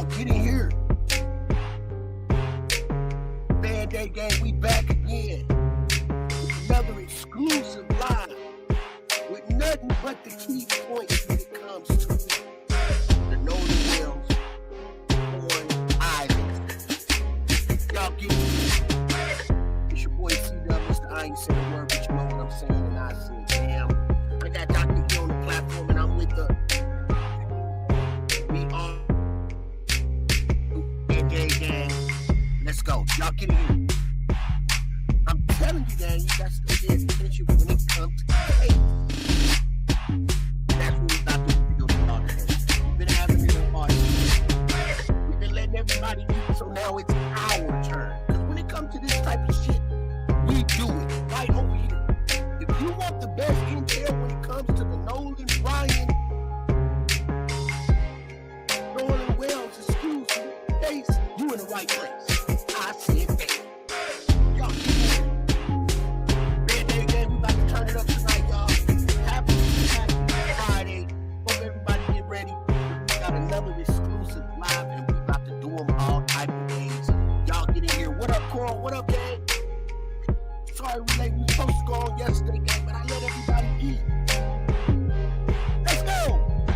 Y'all get in here. Band-Aid Gang, we back again. Another exclusive live with nothing but the key points when it comes to the Nolan on Island. Y'all get in here. It's your boy C-Dub, I ain't saying a word, but you know what I'm saying, and I said, damn. I got Dr. E on the platform, and I'm with the Gang. Let's go. Y'all get in here. I'm telling you, gang, you got to pay attention when it comes to the case. That's what we about to do about today. We've been having it in party. We've been letting everybody eat, so now it's our turn. Because when it comes to this type of shit, we do it right over here. If you want the best intel when it comes to the Nolan Ryan, Nolan Wells exclusive case, you in the right place. I said that. Y'all get in. Band-Aid Gang, we about to turn it up tonight, y'all. Happy Friday. Hope everybody get ready. We got another exclusive live, and we about to do them all type of ways. Y'all get in here. What up, Coral? What up, gang? Sorry we late. We were supposed to go on yesterday, gang, but I let everybody eat. Let's go.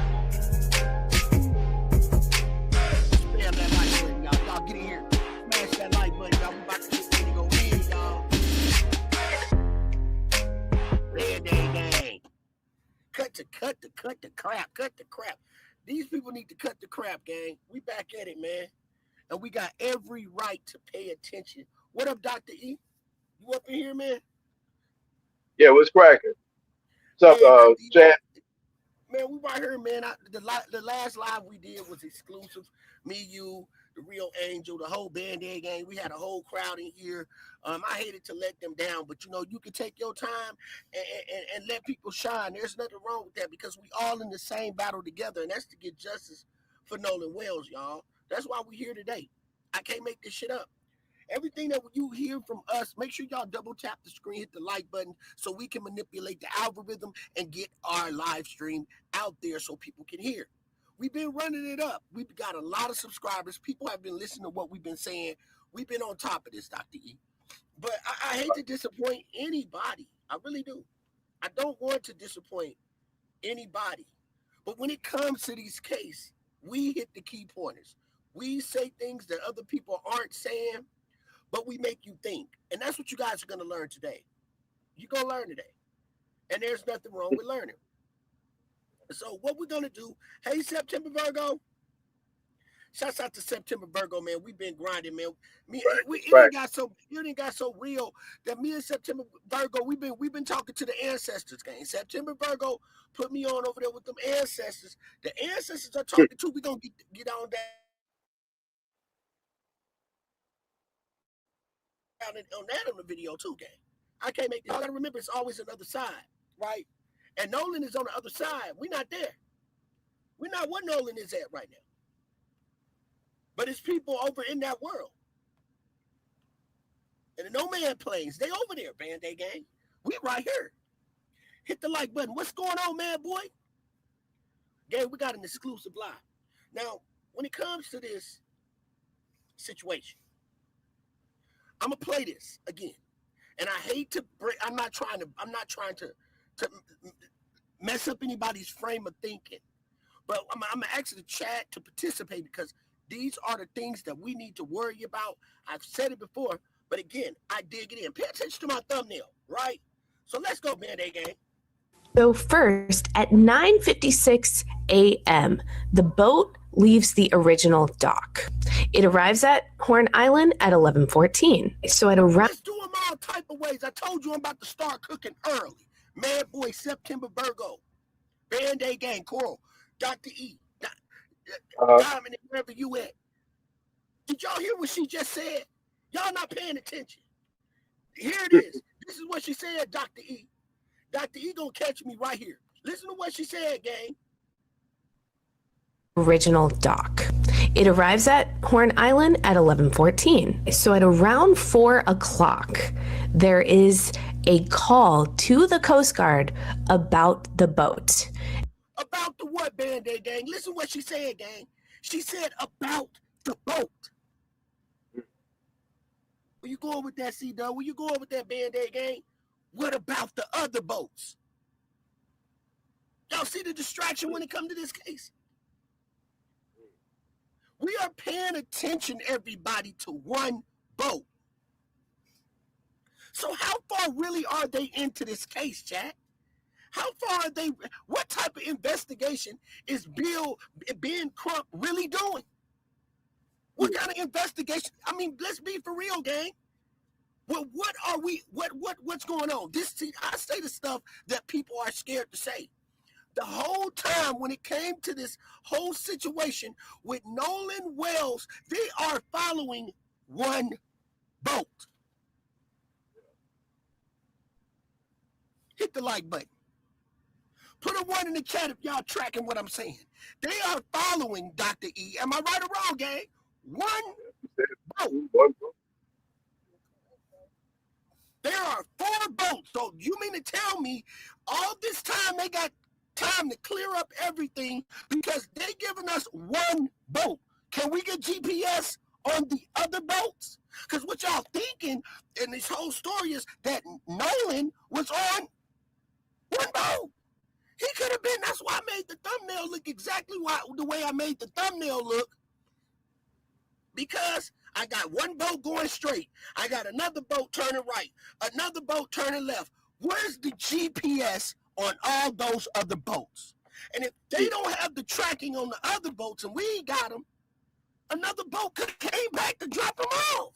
Spam that like button, y'all. Y'all get in here. Smash that like button, y'all. We about to get ready to go in, y'all. Band-Aid Gang. Cut the crap. These people need to cut the crap, gang. We back at it, man. And we got every right to pay attention. What up, Dr. E? You up in here, man? Yeah, what's cracking? What's up, Chad? Man, we right here, man. The last live we did was exclusive. Me, you, the Real Angel, the whole Band-Aid Gang. We had a whole crowd in here. I hated to let them down, but you can take your time and let people shine. There's nothing wrong with that because we all in the same battle together, and that's to get justice for Nolan Wells, y'all. That's why we're here today. I can't make this shit up. Everything that you hear from us, make sure y'all double tap the screen, hit the like button so we can manipulate the algorithm and get our live stream out there so people can hear. We've been running it up. We've got a lot of subscribers. People have been listening to what we've been saying. We've been on top of this, Dr. E. But I hate to disappoint anybody. I really do. I don't want to disappoint anybody. But when it comes to these cases, we hit the key pointers. We say things that other people aren't saying, but we make you think. And that's what you guys are going to learn today. You're going to learn today. And there's nothing wrong with learning. So what we're going to do, hey, September Virgo. Shouts out to September Virgo, man. We've been grinding, man. It didn't got so real that me and September Virgo, we've been talking to the ancestors, gang. September Virgo put me on over there with them ancestors. The ancestors are talking too. We're going to get on that. On the video too, gang. I can't make this. I gotta remember it's always another side, right? And Nolan is on the other side. We're not there. We're not where Nolan is at right now. But it's people over in that world. And the No Man Planes, they over there, Band-Aid Gang. We right here. Hit the like button. What's going on, man, boy? Gang, we got an exclusive live. Now, when it comes to this situation, I'm gonna play this again, and I hate to break. I'm not trying to mess up anybody's frame of thinking, but I'm gonna ask the chat to participate because these are the things that we need to worry about. I've said it before, but again, I dig it in. Pay attention to my thumbnail, right? So let's go, Band-Aid Gang. So first, at 9:56 a.m., the boat leaves the original dock. It arrives at Horn Island at 11:14. So at around... Let's do them all type of ways. I told you I'm about to start cooking early. Mad Boy, September Virgo, Band-Aid Gang, Coral, Dr. E, Diamond, wherever you at. Did y'all hear what she just said? Y'all not paying attention. Here it is. This is what she said, Dr. E. Dr. E gonna catch me right here. Listen to what she said, gang. Original dock. It arrives at Horn Island at 11:14. So at around 4 o'clock, there is a call to the Coast Guard about the boat. About the what, Band-Aid Gang? Listen what she said, gang. She said about the boat. Where you going with that, C-Dub? Where you going with that Band-Aid gang? What about the other boats? Y'all see the distraction when it comes to this case? We are paying attention, everybody, to one boat. So how far really are they into this case, Chad? How far are they? What type of investigation is Ben Crump really doing? What kind of investigation? I mean, let's be for real, gang. Well, what are we? What's going on? I say the stuff that people are scared to say. The whole time when it came to this whole situation with Nolan Wells, they are following one boat. Hit the like button. Put a 1 in the chat if y'all tracking what I'm saying. They are following Dr. E. Am I right or wrong, gang? One boat. There are 4 boats. So you mean to tell me all this time they got time to clear up everything because they giving us one boat? Can we get GPS on the other boats? Because what y'all thinking in this whole story is that Nolan was on one boat. He could have been. That's why I made the thumbnail look exactly the way I made the thumbnail look. Because I got one boat going straight. I got another boat turning right. Another boat turning left. Where's the GPS on all those other boats? And if they don't have the tracking on the other boats and we ain't got them, another boat could have came back to drop them off.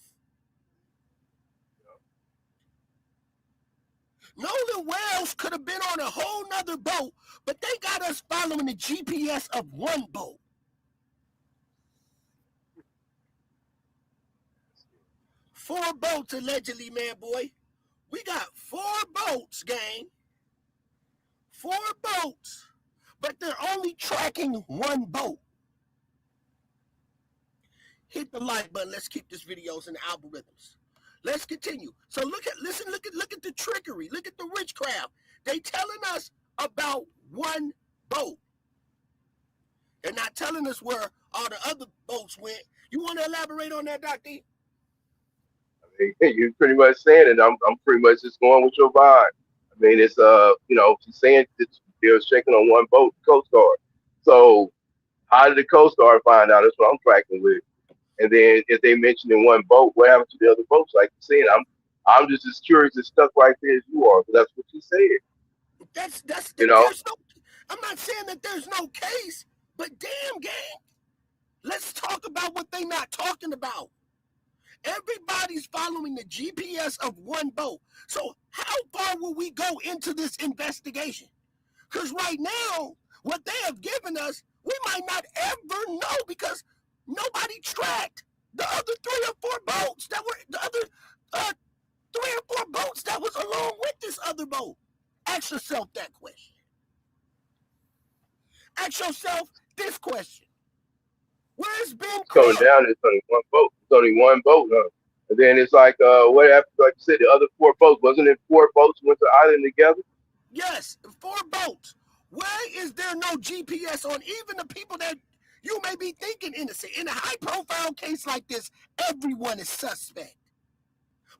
Nolan Wells could have been on a whole nother boat, but they got us following the GPS of one boat. Four boats allegedly, man, boy. We got 4 boats, gang. 4 boats, but they're only tracking one boat. Hit the like button. Let's keep this videos in the algorithms. Let's continue. So look at the trickery. Look at the witchcraft. They telling us about one boat. They're not telling us where all the other boats went. You want to elaborate on that, Dr. E? You're pretty much saying it. I'm pretty much just going with your vibe. I mean, it's she's saying that they're checking on one boat, Coast Guard. So how did the Coast Guard find out? That's what I'm tracking with. And then if they mentioned in one boat, what happened to the other boats? Like you said, I'm just as curious and stuck right there as you are. That's what you said. That's I'm not saying that there's no case, but damn, gang, let's talk about what they not talking about. Everybody's following the GPS of one boat. So how far will we go into this investigation? Because right now, what they have given us, we might not ever know because nobody tracked the other 3 or 4 boats that were the other 3 or 4 boats that was along with this other boat. Ask yourself that question. Ask yourself this question. Where's Ben Coming down, it's only one boat. It's only one boat, huh? And then it's like, what happened? Like you said, the other 4 boats. Wasn't it 4 boats went to the island together? Yes, 4 boats. Why is there no GPS on even the people that you may be thinking innocent? In a high-profile case like this, everyone is suspect.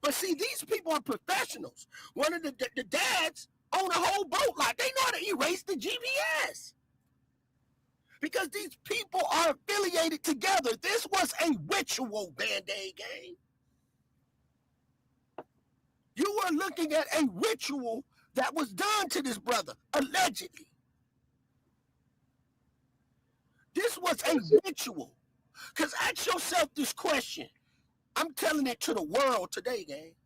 But see, these people are professionals. One of the dads own a whole boat. Like they know how to erase the GPS. Because these people are affiliated together. This was a ritual, Band-Aid gang. You are looking at a ritual that was done to this brother, allegedly. This was a ritual. Because ask yourself this question. I'm telling it to the world today, gang.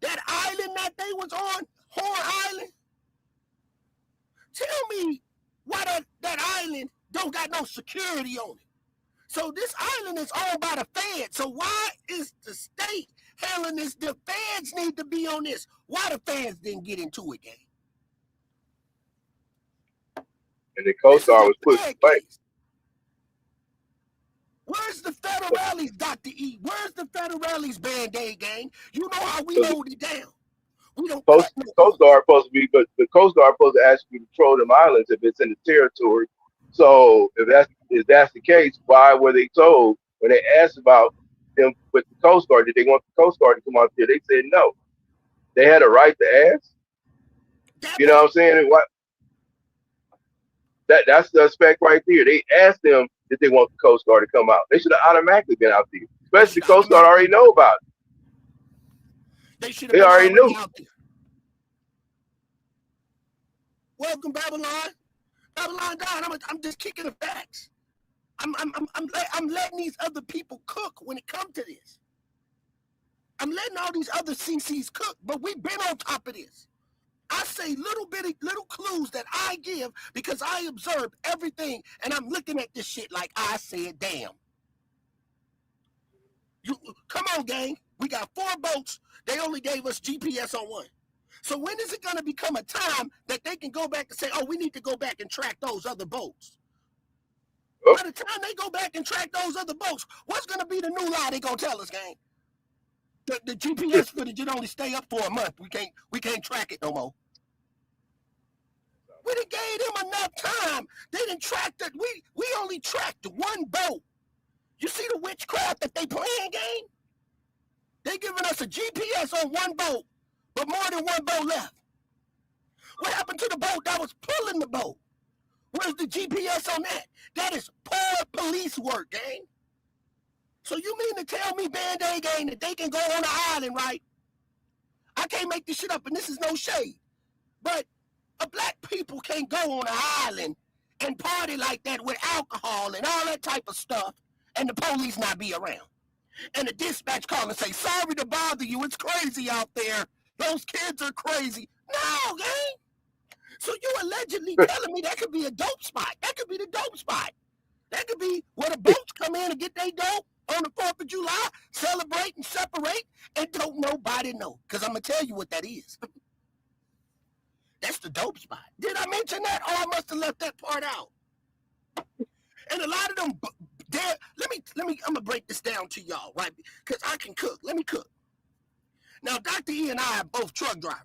That island that they was on, Horn Island, tell me why that island don't got no security on it. So this island is owned by the feds. So why is the state handling this? The feds need to be on this. Why the feds didn't get into it, gang? And the Coast Guard was put in place. Where's the federales, Dr. E? Where's the federales, Band-Aid gang? You know how we hold it down. We don't Coast Guard supposed to be, but the Coast Guard supposed to actually patrol them islands if it's in the territory So if that's the case, why were they told when they asked about them with the Coast Guard, did they want the Coast Guard to come out there? They said no. They had a right to ask. That You know what part. I'm saying? And what that's the aspect right there. They asked them did they want the Coast Guard to come out. They should have automatically been out there. They Especially should the have Coast Guard automatically already been. know about it. They should have They been already already knew. out there. Welcome, Babylon. Babylon down. I'm just kicking the facts. I'm letting these other people cook when it comes to this. I'm letting all these other CCs cook, but we've been on top of this. I say little clues that I give because I observe everything and I'm looking at this shit like I said, damn. You come on, gang. We got 4 boats. They only gave us GPS on 1. So when is it going to become a time that they can go back and say, oh, we need to go back and track those other boats? Oh, By the time they go back and track those other boats, what's going to be the new lie they going to tell us, gang? The GPS footage, it only stay up for a month. We can't track it no more. We done gave them enough time. They didn't track that. We only tracked 1 boat. You see the witchcraft that they playing, gang? They giving us a GPS on 1 boat, but more than 1 boat left. What happened to the boat that was pulling the boat? Where's the GPS on that? That is poor police work, gang. So you mean to tell me, Band-Aid gang, that they can go on the island, right? I can't make this shit up, and this is no shade. But black people can't go on the island and party like that with alcohol and all that type of stuff, and the police not be around. And the dispatch call and say, sorry to bother you, it's crazy out there. Those kids are crazy. No, gang. So you allegedly telling me that could be a dope spot. That could be the dope spot. That could be where the boats come in and get their dope on the 4th of July, celebrate and separate, and don't nobody know. Because I'm going to tell you what that is. That's the dope spot. Did I mention that? Oh, I must have left that part out. And a lot of them, let me, I'm going to break this down to y'all, right? Because I can cook. Let me cook. Now, Dr. E and I are both truck drivers.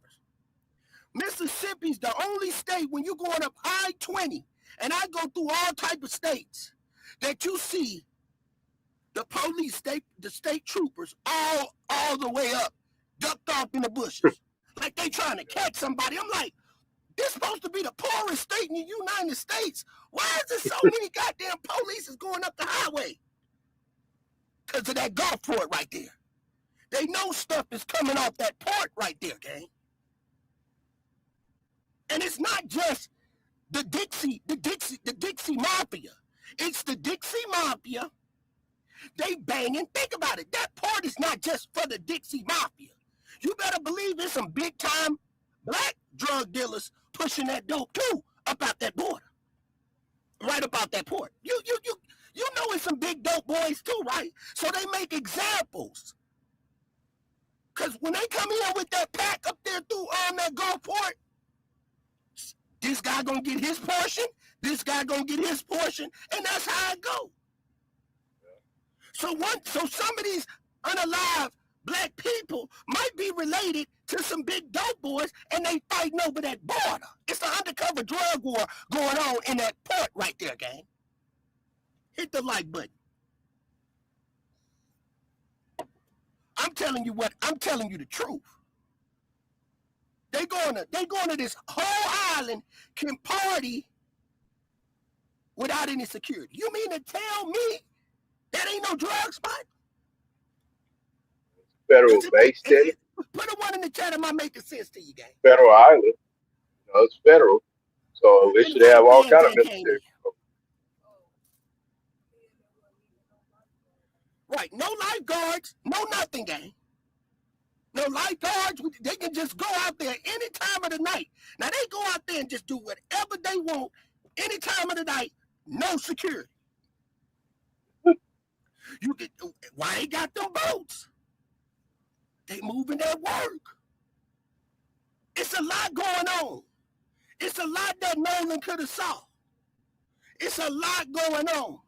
Mississippi's the only state when you're going up I-20, and I go through all type of states, that you see the police, the state troopers, all the way up, ducked off in the bushes. Like they trying to catch somebody. I'm like, this supposed to be the poorest state in the United States. Why is there so many goddamn police going up the highway? Because of that golf port right there. They know stuff is coming off that port right there, gang. And it's not just the Dixie Mafia. It's the Dixie Mafia. They banging. Think about it. That port is not just for the Dixie Mafia. You better believe there's some big time black drug dealers pushing that dope too about that border. Right about that port. You know it's some big dope boys too, right? So they make examples. Cause when they come in with that pack up there through that Gulfport, this guy gonna get his portion, this guy gonna get his portion, and that's how it go. So some of these unalive black people might be related to some big dope boys, and they fighting over that border. It's an undercover drug war going on in that port right there, gang. Hit the like button. I'm telling you the truth. They going to this whole island can party without any security. You mean to tell me that ain't no drug spot? federal base in it, Put a 1 in the chat. Am I making sense to you, gang? federal island. It's federal, so it And should why have all kind of BNJ came in? military. Right. No lifeguards. No nothing, gang. No lifeguards. They can just go out there any time of the night. Now, they go out there and just do whatever they want any time of the night. No security. Why they got them boats? They moving their work. It's a lot going on. It's a lot that Nolan could have saw. It's a lot going on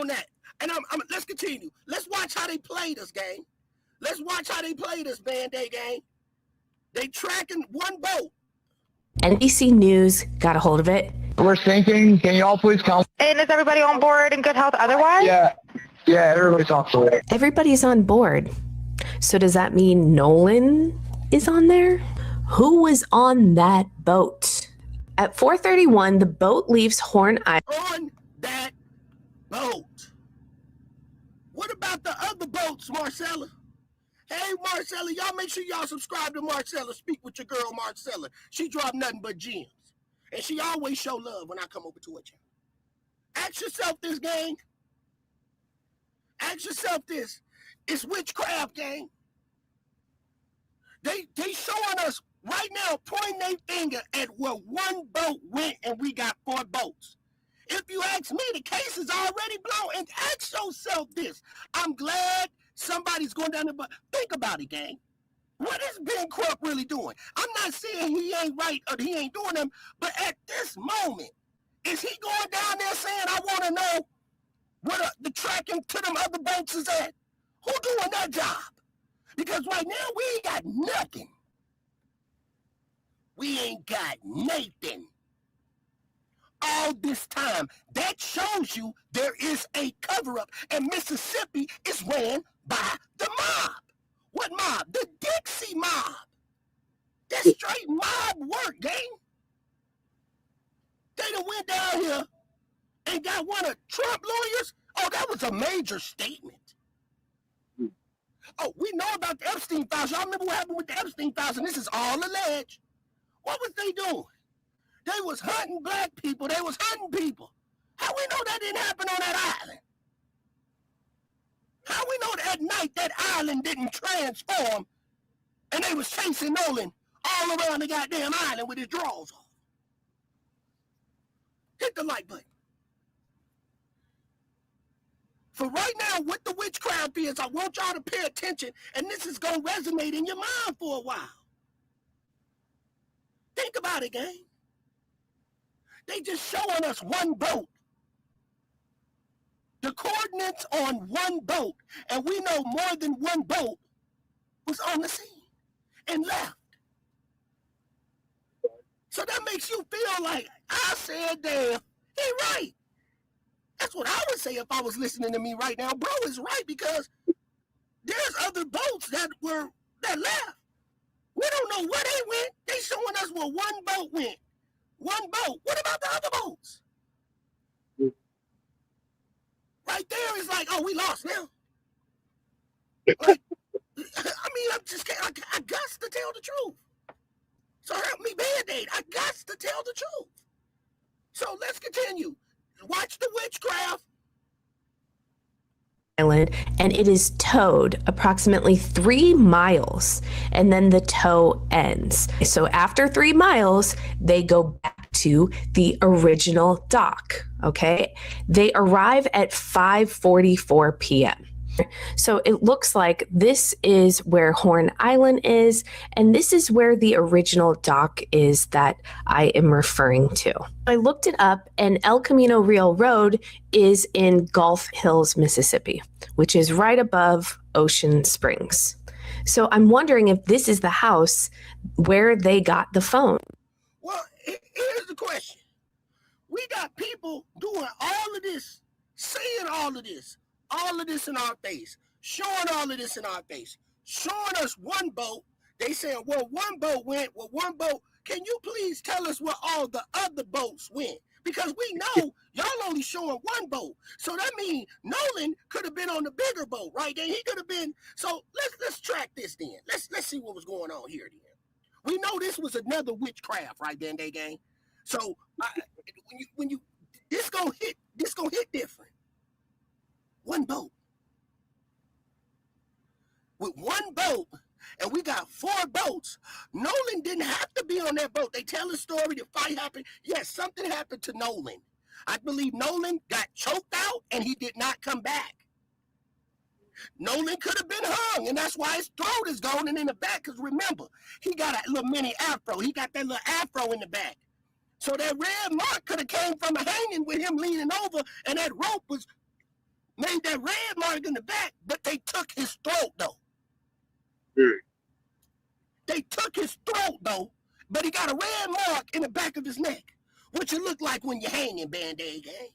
that. And let's continue. Let's watch how they played us, gang. Let's watch how they played us, Band-Aid gang. They tracking 1 boat. NBC News got a hold of it We're sinking. Can you all please come? And is everybody on board in good health otherwise? Yeah, everybody's on board. Everybody's on board. So does that mean Nolan is on there? Who was on that boat? At 4:31, the boat leaves Horn Island. On that boat. What about the other boats, Marcella? Hey, Marcella, y'all make sure y'all subscribe to Marcella. Speak with your girl, Marcella. She drop nothing but gems. And she always show love when I come over to her channel. Ask yourself this, gang. Ask yourself this. It's witchcraft, gang. They showing us right now, pointing their finger at where one boat went and we got 4 boats. If you ask me, the case is already blown. And ask yourself this. I'm glad somebody's going down there, but think about it, gang. What is Ben Crump really doing? I'm not saying he ain't right or he ain't doing them, but at this moment, is he going down there saying, I want to know where the tracking to them other boats is at? Who doing that job? Because right now, we ain't got nothing. We ain't got nothing. All this time, that shows you there is a cover-up, and Mississippi is ran by the mob. What mob? The Dixie mob. That's straight mob work, gang. They done went down here and got one of Trump lawyers. Oh, that was a major statement. Oh, we know about the Epstein files. Y'all remember what happened with the Epstein files, and this is all alleged. What was they doing? They was hunting black people. They was hunting people. How we know that didn't happen on that island? How we know that at night that island didn't transform and they was chasing Nolan all around the goddamn island with his drawers off? Hit the like button. For right now, what the witchcraft is, I want y'all to pay attention, and this is going to resonate in your mind for a while. Think about it, gang. They just showing us one boat. The coordinates on one boat, and we know more than one boat was on the scene and left. So that makes you feel like, I said, damn, he right. That's what I would say if I was listening to me right now. Bro is right, because there's other boats that left. We don't know where they went. They showing us where one boat went. One boat. What about the other boats? Right there is like, oh, we lost now. Like, I mean, I got to tell the truth. So help me, Band-Aid. I got to tell the truth. So let's continue. Watch the witchcraft. Island, and it is towed approximately 3 miles, and then the tow ends. So after 3 miles, they go back to the original dock. Okay, they arrive at 5:44 p.m. So it looks like this is where Horn Island is, and this is where the original dock is that I am referring to. I looked it up, and El Camino Real Road is in Gulf Hills, Mississippi, which is right above Ocean Springs. So I'm wondering if this is the house where they got the phone. Well, here's the question. We got people doing all of this, saying all of this in our face, showing all of this in our face, showing us one boat. They saying, well, one boat went, well, one boat. Can you please tell us where all the other boats went? Because we know y'all only showing one boat. So that means Nolan could have been on the bigger boat, right? Then he could have been. So let's track this then. Let's see what was going on here then. We know this was another witchcraft, right, then, day gang. So when you this gonna hit different. One boat. With one boat, and we got 4 boats. Nolan didn't have to be on that boat. They tell the story, the fight happened. Yes, something happened to Nolan. I believe Nolan got choked out and he did not come back. Nolan could have been hung, and that's why his throat is gone and in the back, because remember, he got a little mini afro. He got that little afro in the back. So that red mark could have came from a hanging with him leaning over, and that rope was made that red mark in the back, but they took his throat, though. They took his throat, though, but he got a red mark in the back of his neck. What you look like when you're hanging, Band-Aid gang.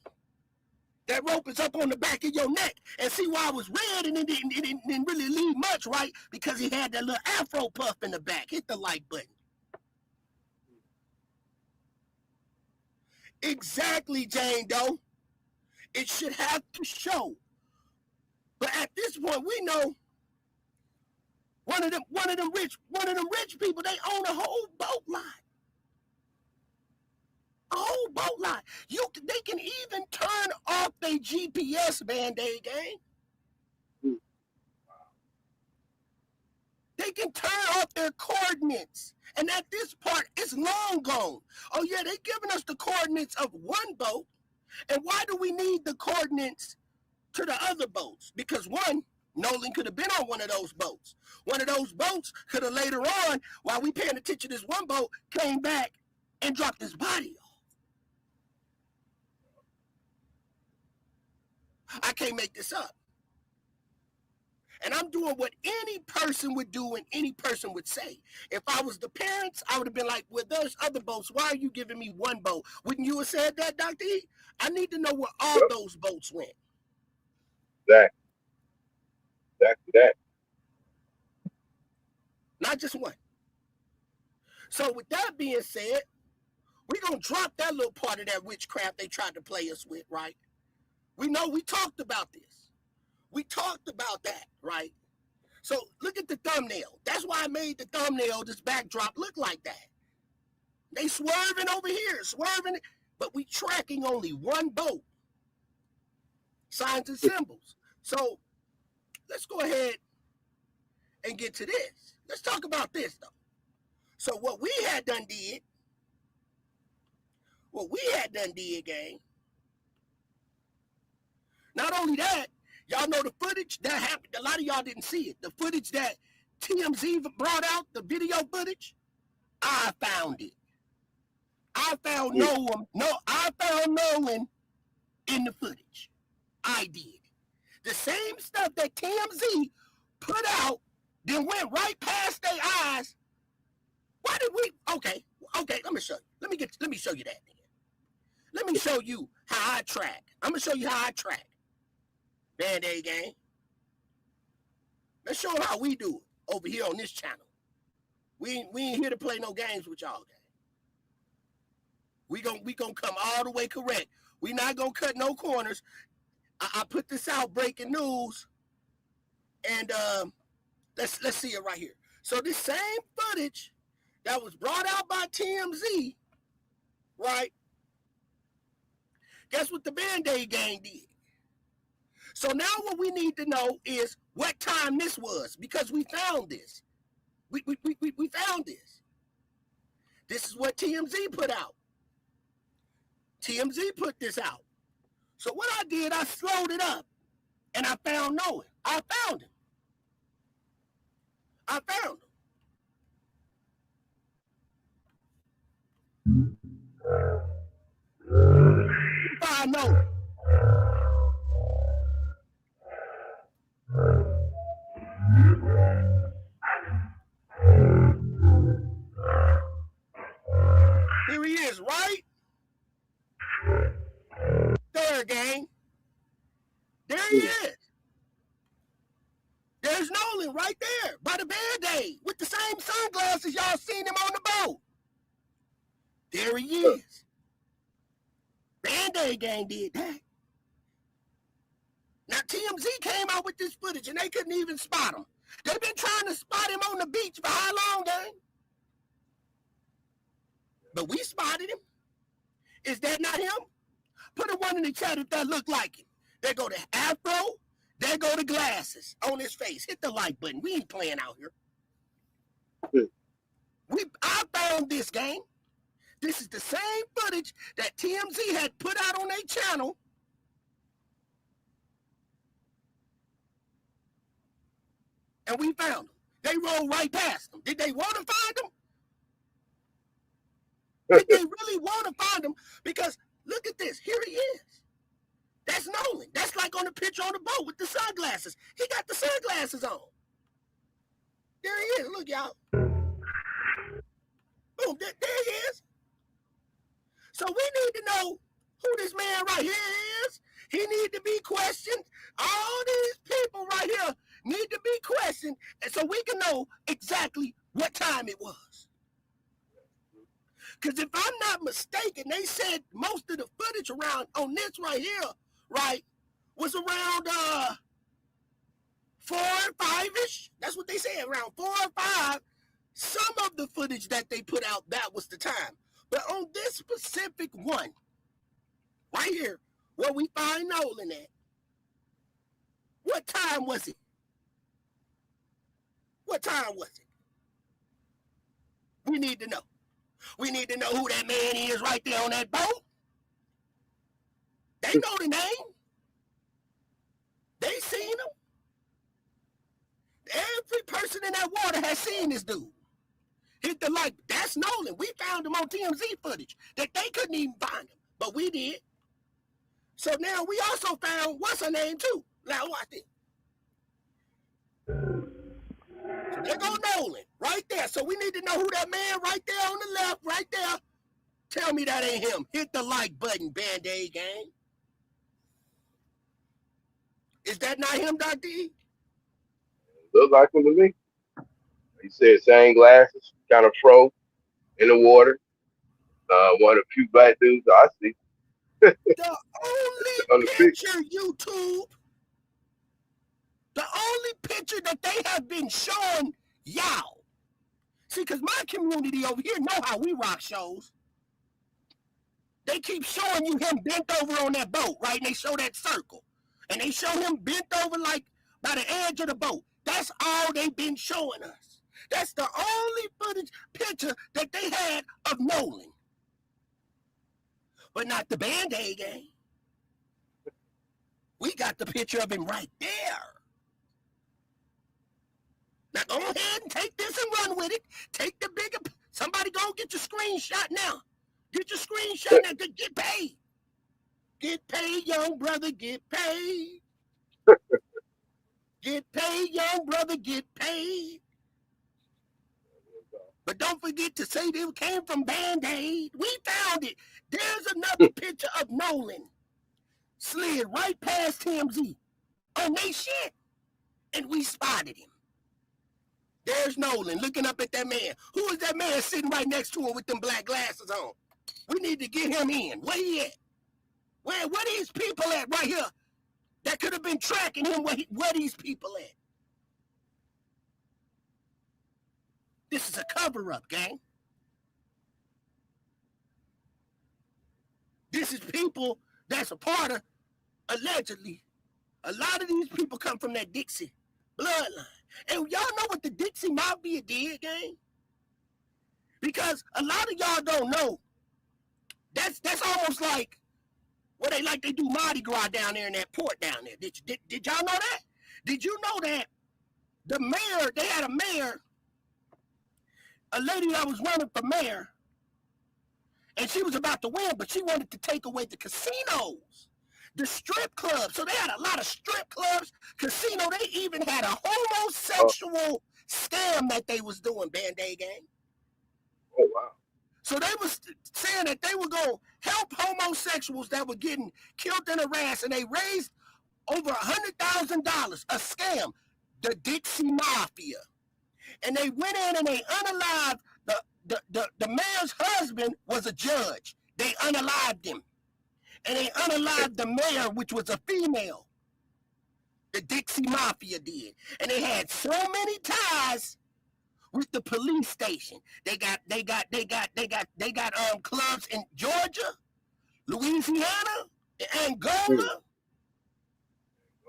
That rope is up on the back of your neck. And see why I was red and it didn't really leave much, right? Because he had that little afro puff in the back. Hit the like button. Exactly, Jane Doe. It should have to show. But at this point, we know one of them rich people, they own a whole boat line. A whole boat line. They can even turn off their GPS, Band-Aid gang. They can turn off their coordinates. And at this part, it's long gone. Oh yeah, they giving us the coordinates of one boat. And why do we need the coordinates to the other boats? Because one, Nolan could have been on one of those boats. One of those boats could have later on, while we paying attention to this one boat, came back and dropped his body off. I can't make this up. And I'm doing what any person would do and any person would say. If I was the parents, I would have been like, well, there's other boats. Why are you giving me one boat? Wouldn't you have said that, Dr. E? I need to know where all those boats went. Exactly that. Not just one. So with that being said, we're going to drop that little part of that witchcraft they tried to play us with, right? We know we talked about this. We talked about that, right? So look at the thumbnail. That's why I made the thumbnail, this backdrop, look like that. They swerving over here, swerving, but we tracking only one boat. Signs and symbols. So let's go ahead and get to this. Let's talk about this, though. So what we had done did, gang, not only that, y'all know the footage that happened. A lot of y'all didn't see it. The footage that TMZ brought out, the video footage, I found it. I found Nolan in the footage. I did. The same stuff that TMZ put out, then went right past their eyes. Why did we? Okay, let me show you. Let me show you that. Let me show you how I track. I'm gonna show you how I track. Band-Aid gang. Let's show them how we do it over here on this channel. We ain't here to play no games with y'all, gang. We gonna come all the way correct. We not gonna cut no corners. I put this out, breaking news, and let's see it right here. So this same footage that was brought out by TMZ, right? Guess what the Band-Aid gang did? So now what we need to know is what time this was, because we found this. We found this. This is what TMZ put out. TMZ put this out. So what I did, I slowed it up, and I found Nolan. I found him. I know. Here he is, right? There, gang. There he is. There's Nolan right there by the Band-Aid with the same sunglasses y'all seen him on the boat. There he is. Band-Aid gang did that. Now TMZ came out with this footage and they couldn't even spot him. They've been trying to spot him on the beach for how long, gang? But we spotted him. Is that not him? Put a one in the chat if that look like him. There go the afro. There go the glasses on his face. Hit the like button. We ain't playing out here. I found this, gang. This is the same footage that TMZ had put out on their channel. And we found them. They rolled right past them. Did they want to find them? Did they really want to find them? Because look at this. Here he is. That's Nolan. That's like on the picture on the boat with the sunglasses. He got the sunglasses on. There he is. Look, y'all. Boom. There he is. So we need to know who this man right here is. He need to be questioned. All these people right here need to be questioned, and so we can know exactly what time it was. Because if I'm not mistaken, they said most of the footage around on this right here, right, was around 4 or 5-ish. That's what they said, around 4 or 5. Some of the footage that they put out, that was the time. But on this specific one, right here, where we find Nolan at, what time was it? What time was it? We need to know. We need to know who that man is right there on that boat. They know the name. They seen him. Every person in that water has seen this dude. Hit the like. That's Nolan. We found him on TMZ footage that they couldn't even find him, but we did. So now we also found what's her name too. Now watch this. So there go Nolan right there. So we need to know who that man right there on the left, right there. Tell me that ain't him. Hit the like button, Band-Aid gang. Is that not him, Dr. E? Look like him to me. He said same glasses, kind of fro in the water. One of the few black dudes I see The on only the picture. picture, YouTube, the only picture that they have been showing y'all. See, because my community over here know how we rock shows. They keep showing you him bent over on that boat, right? And they show that circle. And they show him bent over like by the edge of the boat. That's all they've been showing us. That's the only footage picture that they had of Nolan. But not the Band-Aid gang. We got the picture of him right there. Now go ahead and take this and run with it. Take the bigger. Somebody go get your screenshot now. Get your screenshot now. Get paid. Get paid, young brother. Get paid. Get paid, young brother. Get paid. But don't forget to say they came from Band-Aid. We found it. There's another picture of Nolan slid right past TMZ on they shit, and we spotted him. There's Nolan looking up at that man. Who is that man sitting right next to him with them black glasses on? We need to get him in. Where he at? Where these people at right here that could have been tracking him? Where these people at? This is a cover-up, gang. This is people that's a part of, allegedly, a lot of these people come from that Dixie bloodline. And y'all know what the Dixie Mafia did, gang? Because a lot of y'all don't know. That's almost like what they do Mardi Gras down there in that port down there. Did y'all know that? Did you know that the mayor, they had a mayor, a lady that was running for mayor, and she was about to win, but she wanted to take away the casinos, the strip clubs. So they had a lot of strip clubs, casino. They even had a homosexual scam that they was doing, Band-Aid gang. Oh wow. So they was saying that they were going to help homosexuals that were getting killed and harassed, and they raised over $100,000, a scam, the Dixie Mafia. And they went in and they unalived the mayor's husband was a judge. They unalived him. And they unalived the mayor, which was a female. The Dixie Mafia did. And they had so many ties with the police station. They got clubs in Georgia, Louisiana, Angola.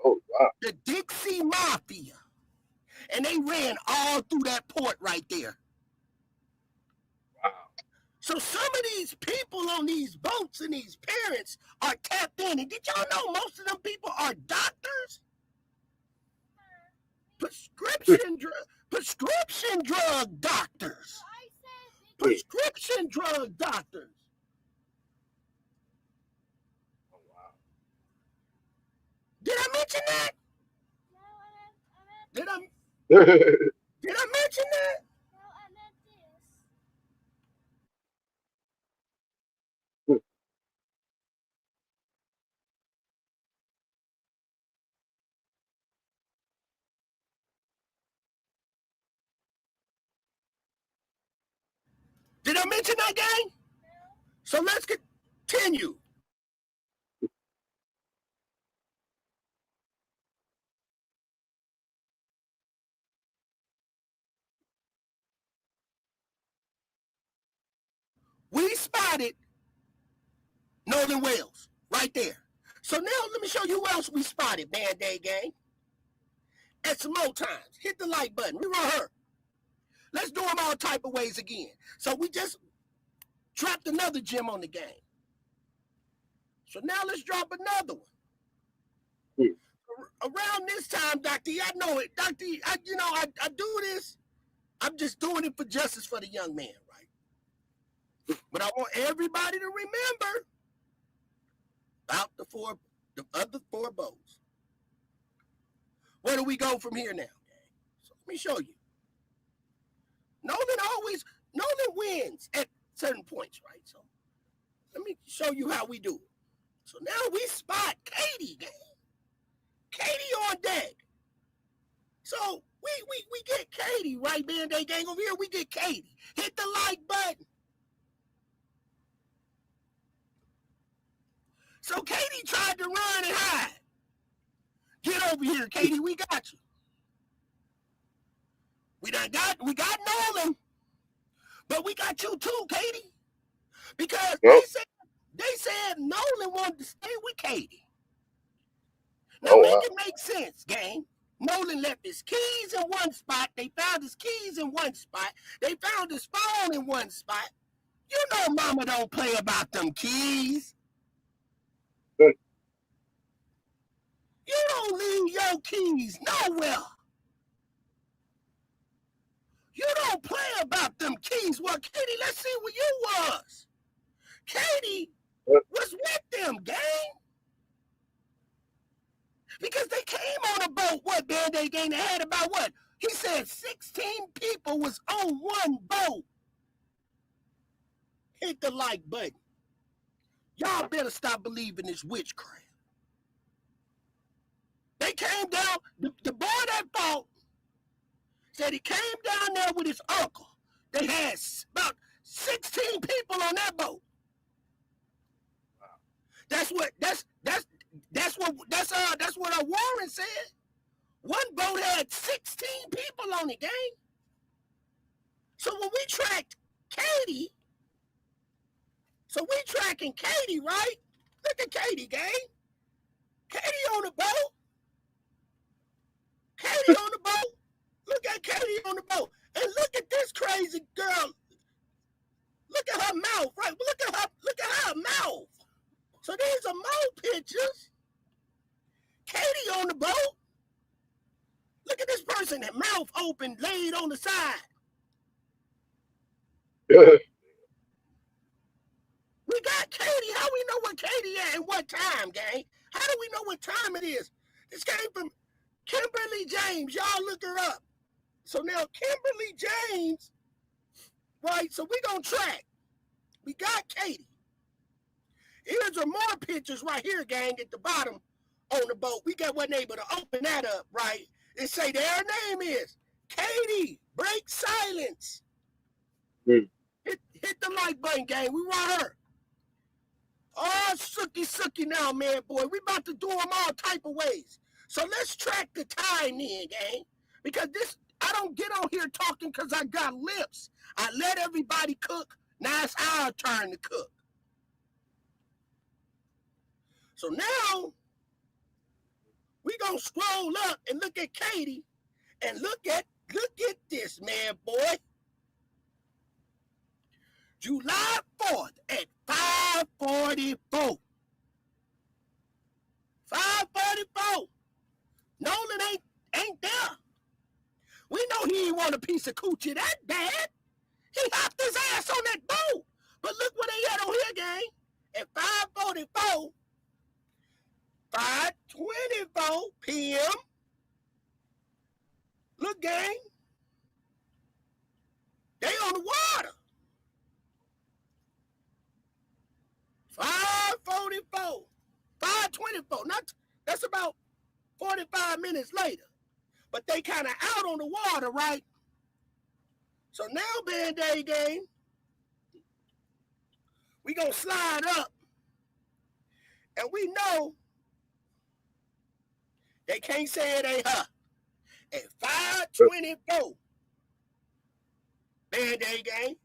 Oh wow. The Dixie Mafia. And they ran all through that port right there. Wow. So some of these people on these boats and these parents are tapped in. And did y'all know most of them people are doctors? Prescription drug doctors. Prescription drug doctors. Oh wow. Did I mention that? Did I mention that? Did I mention that game? So let's continue. We spotted Nolan Wells right there. So now let me show you who else we spotted, Band-Aid gang. And some more times. Hit the like button. We want her. Let's do them all type of ways again. So we just dropped another gem on the game. So now let's drop another one. Around this time, Dr. E, I know it. Dr. E, I do this. I'm just doing it for justice for the young man, right? But I want everybody to remember about the other four bows. Where do we go from here now? So let me show you. Nolan wins at certain points, right? So let me show you how we do it. So now we spot Katie, gang. Katie on deck. So we get Katie, right, Band-Aid gang? Over here, we get Katie. Hit the like button. So Katie tried to run and hide. Get over here, Katie. We got you. We got Nolan, but we got you too, Katie. Because they said Nolan wanted to stay with Katie. Now make it make sense, gang. Nolan left his keys in one spot. They found his keys in one spot. They found his phone in one spot. You know mama don't play about them keys. You don't leave your keys nowhere. You don't play about them keys. Well, Katie, let's see where you was. Katie was with them, gang. Because they came on a boat, what, Band-Aid gang? They had about what? He said 16 people was on one boat. Hit the like button. Y'all better stop believing this witchcraft. They came down, the boy that fought said he came down there with his uncle. They had about 16 people on that boat. That's what our Warren said. One boat had 16 people on it, gang. So when we tracked Katie, we tracking Katie, right? Look at Katie, gang. Katie on the boat. Katie on the boat. Look at Katie on the boat. And look at this crazy girl. Look at her mouth, right? Look at her mouth. So these are more pictures. Katie on the boat. Look at this person, that mouth open, laid on the side. We got Katie. How we know what Katie at and what time, gang? How do we know what time it is? This came from Kimberly James. Y'all look her up. So now Kimberly James, right? So we gonna track. We got Katie. Here's some more pictures right here, gang, at the bottom on the boat. We wasn't able to open that up, right? And say their name is Katie. Break silence. Hit the like button, gang. We want her. Oh, sookie now, man, boy. We about to do them all type of ways. So let's track the time in, gang. Because I don't get on here talking because I got lips. I let everybody cook. Now it's our turn to cook. So now we gonna scroll up and look at Katie and look at this, man, boy. July 4th at 5:44. 5:44. Nolan ain't there. We know he ain't want a piece of coochie that bad. He hopped his ass on that boat. But look what they had on here, gang. At 5:44, 5:24 p.m. Look, gang. They on the water. 5:44, 5:24. That's about 45 minutes later. But they kind of out on the water, right? So now, Band-Aid gang, We gonna slide up, and we know they can't say it ain't her. At 5:24, Band-Aid game.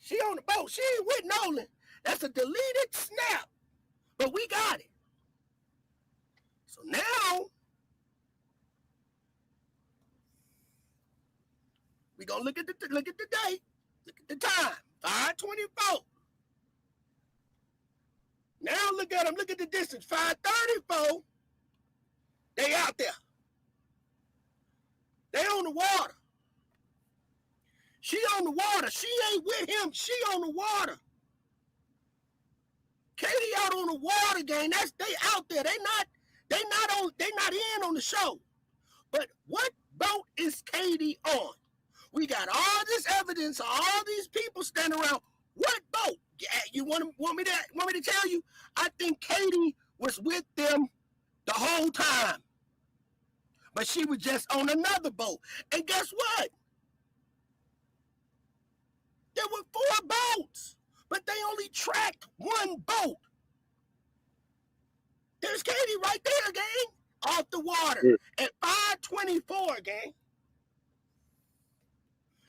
She on the boat. She ain't with Nolan. That's a deleted snap. But we got it. So now we gonna look at the date. Look at the time. 5:24. Now look at them. Look at the distance. 5:34. They out there. They on the water. She on the water. She ain't with him. She on the water. Katie out on the water game. They out there. They not in on the show. But what boat is Katie on? We got all this evidence, all these people standing around. What boat? You want me to tell you? I think Katie was with them the whole time. But she was just on another boat. And guess what? There were 4 boats, but they only tracked one boat. There's Katie right there, gang, off the water at 5:24, gang.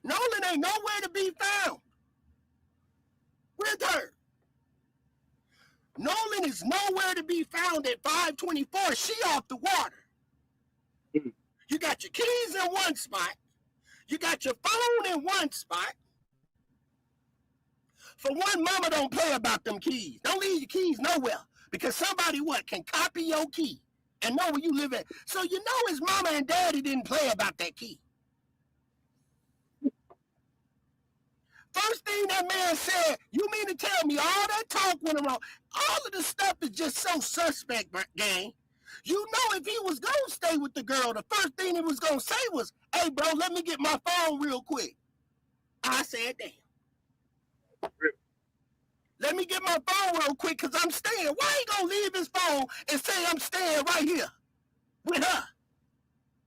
Nolan ain't nowhere to be found with her. Nolan is nowhere to be found at 5:24. She off the water. You got your keys in one spot. You got your phone in one spot. For one, mama don't play about them keys. Don't leave your keys nowhere. Because somebody can copy your key and know where you live at. So you know his mama and daddy didn't play about that key. First thing that man said, you mean to tell me all that talk went around? All of the stuff is just so suspect, gang. You know if he was going to stay with the girl, the first thing he was going to say was, hey, bro, let me get my phone real quick. I said, damn. Let me get my phone real quick because I'm staying. Why he going to leave his phone and say I'm staying right here with her?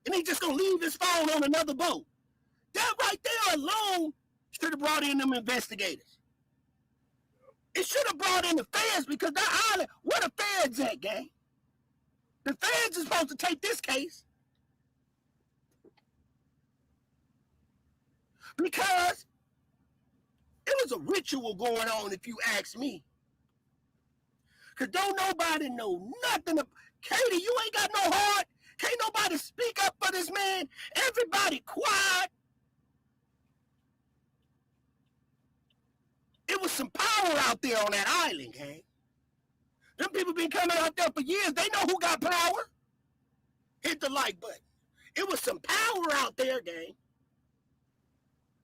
And he just going to leave his phone on another boat. That right there alone should have brought in them investigators. It should have brought in the feds because that island, where the feds at, gang? The feds is supposed to take this case. Because it was a ritual going on, if you ask me. Because don't nobody know nothing. Katie, you ain't got no heart. Can't nobody speak up for this man. Everybody quiet. It was some power out there on that island, gang. Them people been coming out there for years. They know who got power. Hit the like button. It was some power out there, gang.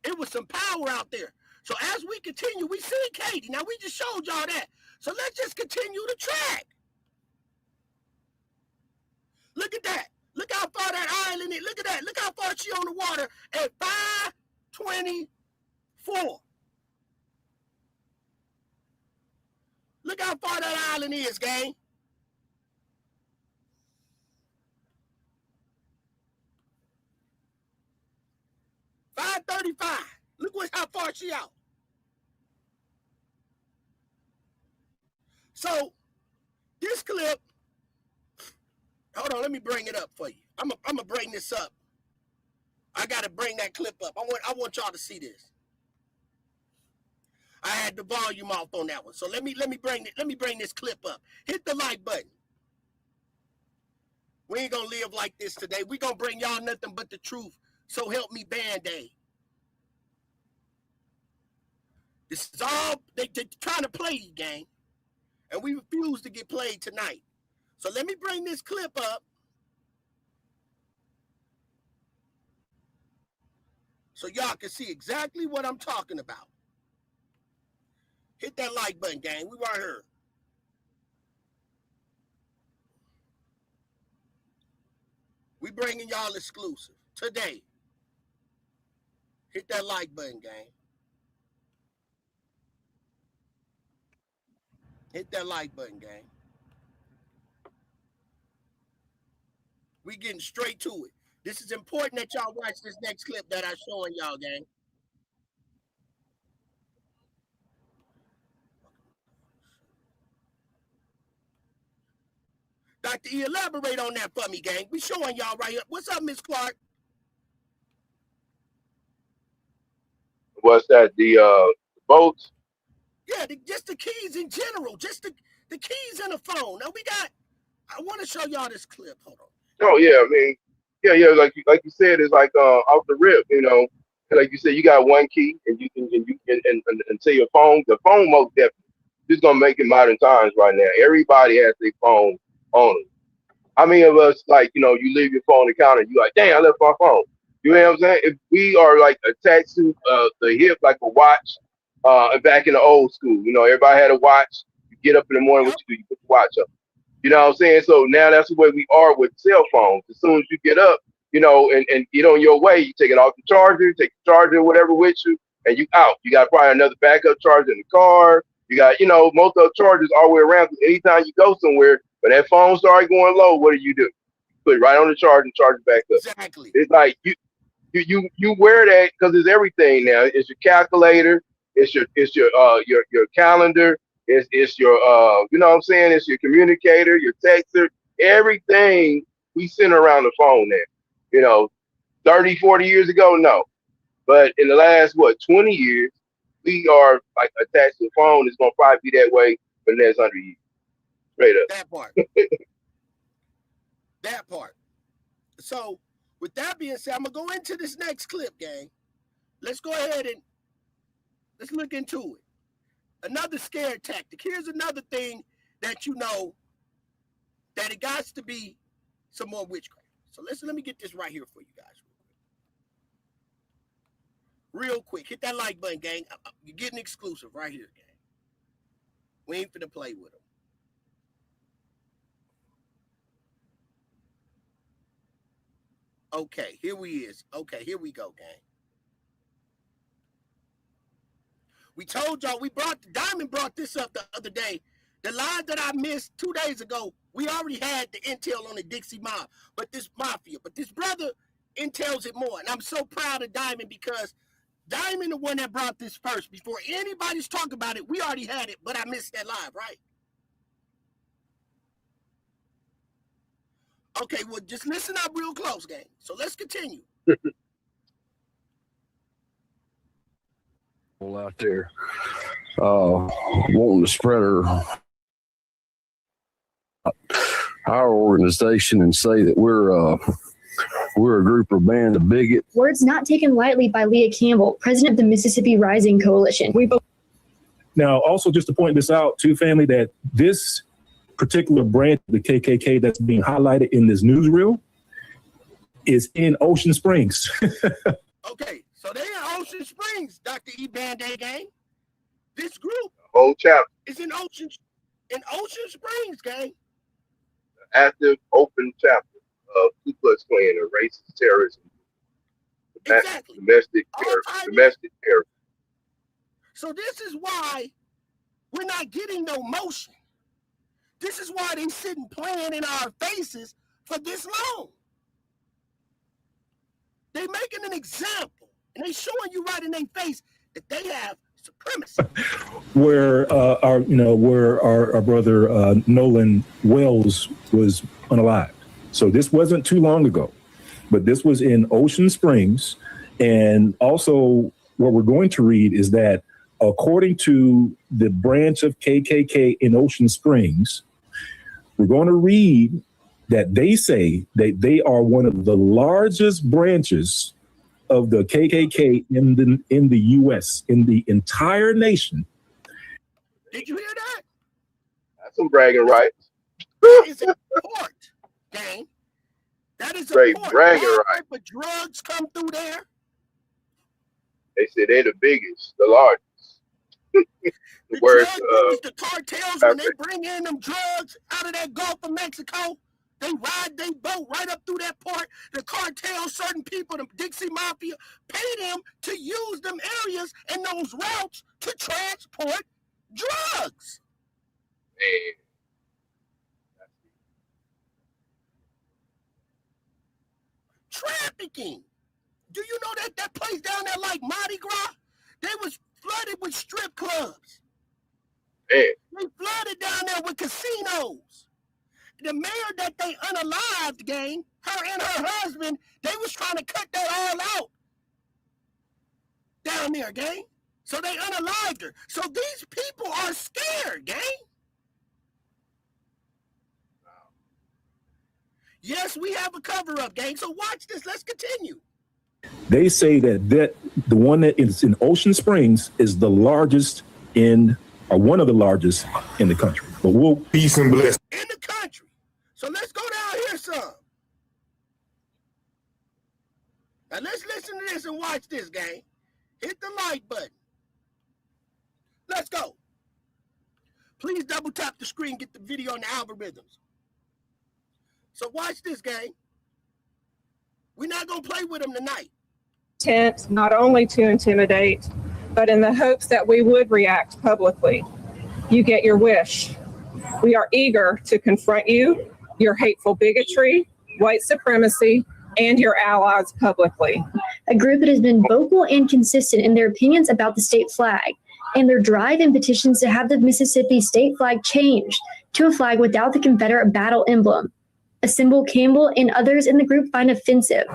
It was some power out there. So as we continue, we see Katie. Now, we just showed y'all that. So let's just continue to track. Look at that. Look how far that island is. Look at that. Look how far she on the water at 5:24. Look how far that island is, gang. $5:35. Look how far she out. So this clip, hold on, let me bring it up for you. I'm gonna bring this up. I gotta bring that clip up. I want y'all to see this. I had the volume off on that one. So let me bring this clip up. Hit the like button. We ain't gonna live like this today. We gonna bring y'all nothing but the truth. So help me, Band-Aid. This is all they trying to play you, gang. And we refuse to get played tonight. So let me bring this clip up. So y'all can see exactly what I'm talking about. Hit that like button, gang. We right here. We bringing y'all exclusive today. Hit that like button, gang. Hit that like button, gang. We getting straight to it. This is important that y'all watch this next clip that I'm showing y'all, gang. Dr. E, elaborate on that for me, gang. We showing y'all right here. What's up, Miss Clark? What's that? The boats? Yeah, just the keys in general. Just the keys in the phone. Now I want to show y'all this clip. Hold on. Oh yeah, I mean, yeah. Like you said, it's like off the rip. Like you said, you got one key, and and say your phone. The phone most definitely. Just gonna make it modern times right now. Everybody has their phone on them. How many of us, like, you leave your phone on the counter, you like, dang, I left my phone. You know what I'm saying? If we are like attached to the hip like a watch, and back in the old school, everybody had a watch. You get up in the morning, what Yep. you do? You put the watch up. You know what I'm saying? So now that's the way we are with cell phones. As soon as you get up, and get on your way, you take it off the charger, take the charger, whatever with you, and you out. You got probably another backup charger in the car. You got, most of the chargers all the way around. Anytime you go somewhere, when that phone started going low, what do? You put it right on the charge and charge it back up. Exactly. It's like you wear that because it's everything now. It's your calculator. It's your calendar. It's your you know what I'm saying. It's your communicator, your texter. Everything we send around the phone now. 30, 40 years ago, no. But in the last 20 years, we are like attached to the phone. It's gonna probably be that way for the next 100 years. Straight up. That part. That part. So, with that being said, I'm gonna go into this next clip, gang. Let's go ahead and let's look into it. Another scare tactic. Here's another thing that that it got to be some more witchcraft. So let me get this right here for you guys. Real quick. Hit that like button, gang. You're getting exclusive right here, gang. We ain't finna play with them. Okay, here we is. Okay, here we go, gang. We told y'all, Diamond brought this up the other day. The line that I missed 2 days ago, we already had the intel on the Dixie mob, but this brother intels it more. And I'm so proud of Diamond because Diamond the one that brought this first. Before anybody's talking about it, we already had it, but I missed that live, right? Okay, well, just listen up real close, gang. So let's continue. Out there wanting to spread our organization and say that we're a group or band of bigots. Words not taken lightly by Leah Campbell, president of the Mississippi Rising Coalition. Now, also just to point this out to family that this particular branch of the KKK that's being highlighted in this newsreel is in Ocean Springs. Okay, so they're in Ocean Springs, Dr. E. Band-Aid gang. This group Whole chapter. is in Ocean Springs, gang. Active, open chapter of Ku Klux Klan or racist terrorism. Exactly. Domestic terror. So this is why we're not getting no motion. This is why they sitting playing in our faces for this long. They making an example, and they showing you right in their face that they have supremacy. Where our brother Nolan Wells was unalived. So this wasn't too long ago, but this was in Ocean Springs. And also what we're going to read is that according to the branch of KKK in Ocean Springs, we're going to read that they say that they are one of the largest branches of the KKK in the U.S., in the entire nation. Did you hear that? That's some bragging rights. That is a port, gang. That is a Great port. bragging All rights. type of drugs come through there. They said they're the biggest, the largest. The Word, drug dealers, the cartels, when they bring in them drugs out of that Gulf of Mexico, they ride their boat right up through that port. The cartels, certain people, the Dixie Mafia, pay them to use them areas and those routes to transport drugs. Man. Trafficking. Do you know that place down there like Mardi Gras? They was flooded with strip clubs. Man. They flooded down there with casinos. the mayor that they unalived, gang, her and her husband, they was trying to cut that all out down there, gang. So they unalived her. So these people are scared, gang. Yes, we have a cover-up, gang. So watch this. Let's continue. They say that the one that is in Ocean Springs is the largest or one of the largest in the country. But we'll peace and bless in the country. So let's go down here some. Now let's listen to this and watch this, gang. Hit the like button. Let's go. Please double tap the screen, get the video and the algorithms. So watch this, gang. We're not going to play with them tonight. Intent not only to intimidate, but in the hopes that we would react publicly. You get your wish. We are eager to confront you, your hateful bigotry, white supremacy, and your allies publicly. A group that has been vocal and consistent in their opinions about the state flag and their drive and petitions to have the Mississippi state flag changed to a flag without the Confederate battle emblem, a symbol Campbell and others in the group find offensive.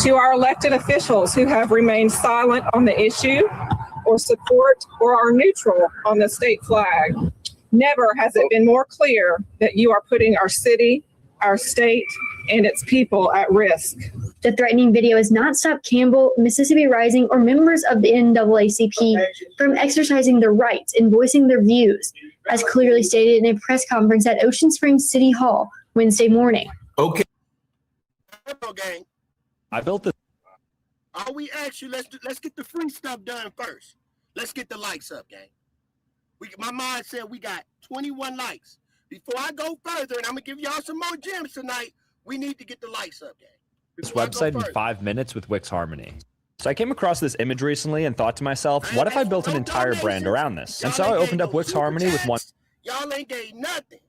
To our elected officials who have remained silent on the issue or support or are neutral on the state flag, never has it been more clear that you are putting our city, our state, and its people at risk. The threatening video has not stopped Campbell, Mississippi Rising, or members of the NAACP from exercising their rights and voicing their views, as clearly stated in a press conference at Ocean Springs City Hall Wednesday morning. Okay. Gang. I built this. All we ask you, let's get the free stuff done first. Let's get the likes up, gang. My mind said we got 21 likes. Before I go further, and I'm gonna give y'all some more gems tonight, we need to get the likes up, gang. This website in 5 minutes with Wix Harmony. So I came across this image recently and thought to myself, what if I built an entire brand around this? And so I opened up Wix Harmony with one. Y'all ain't gave nothing.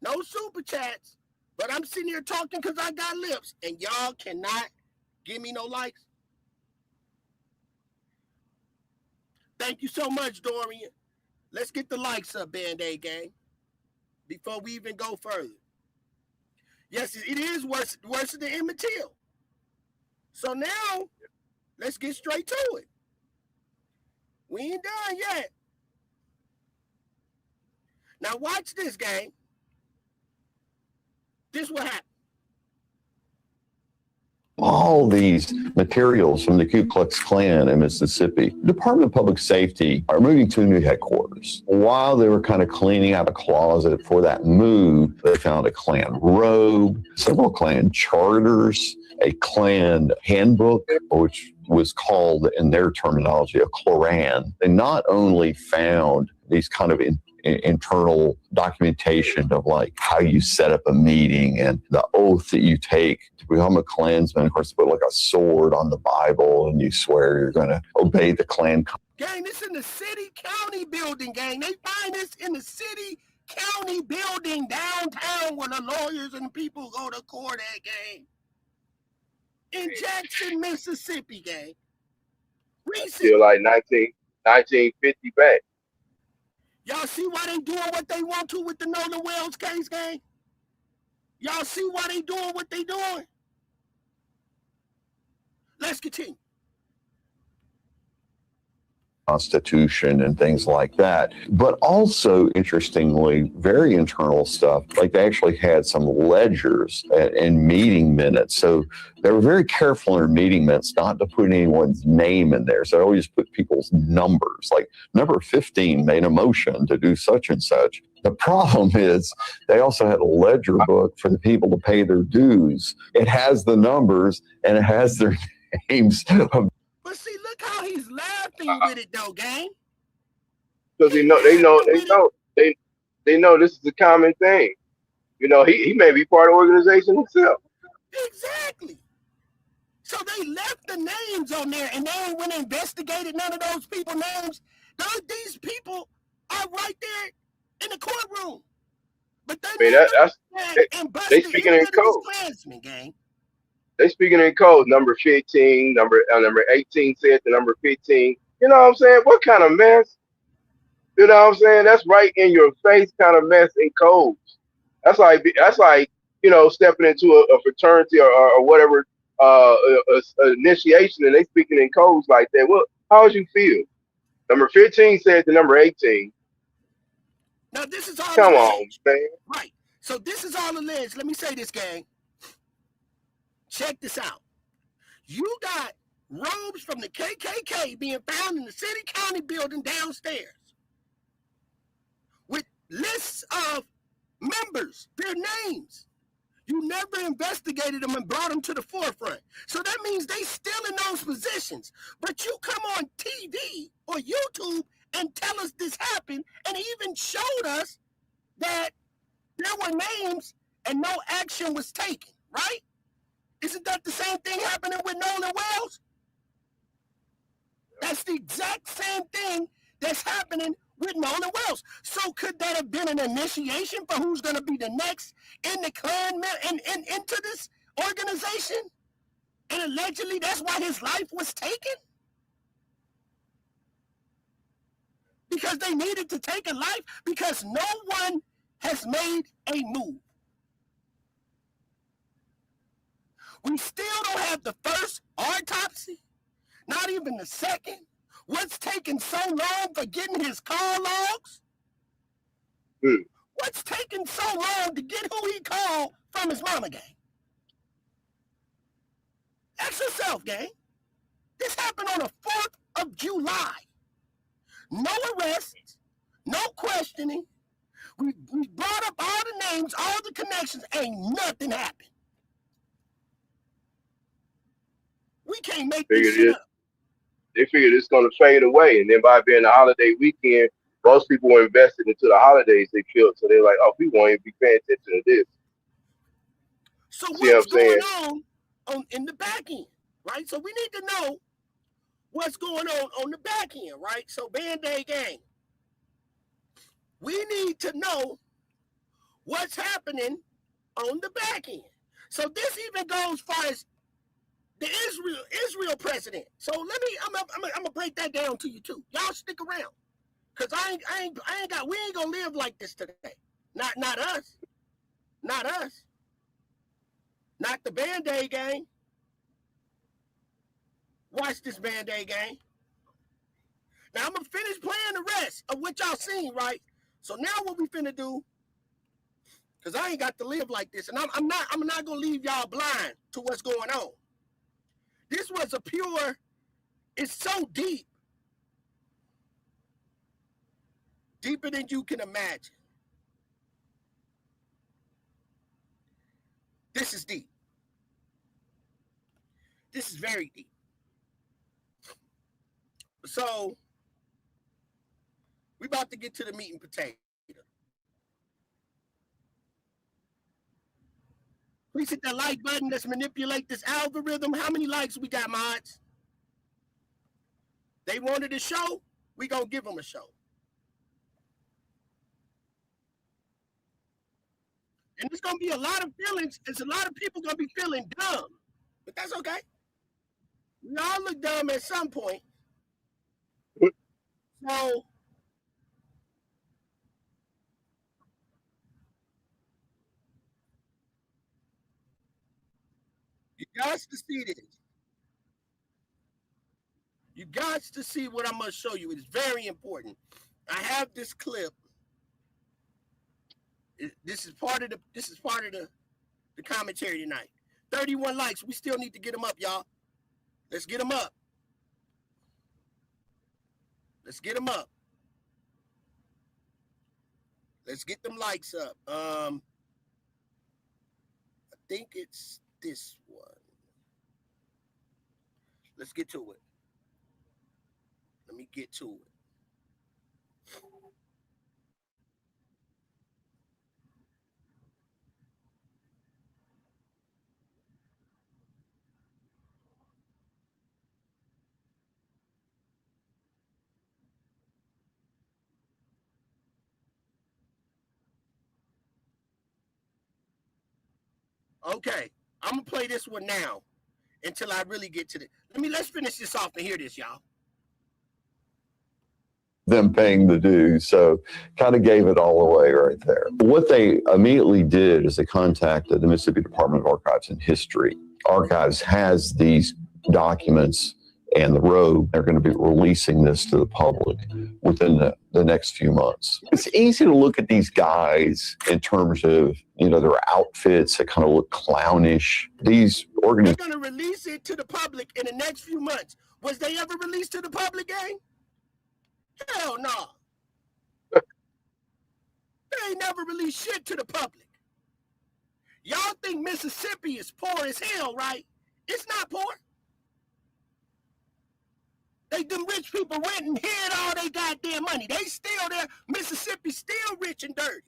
No super chats. But I'm sitting here talking because I got lips, and y'all cannot give me no likes. Thank you so much, Dorian. Let's get the likes up, Band-Aid gang, before we even go further. Yes, it is worse than Emmett Till. So now, let's get straight to it. We ain't done yet. Now watch this, gang. This what happened. All these materials from the Ku Klux Klan in Mississippi, Department of Public Safety are moving to a new headquarters. While they were kind of cleaning out a closet for that move, they found a Klan robe, several Klan charters, a Klan handbook, which was called, in their terminology, a Kloran. They not only found these kind of internal documentation of like how you set up a meeting and the oath that you take to become a Klansman. Of course, put like a sword on the Bible and you swear you're going to obey the Klan. Gang, this in the city county building, gang. They find this in the city county building downtown where the lawyers and people go to court at, gang. In Jackson, Mississippi, gang. Feel like 1950 back. Y'all see why they doing what they want to with the Nolan Wells case, gang? Y'all see why they doing what they doing? Let's continue. Constitution and things like that. But also, interestingly, very internal stuff. Like they actually had some ledgers and meeting minutes. So they were very careful in their meeting minutes not to put anyone's name in there. So they always put people's numbers. Like number 15 made a motion to do such and such. The problem is they also had a ledger book for the people to pay their dues. It has the numbers and it has their names of. But see, look how he's laughing with it, though, gang. Because they know this is a common thing. You know, he may be part of the organization himself. Exactly. So they left the names on there, and they ain't went and investigated none of those people's names. These people are right there in the courtroom. But they speaking in code. Gang. They speaking in code. Number 15, number 18 said to number 15. You know what I'm saying? What kind of mess? You know what I'm saying? That's right in your face kind of mess in codes. That's like stepping into a fraternity or whatever initiation, and they speaking in codes like that. Well, how would you feel? Number 15 said to number 18. Now this is all Come alleged. on, man. Right. So this is all alleged. Let me say this, gang. Check this out. You got robes from the KKK being found in the city county building downstairs with lists of members, their names. You never investigated them and brought them to the forefront. So that means they still in those positions. But you come on TV or YouTube and tell us this happened and even showed us that there were names and no action was taken, right? Isn't that the same thing happening with Nolan Wells? That's the exact same thing that's happening with Nolan Wells. So could that have been an initiation for who's going to be the next in the Klan and into this organization? And allegedly that's why his life was taken? Because they needed to take a life? Because no one has made a move. We still don't have the first autopsy, not even the second. What's taking so long for getting his call logs? What's taking so long to get who he called from his mama, gang? Ask yourself, gang. This happened on the 4th of July. No arrests, no questioning. We brought up all the names, all the connections, ain't nothing happened. We can't make this shit up. They figured it's going to fade away, and then by being a holiday weekend, most people were invested into the holidays they killed, so they're like, "Oh, we won't even be paying attention to this." So what's going on in the back end, right? So we need to know what's going on the back end, right? So Band-Aid gang, we need to know what's happening on the back end. So this even goes far as the Israel president. So I'm gonna break that down to you too. Y'all stick around, cause we ain't gonna live like this today. Not us, not us, not the Band-Aid gang. Watch this, Band-Aid gang. Now I'm gonna finish playing the rest of what y'all seen, right? So now what we finna do? Cause I ain't got to live like this, and I'm not gonna leave y'all blind to what's going on. This was a pure, it's so deep. Deeper than you can imagine. This is deep. This is very deep. So, we about to get to the meat and potato. Please hit that like button. Let's manipulate this algorithm. How many likes we got, mods? They wanted a show, we gonna give them a show. And there's gonna be a lot of feelings. There's a lot of people gonna be feeling dumb, but that's okay. We all look dumb at some point. So you got to see this. You got to see what I'm gonna show you. It's very important. I have this clip. This is part of the commentary tonight. 31 likes. We still need to get them up, y'all. Let's get them up. Let's get them up. Let's get them likes up. I think it's this one. Let's get to it. Let me get to it. Okay, I'm gonna play this one now until I really get to the. Let's finish this off and hear this, y'all. them paying the dues. So kind of gave it all away right there. What they immediately did is they contacted the Mississippi Department of Archives and History. Archives has these documents and the robe. They're going to be releasing this to the public within the next few months. It's easy to look at these guys in terms of, their outfits that kind of look clownish. These organizations. They're going to release it to the public in the next few months. Was they ever released to the public, gang? Hell no. They ain't never released shit to the public. Y'all think Mississippi is poor as hell, right? It's not poor. Them rich people went and hid all they goddamn money. They still there. Mississippi still rich and dirty.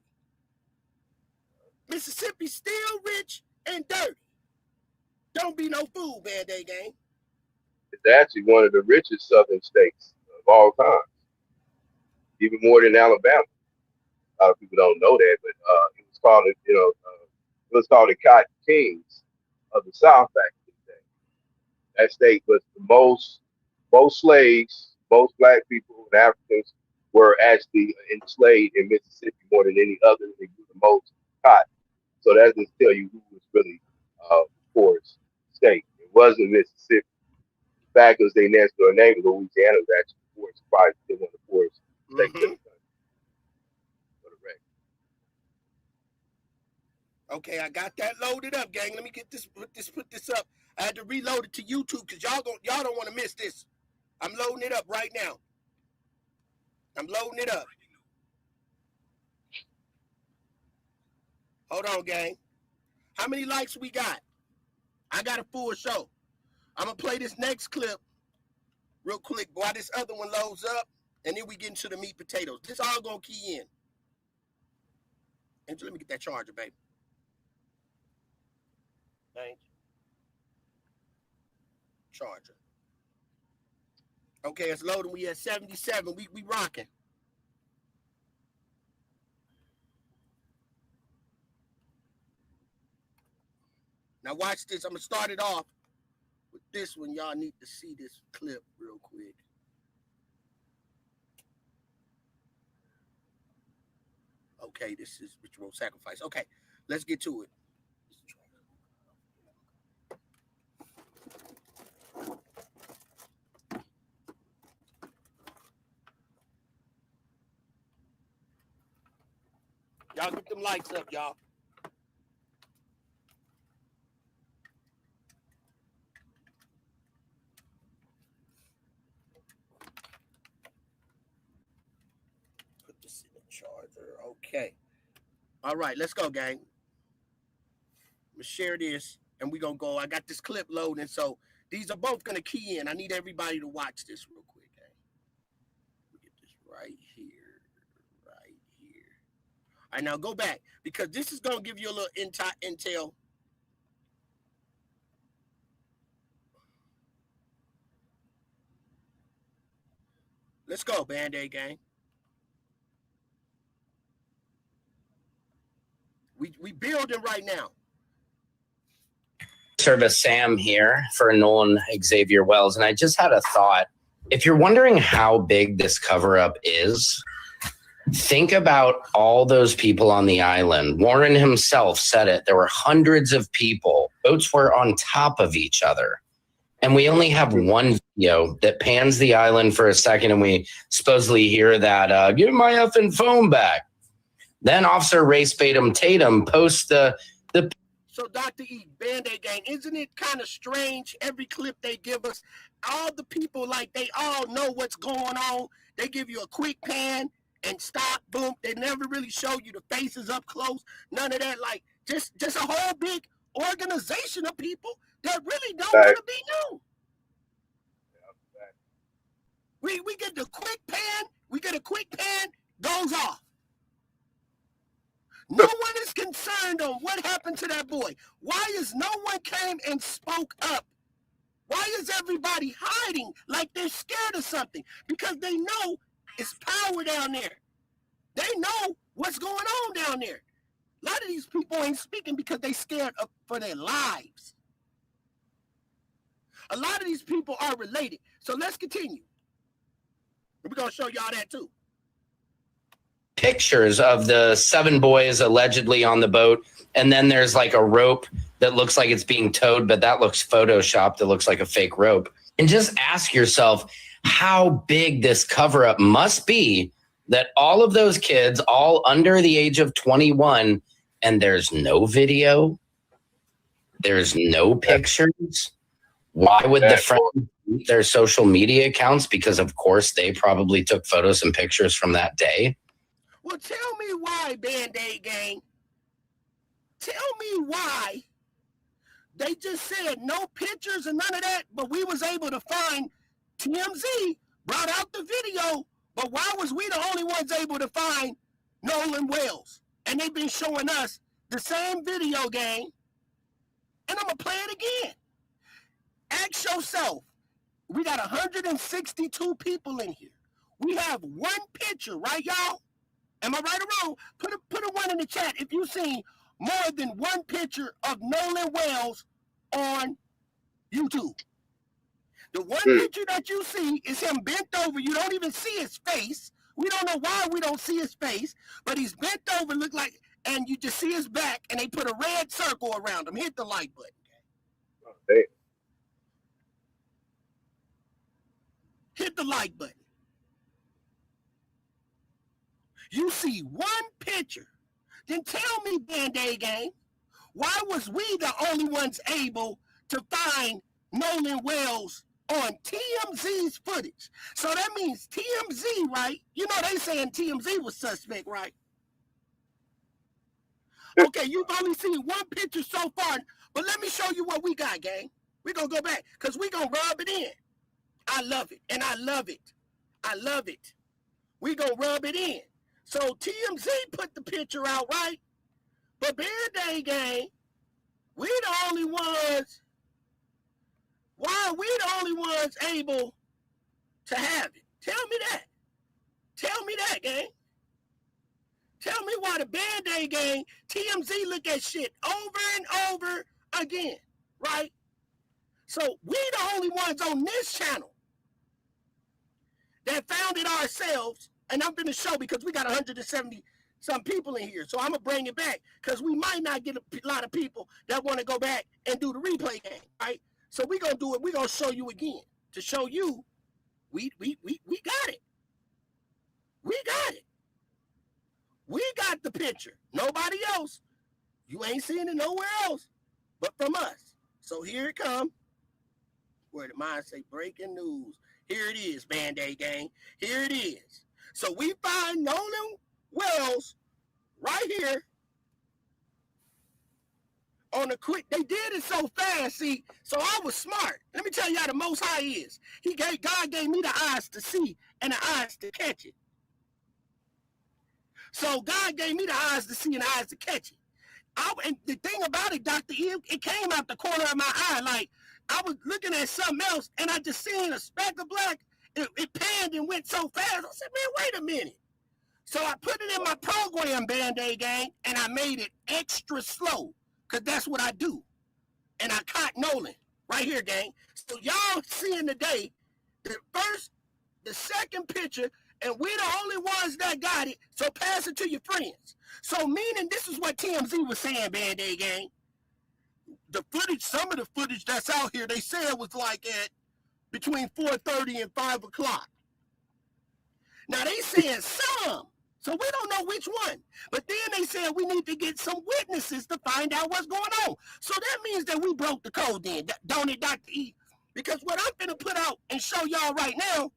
Mississippi still rich and dirty. Don't be no fool, Band-Aid gang. It's actually one of the richest southern states of all time, even more than Alabama. A lot of people don't know that, but it was called, the Cotton Kings of the South back in the day. That state was the most slaves, most black people and Africans were actually enslaved in Mississippi more than any other. They grew the most cotton. So that just tell you who was really the poorest state. It wasn't Mississippi. The fact was they next door neighbor, Louisiana, was actually the poorest, probably still one of the poorest states in the country. For the record. Okay, I got that loaded up, gang. Let me get this, put this up. I had to reload it to YouTube because y'all don't want to miss this. I'm loading it up right now. I'm loading it up. Hold on, gang. How many likes we got? I got a full show. I'm going to play this next clip real quick while this other one loads up, and then we get into the meat potatoes. This all going to key in. And let me get that charger, baby. Thank you. Charger. Okay, it's loading. We at 77. We rocking. Now watch this. I'm gonna start it off with this one. Y'all need to see this clip real quick. Okay, this is ritual sacrifice. Okay, let's get to it. Y'all get them lights up, y'all. Put this in the charger. Okay. All right, let's go, gang. I'm gonna share this, and we're gonna go. I got this clip loading, so these are both gonna key in. I need everybody to watch this real quick, gang. We get this right here. All right, now go back, because this is going to give you a little intel. Let's go, Band-Aid gang. We building right now. Service Sam here for Nolan Xavier Wells, and I just had a thought. If you're wondering how big this cover-up is, think about all those people on the island. Warren himself said it. There were hundreds of people. Boats were on top of each other. And we only have one video that pans the island for a second, and we supposedly hear that, give my effing phone back. Then Officer Race Tatum posts the. So, Dr. E, Band-Aid gang, isn't it kind of strange? Every clip they give us, all the people, like, they all know what's going on. They give you a quick pan and stop, boom. They never really show you the faces up close. None of that. Like, just a whole big organization of people that really don't want to be known. We get the quick pan. We get a quick pan, goes off. No one is concerned on what happened to that boy. Why is no one came and spoke up? Why is everybody hiding like they're scared of something? Because they know it's power down there. They know what's going on down there. A lot of these people ain't speaking because they scared for their lives. A lot of these people are related. So let's continue. We're going to show y'all that too. Pictures of the 7 boys allegedly on the boat, and then there's like a rope that looks like it's being towed, but that looks photoshopped. It looks like a fake rope. And just ask yourself how big this cover-up must be that all of those kids, all under the age of 21, and there's no video, there's no pictures. Why would the friends delete their social media accounts? Because of course they probably took photos and pictures from that day. Well, tell me why, Band-Aid Gang. Tell me why they just said no pictures and none of that, but we was able to find TMZ brought out the video, but why was we the only ones able to find Nolan Wells? And they've been showing us the same video, gang. And I'm going to play it again. Ask yourself, we got 162 people in here. We have one picture, right, y'all? Am I right or wrong? Put a one in the chat if you've seen more than one picture of Nolan Wells on YouTube. The one picture that you see is him bent over. You don't even see his face. We don't know why we don't see his face, but he's bent over, look like, and you just see his back, and they put a red circle around him. Hit the like button. Okay. Hit the like button. You see one picture. Then tell me, Band-Aid Gang, why was we the only ones able to find Nolan Wells on TMZ's footage? So that means TMZ, right? You know they saying TMZ was suspect, right? Okay, you've only seen one picture so far, but let me show you what we got, gang. We're going to go back because we're going to rub it in. I love it, and I love it. I love it. We're going to rub it in. So TMZ put the picture out, right? But Band-Aid Gang, we the only ones. Why are we the only ones able to have it? Tell me that. Tell me that, gang. Tell me why the Band-Aid Gang, TMZ look at shit over and over again, right? So we the only ones on this channel that found it ourselves. And I'm going to show because we got 170 some people in here. So I'm going to bring it back because we might not get a lot of people that want to go back and do the replay game, right? So we're going to do it. We're going to show you again to show you we got it. We got it. We got the picture. Nobody else. You ain't seen it nowhere else but from us. So here it comes. Where did mine say breaking news? Here it is, Band-Aid Gang. Here it is. So we find Nolan Wells right here on the quick. They did it so fast, see. So I was smart. Let me tell you how the Most High is. God gave me the eyes to see and the eyes to catch it. So God gave me the eyes to see and the eyes to catch it. And the thing about it, Dr. E, it came out the corner of my eye. Like I was looking at something else and I just seen a speck of black. It panned and went so fast. I said, man, wait a minute. So I put it in my program, Band-Aid Gang, and I made it extra slow because that's what I do. And I caught Nolan right here, gang. So y'all seeing today the second picture, and we're the only ones that got it, so pass it to your friends. So meaning this is what TMZ was saying, Band-Aid Gang. The footage, some of the footage that's out here, they said was like at between 4:30 and 5 o'clock. Now they saying some, so we don't know which one. But then they said we need to get some witnesses to find out what's going on. So that means that we broke the code then, don't it, Dr. E? Because what I'm going to put out and show y'all right now,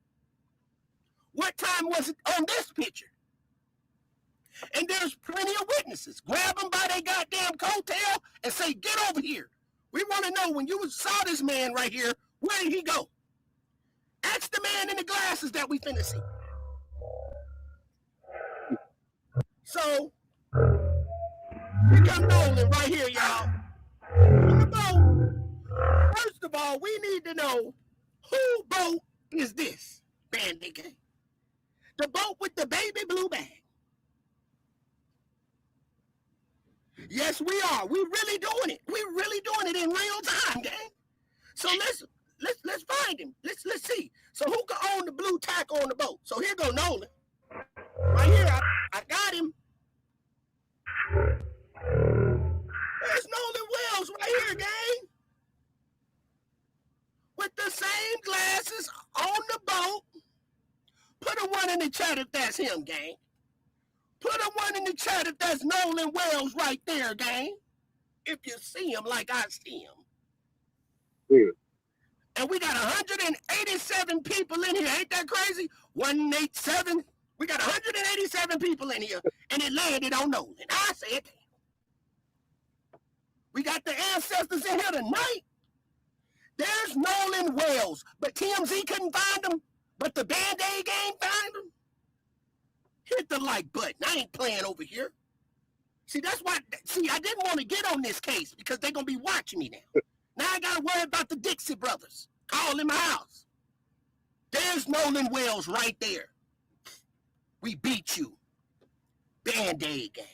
what time was it on this picture? And there's plenty of witnesses. Grab them by their goddamn coattail and say, get over here. We want to know when you saw this man right here, where did he go? Ask the man in the glasses that we finna see. So, we got Nolan right here, y'all. On the boat. First of all, we need to know whose boat is this, Band-Aid Gang? The boat with the baby blue bag. Yes, we are. We're really doing it. We're really doing it in real time, gang. So let's find him. Let's see. So who can own the blue tack on the boat? So is on the boat. Put a one in the chat if that's him, gang. Put a one in the chat if that's Nolan Wells right there, gang. If you see him like I see him. Yeah. And we got 187 people in here. Ain't that crazy? 187. We got 187 people in here, and it landed on Nolan. I said, we got the ancestors in here tonight. There's Nolan Wells, but TMZ couldn't find him, but the Band-Aid gang found him. Hit the like button. I ain't playing over here. See, that's why, I didn't want to get on this case because they're going to be watching me now. Now I got to worry about the Dixie brothers. Call in my house. There's Nolan Wells right there. We beat you. Band-Aid gang.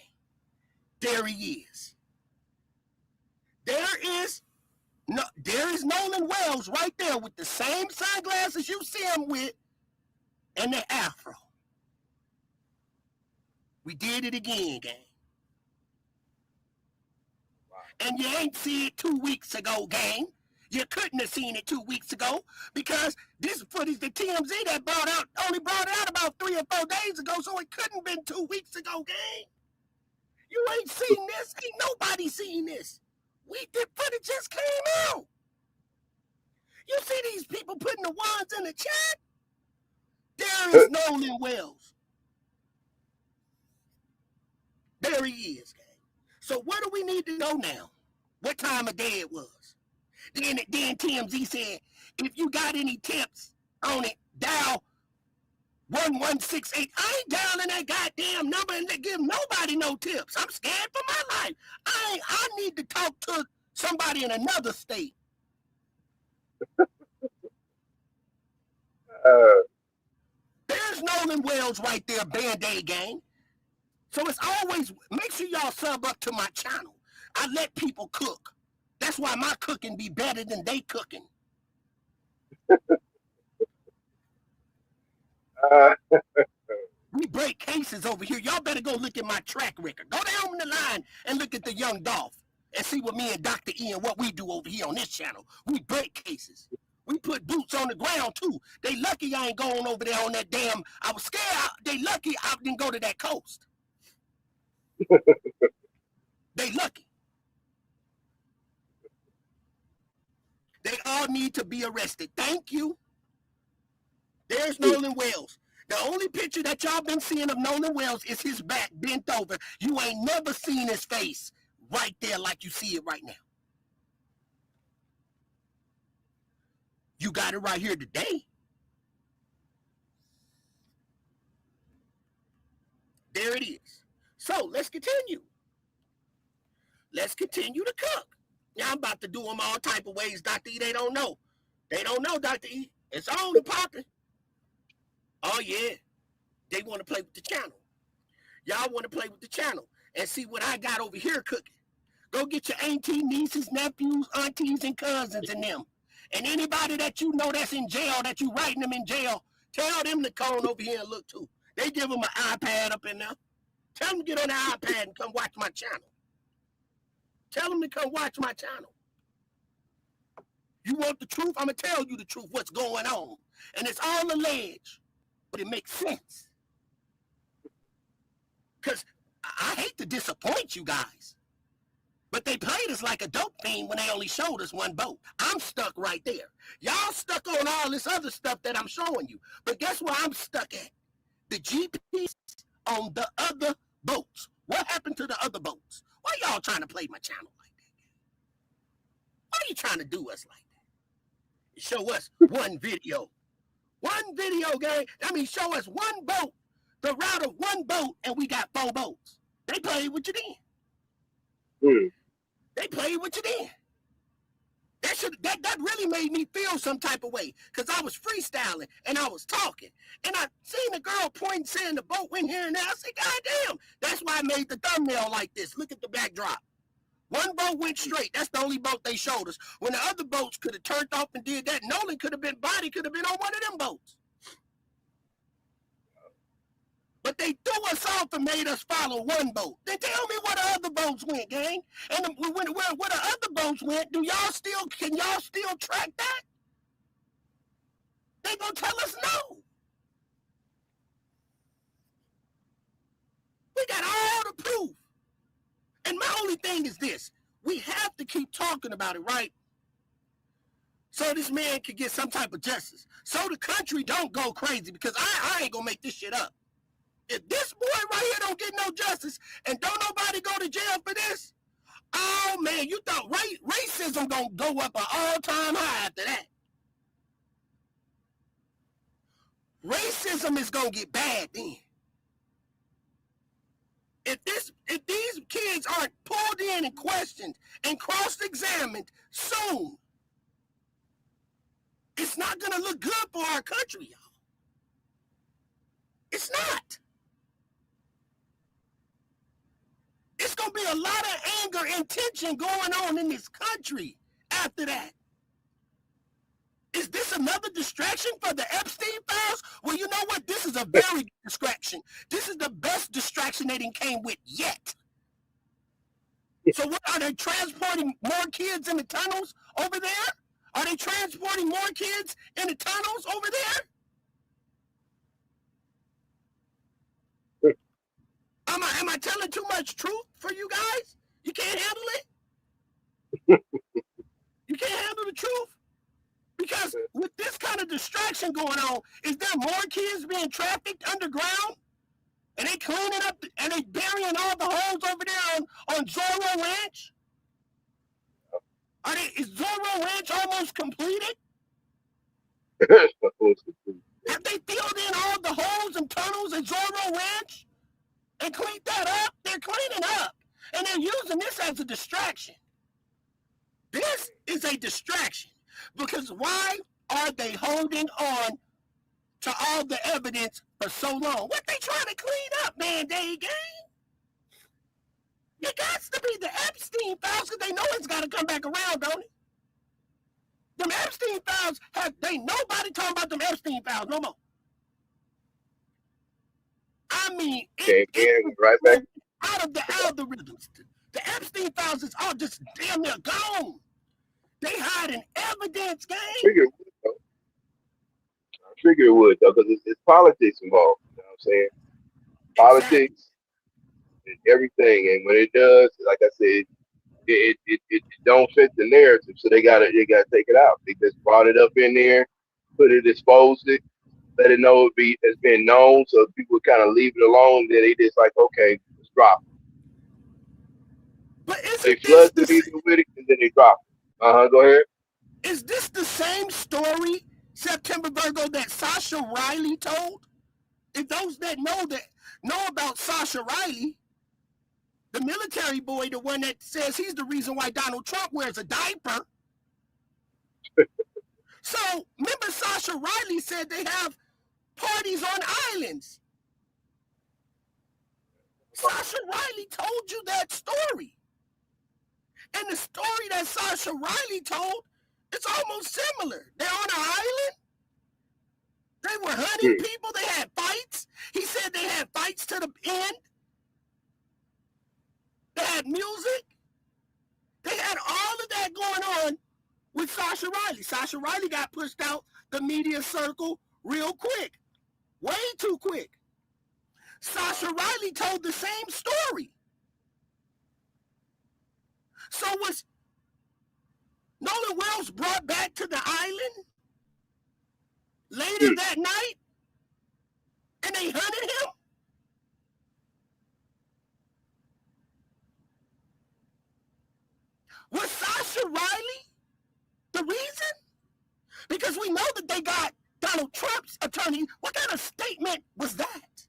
There he is. There is Nolan Wells right there with the same sunglasses you see him with and the afro. We did it again, gang. And you ain't seen it 2 weeks ago, gang. You couldn't have seen it 2 weeks ago because this footage that TMZ that only brought it out about 3 or 4 days ago, so it couldn't have been 2 weeks ago, gang. You ain't seen this. Ain't nobody seen this. The footage just came out. You see these people putting the ones in the chat? There is Nolan Wells. There he is, gang. So what do we need to know now? What time of day it was? Then TMZ said, if you got any tips on it, dial 1168. I ain't dialing that goddamn number and give nobody no tips. I'm scared for my life. I need to talk to somebody in another state. There's Nolan Wells right there, Band-Aid gang. So it's always, make sure y'all sub up to my channel. I let people cook. That's why my cooking be better than they cooking. We break cases over here. Y'all better go look at my track record. Go down the line and look at the young Dolph and see what me and Dr. Ian, what we do over here on this channel. We break cases. We put boots on the ground too. They lucky I ain't going over there on that damn, I was scared. They lucky I didn't go to that coast. They lucky. They all need to be arrested. Thank you. There's Nolan Wells. The only picture that y'all been seeing of Nolan Wells is his back bent over. You ain't never seen his face right there like you see it right now. You got it right here today. There it is. So let's continue. Let's continue to cook. Now I'm about to do them all type of ways, Dr. E. They don't know. They don't know, Dr. E. It's on and popping. Oh, yeah. They want to play with the channel. Y'all want to play with the channel and see what I got over here cooking. Go get your auntie, nieces, nephews, aunties, and cousins and them. And anybody that you know that's in jail, that you writing them in jail, tell them to come on over here and look too. They give them an iPad up in there. Tell them to get on the iPad and come watch my channel. Tell them to come watch my channel. You want the truth? I'm going to tell you the truth, what's going on. And it's all alleged, but it makes sense. Because I hate to disappoint you guys, but they played us like a dope fiend when they only showed us one boat. I'm stuck right there. Y'all stuck on all this other stuff that I'm showing you. But guess where I'm stuck at? The GPS on the other boats. What happened to the other boats? Why y'all trying to play my channel like that? Why are you trying to do us like that? Show us one video. One video, gang. I mean, show us one boat, the route of one boat, and we got 4 boats. They played with you then. They played with you then. That really made me feel some type of way because I was freestyling and I was talking. And I seen the girl pointing, saying the boat went here and there. I said, God damn. That's why I made the thumbnail like this. Look at the backdrop. One boat went straight. That's the only boat they showed us. When the other boats could have turned off and did that, Nolan could have been on one of them boats. But they threw us off and made us follow one boat. Then tell me where the other boats went, gang. And where the other boats went, can y'all still track that? They gonna tell us no. We got all the proof. And my only thing is this. We have to keep talking about it, right? So this man can get some type of justice. So the country don't go crazy, because I ain't gonna make this shit up. If this boy right here don't get no justice and don't nobody go to jail for this, oh man, you thought racism gonna go up an all-time high after that. Racism is gonna get bad then. If these kids aren't pulled in and questioned and cross-examined soon, it's not gonna look good for our country, y'all. It's not. It's gonna be a lot of anger and tension going on in this country after that. Is this another distraction for the Epstein files? Well, you know what? This is a very good distraction. This is the best distraction they done came with yet. So what, are they transporting more kids in the tunnels over there? Are they transporting more kids in the tunnels over there? Am I telling too much truth for you guys? You can't handle it? You can't handle the truth? Because with this kind of distraction going on, is there more kids being trafficked underground? And they cleaning up and they burying all the holes over there on Zorro Ranch? Is Zorro Ranch almost completed? Have they filled in all the holes and tunnels at Zorro Ranch and cleaned that up? They're cleaning up. And they're using this as a distraction. This is a distraction. Because why are they holding on to all the evidence for so long? What they trying to clean up, Band-Aid gang? It got to be the Epstein files, because they know it's got to come back around, don't it? Them Epstein files, nobody talking about them Epstein files no more. I mean, it's right back out of the algorithms. The Epstein files is all just damn near gone. They hiding evidence, gang. I figure it would, though, because it's politics involved. You know what I'm saying? Politics and everything. And when it does, like I said, it don't fit the narrative. So they gotta take it out. They just brought it up in there, exposed it, let it know it's been known, so people kind of leave it alone. Then they just like, okay, let's drop it. But they flood the media with it, and then they drop it. Go ahead. Is this the same story, September Virgo, that Sasha Riley told? If those that know about Sasha Riley, the military boy, the one that says he's the reason why Donald Trump wears a diaper. So remember, Sasha Riley said they have parties on islands. Sasha Riley told you that story. And the story that Sasha Riley told, it's almost similar. They're on an island. They were hunting people. They had fights. He said they had fights to the end. They had music. They had all of that going on with Sasha Riley. Sasha Riley got pushed out the media circle real quick. Way too quick. Sasha Riley told the same story. So was Nolan Wells brought back to the island later that night, and they hunted him? Was Sasha Riley the reason? Because we know that they got Donald Trump's attorney. What kind of statement was that?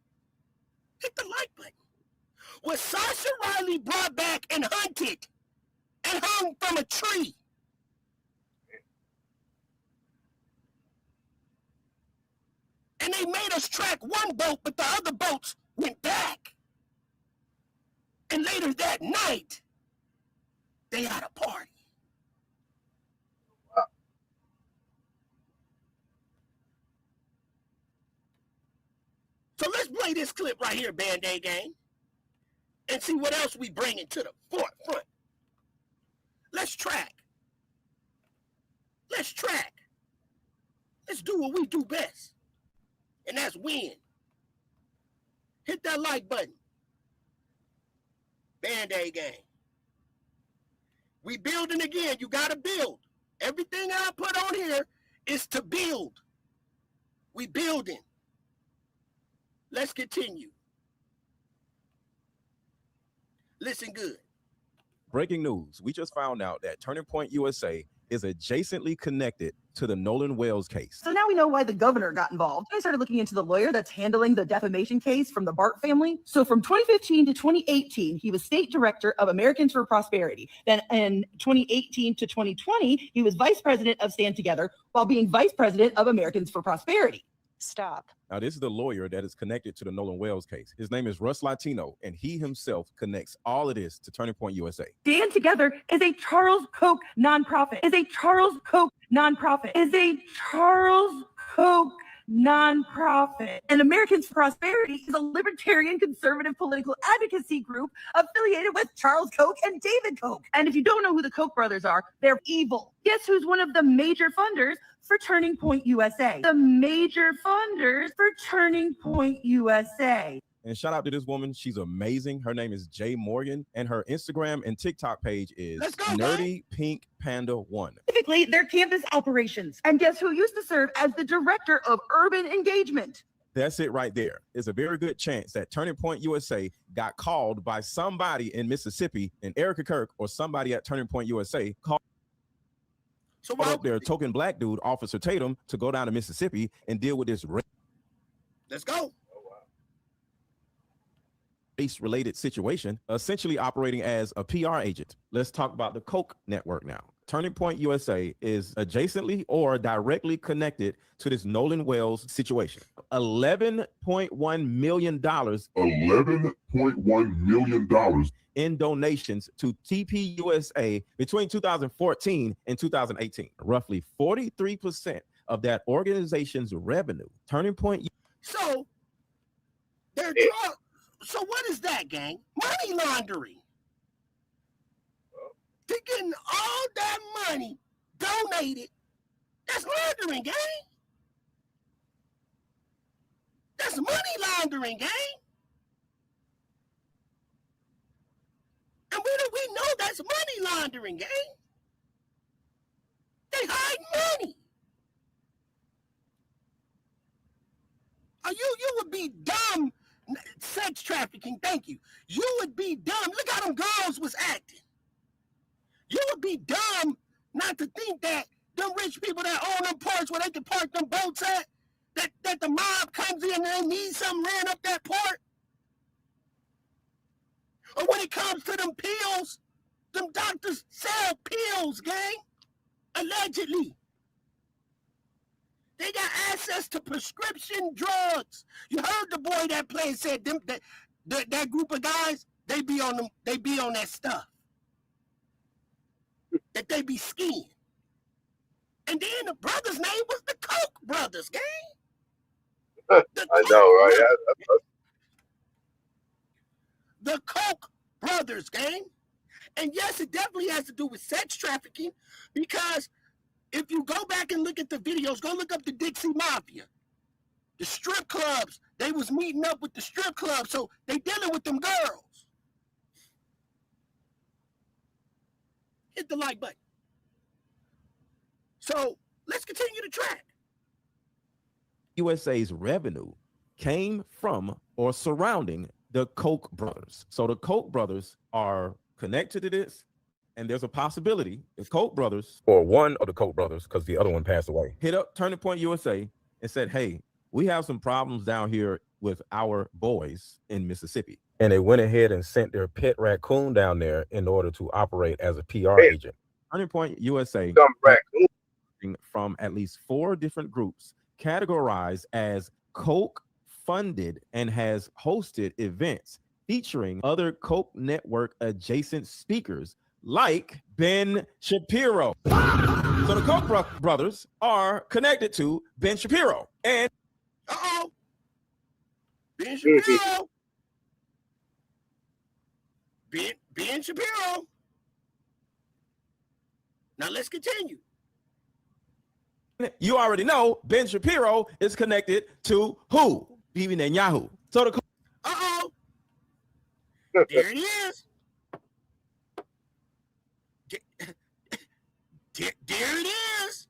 Hit the like button. Was Sasha Riley brought back and hunted and hung from a tree? And they made us track one boat, but the other boats went back. And later that night, they had a party. Wow. So let's play this clip right here, Band-Aid Gang, and see what else we bring into the forefront. Let's track. Let's Let's do what we do best, and that's win. Hit that like button. Band-Aid gang. We building again. You got to build. Everything I put on here is to build. We building. Let's continue. Listen good. Breaking news. We just found out that Turning Point USA is adjacently connected to the Nolan Wells case. So now we know why the governor got involved. I started looking into the lawyer that's handling the defamation case from the Bart family. So from 2015 to 2018, he was state director of Americans for Prosperity. Then in 2018 to 2020, he was vice president of Stand Together while being vice president of Americans for Prosperity. Stop. Now, this is the lawyer that is connected to the Nolan Wells case. His name is Russ Latino, and he himself connects all of this to Turning Point USA. Stand Together is a Charles Koch nonprofit. Is a Charles Koch nonprofit. Is a Charles Koch nonprofit. And Americans for Prosperity is a libertarian conservative political advocacy group affiliated with Charles Koch and David Koch. And if you don't know who the Koch brothers are, they're evil. Guess who's one of the major funders for Turning Point USA? The major funders for Turning Point USA. And shout out to this woman. She's amazing. Her name is Jay Morgan, and her Instagram and TikTok page is Nerdy Pink Panda 1. Specifically, their campus operations. And guess who used to serve as the director of urban engagement? That's it right there. There's a very good chance that Turning Point USA got called by somebody in Mississippi, and Erica Kirk or somebody at Turning Point USA called up their token black dude, Officer Tatum, to go down to Mississippi and deal with this Let's go. race-related situation, essentially operating as a PR agent. Let's talk about the Koch network now. Turning Point USA is adjacently or directly connected to this Nolan Wells situation. $11.1 million. $11.1 million in donations to TPUSA between 2014 and 2018. Roughly 43% of that organization's revenue. Turning Point. So they're So what is that, gang? Money laundering. They're getting all that money donated. That's laundering, gang. That's money laundering, gang. And we know that's money laundering, gang. They hide money. You would be dumb. Sex trafficking, thank you. You would be dumb. Look how them girls was acting. You would be dumb not to think that them rich people that own them ports where they can park them boats at, that the mob comes in and they need something ran up that port. Or when it comes to them pills, them doctors sell pills, gang. Allegedly. They got access to prescription drugs. You heard the boy that played said them that group of guys, they be on that stuff. That they be skiing. And then the brother's name was the Koch brothers, gang. I know, right? The Koch brothers, gang. And yes, it definitely has to do with sex trafficking, because if you go back and look at the videos, go look up the Dixie Mafia. The strip clubs, they was meeting up with the strip clubs, so they dealing with them girls. Hit the like button. So let's continue to track. USA's revenue came from or surrounding the Koch brothers. So the Koch brothers are connected to this. And there's a possibility the Koch brothers, or one of the Koch brothers, because the other one passed away, hit up Turning Point USA and said, hey, we have some problems down here with our boys in Mississippi. And they went ahead and sent their pet raccoon down there in order to operate as a PR agent. Turning Point USA from at least 4 different groups categorized as Koch funded and has hosted events featuring other Koch network adjacent speakers like Ben Shapiro. So the Koch brothers are connected to Ben Shapiro. And Ben Shapiro. Ben Shapiro. Now let's continue. You already know Ben Shapiro is connected to who? Bibi Netanyahu. So the Uh-oh. There it is. There it is.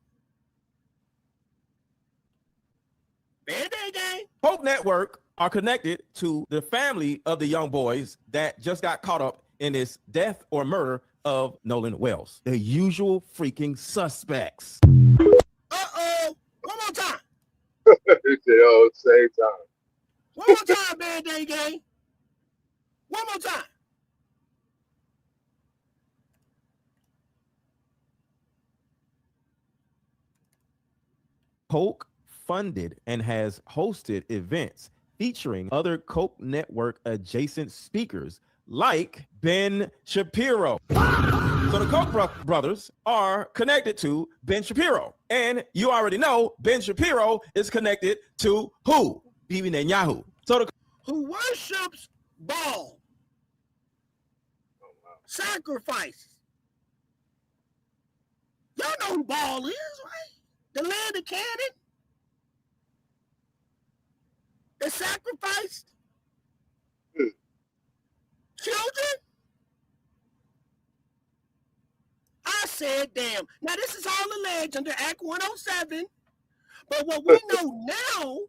Band-Aid gang. Hope Network are connected to the family of the young boys that just got caught up in this death or murder of Nolan Wells. The usual freaking suspects. Uh-oh. One more time. He said, oh, same time. One more time, Band-Aid gang. One more time. Coke funded and has hosted events featuring other Coke Network adjacent speakers like Ben Shapiro. So the Koch brothers are connected to Ben Shapiro. And you already know Ben Shapiro is connected to who? Bibi Netanyahu. So who worships Baal. Sacrifices. Y'all know who Baal is, right? The land of Canaan. That sacrificed children. I said, damn. Now, this is all alleged under Act 107. But what we know now,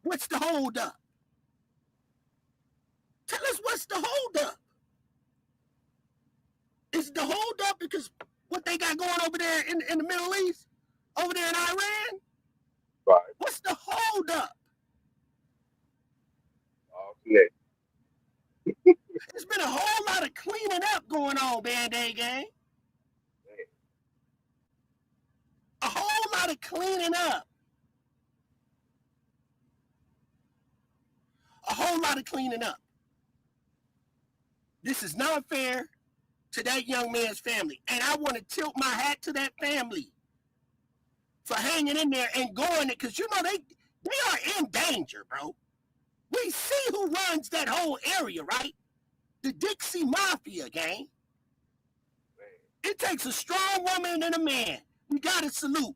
what's the holdup? Tell us what's the holdup. Is the holdup because what they got going over there in the Middle East, over there in Iran? Right. What's the holdup? Okay. There's been a whole lot of cleaning up going on, Band-Aid gang. A whole lot of cleaning up. A whole lot of cleaning up. This is not fair to that young man's family. And I want to tilt my hat to that family for hanging in there and going it, because you know they are in danger, bro. We see who runs that whole area, right? The Dixie Mafia, gang. It takes a strong woman and a man. We gotta salute.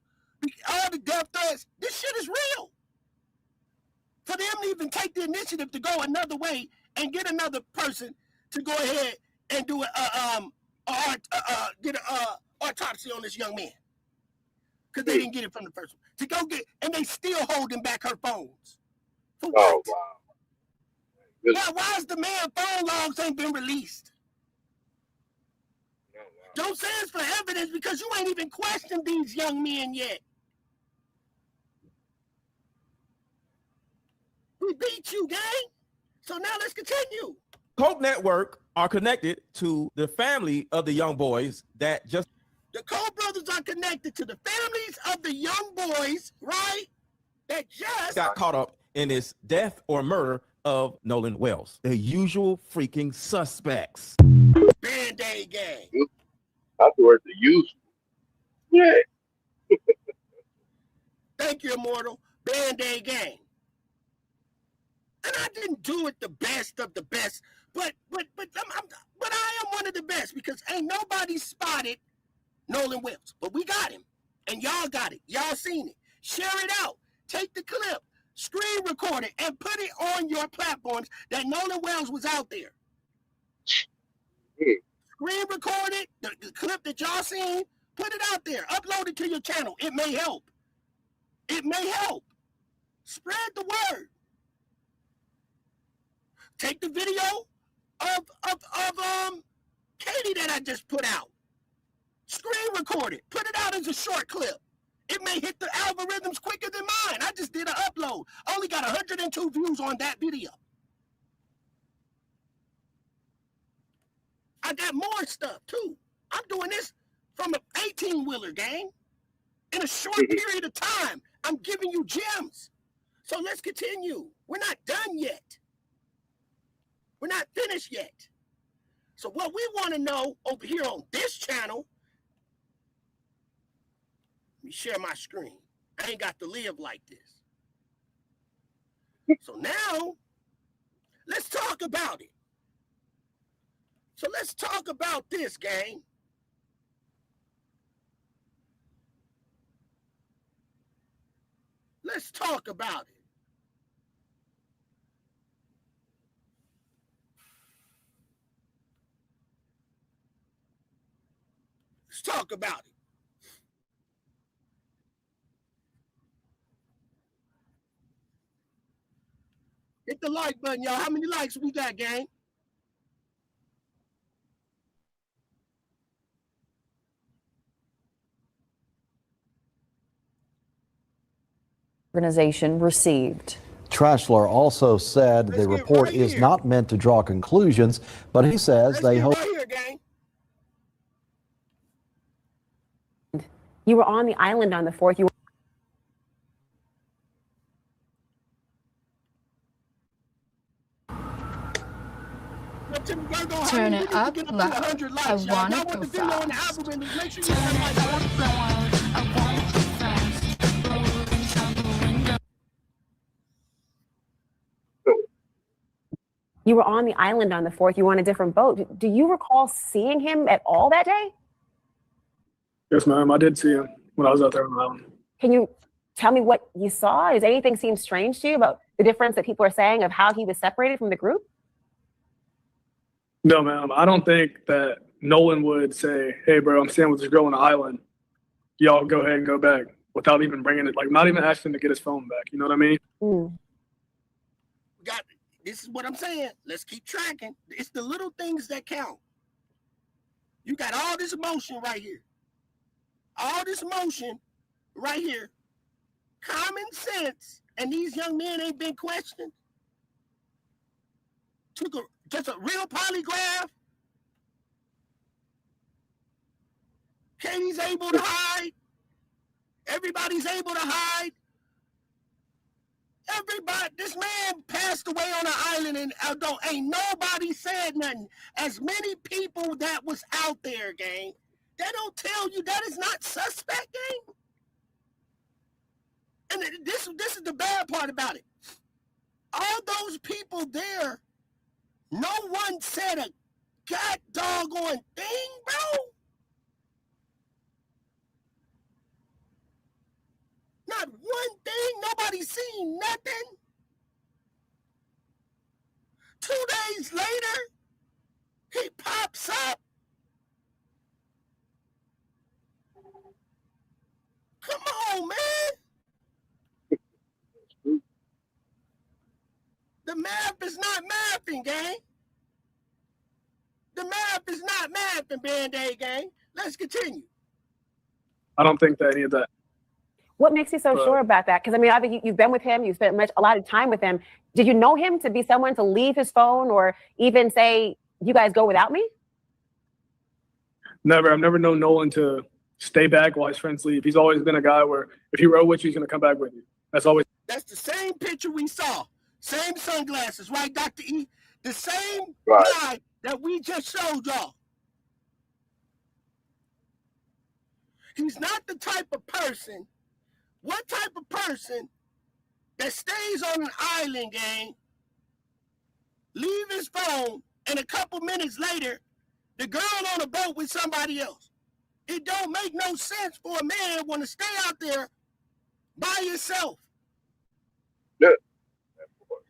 All the death threats, this shit is real. For them to even take the initiative to go another way and get another person to go ahead and do get an autopsy on this young man. Because they didn't get it from the first one. To go get, and they still holding back her phones. For what? Oh, wow. Why is the man phone logs ain't been released? Don't say it's for evidence because you ain't even questioned these young men yet. We beat you, gang. So now let's continue. Coke Network are connected to the family of the young boys that just... The Koch brothers are connected to the families of the young boys, right? That just got caught up in this death or murder of Nolan Wells. The usual freaking suspects. Band-Aid gang. I thought the usual. Yeah. Thank you, Immortal. Band-Aid gang. And I didn't do it the best of the best, but I am one of the best because ain't nobody spotted Nolan Wells, but we got him, and y'all got it. Y'all seen it. Share it out. Take the clip, screen record it, and put it on your platforms that Nolan Wells was out there. Screen record it, the clip that y'all seen, put it out there. Upload it to your channel. It may help. It may help. Spread the word. Take the video of Katie that I just put out. Screen record it. Put it out as a short clip. It may hit the algorithms quicker than mine. I just did an upload. I only got 102 views on that video. I got more stuff too. I'm doing this from an 18-wheeler, gang. In a short period of time, I'm giving you gems. So let's continue. We're not done yet. We're not finished yet. So what we want to know over here on this channel, let me share my screen. I ain't got to live like this. So now, let's talk about it. So let's talk about this, gang. Let's talk about it. Let's talk about it. Hit the like button, y'all. How many likes we got, gang? Organization received. Trashler also said the report is not meant to draw conclusions, but he says they hope. Right here, gang. You were on the island on the 4th. You Turn it up loud. I want it go fast. Turn it up loud. I want it go fast. You were on the island on the 4th. You were on a different boat. Do you recall seeing him at all that day? Yes, ma'am. I did see him when I was out there on the island. Can you tell me what you saw? Does anything seem strange to you about the difference that people are saying of how he was separated from the group? No, ma'am. I don't think that Nolan would say, "Hey, bro, I'm staying with this girl on the island. Y'all go ahead and go back," without even bringing it, like not even asking to get his phone back. You know what I mean? This is what I'm saying. Let's keep tracking. It's the little things that count. You got all this emotion right here. All this emotion right here. Common sense. And these young men ain't been questioned. Took just a real polygraph. Katie's able to hide. Everybody's able to hide. Everybody, this man passed away on an island and ain't nobody said nothing. As many people that was out there, gang, that don't tell you that is not suspect, gang. And this is the bad part about it. All those people there, no one said a god doggone thing, bro. Not one thing. Nobody seen nothing. 2 days later, he pops up. Come on, man. The math is not mathing, gang. The math is not mathing, Band-Aid gang. Let's continue. I don't think that any of that. What makes you so sure about that? Because I mean, obviously you've been with him, you've spent a lot of time with him. Did you know him to be someone to leave his phone or even say, "You guys go without me"? Never. I've never known Nolan to stay back while his friends leave. He's always been a guy where if he rode with you, he's going to come back with you. That's the same picture we saw. Same sunglasses, right, Dr. E? The same guy that we just showed y'all. He's not the type of person. What type of person that stays on an island, gang, leave his phone, and a couple minutes later, the girl on a boat with somebody else? It don't make no sense for a man want to stay out there by himself. Yeah.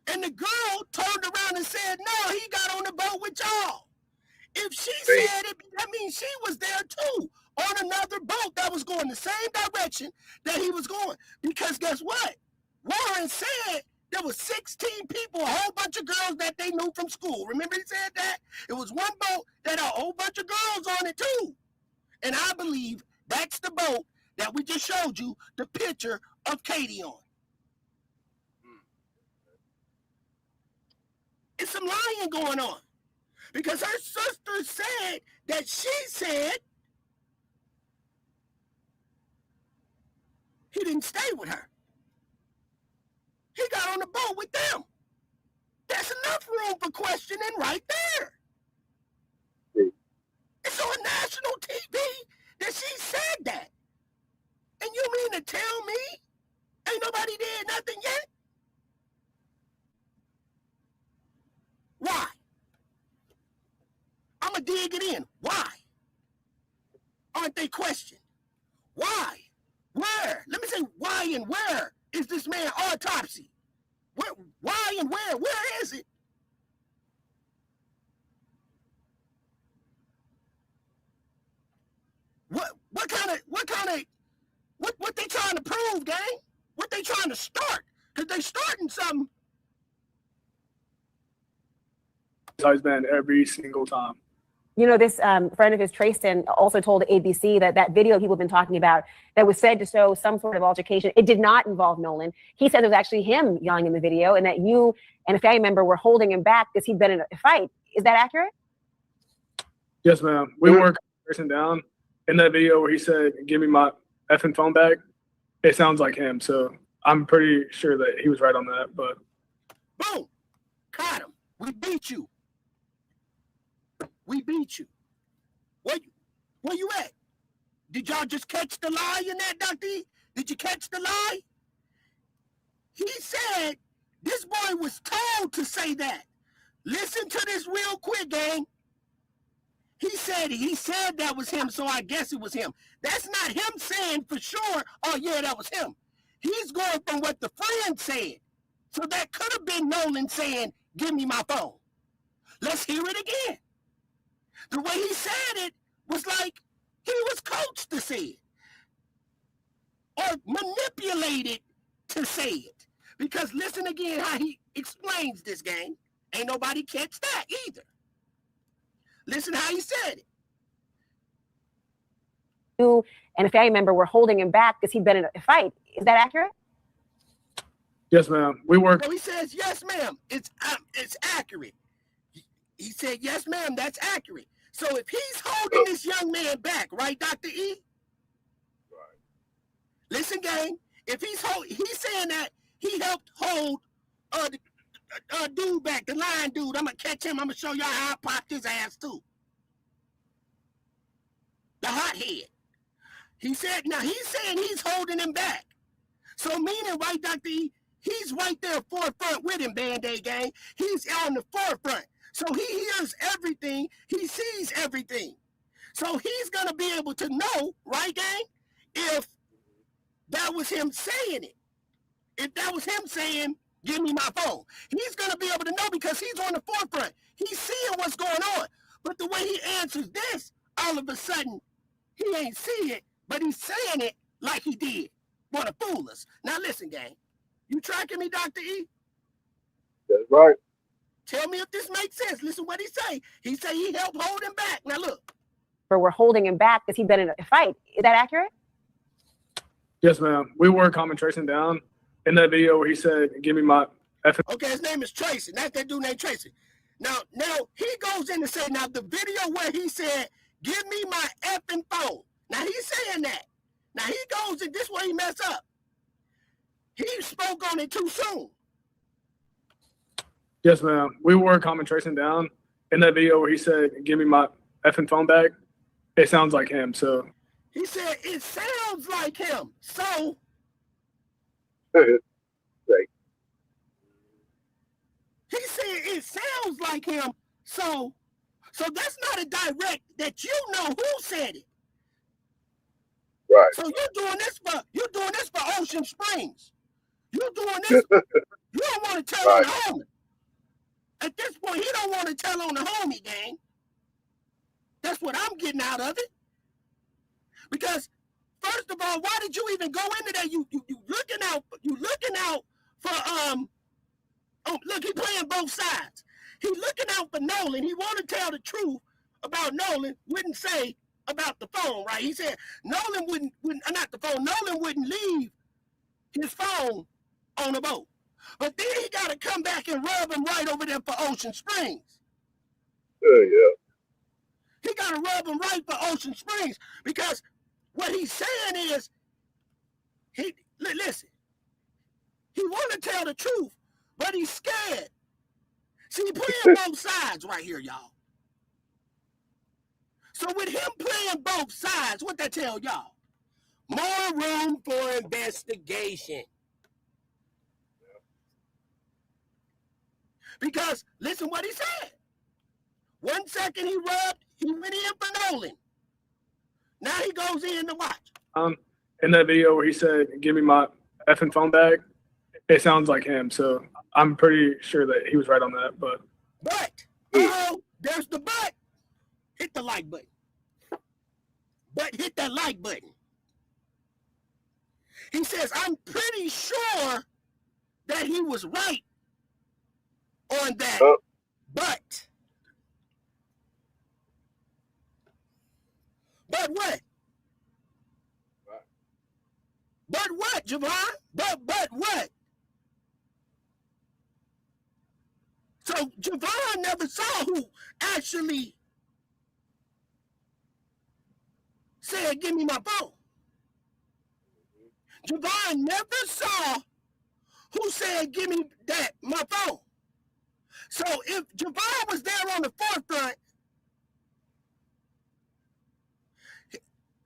And the girl turned around and said, "No, he got on the boat with y'all." If she said it, that means she was there too, on another boat that was going the same direction that he was going. Because guess what? Warren said there was 16 people, a whole bunch of girls that they knew from school. Remember he said that? It was one boat that had a whole bunch of girls on it too. And I believe that's the boat that we just showed you the picture of Katie on. It's some lying going on. Because her sister said that she said he didn't stay with her. He got on the boat with them. That's enough room for questioning right there. It's on national TV that she said that. And you mean to tell me ain't nobody did nothing yet? Why? I'm going to dig it in. Why? Aren't they questioned? Why? Where? Let me say why and where is this man autopsy? Why and where? Where is it? What they trying to prove, gang? What they trying to start? Because they starting something. Man, every single time. You know, this friend of his, Trayston, also told ABC that that video people have been talking about that was said to show some sort of altercation, it did not involve Nolan. He said it was actually him yelling in the video and that you and a family member were holding him back because he'd been in a fight. Is that accurate? Yes, ma'am. We were person down in that video where he said, "Give me my effing phone back." It sounds like him, so I'm pretty sure that he was right on that. But boom, caught him. We beat you. We beat you. Where you at? Did y'all just catch the lie in that, Dr. E? Did you catch the lie? He said this boy was told to say that. Listen to this real quick, gang. He said that was him, so I guess it was him. That's not him saying for sure, oh yeah, that was him. He's going from what the friend said. So that could have been Nolan saying, "Give me my phone." Let's hear it again. The way he said it was like he was coached to say it or manipulated to say it. Because listen again how he explains this, gang. Ain't nobody catch that either. Listen how he said it. You and a family member were holding him back because he'd been in a fight. Is that accurate? yes, ma'am. We were. So he says, yes, ma'am. It's accurate. He said, yes, ma'am, that's accurate. So if he's holding this young man back, right, Dr. E? Right. Listen, gang, if he's saying that he helped hold the dude back, the lion dude. I'm going to catch him. I'm going to show y'all how I popped his ass, too. The hothead. He said, now he's saying he's holding him back. So meaning, right, Dr. E, he's right there forefront with him, Band-Aid gang. He's on the forefront. So he hears everything. He sees everything. So he's going to be able to know, right, gang, if that was him saying it. If that was him saying, "Give me my phone." He's going to be able to know because he's on the forefront. He's seeing what's going on. But the way he answers this, all of a sudden, he ain't see it, but he's saying it like he did. Want to fool us. Now listen, gang. You tracking me, Dr. E? That's right. Tell me if this makes sense. Listen what he say. He say he helped hold him back. Now look. Or we're holding him back because he'd been in a fight. Is that accurate? Yes, ma'am. We were calming Tracy down in that video where he said, "Give me my effing." Okay, his name is Tracy. That's that dude named Tracy. Now he goes in and say, now the video where he said, "Give me my effing phone." Now he's saying that. Now he goes and this way he messed up. He spoke on it too soon. Yes, ma'am. We were calming Tracy down in that video where he said, "Give me my effing phone back." It sounds like him, so. He said, it sounds like him. So. Right. He said, it sounds like him. So that's not a direct that you know who said it. Right. So you're doing this for Ocean Springs. You're doing this. You don't want to tell on the homie. At this point, he don't want to tell on the homie, gang. That's what I'm getting out of it. Because first of all, why did you even go into that? You looking out for oh look, he playing both sides. He looking out for Nolan. He want to tell the truth about Nolan, wouldn't say about the phone, right? He said Nolan wouldn't not the phone, Nolan wouldn't leave his phone on the boat. But then he got to come back and rub him right over there for Ocean Springs. Yeah. He got to rub him right for Ocean Springs because what he's saying is, listen, he want to tell the truth, but he's scared. See, he playing both sides right here, y'all. So with him playing both sides, what that tell y'all? More room for investigation. Because listen what he said. 1 second he went in for Nolan. Now he goes in to watch. In that video where he said, "Give me my effing phone back, it sounds like him. So I'm pretty sure that he was right on that. But there's the but. Hit the like button. But hit that like button. He says, I'm pretty sure that he was right on that. But what? But what, Javon? But what? So Javon never saw who actually said, give me my phone. Javon never saw who said, give me my phone. So if Javon was there on the forefront,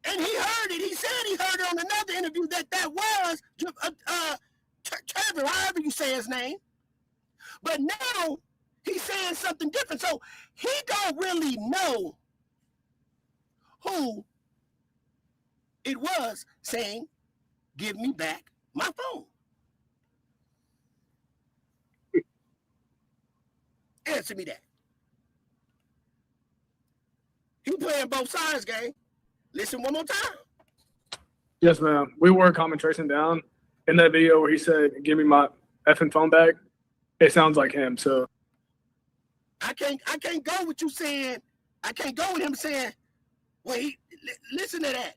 and he heard it, he said he heard it on another interview that was Trevor, however you say his name. But now he's saying something different. So he don't really know who it was saying, give me back my phone. Answer me that. He playing both sides, gang. Listen one more time. yes, ma'am. We were comment tracing down in that video where he said, give me my effing phone back. It sounds like him. So I can't go with you saying, I can't go with him saying, well, listen to that.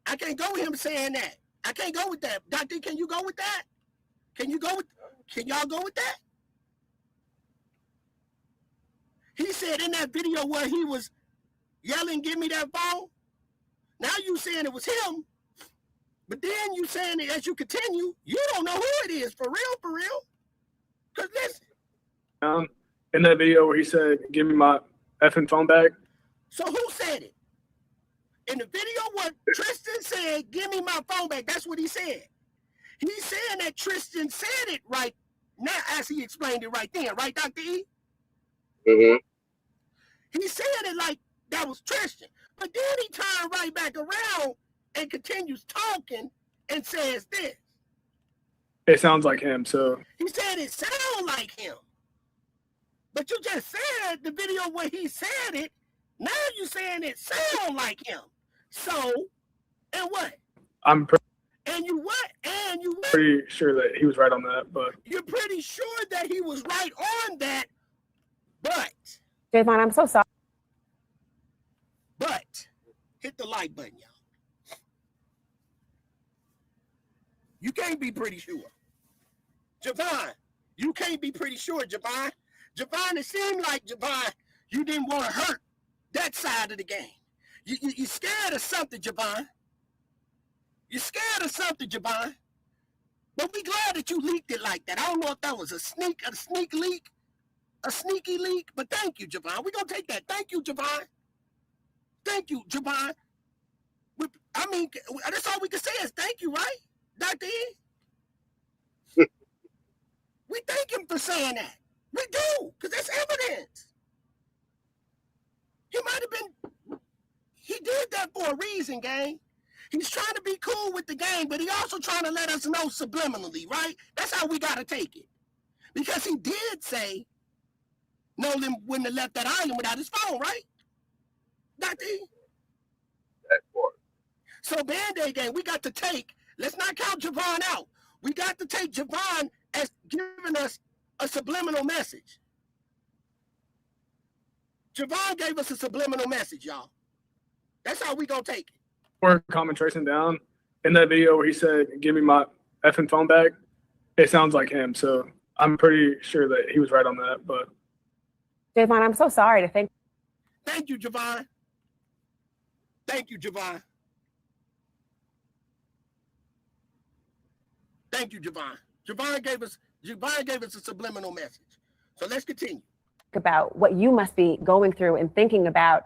I can't go with him saying that. I can't go with that. Doctor, can you go with that? Can y'all go with that? He said in that video where he was yelling, give me that phone. Now you saying it was him, but then you saying it as you continue, you don't know who it is, for real. Because listen. In that video where he said, give me my effing phone back. So who said it? In the video where Tristan said, give me my phone back, that's what he said. He's saying that Tristan said it right now as he explained it right then, right, Dr. E? Mm-hmm. He said it like that was Tristan. But then he turned right back around and continues talking and says this. It sounds like him. So he said it sounds like him. But you just said the video where he said it, now you're saying it sound like him. So, and what? I'm pretty sure that he was right on that. But you're pretty sure that he was right on that. But Javon, I'm so sorry. But hit the like button, y'all. You can't be pretty sure. Javon, you can't be pretty sure, Javon. Javon, it seemed like, Javon, you didn't want to hurt that side of the game. You scared of something, Javon. You're scared of something, Javon. But we glad that you leaked it like that. I don't know if that was a sneak leak, a sneaky leak, but thank you, Javon. We're going to take that. Thank you, Javon. Thank you, Javon. I mean, that's all we can say is thank you, right, Dr. E? We thank him for saying that. We do, because that's evidence. He did that for a reason, gang. He's trying to be cool with the gang, but he also trying to let us know subliminally, right? That's how we got to take it. Because he did say Nolan wouldn't have left that island without his phone, right? Dr. E? That part. So Band-Aid gang, we got to take, let's not count Javon out. We got to take Javon as giving us a subliminal message. Javon gave us a subliminal message, y'all. That's how we gonna take it. We're comment tracing down in that video where he said, give me my effing phone back. It sounds like him. So I'm pretty sure that he was right on that. But Javon, I'm so sorry to think. Thank you, Javon. Thank you, Javon. Thank you, Javon. Javon gave us a subliminal message. So let's continue. About what you must be going through and thinking about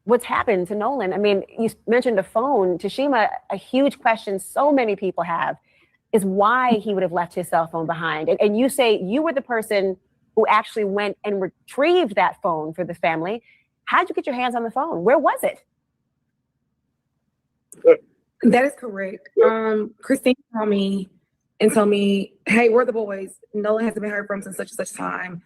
what's happened to Nolan. I mean, you mentioned a phone. Tashima, a huge question so many people have is why he would have left his cell phone behind. And you say you were the person who actually went and retrieved that phone for the family. How'd you get your hands on the phone? Where was it? That is correct. Christine called me and told me, hey, where are the boys? Nolan hasn't been heard from since such and such time.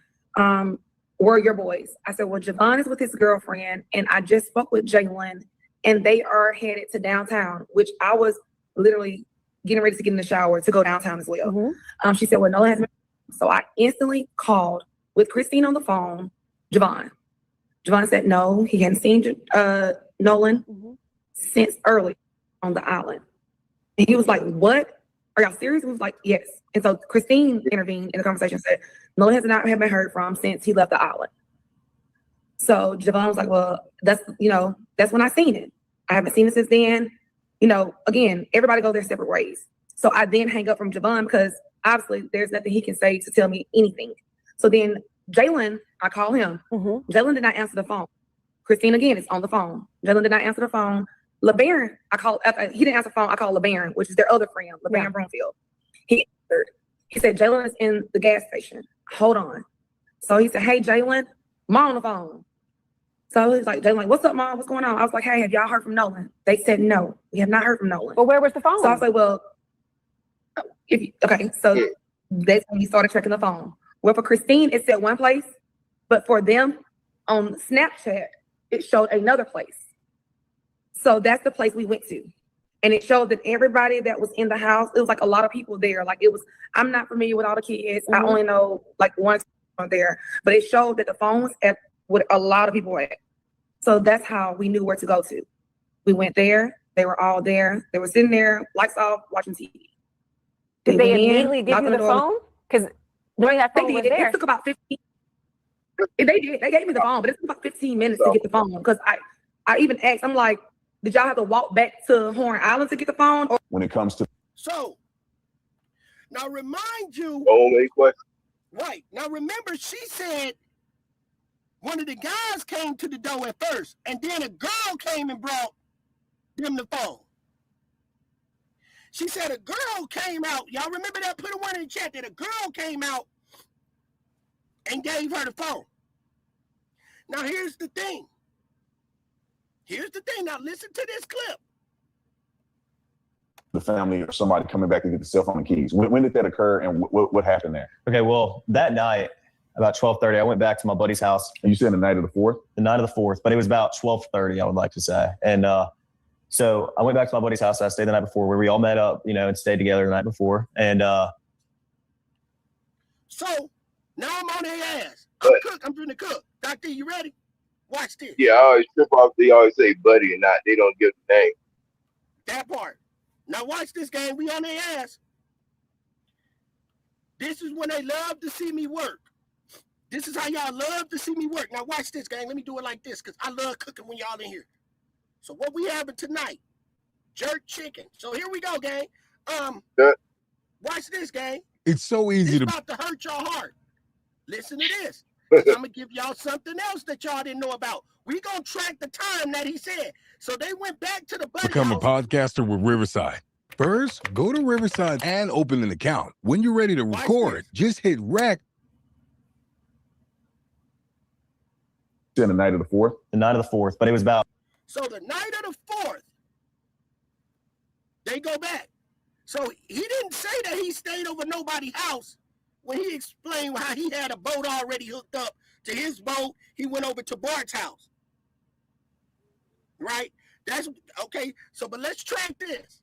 Where are your boys? I said, well, Javon is with his girlfriend, and I just spoke with Jalen, and they are headed to downtown, which I was literally getting ready to get in the shower to go downtown as well. She said, well, Nolan hasn't been. So I instantly called with Christine on the phone, Javon. Javon said, no, he hadn't seen Nolan since early on the island. And he was like, what? Are y'all serious? We was like, yes. And so Christine intervened in the conversation and said, Nolan has not been heard from since he left the island. So Javon was like, well, that's when I seen it. I haven't seen it since then. Again, everybody go their separate ways. So I then hang up from Javon because obviously there's nothing he can say to tell me anything. So then Jalen, I call him. Jalen did not answer the phone. Christine again is on the phone. Jalen did not answer the phone. LeBaron, he didn't answer the phone. I called LeBaron, which is their other friend, LeBaron Broomfield. He answered. He said, Jalen is in the gas station. Hold on. So he said, hey, Jalen, Mom on the phone. So he's like, Jalen, like, what's up, Mom? What's going on? I was like, hey, have y'all heard from Nolan? They said, no, we have not heard from Nolan. Well, where was the phone? So I was like, well, so that's when he started checking the phone. Well, for Christine, it said one place, but for them on Snapchat, it showed another place. So that's the place we went to. And it showed that everybody that was in the house, it was like a lot of people there. Like I'm not familiar with all the kids. I only know like one there, but it showed that the phone was at what a lot of people were at. So that's how we knew where to go to. We went there. They were all there. They were sitting there, lights off, watching TV. Did they immediately give you the phone? Because knowing that phone was there. It took about 15. They did. They gave me the phone, but it took about 15 minutes to get the phone. Because I even asked, I'm like, did y'all have to walk back to Horn Island to get the phone? Or when it comes to So now remind you. Oh, any questions? Right. Now remember, she said one of the guys came to the door at first, and then a girl came and brought them the phone. She said a girl came out. Y'all remember that? Put a one in the chat that a girl came out and gave her the phone. Now here's the thing. Now listen to this clip. the family or somebody coming back to get the cell phone and keys. When did that occur, and what happened there? Okay, well, that night, about 12:30, I went back to my buddy's house. And you said the night of the 4th? The night of the 4th, but it was about 12:30, I would like to say. And so I went back to my buddy's house. I stayed the night before, where we all met up, and stayed together the night before. And so now I'm on their ass. I'm doing the cook. Doctor, you ready? Watch this. Yeah, I always trip off. They always say buddy and not. They don't give the name. That part. Now watch this game. We on their ass. This is when they love to see me work. This is how y'all love to see me work. Now watch this, gang. Let me do it like this, because I love cooking when y'all in here. So what we having tonight? Jerk chicken. So here we go, gang. Watch this, gang. It's so easy It's about to hurt your heart. Listen to this. I'm gonna give y'all something else that y'all didn't know about. We gonna track the time that he said. So they went back to the buddy become a house. podcaster with Riverside. First, go to Riverside and open an account. When you're ready to record, just hit rec. The night of the 4th? The night of the 4th, but it was about. So the night of the 4th, they go back. So he didn't say that he stayed over nobody's house when he explained how he had a boat already hooked up to his boat. He went over to Bart's house. Right? That's okay. So, but let's track this.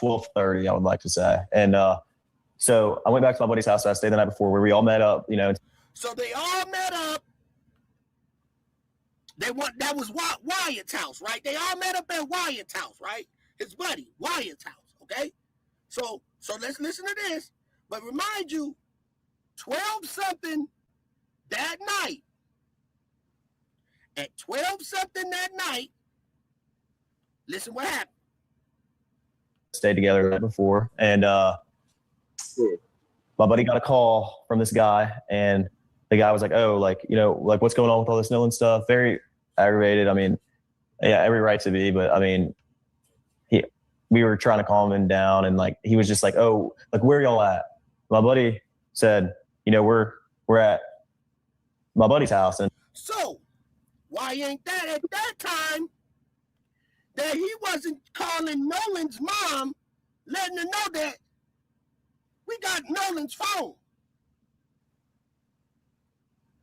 12:30, I would like to say. And so I went back to my buddy's house. I stayed the night before, where we all met up, So they all met up. That was Wyatt's house, right? They all met up at Wyatt's house, right? His buddy, Wyatt's house, okay? So let's listen to this. But remind you, 12-something that night, at 12-something that night, listen what happened. Stayed together the night before. And my buddy got a call from this guy, and the guy was like, oh, what's going on with all this Nolan stuff? Very aggravated. I mean, yeah, every right to be, but I mean, we were trying to calm him down, and he was just like, oh, where are y'all at? My buddy said, we're at my buddy's house. And so why ain't that at that time? that he wasn't calling Nolan's mom, letting her know that we got Nolan's phone.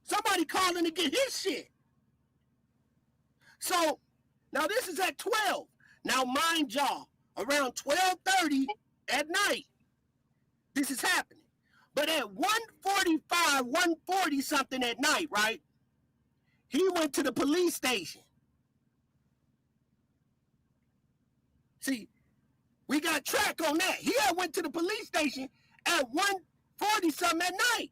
Somebody calling to get his shit. So now this is at 12. Now mind y'all, around 12:30 at night, this is happening. But at 1:45, 1:40 something at night, right? He went to the police station. See, we got track on that. He had went to the police station at 1:40 something at night.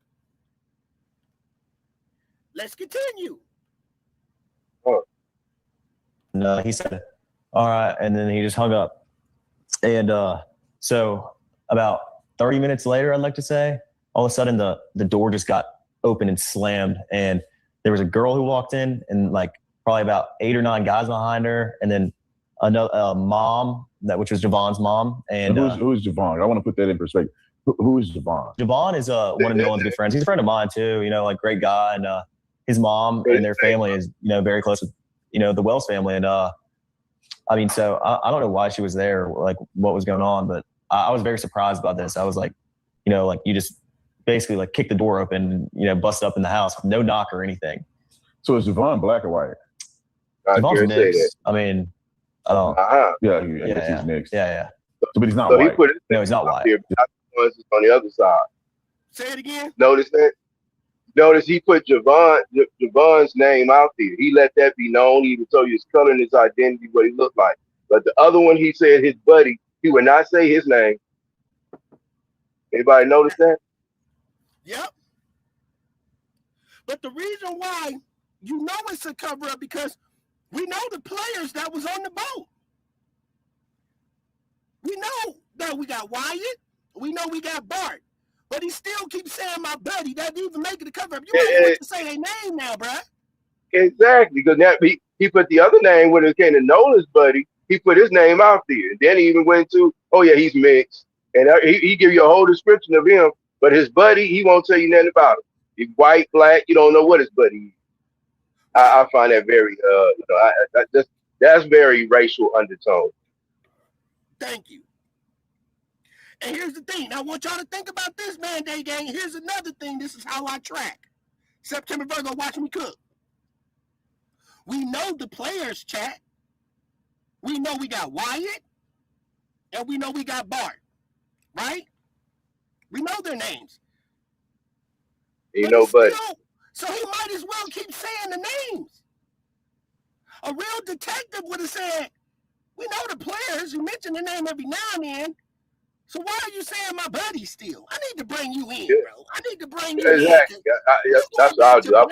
Let's continue. And he said, all right. And then he just hung up. And so about 30 minutes later, I'd like to say, all of a sudden the door just got open and slammed. And there was a girl who walked in and like probably about 8 or 9 guys behind her. And then another mom, which was Javon's mom. And who's Javon? I want to put that in perspective. Who is Javon? Javon is one of Nolan's good friends. He's a friend of mine too, like great guy. And his mom and their family is, very close with, the Wells family. And so I don't know why she was there, like what was going on, but I was very surprised about this. I was like, like you just basically like kick the door open, bust up in the house with no knock or anything. So is Javon black or white? Javon's mixed. I mean, I don't. Yeah, I guess he's mixed. Yeah. So, but he's not So white. he put it No, he's not white. On the other side. Say it again. Notice that? Notice he put Javon's name out there. He let that be known. He even told you his color and his identity, what he looked like. But the other one, he said his buddy, he would not say his name. Anybody notice that? Yep. But the reason why you know it's a cover up because we know the players that was on the boat. We know that we got Wyatt. We know we got Bart. But he still keeps saying my buddy. That didn't even make it a cover up. You might want to say their name now, bruh. Exactly, because he put the other name when it came to Nolan's buddy. He put his name out there. And then he even went to, oh yeah, he's mixed. And he give you a whole description of him. But his buddy, he won't tell you nothing about him. He's white, black, you don't know what his buddy is. I find that very, that's very racial undertone. Thank you. And here's the thing. I want y'all to think about this, man, Day Gang. Here's another thing. This is how I track. September Virgo, watch me cook. We know the players, chat. We know we got Wyatt, and we know we got Bart, right? We know their names. Buddy. So he might as well keep saying the names. A real detective would have said, we know the players. You mention the name every now and then. So why are you saying my buddy still? I need to bring you in, bro. I need to bring you exactly. in. That's what I'll do. I'll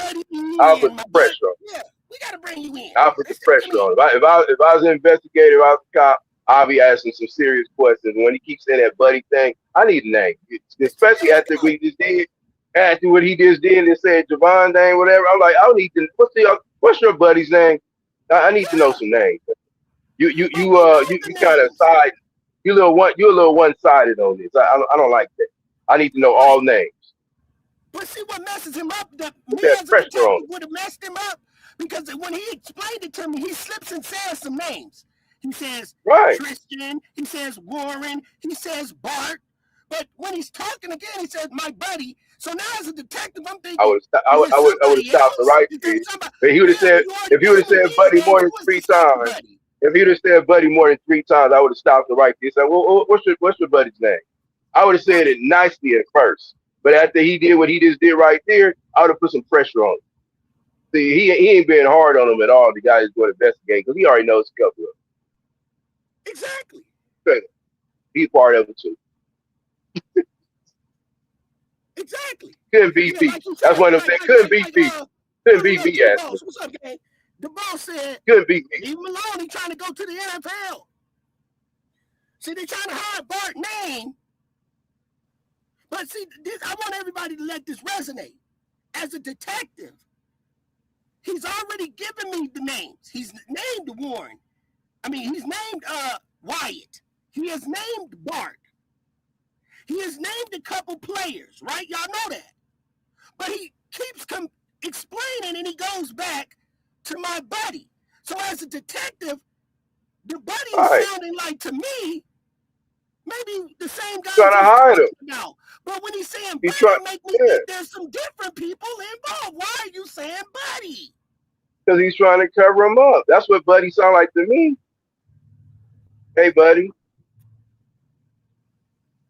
put the pressure on. Yeah, we got to bring you in. I'll put the pressure on. If I was an investigator, if I was a cop, I'll be asking some serious questions. When he keeps saying that buddy thing, I need a name. Especially after we just did, after what he just did and said Javon name, whatever. I'm like, I need to. What's your buddy's name? I need to know some names. You kind of side. You're a little one-sided on this. I don't like that. I need to know all names. But see what messes him up? Me as a detective would have messed him up because when he explained it to me, he slips and says some names. He says Tristan. He says Warren. He says Bart. But when he's talking again, he says my buddy. So now as a detective, I'm thinking I would have stopped the right there. But he would have said if he would have said buddy more than 3 times. If he would have said buddy more than 3 times, I would have stopped the right there. Said, well, what's your buddy's name? I would have said it nicely at first, but after he did what he just did right there, I would have put some pressure on him. See, he ain't been hard on him at all. The guy is going to investigate because he already knows the cover up. Exactly. He's part of it too. Exactly. Couldn't be beat. That's one of them. Couldn't be beat. Couldn't be beat. What's up, gang? The boss said, couldn't be leave him alone. He's trying to go to the NFL. See, they're trying to hide Bart's name. But see, I want everybody to let this resonate. As a detective, he's already given me the names. He's named Warren. I mean, he's named Wyatt. He has named Bart. He has named a couple players, right? Y'all know that. But he keeps explaining and he goes back to my buddy. So as a detective, The buddy is Right. sounding like to me, maybe the same guy Trying to just hide him. talking about. But when he's saying He buddy, try, make me yeah, think there's some different people involved. Why are you saying buddy? because he's trying to cover him up. That's what buddy sound like to me. Hey, buddy.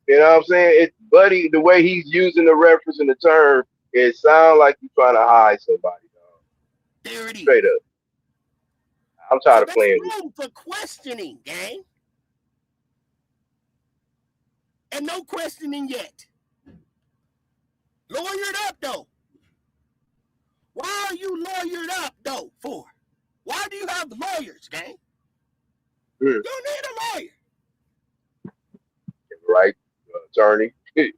You know what I'm saying? It's buddy. The way he's using the reference and the term, it sounds like he's trying to hide somebody. Dog. There it is. Straight up. I'm So tired of that's playing with room for questioning, gang. And no questioning yet. Lawyered up, though. Why are you lawyered up, though, for? Why do you have lawyers, gang? You don't need a lawyer. right, attorney. Anything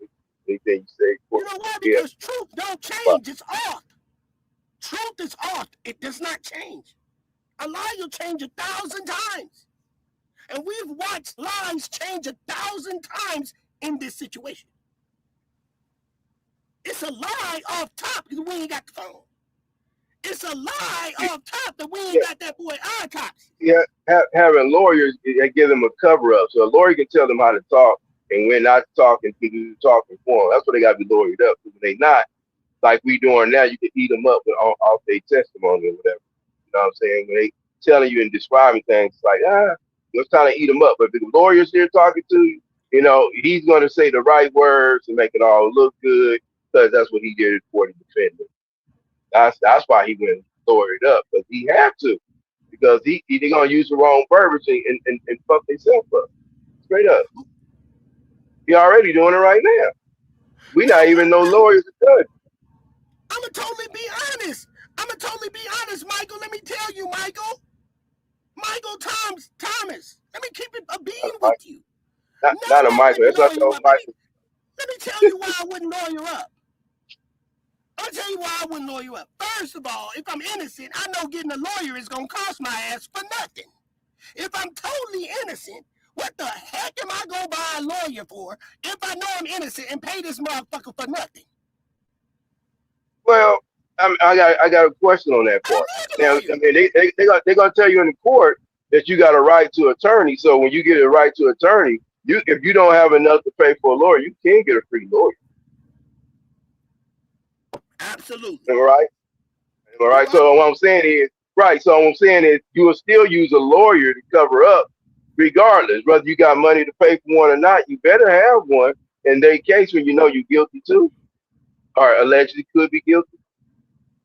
you say. You know why? Because truth don't change. It's off. Truth is off. It does not change. A lie will change 1,000 times. And we've watched lies change 1,000 times in this situation. It's a lie off top because we ain't got the phone. It's a lie off top that we ain't got that boy autopsy. Yeah, having lawyers, they give them a cover up. So a lawyer can tell them how to talk, and when not talking, can do talking for them. That's what they got to be lawyered up. Because when they not, like we doing now, you can eat them up with off their testimony or whatever. You know what I'm saying? When they telling you and describing things, it's like, it's time to eat them up. But if the lawyer's here talking to you, you know, he's going to say the right words and make it all look good because that's what he did for the defendant. That's why he went lawyered up, because he had to, because he gonna use the wrong verbiage and fuck himself up. Straight up. He already doing it right now. We not even no lawyers to judge. I'ma totally be honest. Michael. Let me tell you, Michael. Michael Thomas. Let me keep it a bean with you. Not a Michael. That's not no Michael. Let me tell you why I wouldn't lawyer up. I'll tell you why I wouldn't lawyer up. First of all, if I'm innocent, I know getting a lawyer is going to cost my ass for nothing. If I'm totally innocent, what the heck am I going to buy a lawyer for if I know I'm innocent and pay this motherfucker for nothing? Well, I got a question on that part. Now, I mean, they're going to tell you in the court that you got a right to attorney. So when you get a right to attorney, if you don't have enough to pay for a lawyer, you can get a free lawyer. Absolutely. Am I right? Am I right? So what I'm saying is, you will still use a lawyer to cover up, regardless. Whether you got money to pay for one or not, you better have one in their case when you know you're guilty too, or allegedly could be guilty.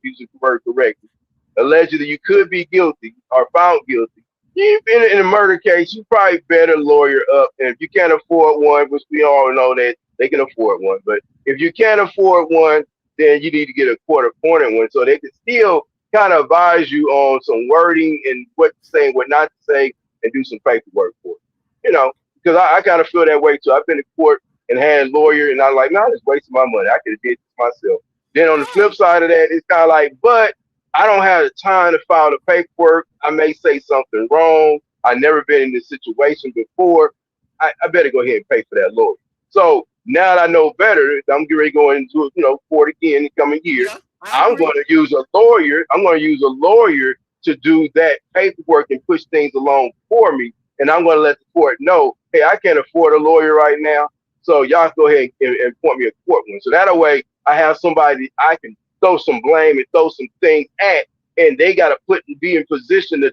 Use the word correctly. Allegedly you could be guilty or found guilty. In a murder case, you probably better lawyer up. And if you can't afford one, which we all know that they can afford one, but if you can't afford one, then you need to get a court-appointed one so they can still kind of advise you on some wording and what to say and what not to say and do some paperwork for it. You know, because I kind of feel that way too. I've been to court and had a lawyer, and I'm like, no, I'm just wasting my money. I could have did this myself. Then on the flip side of that, it's kind of like, but I don't have the time to file the paperwork. I may say something wrong. I've never been in this situation before. I better go ahead and pay for that lawyer. So now that I know better, I'm getting ready to go into court again in the coming year. Yeah, I'm going to use a lawyer. I'm going to use a lawyer to do that paperwork and push things along for me. And I'm going to let the court know, hey, I can't afford a lawyer right now. So y'all go ahead and appoint me a court one. So that way I have somebody I can throw some blame and throw some things at, and they got to be in position to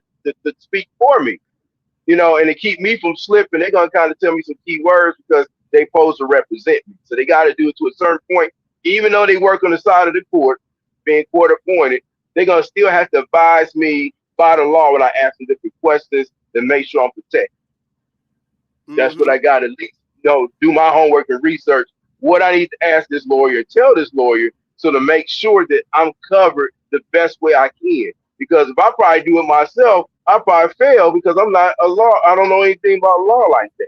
speak for me, you know, and to keep me from slipping. They're going to kind of tell me some key words because they supposed to represent me. So they got to do it to a certain point. Even though they work on the side of the court, being court appointed, they're going to still have to advise me by the law when I ask them different questions to make sure I'm protected. That's what I got to at least, do my homework and research what I need to ask this lawyer, tell this lawyer, so to make sure that I'm covered the best way I can. Because if I probably do it myself, I probably fail because I'm not a law. I don't know anything about law like that.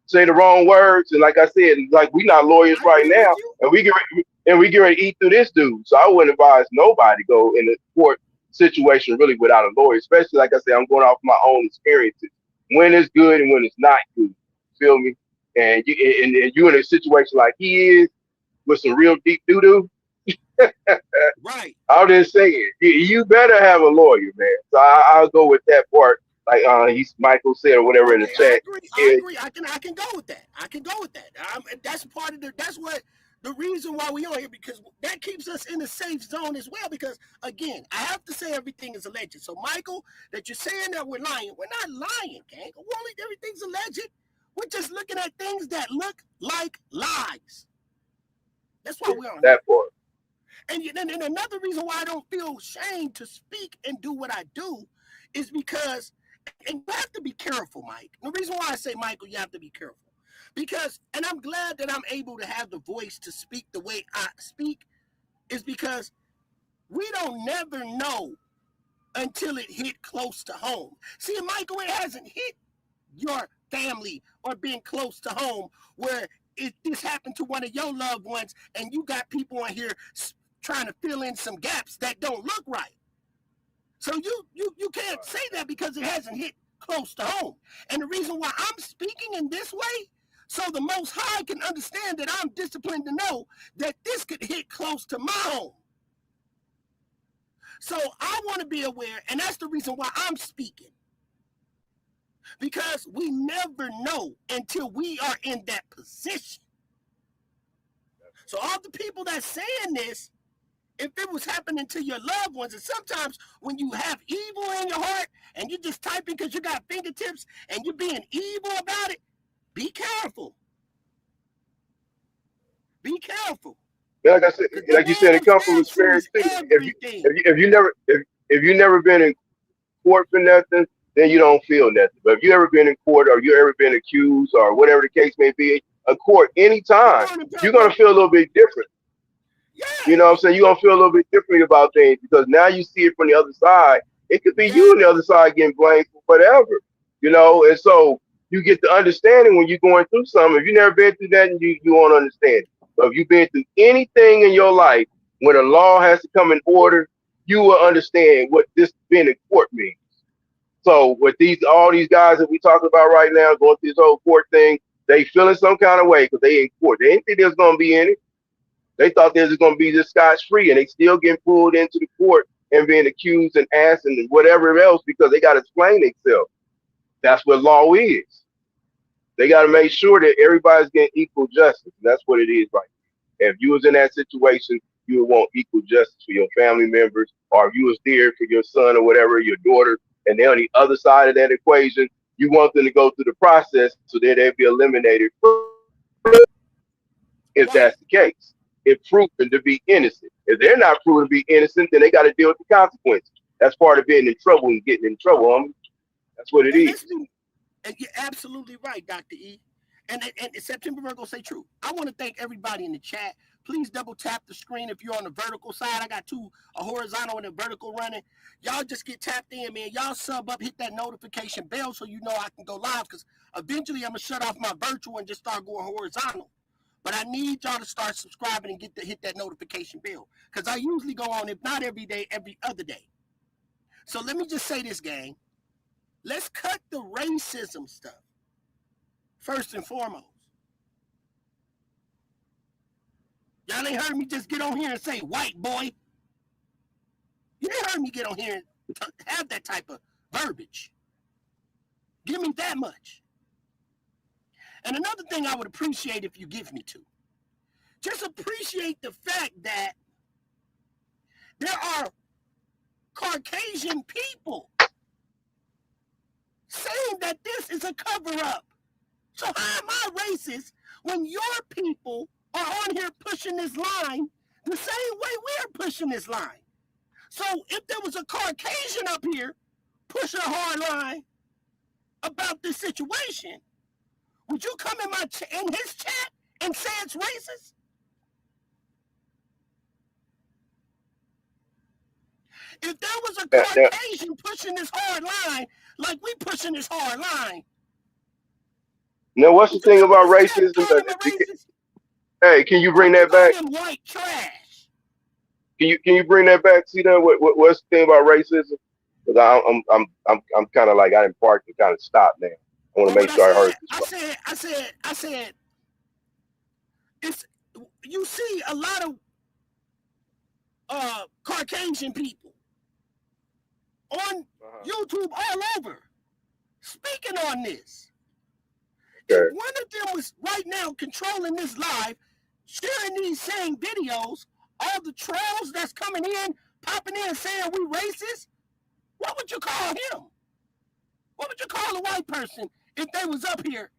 Say the wrong words, and like I said, like we not lawyers right now, and we get ready to eat through this dude. So I wouldn't advise nobody to go in a court situation really without a lawyer, especially like I said, I'm going off my own experiences. When it's good and when it's not good. Feel me? And you in a situation like he is with some real deep doo-doo. Right. I'm just saying, you better have a lawyer, man. So I'll go with that part. like he's Michael said or whatever in the chat. I agree. I can go with that. I can go with that. That's part of that's what the reason why we on here, because that keeps us in the safe zone as well. Because again, I have to say everything is alleged. So Michael, that you're saying that we're lying, we're not lying, gang. Everything's alleged. We're just looking at things that look like lies. That's why we're on that part. And another reason why I don't feel shame to speak and do what I do is because, and you have to be careful, Mike. The reason why I say, Michael, you have to be careful. Because, and I'm glad that I'm able to have the voice to speak the way I speak, is because we don't never know until it hit close to home. See, Michael, it hasn't hit your family or been close to home where if this happened to one of your loved ones and you got people on here trying to fill in some gaps that don't look right. So you can't say that because it hasn't hit close to home. And the reason why I'm speaking in this way, so the Most High can understand that I'm disciplined to know that this could hit close to my home. So I want to be aware, and that's the reason why I'm speaking. Because we never know until we are in that position. So all the people that's saying this, if it was happening to your loved ones, and sometimes when you have evil in your heart and you just typing because you got fingertips and you're being evil about it, be careful. Be careful. Yeah, like I said, like you said, it comes from experience too. If you never been in court for nothing, then you don't feel nothing. But if you ever been in court or you ever been accused or whatever the case may be, a court anytime, you're gonna feel a little bit different. You know what I'm saying? You're gonna feel a little bit differently about things because now you see it from the other side. It could be you on the other side getting blamed for whatever, you know, and so you get the understanding when you're going through something. If you've never been through that, you won't understand it. But if you've been through anything in your life, when a law has to come in order, you will understand what this being in court means. So with all these guys that we talking about right now, going through this whole court thing, they feeling some kind of way because they in court. They didn't think there's gonna be any. They thought they was gonna be just scotch-free, and they still getting pulled into the court and being accused and asked and whatever else because they got to explain themselves. That's what law is. They got to make sure that everybody's getting equal justice. That's what it is right now. If you was in that situation, you would want equal justice for your family members, or if you was there for your son or whatever, your daughter, and they're on the other side of that equation, you want them to go through the process so that they'll be eliminated if that's the case. If proven to be innocent. If they're not proven to be innocent, then they got to deal with the consequences. That's part of being in trouble and getting in trouble. That's what it is. And you're absolutely right, Dr. E. And September Virgo say true. I want to thank everybody in the chat. Please double tap the screen if you're on the vertical side. I got a horizontal and a vertical running. Y'all just get tapped in, man. Y'all sub up, hit that notification bell so you know I can go live, because eventually I'm going to shut off my virtual and just start going horizontal. But I need y'all to start subscribing and hit that notification bell, because I usually go on, if not every day, every other day. So let me just say this, gang. Let's cut the racism stuff first and foremost. Y'all ain't heard me just get on here and say white boy. You ain't heard me get on here and have that type of verbiage. Give me that much. And another thing I would appreciate if you give me to, just appreciate the fact that there are Caucasian people saying that this is a cover-up. So how am I racist when your people are on here pushing this line the same way we're pushing this line? So if there was a Caucasian up here pushing a hard line about this situation, would you come in his chat and say it's racist? If there was a Caucasian pushing this hard line, like we pushing this hard line. Now, what's the thing about racism? Hey, can you bring that back? White trash. Can you bring that back? See that? What's the thing about racism? Because I'm kind of like I didn't park and kind of stop now. I want to make sure I heard this. I said, you see a lot of Caucasian people on YouTube all over speaking on this. Okay. If one of them was right now controlling this live, sharing these same videos, all the trolls that's coming in, popping in saying we racist, what would you call him? What would you call a white person if they was up here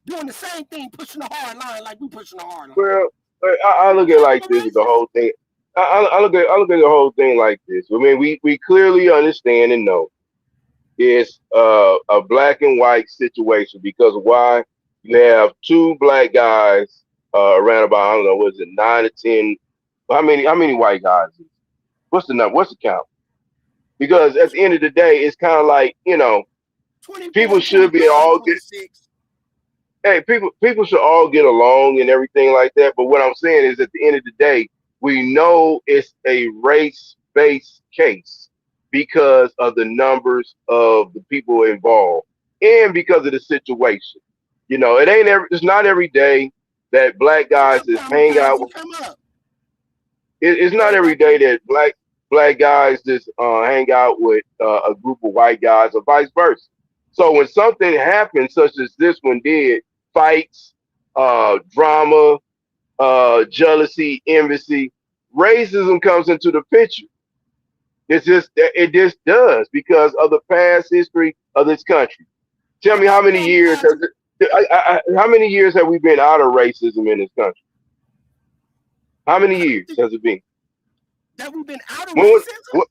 doing the same thing, pushing a hard line like we pushing a hard line? Well, I look at it like this with the whole thing. I look at the whole thing like this. I mean, we clearly understand and know it's a black and white situation because why? You have two black guys around about, I don't know, what is it, 9 to 10? How many white guys? What's the number? What's the count? Because at the end of the day, it's kind of like, people should be all get. Hey, people should all get along and everything like that. But what I'm saying is, at the end of the day, we know it's a race-based case because of the numbers of the people involved and because of the situation. It's not every day that black guys just hang out. It's not every day that black guys just hang out with a group of white guys or vice versa. So when something happens, such as this one did, fights, drama, jealousy, envy, racism comes into the picture. It just does because of the past history of this country. Tell me how many years how many years have we been out of racism in this country? How many years has it been? That we've been out of racism?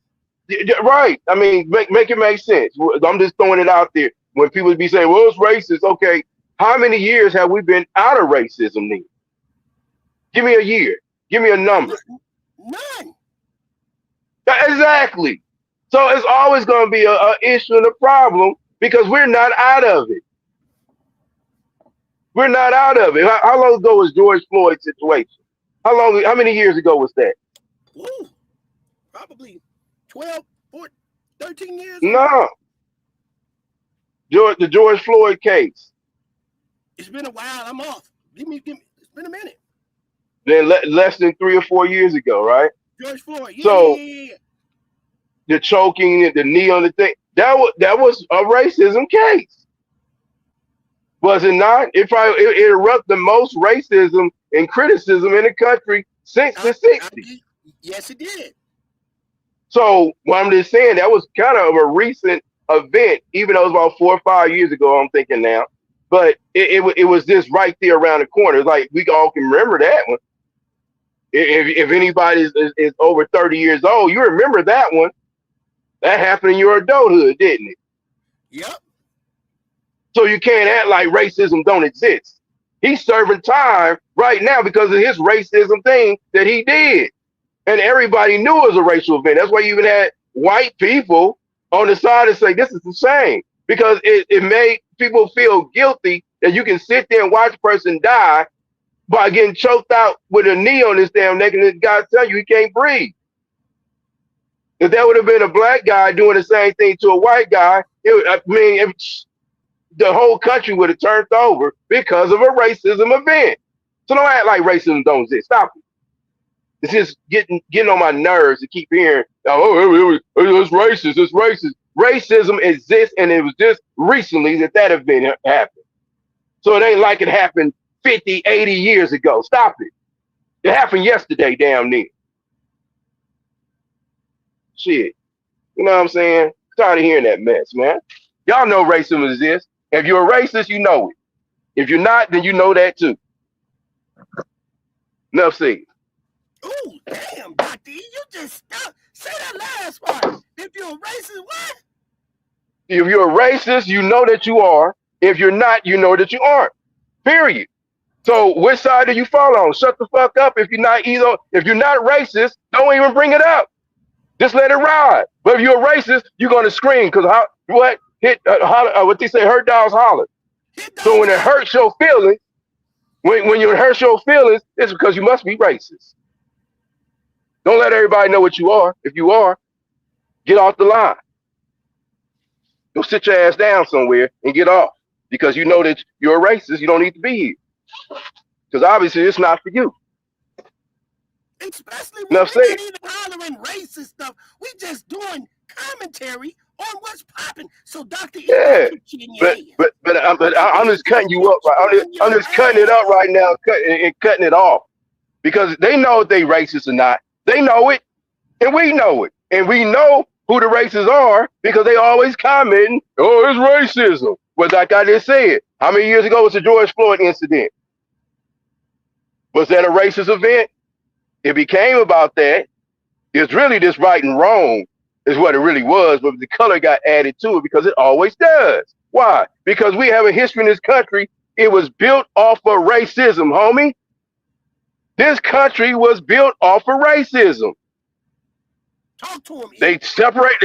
Right. I mean, make it make sense. I'm just throwing it out there. When people be saying, well, it's racist. Okay, how many years have we been out of racism then? Give me a year. Give me a number. None. Exactly. So it's always going to be an issue and a problem because we're not out of it. We're not out of it. How long ago was George Floyd's situation? How many years ago was that? Ooh, probably 12, 14, 13 years. No. The George Floyd case. It's been a while. I'm off. Give me. It's been a minute. Then less than 3 or 4 years ago, right? George Floyd. Yeah, so yeah. The choking, the knee on the thing, that was a racism case. Was it not? It erupted the most racism and criticism in the country since the 60s. Yes, it did. So what I'm just saying, that was kind of a recent event, even though it was about 4 or 5 years ago, I'm thinking now. But it was just right there around the corner. It's like we all can remember that one. If anybody is over 30 years old, you remember that one. That happened in your adulthood, didn't it? Yep. So you can't act like racism don't exist. He's serving time right now because of his racism thing that he did. And everybody knew it was a racial event. That's why you even had white people on the side and say, this is the same. Because it made people feel guilty that you can sit there and watch a person die by getting choked out with a knee on his damn neck and this guy tell you he can't breathe. If that would have been a black guy doing the same thing to a white guy, the whole country would have turned over because of a racism event. So don't act like racism don't exist. Stop it. It's just getting on my nerves to keep hearing, it's racist, it's racist. Racism exists, and it was just recently that event happened. So it ain't like it happened 50, 80 years ago. Stop it. It happened yesterday, damn near. Shit. You know what I'm saying? Tired of hearing that mess, man. Y'all know racism exists. If you're a racist, you know it. If you're not, then you know that too. Enough said. Ooh, damn, Dr. E, you just stuck. Say that last part. If you're a racist, what? If you're a racist, you know that you are. If you're not, you know that you aren't. Period. So which side do you fall on? Shut the fuck up. If you're not racist, don't even bring it up. Just let it ride. But if you're a racist, you're gonna scream because what they say, hurt dogs holler. So when it hurts your feelings, when you hurt your feelings, it's because you must be racist. Don't let everybody know what you are. If you are, get off the line. Go sit your ass down somewhere and get off because you know that you're a racist. You don't need to be here because obviously it's not for you. Especially when we're not even hollering racist stuff. We just doing commentary on what's popping. So Dr. Yeah, I'm just cutting you up. Right? I'm just cutting it up right now, cutting it off because they know if they racist or not. They know it, and we know it, and we know who the racists are because they always commenting, "Oh, it's racism." But like I just said, how many years ago was the George Floyd incident? Was that a racist event? It became about that. It's really just right and wrong is what it really was, but the color got added to it because it always does. Why? Because we have a history in this country. It was built off of racism, homie. This country was built off of racism. Talk to him. They separate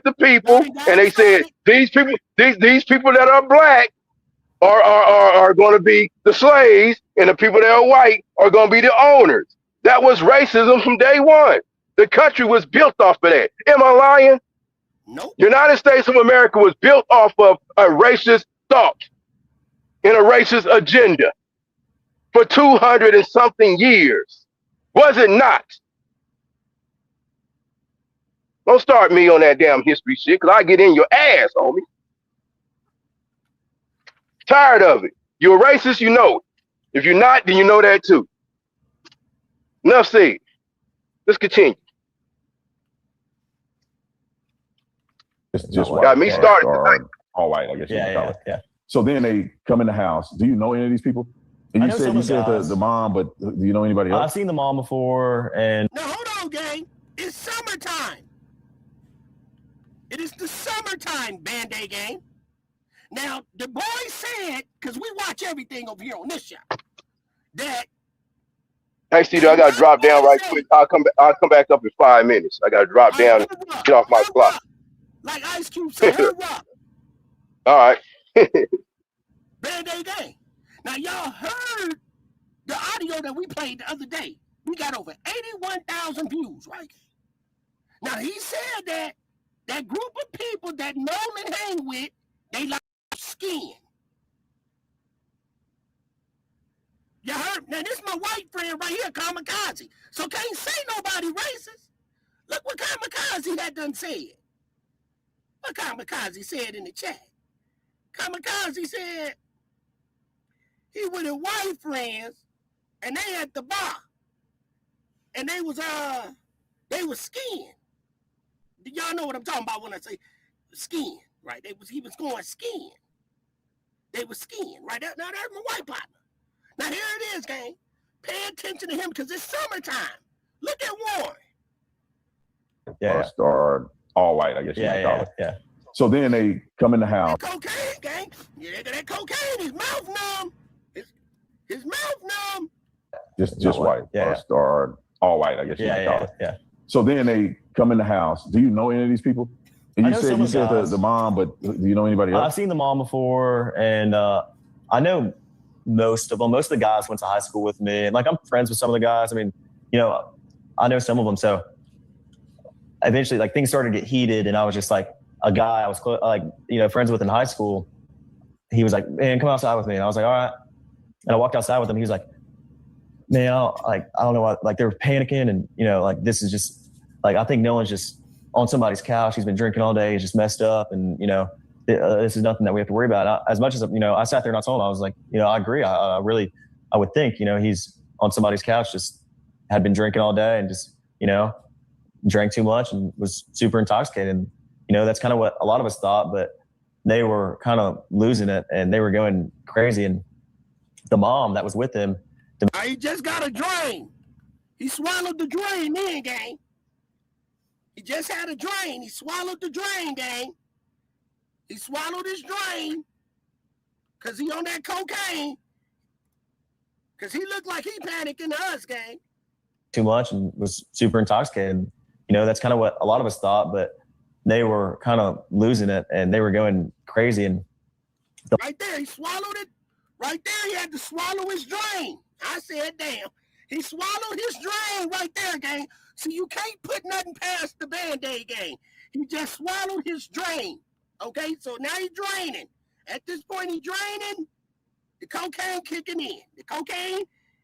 the people, and they said these people that are black are going to be the slaves, and the people that are white are going to be the owners. That was racism from day one. The country was built off of that. Am I lying? Nope. United States of America was built off of a racist thought and a racist agenda for 200 and something years. Was it not? Don't start me on that damn history shit, because I get in your ass, homie. Tired of it. You're a racist, you know it. If you're not, then you know that too. Enough said. Let's continue. Just got me started. All white, I guess. Yeah. So then they come in the house. Do you know any of these people? And I you know said some of the guys. the mom, but do you know anybody else? I've seen the mom before, and Now hold on, gang. It's summertime. It is the summertime, Band-Aid gang. Now the boy said, because we watch everything over here on this show, that. Hey, Steve, I gotta drop down right quick. I'll come back up in 5 minutes. I gotta drop down and get off my clock. Like Ice Cube said, hurry up. All right. Band-Aid gang. Now y'all heard the audio that we played the other day. We got over 81,000 views, right? Now he said that that group of people that Nolan hang with, they like skin. You heard? Now this is my white friend right here, Kamikaze. So can't say nobody racist. Look what Kamikaze had done said. What Kamikaze said in the chat. Kamikaze said he with his white friends and they at the bar. And they was skiing. Y'all know what I'm talking about when I say skiing, right? He was going skiing. They was skiing, right? Now that's my white partner. Now here it is, gang. Pay attention to him because it's summertime. Look at Warren. Yeah. Or all white, I guess. Yeah. So then they come in the house. That cocaine, gang. Yeah, that cocaine. His mouth numb. His mouth numb. Just white. Yeah. Or all white, I guess. Yeah. So then they come in the house. Do you know any of these people? And I you know said some of the guys. the mom, but do you know anybody else? I've seen the mom before, and I know most of them. Most of the guys went to high school with me, and like I'm friends with some of the guys. I mean, I know some of them. So eventually, like things started to get heated, and I was just like a guy I was friends with in high school. He was like, "Man, come outside with me," and I was like, "All right." And I walked outside with him. He was like, "Man, I don't know what." Like they were panicking, and this is just like I think Nolan's just on somebody's couch. He's been drinking all day. He's just messed up, and this is nothing that we have to worry about. As much as I sat there and I told him, I was like, I agree. I would think, he's on somebody's couch, just had been drinking all day and just drank too much and was super intoxicated. And, that's kind of what a lot of us thought, but they were kind of losing it and they were going crazy. And the mom that was with him. He just got a drain. He swallowed the drain in, gang. He just had a drain. He swallowed the drain, gang. He swallowed his drain because he on that cocaine. Because he looked like he panicking to us, gang. Too much and was super intoxicated. That's kind of what a lot of us thought, but they were kind of losing it and they were going crazy. And right there, he swallowed it. Right there, he had to swallow his drain. I said, damn. He swallowed his drain right there, gang. So you can't put nothing past the Band-Aid gang. He just swallowed his drain. Okay, so now he's draining. At this point, he's draining. The cocaine kicking in. The cocaine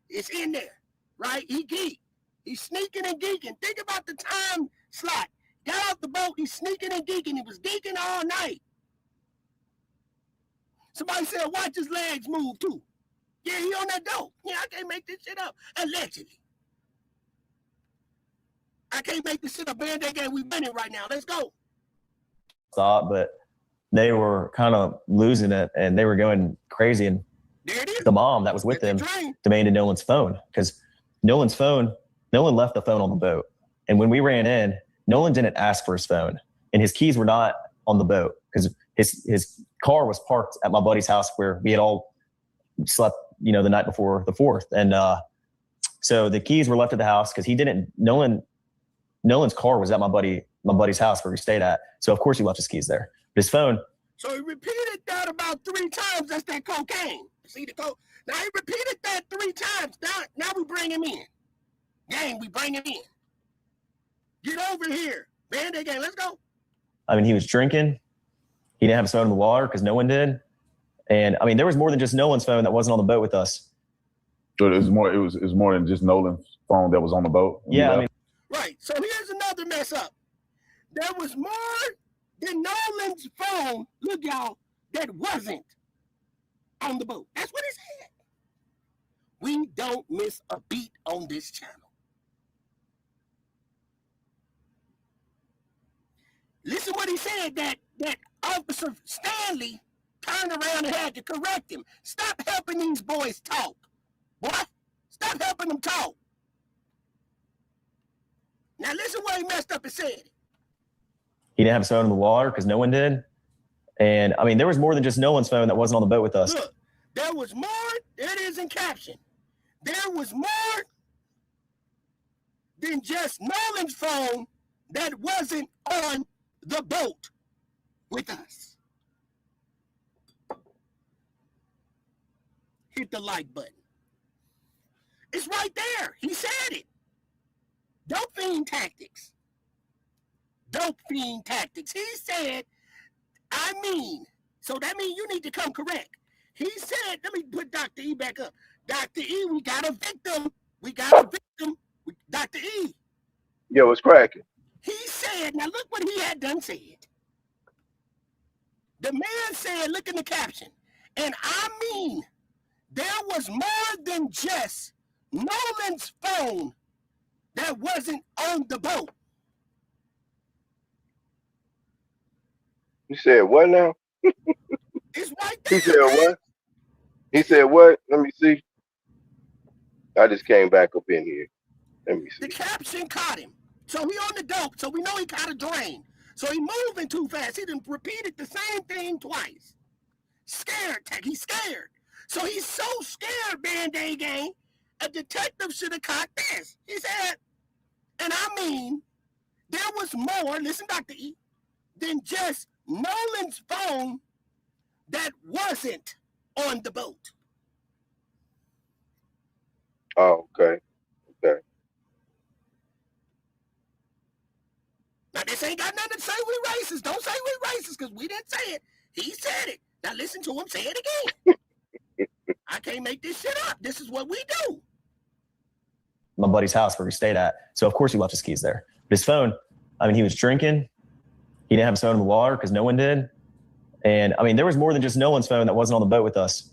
is in there, right? He geek. He's sneaking and geeking. Think about the time slot. got off the boat. He's sneaking and geeking. He was geeking all night. Somebody said, watch his legs move too. Yeah, he on that dope. Yeah, I can't make this shit up. Allegedly. I can't make this shit up. Man, that game we winning right now. Let's go. Thought, but they were kind of losing it and they were going crazy. And the mom that was with them demanded Nolan's phone because Nolan left the phone on the boat. And when we ran in, Nolan didn't ask for his phone and his keys were not on the boat because his car was parked at my buddy's house where we had all slept, the night before the 4th. And so the keys were left at the house because Nolan's car was at my buddy's house where we stayed at. So of course he left his keys there. But his phone. So he repeated that about 3 times. That's that cocaine. See the coke? Now he repeated that 3 times. Now we bring him in. Gang, we bring him in. Get over here. Band-Aid gang, let's go. I mean, he was drinking. He didn't have his phone in the water because no one did. And I mean, there was more than just Nolan's phone that wasn't on the boat with us. So it was more than just Nolan's phone that was on the boat. Yeah, I mean. Right. So here's another mess up. There was more than Nolan's phone, look y'all, that wasn't on the boat. That's what he said. We don't miss a beat on this channel. Listen what he said, that Officer Stanley turned around and had to correct him. Stop helping these boys talk. What? Stop helping them talk. Now listen what he messed up and said. He didn't have his phone in the water because no one did. And I mean, there was more than just Nolan's phone that wasn't on the boat with us. Look, there was more, there it is in caption. There was more than just Nolan's phone that wasn't on the boat with us. Hit the like button. It's right there. He said it. Dope fiend tactics. Dope fiend tactics. He said, so that means you need to come correct. He said, let me put Dr. E back up. Dr. E, we got a victim. Dr. E. Yo, what's cracking? He said, now look what he had done said. The man said, look in the caption, and I mean, there was more than just Nolan's phone that wasn't on the boat. You said what now? It's right there. He said what? He said what? Let me see. I just came back up in here. Let me see. The caption caught him. So he on the dope, so we know he caught a drain. So he moving too fast. He done repeated the same thing twice. Scared, he's scared. So he's so scared, Band-Aid gang, a detective should have caught this. He said, and I mean, there was more, listen, Dr. E, than just Nolan's phone that wasn't on the boat. Oh, okay. Okay. Now, this ain't got nothing to say we racist. Don't say we racist, because we didn't say it. He said it. Now, listen to him say it again. I can't make this shit up. This is what we do. My buddy's house where we stayed at. So, of course, he left his keys there. But his phone, I mean, he was drinking. He didn't have his phone in the water because no one did. And, I mean, there was more than just Nolan's phone that wasn't on the boat with us.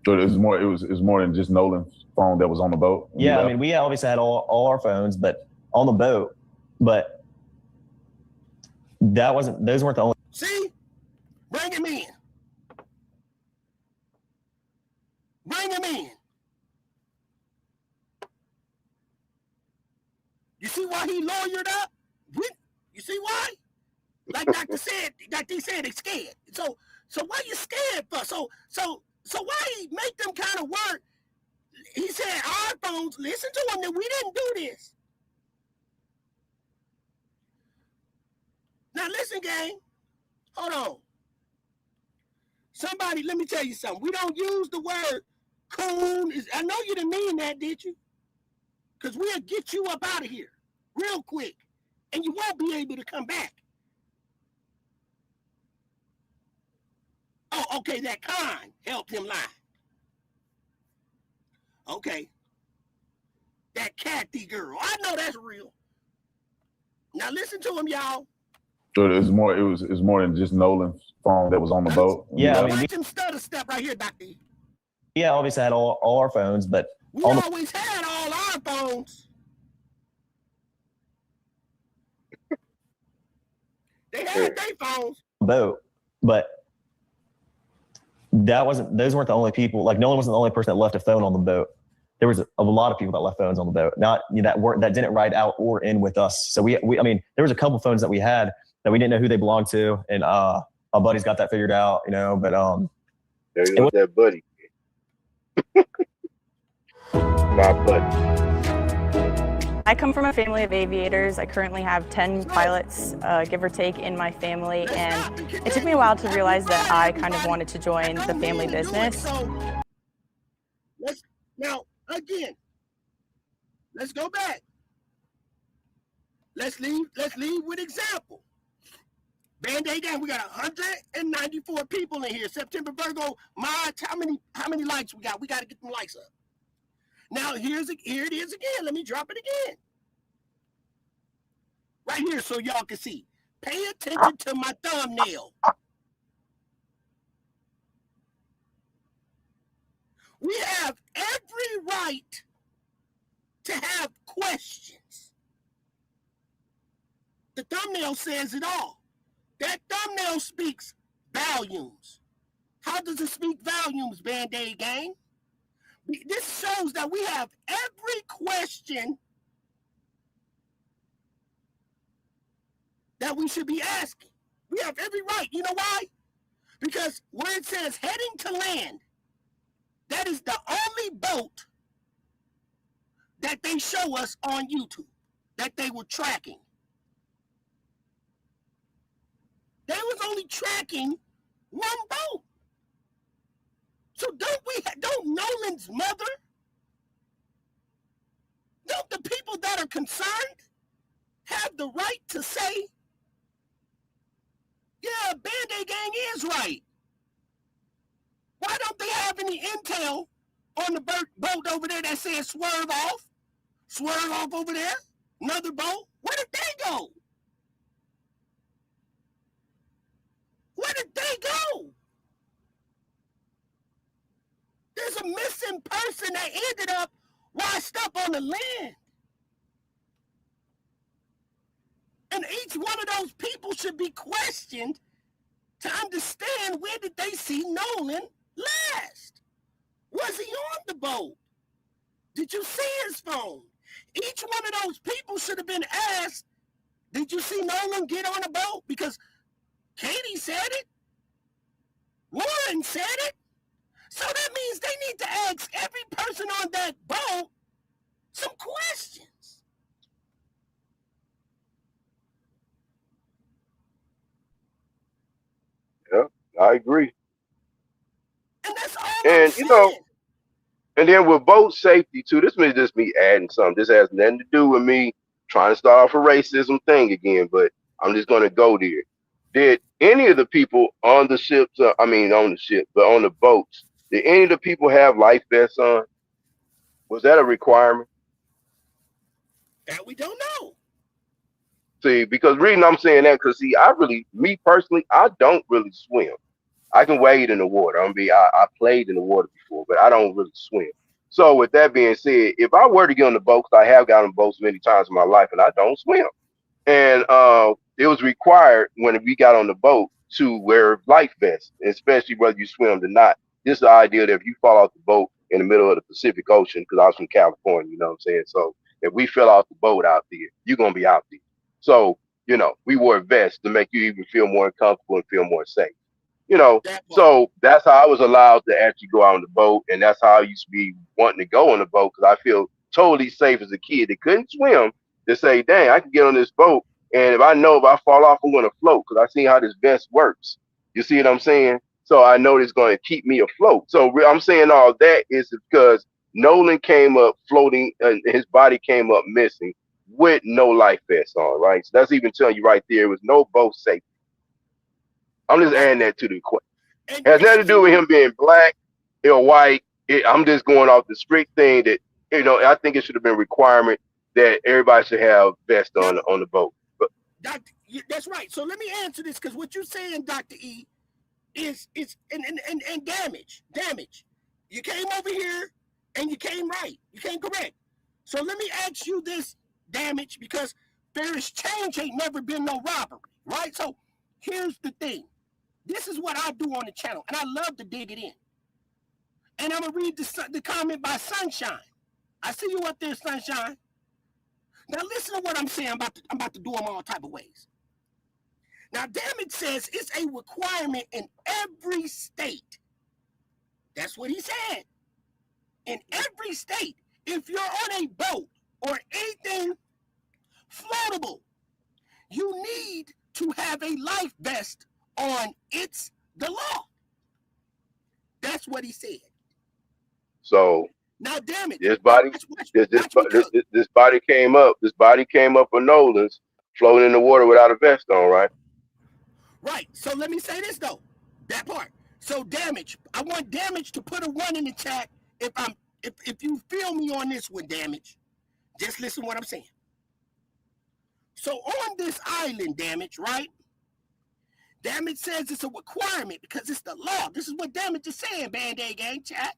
So it was more than just Nolan's phone that was on the boat? Yeah, I mean, we obviously had all our phones, but on the boat. But those weren't the only. See? Bring him in. Bring him in. You see why he lawyered up? You see why? Like Dr. said, he's scared. So why you scared for? So why he make them kind of work? He said our phones, listen to him, that we didn't do this. Now listen, gang. Hold on. Somebody, let me tell you something. We don't use the word coon. I know you didn't mean that, did you? Because we'll get you up out of here real quick. And you won't be able to come back. Oh, okay, that con helped him lie. Okay. That Kathy girl. I know that's real. Now listen to him, y'all. So it was more. It was more than just Nolan's phone that was on the boat. Yeah, I mean, Watch him stutter step right here, Dr. E. yeah, obviously had all our phones, but We on the always had all our phones. They had their phones. boat, but those weren't the only people. Like Nolan wasn't the only person that left a phone on the boat. There was a lot of people that left phones on the boat, not that didn't ride out or in with us. So we I mean, there was a couple phones that we had that we didn't know who they belonged to, and my buddy's got that figured out, but there you go, that buddy. My buddy. I come from a family of aviators. I currently have 10 pilots, give or take, in my family, and it took me a while to realize that I kind of wanted to join the family business. Let's go back. Let's leave with example. Band-Aid gang, we got 194 people in here. September Virgo, March, how many likes we got? We got to get them likes up. Now here it is again. Let me drop it again. Right here so y'all can see. Pay attention to my thumbnail. We have every right to have questions. The thumbnail says it all. That thumbnail speaks volumes. How does it speak volumes, Band-Aid gang? This shows that we have every question that we should be asking. We have every right. You know why? Because where it says heading to land, that is the only boat that they show us on YouTube that they were tracking. They was only tracking one boat. So don't Nolan's mother, don't the people that are concerned have the right to say, yeah, Band-Aid gang is right? Why don't they have any intel on the boat over there that says swerve off over there, another boat? Where did they go? Where did they go? There's a missing person that ended up washed up on the land. And each one of those people should be questioned to understand, where did they see Nolan last? Was he on the boat? Did you see his phone? Each one of those people should have been asked, did you see Nolan get on a boat? Because Katie said it. Lauren said it. So that means they need to ask every person on that boat some questions. Yeah, I agree. And that's all And and then with boat safety too, this may just me adding something. This has nothing to do with me trying to start off a racism thing again, but I'm just gonna go there. Did any of the people on the ships, but on the boats, did any of the people have life vests on? Was that a requirement? That we don't know. See, because reason I'm saying that, because me personally, I don't really swim. I can wade in the water. I played in the water before, but I don't really swim. So with that being said, if I were to get on the boat, because I have gotten on boats many times in my life, and I don't swim, and it was required when we got on the boat to wear life vests, especially whether you swim or not. This is the idea that if you fall off the boat in the middle of the Pacific Ocean, because I was from California, you know what I'm saying? So if we fell off the boat out there, you're going to be out there. So, we wore vests to make you even feel more comfortable and feel more safe. So that's how I was allowed to actually go out on the boat, and that's how I used to be wanting to go on the boat, because I feel totally safe as a kid that couldn't swim, to say, dang, I can get on this boat, and if I fall off, I'm going to float, because I see how this vest works. You see what I'm saying? So I know it's going to keep me afloat. So I'm saying all that is because Nolan came up floating, and his body came up missing with no life vest on, right? So that's even telling you right there, it was no boat safety. I'm just adding that to the question. It has nothing to do with him being black or white. I'm just going off the strict thing that, I think it should have been a requirement that everybody should have vests on the boat. But That's right. So let me answer this, because what you're saying, Dr. E, is and damage. You came over here and you came right. You came correct. So let me ask you this, damage, because there is change ain't never been no robbery, right? So here's the thing. This is what I do on the channel, and I love to dig it in. And I'm gonna read the comment by Sunshine. I see you up there, Sunshine. Now listen to what I'm saying. I'm about to do them all type of ways. Now, Damage says it's a requirement in every state. That's what he said. In every state, if you're on a boat or anything floatable, you need to have a life vest on. It's the law. That's what he said. So now, damn it, this body came up. This body came up for Nolan's floating in the water without a vest on, right? Right. So let me say this though, that part. So Damage, I want Damage to put a 1 in the chat if you feel me on this one, Damage. Just listen to what I'm saying. So on this island, Damage, right? Damage says it's a requirement because it's the law. This is what Damage is saying, Band-Aid Gang chat.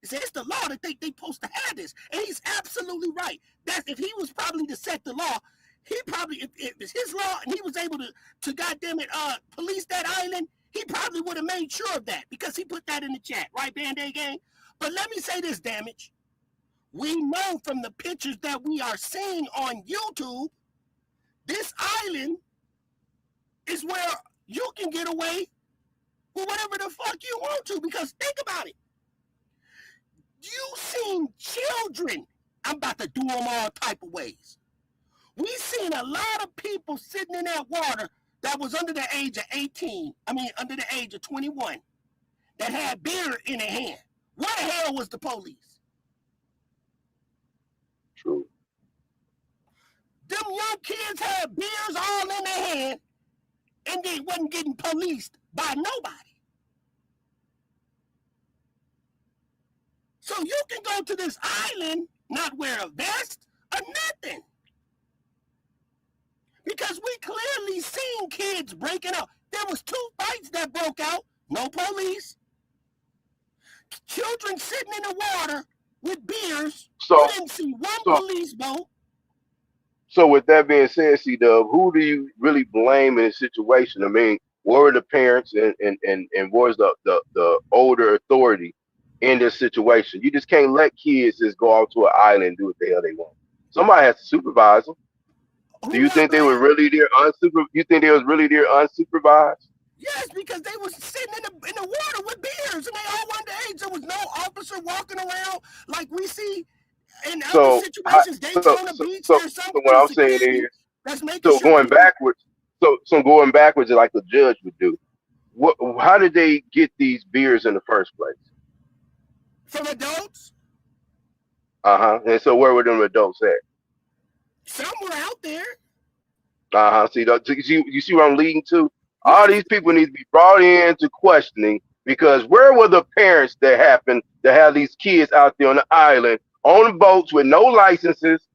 He said it's the law that they supposed to have this. And he's absolutely right. That's if he was probably to set the law, he probably, if it's his law and he was able to goddamn it, police that island, he probably would have made sure of that because he put that in the chat, right, Band-Aid Gang? But let me say this, Damage. We know from the pictures that we are seeing on YouTube, this island is where you can get away with whatever the fuck you want to, because think about it. You seen children. I'm about to do them all type of ways. We seen a lot of people sitting in that water that was under the age of 18. I mean, under the age of 21 that had beer in their hand. Where the hell was the police? True. Them young kids had beers all in their hand and they wasn't getting policed by nobody. So you can go to this island, not wear a vest or nothing. Because we clearly seen kids breaking out. There was 2 fights that broke out, no police. Children sitting in the water with beers. You didn't see one police boat. So with that being said, C-Dub, who do you really blame in this situation? I mean, where were the parents and where's the older authority in this situation? You just can't let kids just go out to an island and do what the hell they want. Somebody has to supervise them. Do you think they were really there unsupervised? You think they was really there unsupervised? Yes, because they was sitting in the water with beers and they all underage. There was no officer walking around like we see in other situations. Daytona Beach, there's some what I'm saying is, that's making so sure going backwards, so going backwards like a judge would do. How did they get these beers in the first place? From adults. And so where were them adults at? Somewhere out there. See, you see what I'm leading to? All these people need to be brought into questioning, because where were the parents that happened to have these kids out there on the island, on boats with no licenses,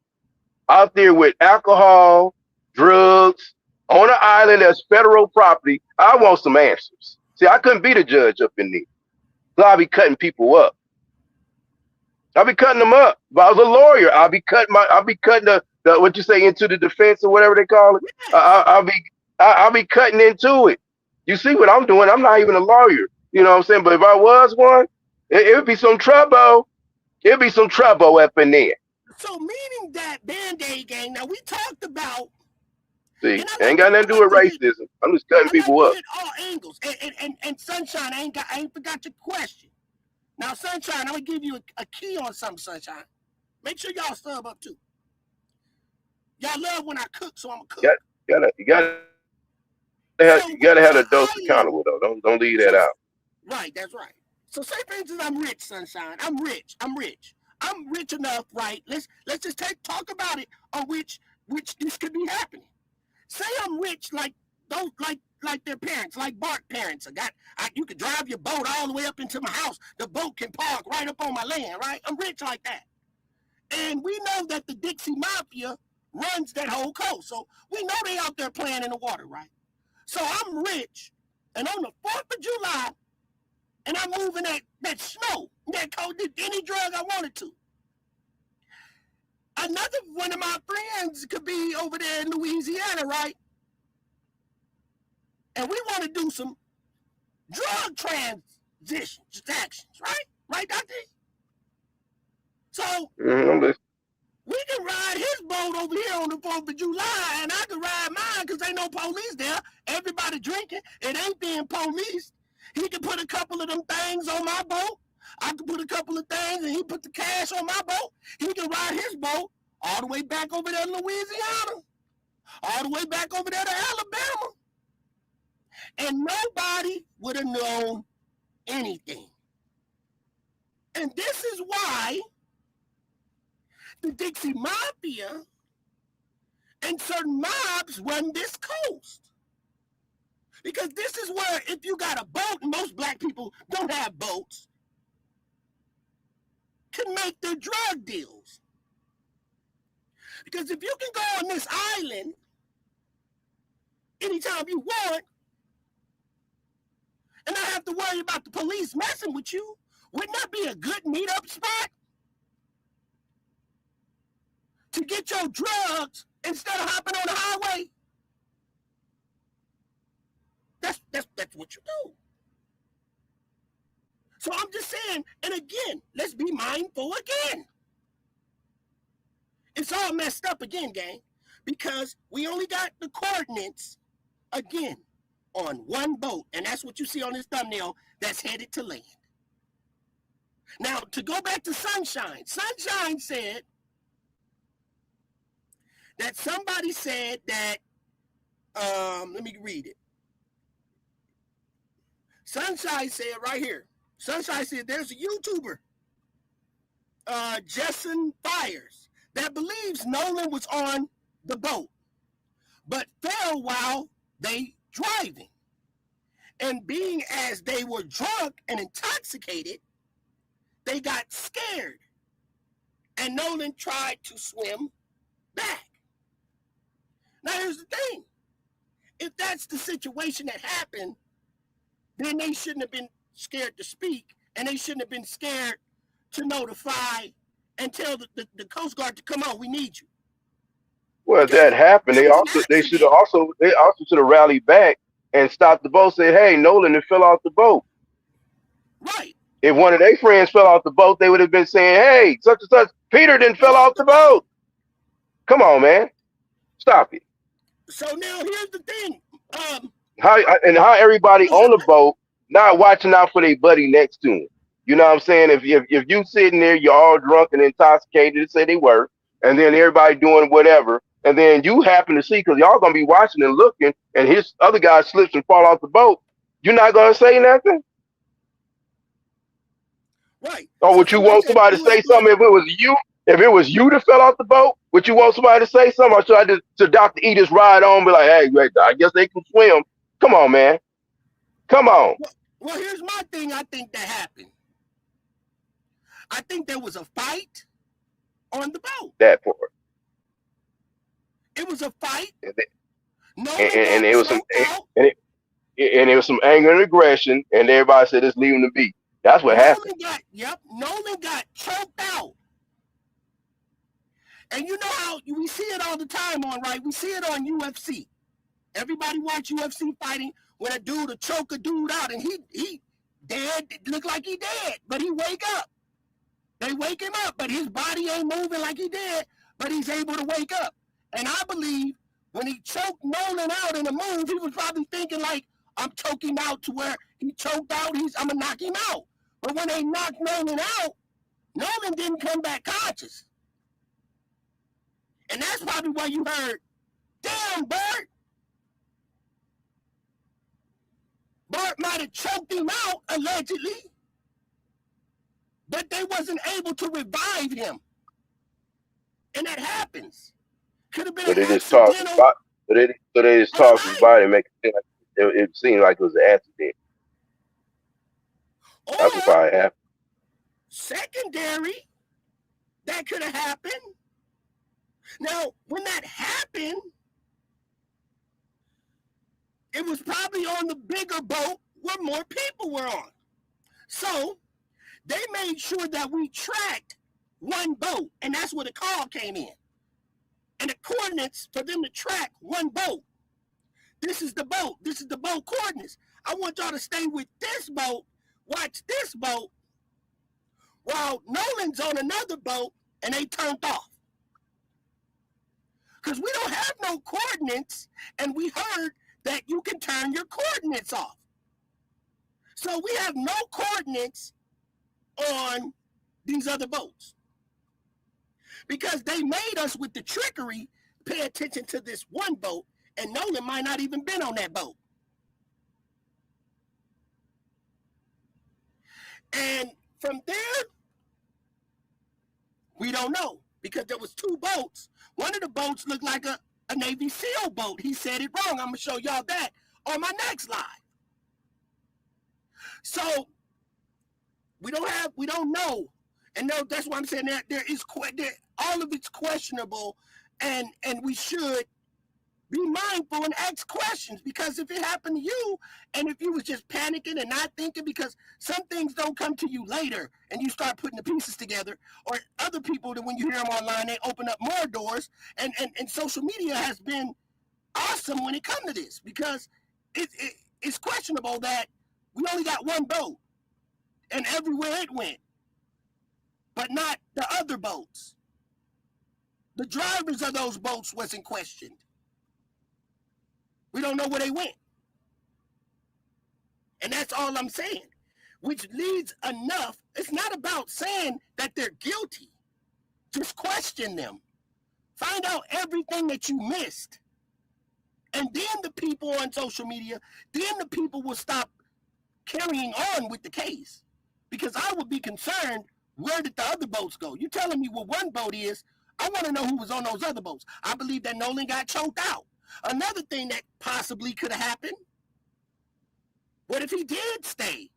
out there with alcohol, drugs, on an island that's federal property? I want some answers. See, I couldn't be the judge up in there. So I'll be cutting people up. I'll be cutting them up. If I was a lawyer, I'll be cutting the what you say, into the defense or whatever they call it. I'll be cutting into it. You see what I'm doing? I'm not even a lawyer. You know what I'm saying? But if I was one, it would be some trouble. It'd be some trouble up in there. So meaning that Band-Aid Gang, now we talked about. See, ain't got nothing to do with racism. I'm just cutting people up. All angles. And Sunshine, I ain't forgot your question. Now, Sunshine, I'm gonna give you a key on something, Sunshine. Make sure y'all sub up too. Y'all love when I cook, so I'm gonna cook. You gotta have a dose accountable though. Don't leave that out. Right, that's right. So say for instance, I'm rich, Sunshine. I'm rich. I'm rich enough, right? Let's just talk about it on which this could be happening. Say I'm rich like those like their parents, like Bart parents. You could drive your boat all the way up into my house. The boat can park right up on my land, right? I'm rich like that. And we know that the Dixie Mafia runs that whole coast. So we know they out there playing in the water, right? So I'm rich, and on the 4th of July, and I'm moving that snow, that cold, any drug I wanted to. Another one of my friends could be over there in Louisiana, right? And we want to do some drug transactions, right? Right, Dr. So we can ride his boat over here on the 4th of July, and I can ride mine because ain't no police there. Everybody drinking. It ain't being policed. He can put a couple of them things on my boat. I can put a couple of things, and he put the cash on my boat. He can ride his boat all the way back over there to Louisiana, all the way back over there to Alabama. And nobody would have known anything. And this is why the Dixie Mafia and certain mobs run this coast. Because this is where, if you got a boat, and most black people don't have boats, can make their drug deals. Because if you can go on this island anytime you want, and not have to worry about the police messing with you, wouldn't that be a good meetup spot? To get your drugs instead of hopping on the highway? That's what you do. So I'm just saying, and again, let's be mindful again. It's all messed up again, gang, because we only got the coordinates, again, on one boat, and that's what you see on this thumbnail that's headed to land. Now, to go back to Sunshine, Sunshine said that somebody said that, let me read it. Sunshine said right here, Sunshine said there's a YouTuber, Jason Fires, that believes Nolan was on the boat, but fell while they driving. And being as they were drunk and intoxicated, they got scared. And Nolan tried to swim back. Now here's the thing. If that's the situation that happened, then they shouldn't have been scared to speak, and they shouldn't have been scared to notify and tell the Coast Guard to come on, we need you. Well, if that happened, they should have rallied back and stopped the boat. Said, "Hey, Nolan, it fell off the boat." Right. If one of their friends fell off the boat, they would have been saying, "Hey, such and such, Peter didn't fell off the boat." Come on, man, stop it. So now here's the thing. How everybody on the boat not watching out for their buddy next to him? You know what I'm saying? If you sitting there, you're all drunk and intoxicated, say they were, and then everybody doing whatever, and then you happen to see, because y'all gonna be watching and looking, and his other guy slips and fall off the boat, you're not gonna say nothing? Right. Or would you want somebody to say something if it was you? If it was you that fell off the boat, would you want somebody to say something? Or should I just to Dr. Edith's ride on, be like, "Hey, I guess they can swim." Come on, man. Come on. Well, here's my thing. I think that happened. I think there was a fight on the boat. That part. It was a fight. And it was some and it was some anger and aggression, and everybody said, "Let's leave him to be." That's what happened. Nolan got choked out. And you know how we see it all the time right? We see it on UFC. Everybody watch UFC fighting when a dude will choke a dude out and he dead, look like he dead, but he wake up. They wake him up, but his body ain't moving like he did, but he's able to wake up. And I believe when he choked Nolan out in a move, he was probably thinking like, I'm choking out to where he choked out, I'm gonna knock him out. But when they knocked Nolan out, Nolan didn't come back conscious. And that's probably why you heard, "Damn, Bart." Bart might have choked him out, allegedly, but they wasn't able to revive him. And that happens. Could have been an accidental. So they just talk his body and make it seem like it was an accident. That's what probably happened. Secondary, that could have happened. Now, when that happened, it was probably on the bigger boat where more people were on. So they made sure that we tracked one boat, and that's where the call came in. And the coordinates for them to track one boat. This is the boat. This is the boat coordinates. I want y'all to stay with this boat, watch this boat, while Nolan's on another boat and they turned off. Because we don't have no coordinates, and we heard that you can turn your coordinates off. So we have no coordinates on these other boats. Because they made us with the trickery pay attention to this one boat, and Nolan might not even been on that boat. And from there, we don't know, because there was two boats. One of the boats looked like a Navy SEAL boat. He said it wrong. I'm going to show y'all that on my next live. So we don't know. And that's why I'm saying that all of it's questionable, and we should be mindful and ask questions, because if it happened to you, and if you was just panicking and not thinking, because some things don't come to you later and you start putting the pieces together, or other people that when you hear them online, they open up more doors, and social media has been awesome when it comes to this, because it's questionable that we only got one boat and everywhere it went, but not the other boats. The drivers of those boats wasn't questioned. We don't know where they went. And that's all I'm saying, which leads enough. It's not about saying that they're guilty. Just question them. Find out everything that you missed. And then the people on social media, then the people will stop carrying on with the case. Because I would be concerned, where did the other boats go? You telling me where one boat is, I want to know who was on those other boats. I believe that Nolan got choked out. Another thing that possibly could have happened, what if he did stay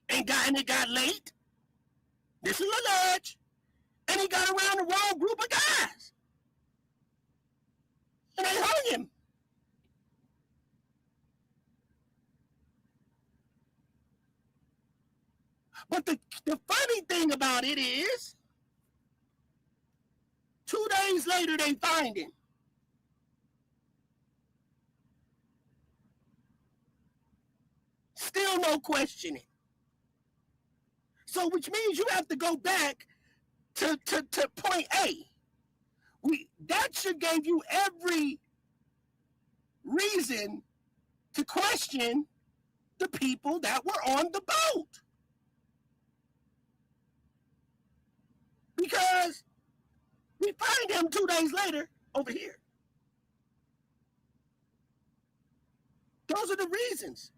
and it got late? This is alleged. And he got around the wrong group of guys. And they hung him. But the funny thing about it is, 2 days later, they find him. Still no questioning. So, which means you have to go back to point A. That should give you every reason to question the people that were on the boat. Because we find him 2 days later over here. Those are the reasons.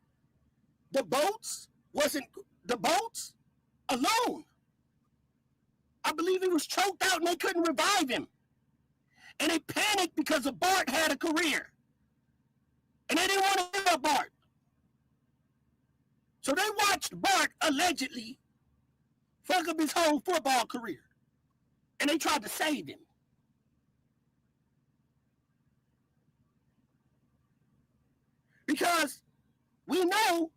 The boats alone. I believe he was choked out and they couldn't revive him. And they panicked because of Bart had a career. And they didn't want to give up Bart. So they watched Bart allegedly fuck up his whole football career. And they tried to save him. Because we know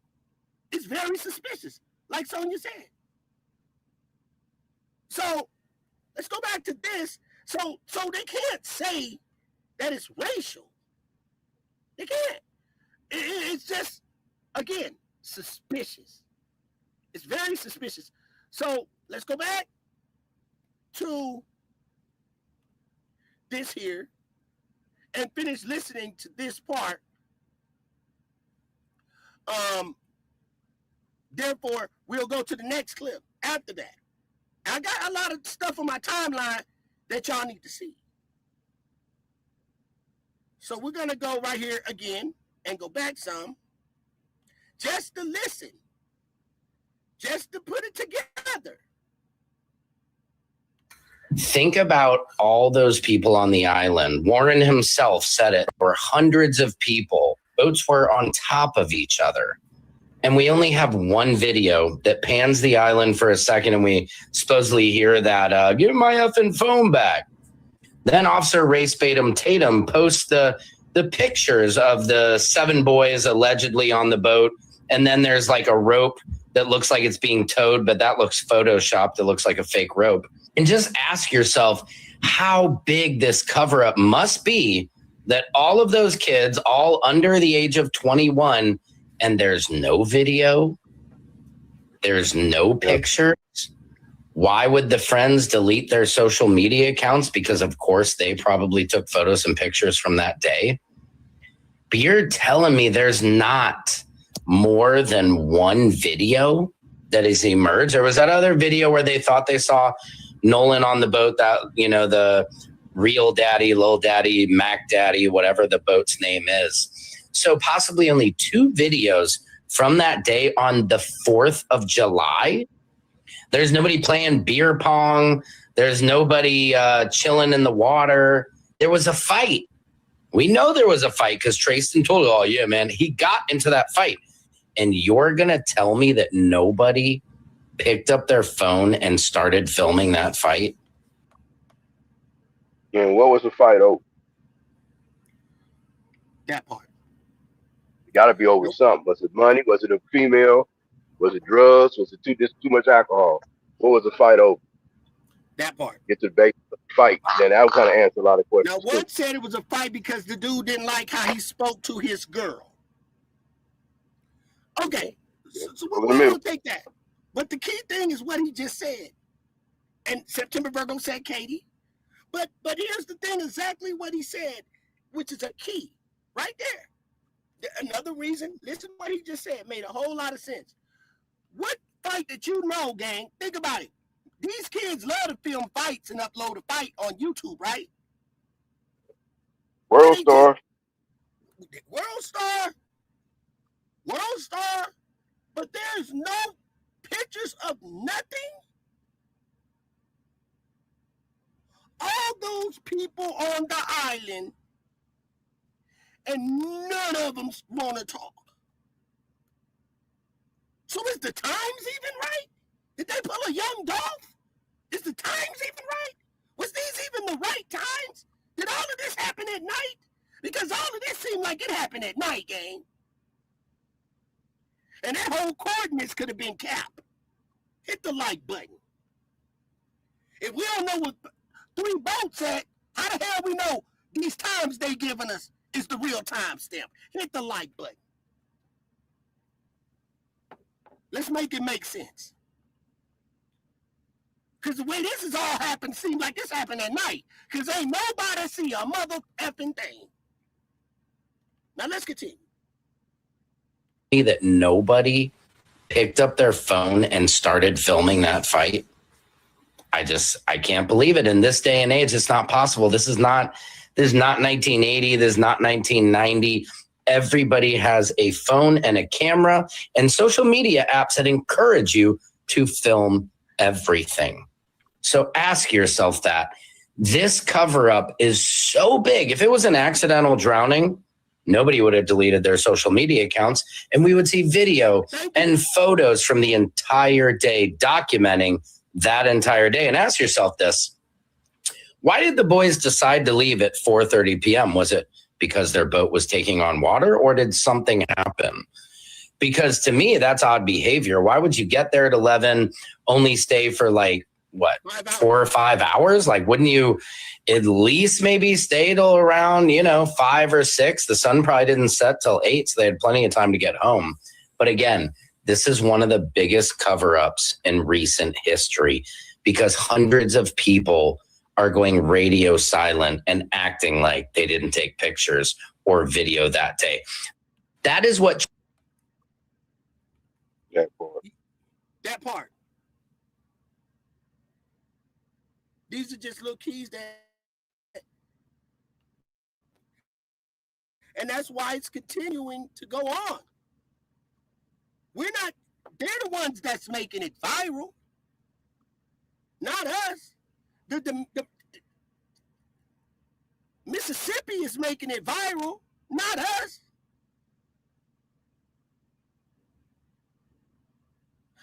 it's very suspicious, like Sonia said. So let's go back to this. So they can't say that it's racial. They can't. It's just, again, suspicious. It's very suspicious. So let's go back to this here and finish listening to this part. Therefore, we'll go to the next clip after that. I got a lot of stuff on my timeline that y'all need to see. So we're going to go right here again and go back some, just to listen, just to put it together. Think about all those people on the island. Warren himself said it. There were hundreds of people. Boats were on top of each other. And we only have one video that pans the island for a second, and we supposedly hear that, give my effing phone back. Then Officer Race Batum Tatum posts the pictures of the 7 boys allegedly on the boat. And then there's like a rope that looks like it's being towed, but that looks photoshopped. It looks like a fake rope. And just ask yourself how big this cover up must be that all of those kids, all under the age of 21, and there's no video, there's no pictures. Why would the friends delete their social media accounts? Because of course they probably took photos and pictures from that day. But you're telling me there's not more than one video that has emerged? Or was that other video where they thought they saw Nolan on the boat, that, you know, the Real Daddy, Lil Daddy, Mac Daddy, whatever the boat's name is. So possibly only 2 videos from that day on the 4th of July. There's nobody playing beer pong. There's nobody chilling in the water. There was a fight. We know there was a fight because Trayston told, oh, yeah, man, he got into that fight. And you're going to tell me that nobody picked up their phone and started filming that fight? And what was the fight over? That part. It got to be over something. Was it money? Was it a female? Was it drugs? Was it too much alcohol? What was the fight over? That part. Get to the base of the fight. Then that would kind of answer a lot of questions. Now, one said it was a fight because the dude didn't like how he spoke to his girl. Okay, so we're going to take that. But the key thing is what he just said. And September Virgo said Katie. But here's the thing, exactly what he said, which is a key right there. Another reason, listen to what he just said, made a whole lot of sense. What fight that you know, gang, think about it. These kids love to film fights and upload a fight on YouTube, right? World Star, but there's no pictures of nothing. All those people on the island, and none of them want to talk. So is the times even right? Did they pull a young dog? Is the times even right? Was these even the right times? Did all of this happen at night? Because all of this seemed like it happened at night, gang. And that whole coordinates could have been capped. Hit the like button. If we don't know what 3 boats at, how the hell we know these times they giving us is the real time stamp? Hit the like button. Let's make it make sense. Because the way this has all happened seems like this happened at night. Because ain't nobody see a mother effing thing. Now let's continue. That nobody picked up their phone and started filming that fight. I can't believe it. In this day and age, it's not possible. This is not 1980. This is not 1990. Everybody has a phone and a camera and social media apps that encourage you to film everything. So ask yourself that. This cover up is so big. If it was an accidental drowning, nobody would have deleted their social media accounts, and we would see video and photos from the entire day documenting that entire day. And ask yourself this: why did the boys decide to leave at 4:30 p.m.? Was it because their boat was taking on water, or did something happen? Because to me, that's odd behavior. Why would you get there at 11, only stay for like, what, 4 or 5 hours? Like, wouldn't you at least maybe stay till around, 5 or 6? The sun probably didn't set till 8, so they had plenty of time to get home. But again, this is one of the biggest cover-ups in recent history, because hundreds of people are going radio silent and acting like they didn't take pictures or video that day. That is what... That part. These are just little keys that... And that's why it's continuing to go on. We're not... They're the ones that's making it viral. Not us. The Mississippi is making it viral, not us.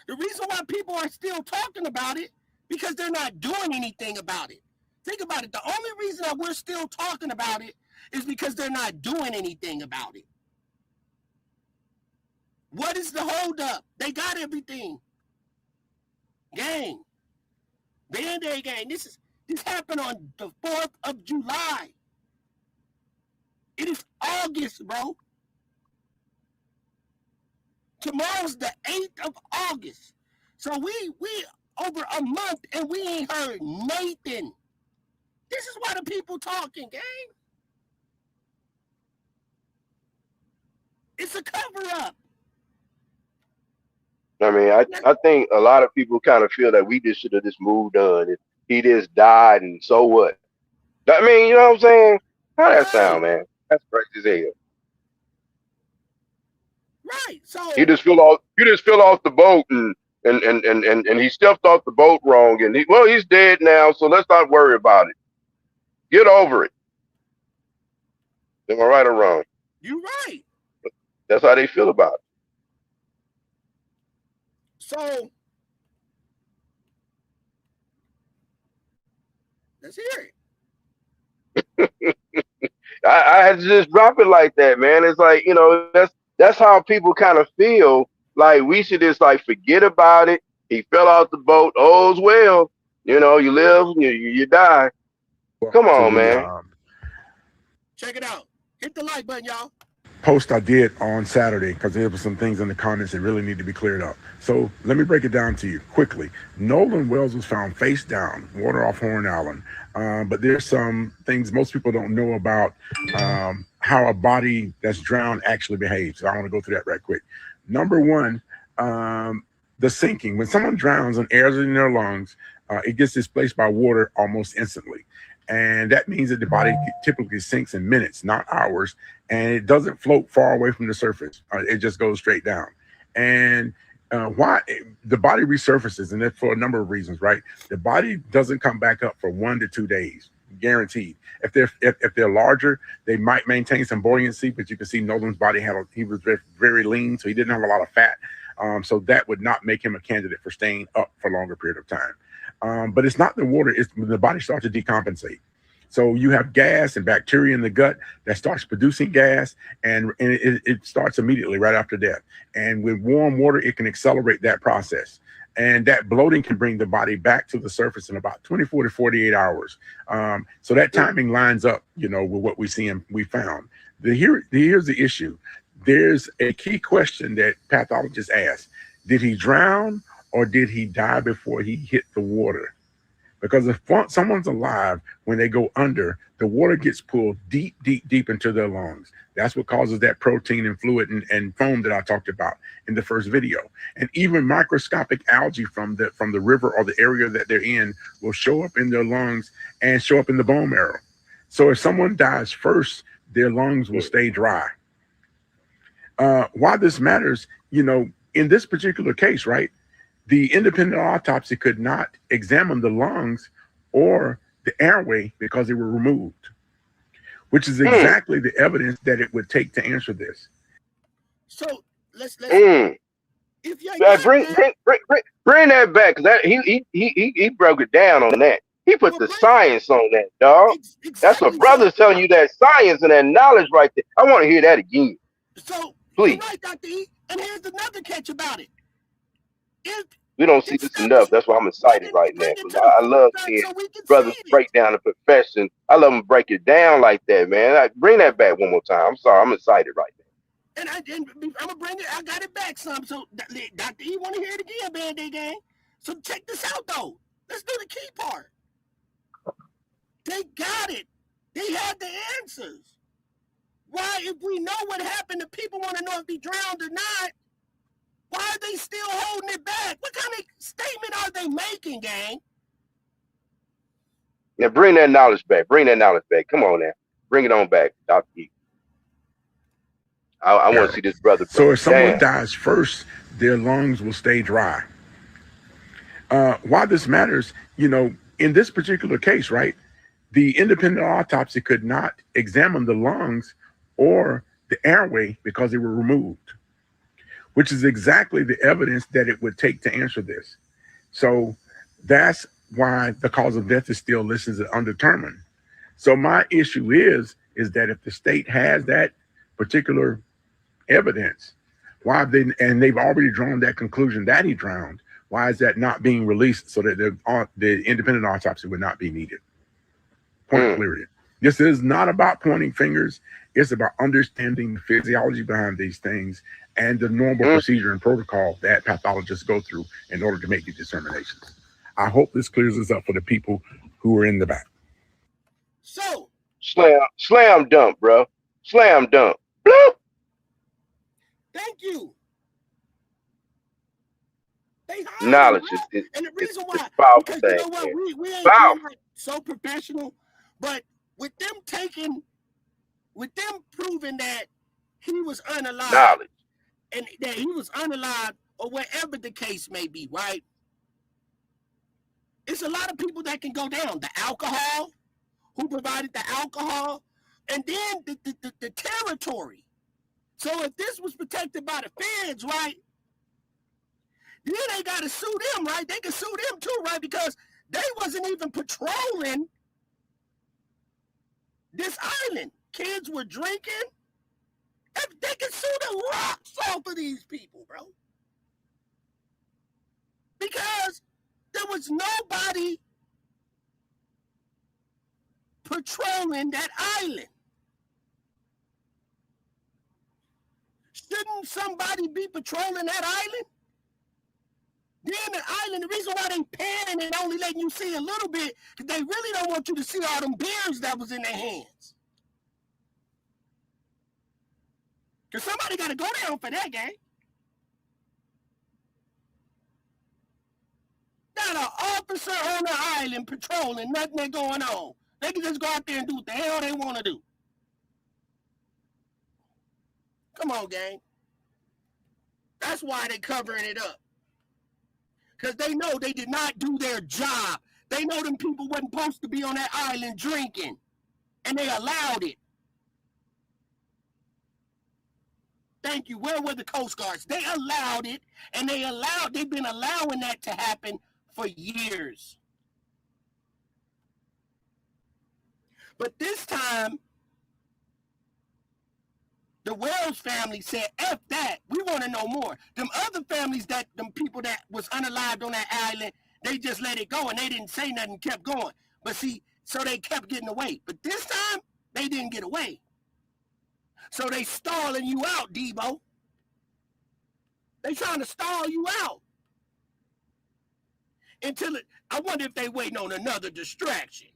The reason why people are still talking about it, because they're not doing anything about it. Think about it. The only reason that we're still talking about it is because they're not doing anything about it. What is the holdup? They got everything. Gang. Band-Aid gang. This happened on the 4th of July. It is August, bro. Tomorrow's the 8th of August. So we over a month and we ain't heard nothing. This is why the people talking, gang. It's a cover-up. I mean, I think a lot of people kind of feel that we just should have just moved on. He just died, and so what? I mean, you know what I'm saying? How that sound, man? That's crazy as hell. Right. So You just fell off the boat, and he stepped off the boat wrong, and he's dead now, so let's not worry about it. Get over it. Am I right or wrong? You right. That's how they feel about it. So let's hear it. I had to just drop it like that, man. It's like, you know, that's how people kind of feel. Like we should just like forget about it. He fell out the boat. All's well. You know, you live, you die. Come on, man. Check it out. Hit the like button, y'all. Post I did on Saturday, because there were some things in the comments that really need to be cleared up. So let me break it down to you quickly. Nolan Wells was found face down, water off Horn Island. But there's some things most people don't know about how a body that's drowned actually behaves. So I want to go through that right quick. Number one, the sinking. When someone drowns and air is in their lungs, it gets displaced by water almost instantly. And that means that the body typically sinks in minutes, not hours, and it doesn't float far away from the surface. It just goes straight down. And why the body resurfaces, and that's for a number of reasons, right? The body doesn't come back up for 1 to 2 days, guaranteed. If they're larger, they might maintain some buoyancy, but you can see Nolan's body he was very, very lean, so he didn't have a lot of fat. So that would not make him a candidate for staying up for a longer period of time. But it's not the water, it's when the body starts to decompensate. So you have gas and bacteria in the gut that starts producing gas, and it starts immediately right after death. And with warm water, it can accelerate that process. And that bloating can bring the body back to the surface in about 24 to 48 hours. So that timing lines up, you know, with what we found. Here's the issue. There's a key question that pathologists ask. Did he drown or did he die before he hit the water? Because if someone's alive, when they go under, the water gets pulled deep, deep, deep into their lungs. That's what causes that protein and fluid and foam that I talked about in the first video. And even microscopic algae from the river or the area that they're in will show up in their lungs and show up in the bone marrow. So if someone dies first, their lungs will stay dry. Why this matters, you know, in this particular case, right? The independent autopsy could not examine the lungs or the airway because they were removed, which is exactly the evidence that it would take to answer this. So let's if bring that back, because he broke it down on that. He put the science on that, dog. That's what brother's telling you, that science and that knowledge right there. I want to hear that again. So please. Right, Dr. E, and here's another catch about it. We don't see this enough. That's why I'm excited right now. I love seeing brothers break down the profession. I love them break it down like that, man. Bring that back one more time. I'm sorry. I'm excited right now. And I'm gonna bring it. I got it back some. So Dr. E want to hear it again, Band-Aid gang. So check this out though. Let's do the key part. They got it. They had the answers. Why, if we know what happened, the people want to know if he drowned or not. Why are they still holding it back? What kind of statement are they making, gang? Now bring that knowledge back. Bring that knowledge back. Come on now. Bring it on back, Dr. E. I want to see this brother. So if someone dies first, their lungs will stay dry. Why this matters, you know, in this particular case, right? The independent autopsy could not examine the lungs or the airway because they were removed, which is exactly the evidence that it would take to answer this. So that's why the cause of death is still listed as undetermined. So my issue is that if the state has that particular evidence, why they've already drawn that conclusion that he drowned, why is that not being released so that the independent autopsy would not be needed? Point period. This is not about pointing fingers. It's about understanding the physiology behind these things and the normal procedure and protocol that pathologists go through in order to make these determinations. I hope this clears this up for the people who are in the back. So slam dunk, bro. Slam dunk. Bloop. Thank you. Knowledge is and the reason why, powerful because thing. you know what, we ain't like so professional, but with them proving that he was unalive, knowledge, and that he was unalive, or whatever the case may be, right? It's a lot of people that can go down. The alcohol, who provided the alcohol, and then the territory. So if this was protected by the feds, right? Then they got to sue them, right? They can sue them too, right? Because they wasn't even patrolling this island. Kids were drinking. They can sue the rocks off of these people, bro. Because there was nobody patrolling that island. Shouldn't somebody be patrolling that island? Then the island, the reason why they panning and only letting you see a little bit, because they really don't want you to see all them beers that was in their hands. Because somebody got to go down for that game. Not an officer on the island patrolling, nothing going on. They can just go out there and do what the hell they want to do. Come on, gang. That's why they covering it up. Because they know they did not do their job. They know them people wasn't supposed to be on that island drinking. And they allowed it. Thank you. Where were the Coast Guards? They allowed it, and they've been allowing that to happen for years. But this time, the Wells family said, F that, we want to know more. Them other families, them people that was unalived on that island, they just let it go and they didn't say nothing, kept going. But see, so they kept getting away. But this time, they didn't get away. So they stalling you out, Debo. They trying to stall you out. I wonder if they waiting on another distraction.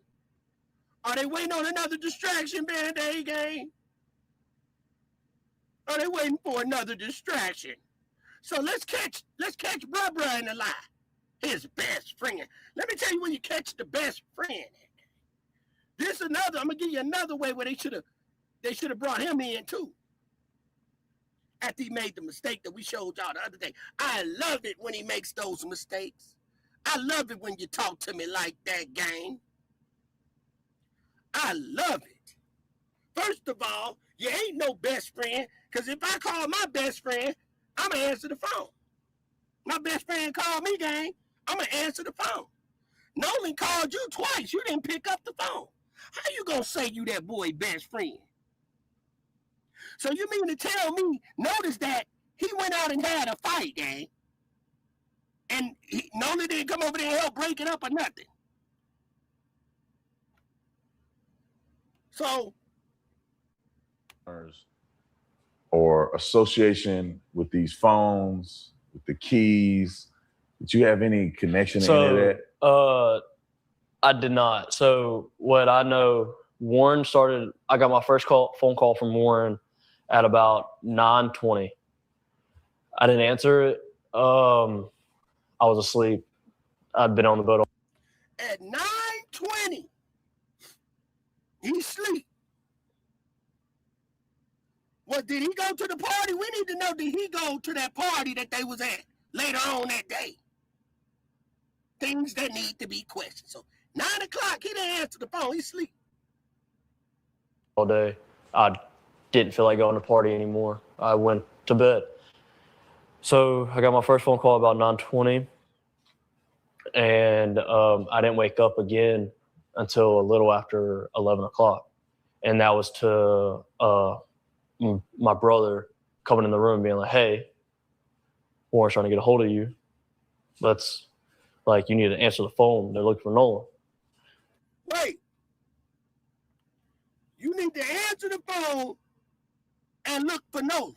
Are they waiting on another distraction, Band-Aid gang? Are they waiting for another distraction? So let's catch Bruh in the lie. His best friend. Let me tell you when you catch the best friend. I'm gonna give you another way where they should have brought him in too. After he made the mistake that we showed y'all the other day. I love it when he makes those mistakes. I love it when you talk to me like that, gang. I love it. First of all, you ain't no best friend, because if I call my best friend, I'm going to answer the phone. My best friend called me, gang. I'm going to answer the phone. Nolan called you twice. You didn't pick up the phone. How you going to say you that boy best friend? So you mean to tell me, notice that he went out and had a fight, gang. And Nolan didn't come over there and help break it up or nothing. So, or association with these phones, with the keys. Did you have any connection to any of that? I did not. So what I know, Warren started. I got my first phone call from Warren at about 9:20. I didn't answer it. I was asleep. I'd been on the boat. At 9:20, he sleep. Well, did he go to the party? We need to know, did he go to that party that they was at later on that day? Things that need to be questioned. So 9 o'clock, he didn't answer the phone. He sleep. All day. I didn't feel like going to the party anymore. I went to bed. So I got my first phone call about 9:20. and I didn't wake up again until a little after 11 o'clock. And that was to my brother coming in the room being like, hey, Warren's trying to get a hold of you. Let's, like, you need to answer the phone. They're looking for Nolan. Wait. You need to answer the phone and look for Nolan.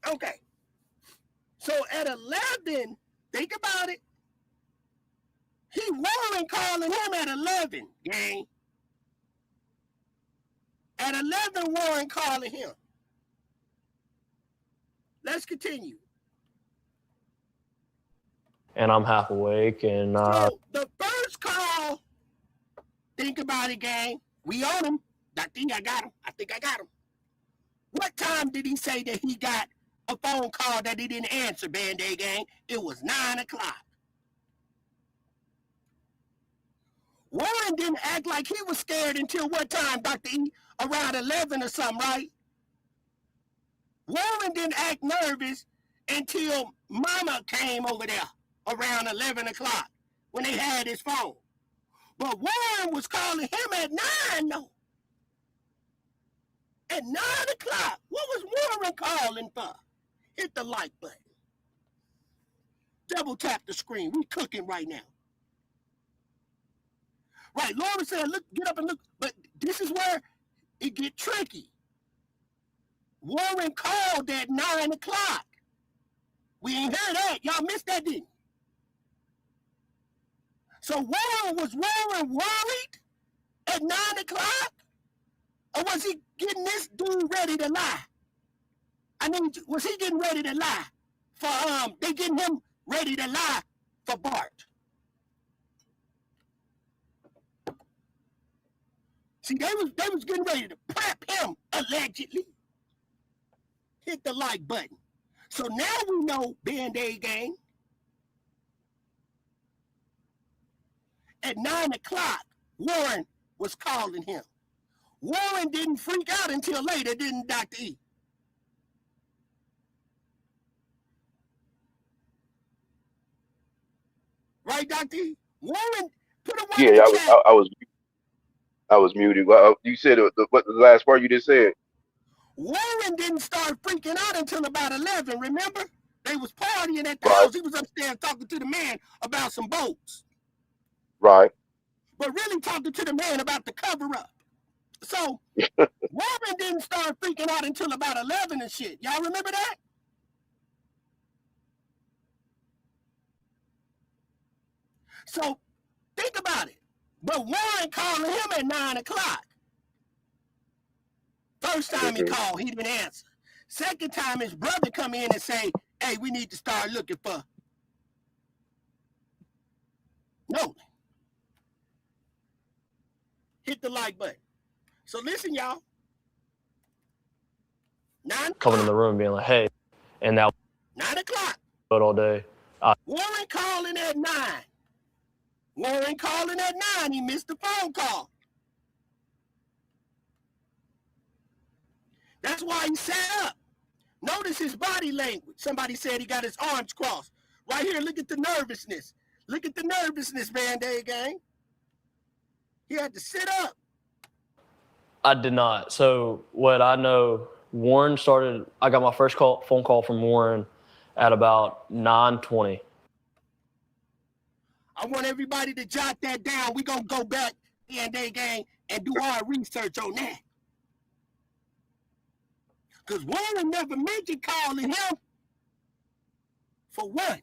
Okay. So at 11, think about it. Warren calling him at 11, gang. At 11, Warren calling him. Let's continue. And I'm half awake. And so the first call, think about it, gang. We on him. I think I got him. What time did he say that he got a phone call that he didn't answer, Band-Aid gang? It was 9 o'clock. Warren didn't act like he was scared until what time, Dr. E? Around 11 or something, right? Warren didn't act nervous until Mama came over there around 11 o'clock when they had his phone. But Warren was calling him at 9, though. At 9 o'clock. What was Warren calling for? Hit the like button. Double tap the screen. We cooking right now. Right, Laura said, look, get up and look. But this is where it get tricky. Warren called at 9 o'clock. We ain't heard that. Y'all missed that, didn't you? So was Warren worried at 9 o'clock? Or was he getting this dude ready to lie? I mean, was he getting ready to lie? They getting him ready to lie for Bart. See, they was getting ready to prep him, allegedly. Hit the like button. So now we know, Band-Aid gang, at 9 o'clock, Warren was calling him. Warren didn't freak out until later, didn't Dr. E? Right, Dr. E? Warren, put a one in the chat. I was muted. Well, you said what the last part you just said? Warren didn't start freaking out until about 11, remember? They was partying at the house. He was upstairs talking to the man about some boats. Right. But really talking to the man about the cover-up. So, Warren didn't start freaking out until about 11 and shit. Y'all remember that? So, think about it. But Warren calling him at 9 o'clock. First time he called, he didn't answer. Second time, his brother come in and say, hey, we need to start looking for Nolan. Hit the like button. So listen, y'all. 9 coming in the room being like, hey, and that 9 o'clock. All day. Warren calling at 9. Warren calling at 9. He missed the phone call. That's why he sat up. Notice his body language. Somebody said he got his arms crossed. Right here, look at the nervousness. Look at the nervousness, Band-Aid gang. He had to sit up. I did not. So what I know, Warren started, I got my first phone call from Warren at about 9:20. I want everybody to jot that down. We're going to go back, Band-Aid gang, and do our research on that. Because Warren never mentioned calling him. For what?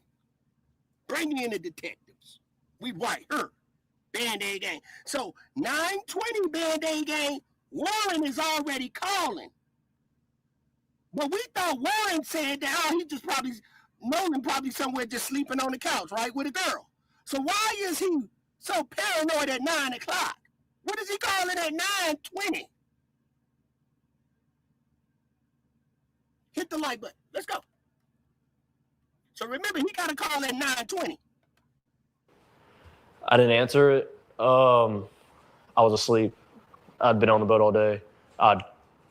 Bring in the detectives. We right here. Band-Aid gang. So 9:20 Band-Aid gang, Warren is already calling. But we thought Warren said that, he just probably, Nolan probably somewhere just sleeping on the couch, right, with a girl. So why is he so paranoid at 9 o'clock? What is he calling at 9:20? Hit the like button. Let's go. So remember, he got a call at 9:20. I didn't answer it. I was asleep. I'd been on the boat all day. I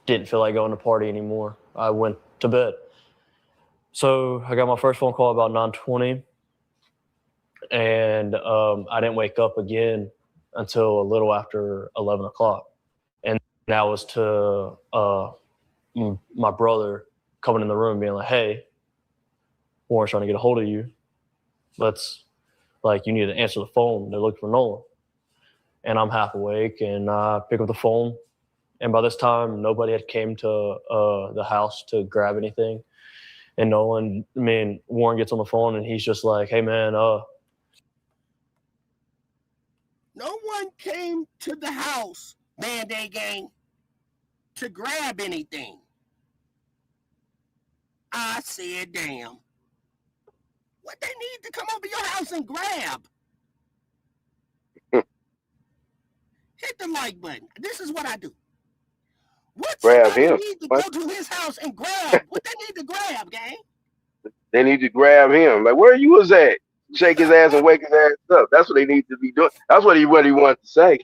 didn't feel like going to party anymore. I went to bed. So I got my first phone call about 9:20, and I didn't wake up again until a little after 11 o'clock. And that was to my brother coming in the room being like, hey, Warren's trying to get a hold of you. You need to answer the phone. They're looking for Nolan. And I'm half awake, and I pick up the phone. And by this time, nobody had came to the house to grab anything. And Warren gets on the phone, and he's just like, hey, man. No one came to the house, Band-Aid Gang, to grab anything. I said, damn. What they need to come over your house and grab? Hit the like button. This is what I do. What Grab somebody him. need to go to his house and grab? What they need to grab, gang? They need to grab him. Like, where you was at? Shake his ass and wake his ass up. That's what they need to be doing. That's what he wanted to say.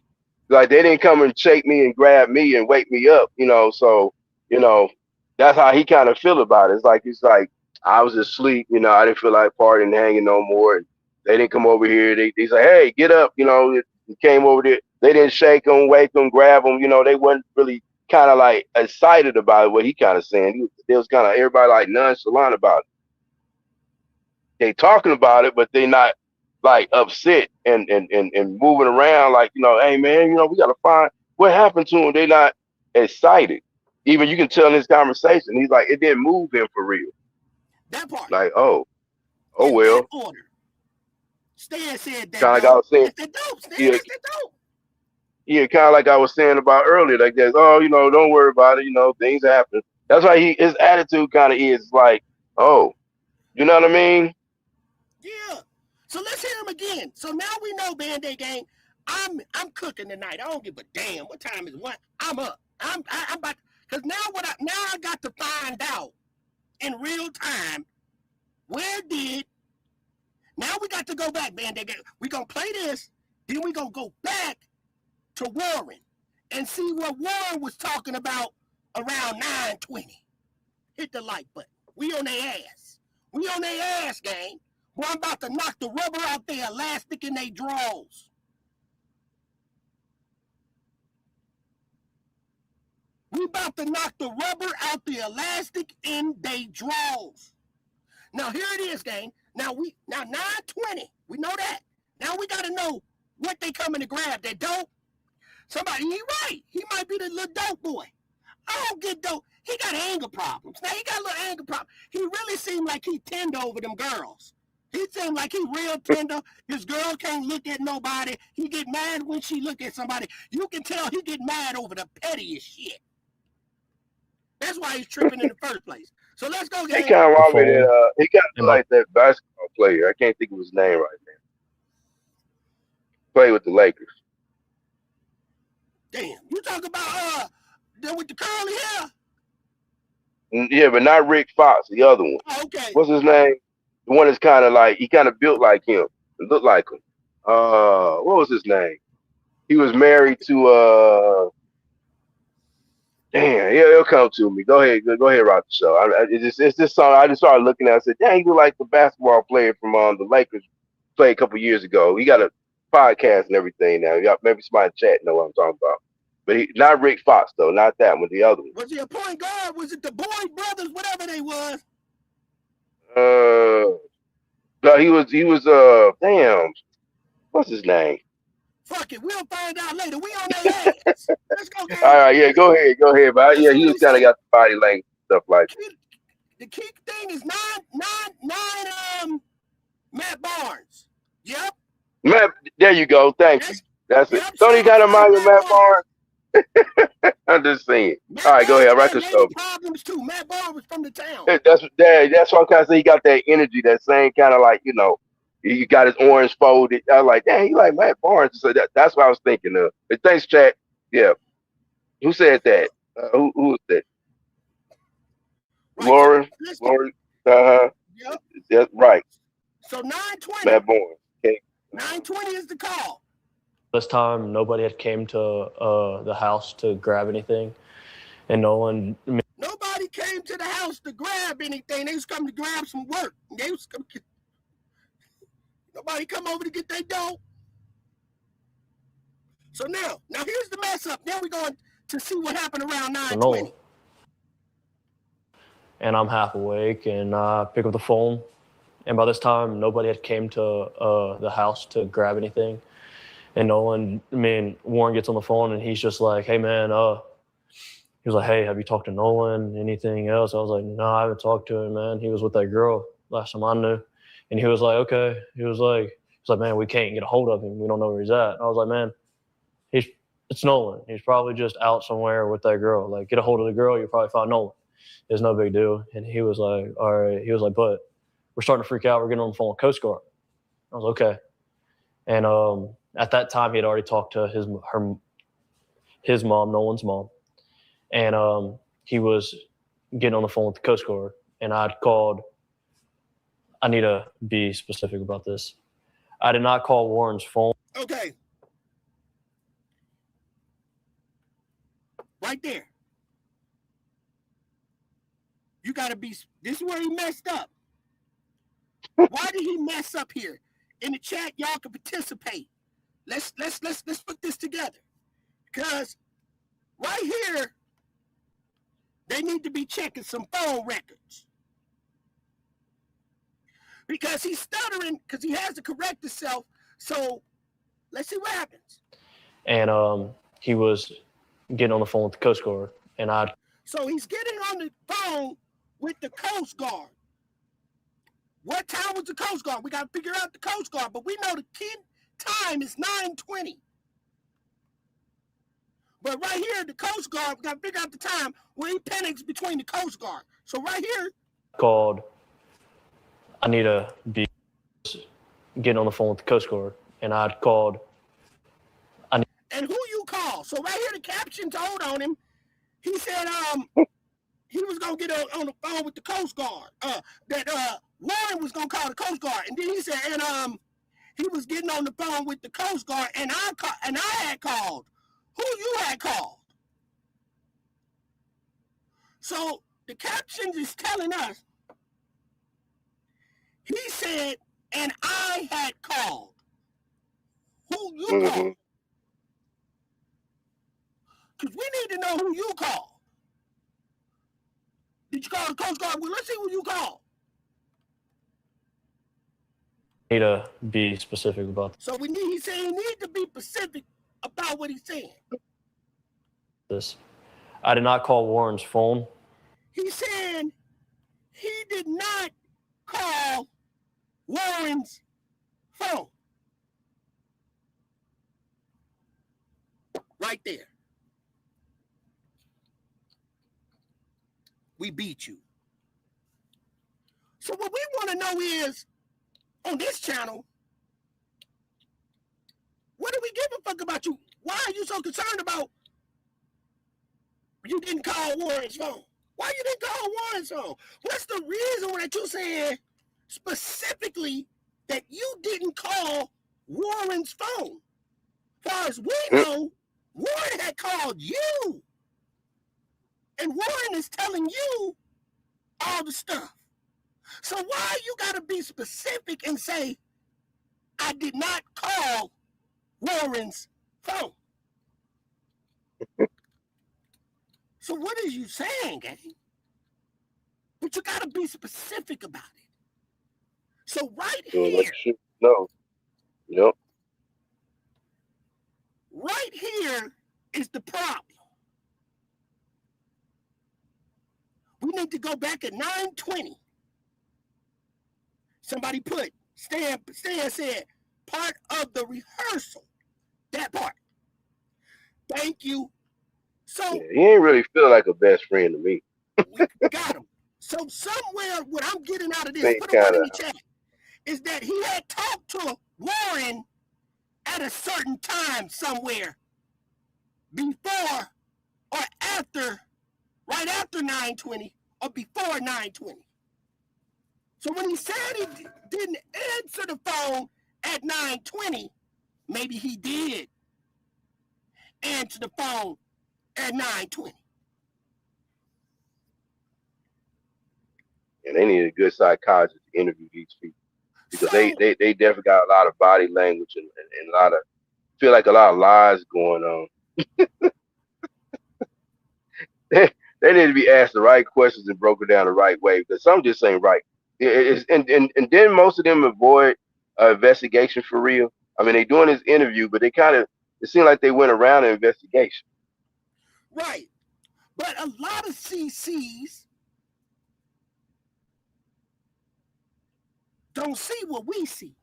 Like, they didn't come and shake me and grab me and wake me up, So, that's how he kind of feel about it. It's like I was asleep, I didn't feel like partying and hanging no more. And they didn't come over here. They say, hey, get up, He came over there. They didn't shake him, wake him, grab him. They wasn't really kind of like excited about it, what he kind of saying. They was kind of everybody like nonchalant about it. They talking about it, but they not like upset and moving around like, hey man, we gotta find what happened to him. They not excited. Even you can tell in this conversation, he's like, it didn't move him for real. That part. Like, oh well. Order. Stan said that. Kind of like I was saying. Yeah, kind of like I was saying about earlier, like this. Oh, don't worry about it. Things happen. That's why his attitude kind of is like, oh, you know what I mean? Yeah. So let's hear him again. So now we know, Band-Aid Gang, I'm cooking tonight. I don't give a damn what time is what. I'm up. I'm about, because now I got to find out in real time now we got to go back, Band-Aid Gang. We're going to play this, then we're going to go back to Warren and see what Warren was talking about around 9:20. Hit the like button. We on their ass. We on their ass, gang. Well, I'm about to knock the rubber out their elastic in their drawers. We about to knock the rubber out the elastic in their drawers. Now here it is, gang. Now 9:20. We know that. Now we gotta know what they coming to grab. That dope. Somebody, he right. He might be the little dope boy. I don't get dope. He got anger problems. Now he got a little anger problem. He really seemed like he tender over them girls. He seemed like he real tender. His girl can't look at nobody. He get mad when she look at somebody. You can tell he get mad over the pettiest shit. That's why he's tripping in the first place. So let's go get He kind of reminded me that he got like that basketball player. I can't think of his name right now. Play with the Lakers. Damn, you talk about with the curly hair? Yeah, but not Rick Fox, the other one. Oh, okay. What's his name? The one that's kind of like, he kind of built like him. It looked like him. What was his name? He was married to damn, it'll come to me. Go ahead, rock the show. It's this song. I just started looking at it. I said, dang, he look like the basketball player from the Lakers played a couple years ago. He got a podcast and everything now. Maybe somebody in chat know what I'm talking about. But not Rick Fox though, not that one, the other one. Was he a point guard? Was it the Boyd brothers, whatever they was? No, he was damn, what's his name? Fuck it, we'll find out later. We on their ass. Let's go, guys. All right, yeah, go ahead. But yeah, he was kind of got the body language stuff like that. The key thing is nine Matt Barnes. Yep. Matt, there you go. Thank you. That's it. Don't he got a mind with Matt Barnes? I'm just saying. All right, go ahead. Write the show. Problems too. Matt Barnes was from the town. That's what I'm kind of saying. He got that energy, that same kind of like, he got his orange folded. I was like, dang, he like Matt Barnes. So that's what I was thinking of. But thanks, chat. Yeah. Who said that? Who was that? Right. Lauren. Yep. That's right. So 9:20. Matt Barnes. Okay. 9:20 is the call. This time, nobody had came to the house to grab anything, and Nolan. Nobody came to the house else to grab anything. They was coming to grab some work. They was coming to nobody come over to get their dough. So now here's the mess up. Now we're going to see what happened around 9:20. And I'm half awake, and I pick up the phone. And by this time, nobody had came to the house to grab anything. And Nolan, Warren gets on the phone, and he's just like, "Hey, man," he was like, "Hey, have you talked to Nolan? Anything else?" I was like, "No, I haven't talked to him, man. He was with that girl last time I knew." And he was like, "Okay." He was like, "Man, we can't get a hold of him. We don't know where he's at." And I was like, "Man, it's Nolan. He's probably just out somewhere with that girl. Like, get a hold of the girl. You'll probably find Nolan. It's no big deal." And he was like, "All right." He was like, "But we're starting to freak out. We're getting on the phone with Coast Guard." I was like, "Okay." And at that time, he had already talked to his mom, Nolan's mom. And he was getting on the phone with the Coast Guard. And I'd called. I need to be specific about this. I did not call Warren's phone. Okay. Right there. You got to be, this is where he messed up. Why did he mess up here? In the chat, y'all can participate. Let's put this together. Because right here, they need to be checking some phone records. Because he's stuttering, because he has to correct himself. So let's see what happens. And he was getting on the phone with the Coast Guard. So he's getting on the phone with the Coast Guard. What time was the Coast Guard? We got to figure out the Coast Guard, but we know the key time is 9:20. But right here, the Coast Guard, we got to figure out the time where he panics between the Coast Guard. So right here. Called. I need to be getting on the phone with the Coast Guard. And I'd called. And who you call? So right here, the caption told on him. He said he was going to get on the phone with the Coast Guard. That Warren was going to call the Coast Guard. And then he said, he was getting on the phone with the Coast Guard, and I had called. Who you had called? So the captions is telling us, he said, and I had called. Who you called? Because we need to know who you called. Did you call the Coast Guard? Well, let's see who you called. Need to be specific about So he's saying he needs to be specific about what he's saying. this. I did not call Warren's phone. He's saying he did not call Warren's phone. Right there. We beat you. So what we want to know is, on this channel, what do we give a fuck about you? Why are you so concerned about you didn't call Warren's phone? Why you didn't call Warren's phone? What's the reason that you're saying specifically that you didn't call Warren's phone? As far as we know, Warren had called you. And Warren is telling you all the stuff. So why you got to be specific and say, I did not call Warren's phone? So what is you saying, gang? But you got to be specific about it. So right here. No. Yep. Right here is the problem. We need to go back at 9:20. Somebody put, Stan said, part of the rehearsal. That part. Thank you. So yeah, he ain't really feel like a best friend to me. We got him. So somewhere, what I'm getting out of this, put a one in the chat, is that he had talked to Warren at a certain time somewhere before or after, right after 9:20 or before 9:20. So when he said he didn't answer the phone at 9:20, maybe he did answer the phone at 9:20. and they need a good psychologist to interview these people because they definitely got a lot of body language and a lot of feel like a lot of lies going on. They need to be asked the right questions and broken down the right way because some just ain't right. And then most of them avoid investigation for real. I mean, they doing this interview, but it seemed like they went around an investigation. Right. But a lot of CCs don't see what we see.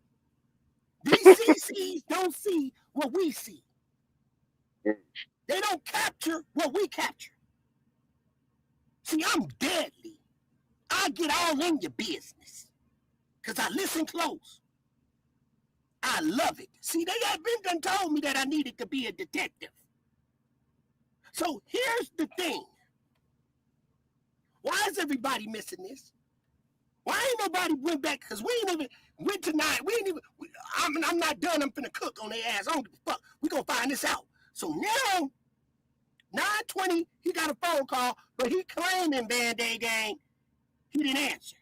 These CCs don't see what we see. They don't capture what we capture. See, I'm deadly. I get all in your business because I listen close. I love it. See, they have been done told me that I needed to be a detective. So here's the thing. Why is everybody missing this? Why ain't nobody went back? Because we ain't even went tonight. We ain't even. I'm not done. I'm finna cook on their ass. I don't give a fuck. We gonna find this out. So now, 9:20, he got a phone call, but he claiming Band-Aid Gang. He didn't answer.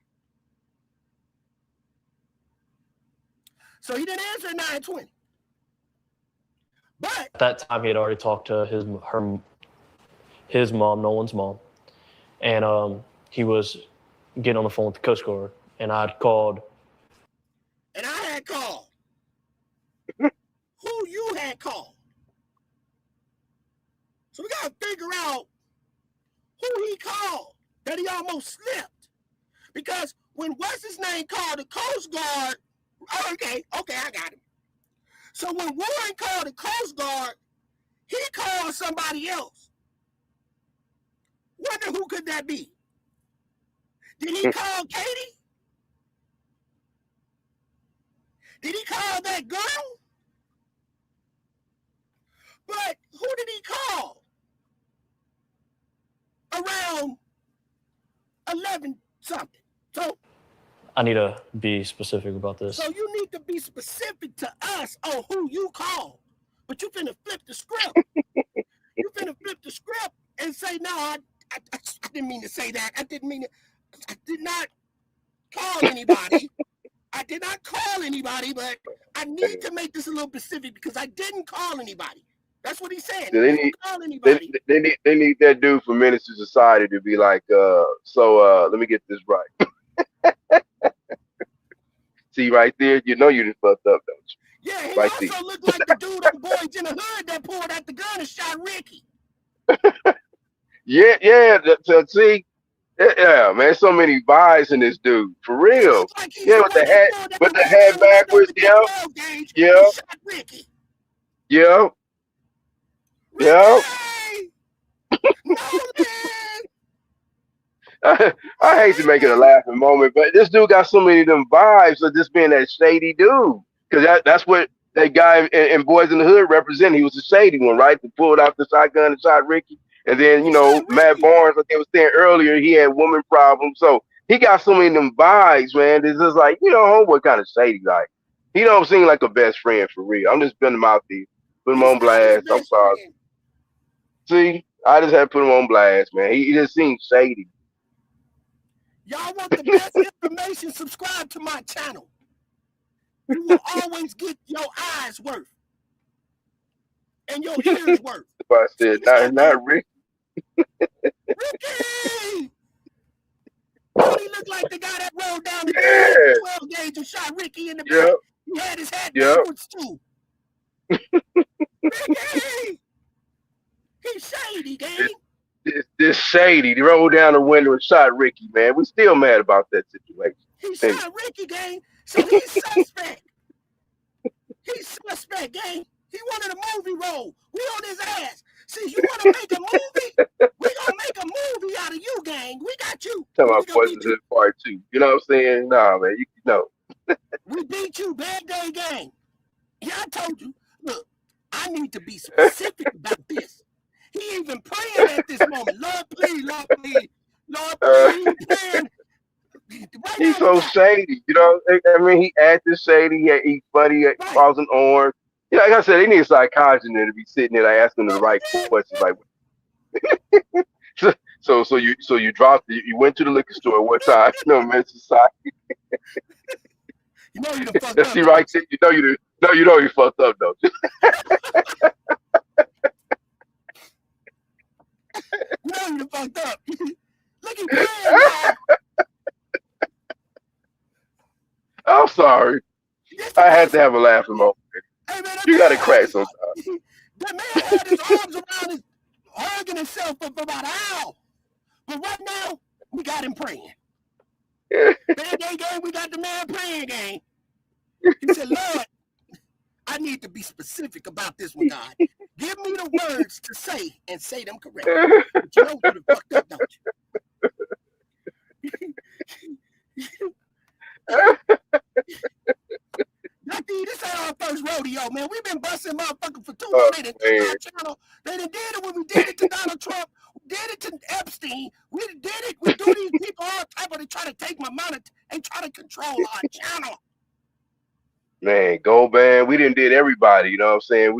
So he didn't answer at 9:20. But at that time, he had already talked to his mom, Nolan's mom, and he was getting on the phone with the Coast Guard, and I'd called. And I had called. Who you had called? So we gotta figure out who he called that he almost slipped. Because when what's his name called the Coast Guard, okay, I got him. So when Warren called the Coast Guard, he called somebody else. Wonder who could that be? Did he call Katie? Did he call that girl? But who did he call? Around 11 something. So I need to be specific about this. So you need to be specific to us on who you call. But you finna flip the script. You finna flip the script and say, no, I didn't mean to say that. I did not call anybody. I did not call anybody, but I need to make this a little specific because I didn't call anybody. That's what he's saying. So He didn't call anybody. They need that dude from Menace to Society to be like, let me get this right. See right there, you know you done fucked up, don't you? Yeah, he right also there. looked like the dude on Boys in the Hood that pulled out the gun and shot Ricky. Yeah. See, yeah, man. So many vibes in this dude, for real. Like yeah, with the hat backwards. Yeah. I hate to make it a laughing moment, but this dude got so many of them vibes of just being that shady dude. Because that's what that guy in Boys in the Hood represented. He was a shady one, right? He pulled out the shotgun and shot Ricky. And then, Matt Barnes, like they were saying earlier, he had woman problems. So he got so many of them vibes, man. It's just like, homeboy kind of shady. Like, he don't seem like a best friend for real. I'm just putting him out there. Put him on blast. I'm sorry. See, I just had to put him on blast, man. He just seems shady. Y'all want the best information, subscribe to my channel. You will always get your eyes worth. And your ears worth. I said, not Ricky. Ricky! Don't he look like the guy that rolled down the 12 gauge and shot Ricky in the back? He had his hat backwards too. Ricky! He's shady, gang. This shady. He rolled down the window and shot Ricky, man. We still mad about that situation. He shot Ricky, gang. So he's suspect. He's suspect, gang. He wanted a movie role. We on his ass. See, you want to make a movie? We gonna make a movie out of you, gang. We got you. Tell my Boys in the Hood Part 2. You know what I'm saying? Nah, man. You know. We beat you, Bad Day Gang. Yeah, I told you. Look, I need to be specific about this. He even praying at this moment. Lord, please, Lord, please. Lord, please. He's praying. Right he's so shady. I mean, he acted shady. He's funny. He calls an orange. Like I said, they need a psychologist in there to be sitting there like asking the right questions. Like, So you dropped. You went to the liquor store one time. No, man, society. You know you done fucked up. See right there. You know you did. No, you know you fucked up though. You know you done fucked up. Look at praying, dog. I'm sorry. I had to have a laughing moment. Hey, man, You got to crack sometimes. That man had his arms around his, hugging himself for about an hour. But right now, we got him praying. Band Day game, we got the man praying game. He said, Lord, I need to be specific about this one, God. Give me the words to say and say them correctly. But you know you done fucked up, don't you? This ain't our first rodeo, man. We've been busting motherfuckers for 2 months. They done did our channel. They done did it when we did it to Donald Trump. We did it to Epstein. We did it. We do these people all type of, they try to take my money and try to control our channel. Man, Gold Band, we didn't did everybody. You know what I'm saying?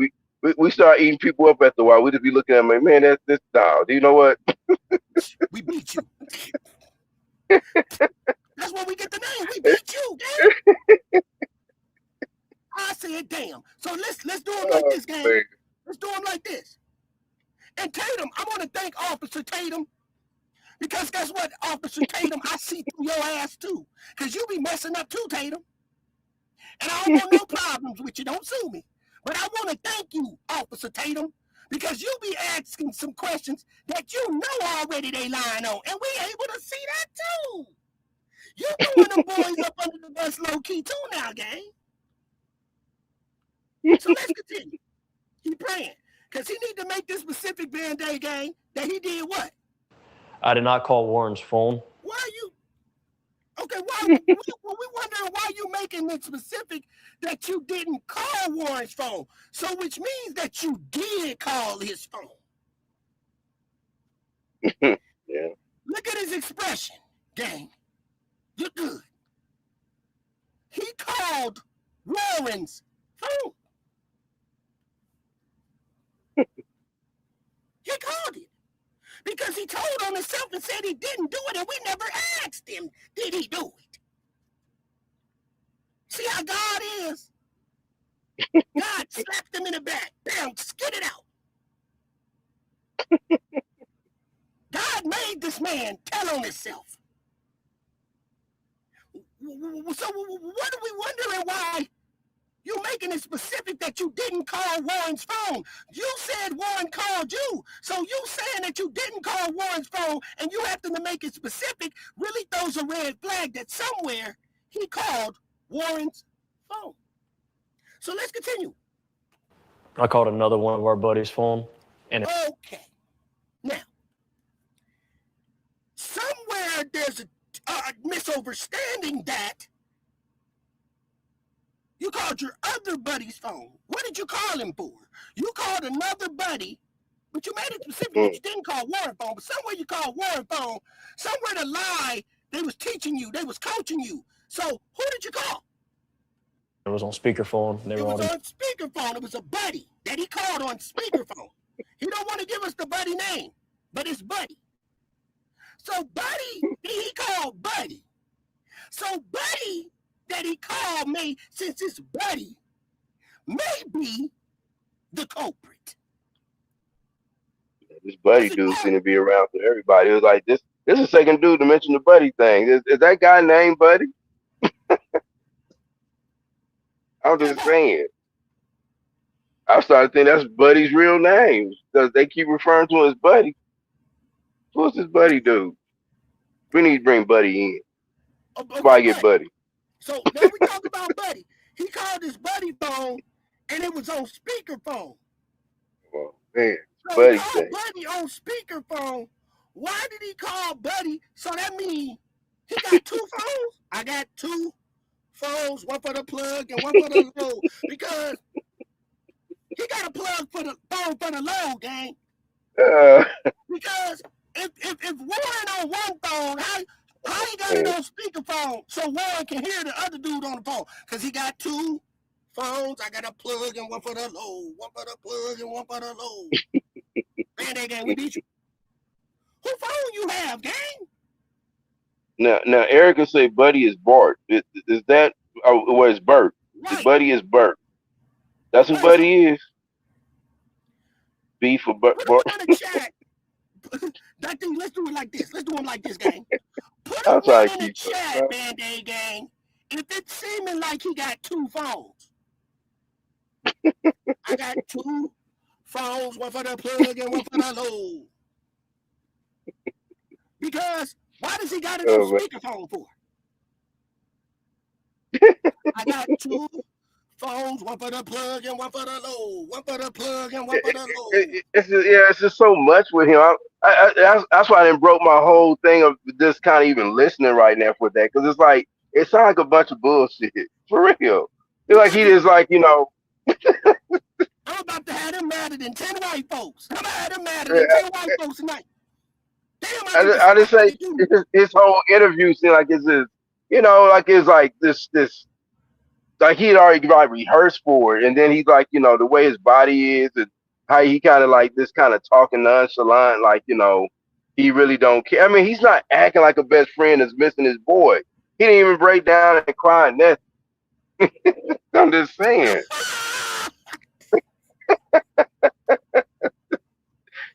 We start eating people up after a while. We just be looking at them like, man, that's this dog. Do you know what? We beat you. That's where we get the name. We beat you, man. I said, damn. So let's do them like this, gang. Let's do them like this. And Tatum, I want to thank Officer Tatum. Because guess what, Officer Tatum, I see through your ass too. Because you be messing up too, Tatum. And I don't want no problems with you. Don't sue me. But I want to thank you, Officer Tatum, because you be asking some questions that you know already they lying on. And we able to see that too. You throwing them boys up under the bus low key too now, gang. So let's continue. Keep praying. Because he need to make this specific Band Day gang that he did what? I did not call Warren's phone. Why are you? Okay, why we wondering why you making it specific that you didn't call Warren's phone. So which means that you did call his phone. Yeah. Look at his expression, gang. You're good. He called Warren's phone. He called it. Because he told on himself and said he didn't do it, and we never asked him, did he do it? See how God is? God slapped him in the back. Bam, skid it out. God made this man tell on himself. So what are we wondering why you making it specific that you didn't call Warren's phone? You said Warren called you. So you saying that you didn't call Warren's phone and you have to make it specific really throws a red flag that somewhere he called Warren's phone. So let's continue. I called another one of our buddies' phone. And Okay. Now, somewhere there's a misunderstanding that you called your other buddy's phone. What did you call him for? You called another buddy, but you made it specific that you didn't call Warren phone, but somewhere you called Warren phone, somewhere the lie, they was teaching you, they was coaching you. So who did you call? it was on speakerphone. They It were was on on speakerphone. It was a buddy that he called on speakerphone. He don't want to give us the buddy name, but it's Buddy. So Buddy, he called Buddy. So Buddy that he called me, since it's Buddy, may be the culprit. This buddy dude seemed to be around for everybody. It was like this is the second dude to mention the buddy thing. Is that guy named Buddy? I'm just saying. I started thinking that's Buddy's real name because they keep referring to him as Buddy. What's this Buddy dude? We need to bring Buddy in. Somebody get Buddy. So now we talk about Buddy. He called his Buddy phone, and it was on speakerphone. Oh, man. So Buddy he called Buddy on speakerphone. Why did he call Buddy? So that means he got two phones. I got two phones, one for the plug and one for the load. Because he got a plug for the phone for the load, gang. Because if Warren on one phone, how he got it on speakerphone so Warren can hear the other dude on the phone? Because he got two phones. I got a plug and one for the load. One for the plug and one for the load. Man, that game, we beat you. Who phone you have, gang? Now Erica say Buddy is Bart. Is that well, it's Bert. Right. Buddy is Bert. That's who Buddy is. B for Bart. Put them in the chat. That thing, let's do it like this. Let's do them like this, gang. Put a one in the chat, Band-Aid gang. If it's seeming like he got two phones. I got two phones, one for the plug and one for the load. Because why does he got it on speakerphone for? I got two phones, one for the plug and one for the load. One for the plug and one for the load. It's just so much with him. That's why I didn't broke my whole thing of just kind of even listening right now for that, because it's like it sounds like a bunch of bullshit for real. It's like he just like I'm about to have him madder than 10 white folks. I'm about to have him madder than 10 white folks tonight. Damn, I just say his whole interview seemed like it's this, like it's like this like he had already like rehearsed for it, and then he's like, the way his body is and how he kind of like this kind of talking nonchalant, like he really don't care. I mean, he's not acting like a best friend that's missing his boy. He didn't even break down and cry and that. I'm just saying.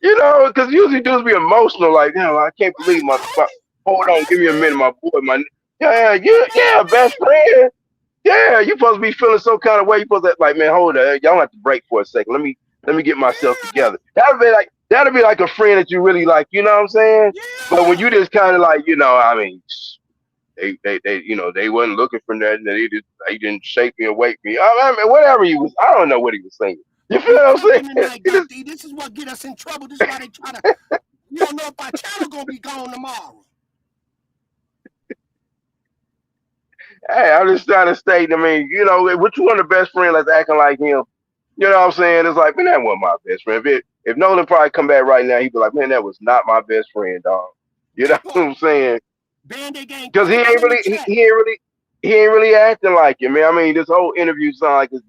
Because usually dudes be emotional, like, I can't believe my hold on, give me a minute, my boy, yeah, best friend. Yeah, you supposed to be feeling some kind of way. You supposed to like, man, hold on, y'all have to break for a second. Let me get myself together. That'd be like a friend that you really like, you know what I'm saying? Yeah. But when you just kind of like, I mean, they wasn't looking for nothing. They didn't shake me or wake me. I mean, whatever he was, I don't know what he was saying. You feel what I'm saying? Tonight, this is what get us in trouble. This is why they try to. You don't know if our channel gonna be gone tomorrow. Hey, I'm just trying to state. I mean, which one of the best friend that's acting like him? You know what I'm saying? It's like, man, that wasn't my best friend. If Nolan probably come back right now, he'd be like, man, that was not my best friend, dog. You know what I'm saying? Because he ain't really acting like it, man. I mean, this whole interview sounds like it's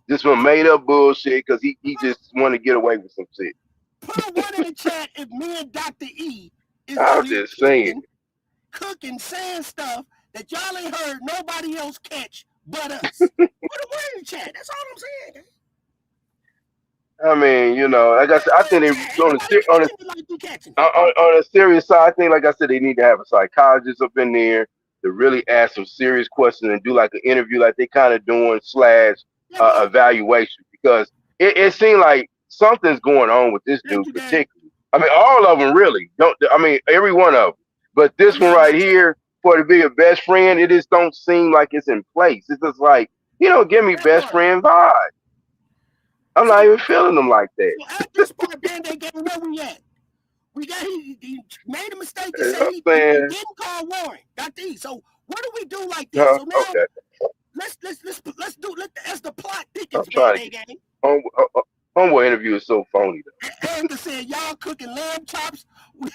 just some made up bullshit because he just want to get away with some shit. Put a one in the chat if me and Dr. E is I'm just saying, cooking, saying stuff that y'all ain't heard nobody else catch but us. Put a one in the chat. That's all I'm saying. I mean, like I said, I think they on a serious side, I think, like I said, they need to have a psychologist up in there to really ask some serious questions and do like an interview like they kind of doing / evaluation, because it seemed like something's going on with this dude particularly. I mean, all of them really don't. I mean, every one of them. But this one right here, for to be a best friend, it just don't seem like it's in place. It's just like, give me best friend vibe. I'm not even feeling them like that. So at this point, Band-Aid game, where we at? He made a mistake to say he didn't call Warren, Dr. E. So what do we do like this? So now let's do as the plot thickens, Band-Aid game. Homeboy interview is so phony though. And said y'all cooking lamb chops with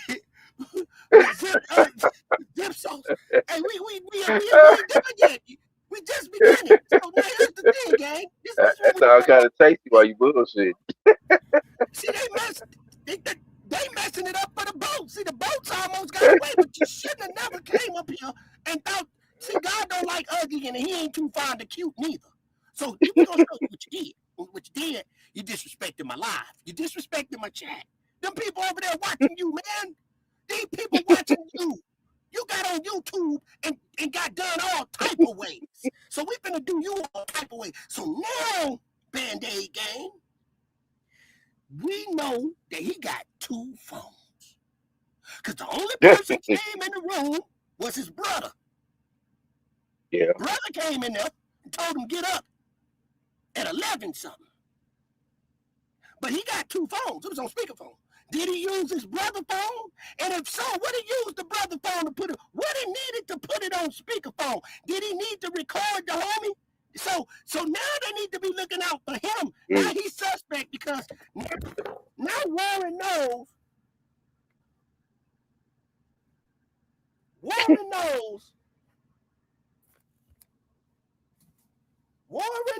dip sauce. Hey, we ain't done yet. We just beginning. So now here's the thing, gang. That sounds kind of tasty while you bullshit. See, they messing it up for the boat. See, the boat's almost got away, but you shouldn't have never came up here and thought. See, God don't like ugly, and he ain't too fond of cute neither. So you gonna show you what you did. What you did, you disrespected my live. You disrespected my chat. Them people over there watching you, man. These people watching you. You got on YouTube and got done all type of ways. So we finna do you all type of ways. So now, Band-Aid gang, we know that he got two phones. Because the only person came in the room was his brother. Yeah. Brother came in there and told him get up at 11 something. But he got two phones. It was on speakerphone. Did he use his brother phone? And if so, what he used the brother phone to put it? What he needed to put it on speakerphone? Did he need to record the homie? So now they need to be looking out for him. Now he's suspect because now Warren knows. Warren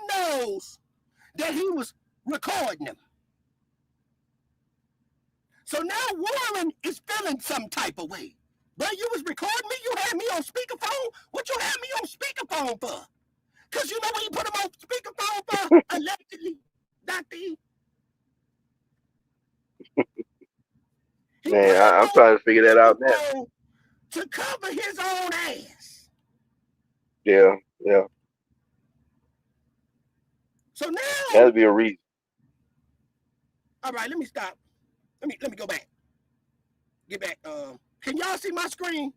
knows that he was recording him. So now Warren is feeling some type of way. But you was recording me, you had me on speakerphone. What you had me on speakerphone for? Because you know what you put him on speakerphone for? Allegedly, Dr. E. Man, I'm trying to figure that out now. To cover his own ass. Yeah. So now, has to be a reason. All right, let me stop. Let me go back. Get back. Can y'all see my screen?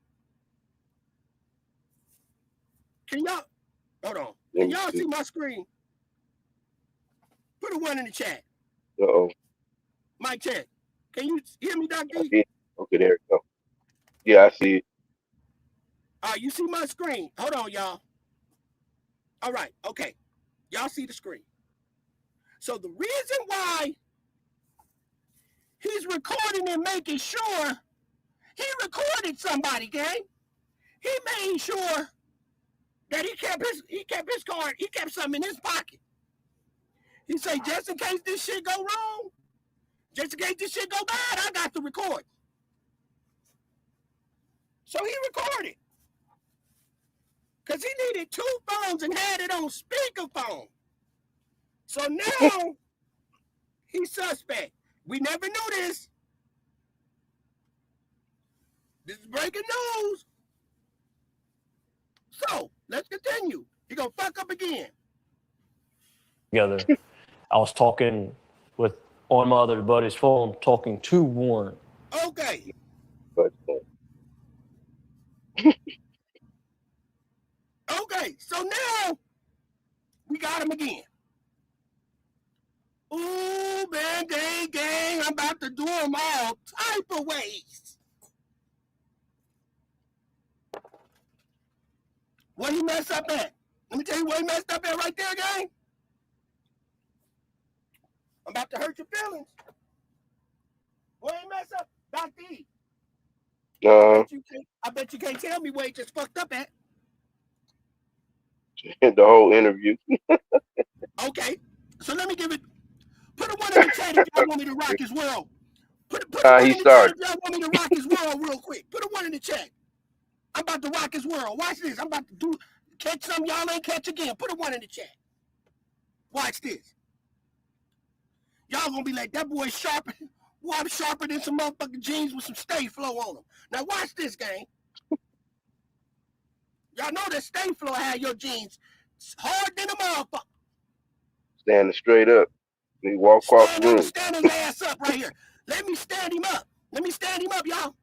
Can y'all? Hold on. Can y'all see my screen? Put a 1 in the chat. Uh-oh. Mic check. Can you hear me, Dr. D? Okay, there we go. Yeah, I see it. All right, you see my screen. Hold on, y'all. All right, okay. Y'all see the screen. So the reason why he's recording and making sure he recorded somebody, gang. He made sure that he kept his card, he kept something in his pocket. He said, just in case this shit go wrong, just in case this shit go bad, I got to record. So he recorded. Because he needed 2 phones and had it on speakerphone. So now he's suspect. We never knew this. This is breaking news. So let's continue. He gonna fuck up again. Together. I was talking on my other buddy's phone, talking to Warren. Okay. Okay, so now we got him again. Ooh, man, gang, I'm about to do them all type of ways. What he messed up at? Let me tell you what he messed up at right there, gang. I'm about to hurt your feelings. What he messed up? Dr. E. I bet you can't tell me where he just fucked up at. The whole interview. Okay, so let me give it. Put a 1 in the chat if y'all want me to rock his world. Put a 1 in the chat if y'all want me to rock his world real quick. Put a 1 in the chat. I'm about to rock his world. Watch this. I'm about to catch some y'all ain't catch again. Put a 1 in the chat. Watch this. Y'all gonna be like, that boy sharper. Boy, I'm sharper than some motherfucking jeans with some stay flow on them. Now watch this, gang. Y'all know that stay flow had your jeans hard than a motherfucker. Standing straight up. He walk across the room. Stand his ass up right here. Let me stand him up. Let me stand him up, y'all.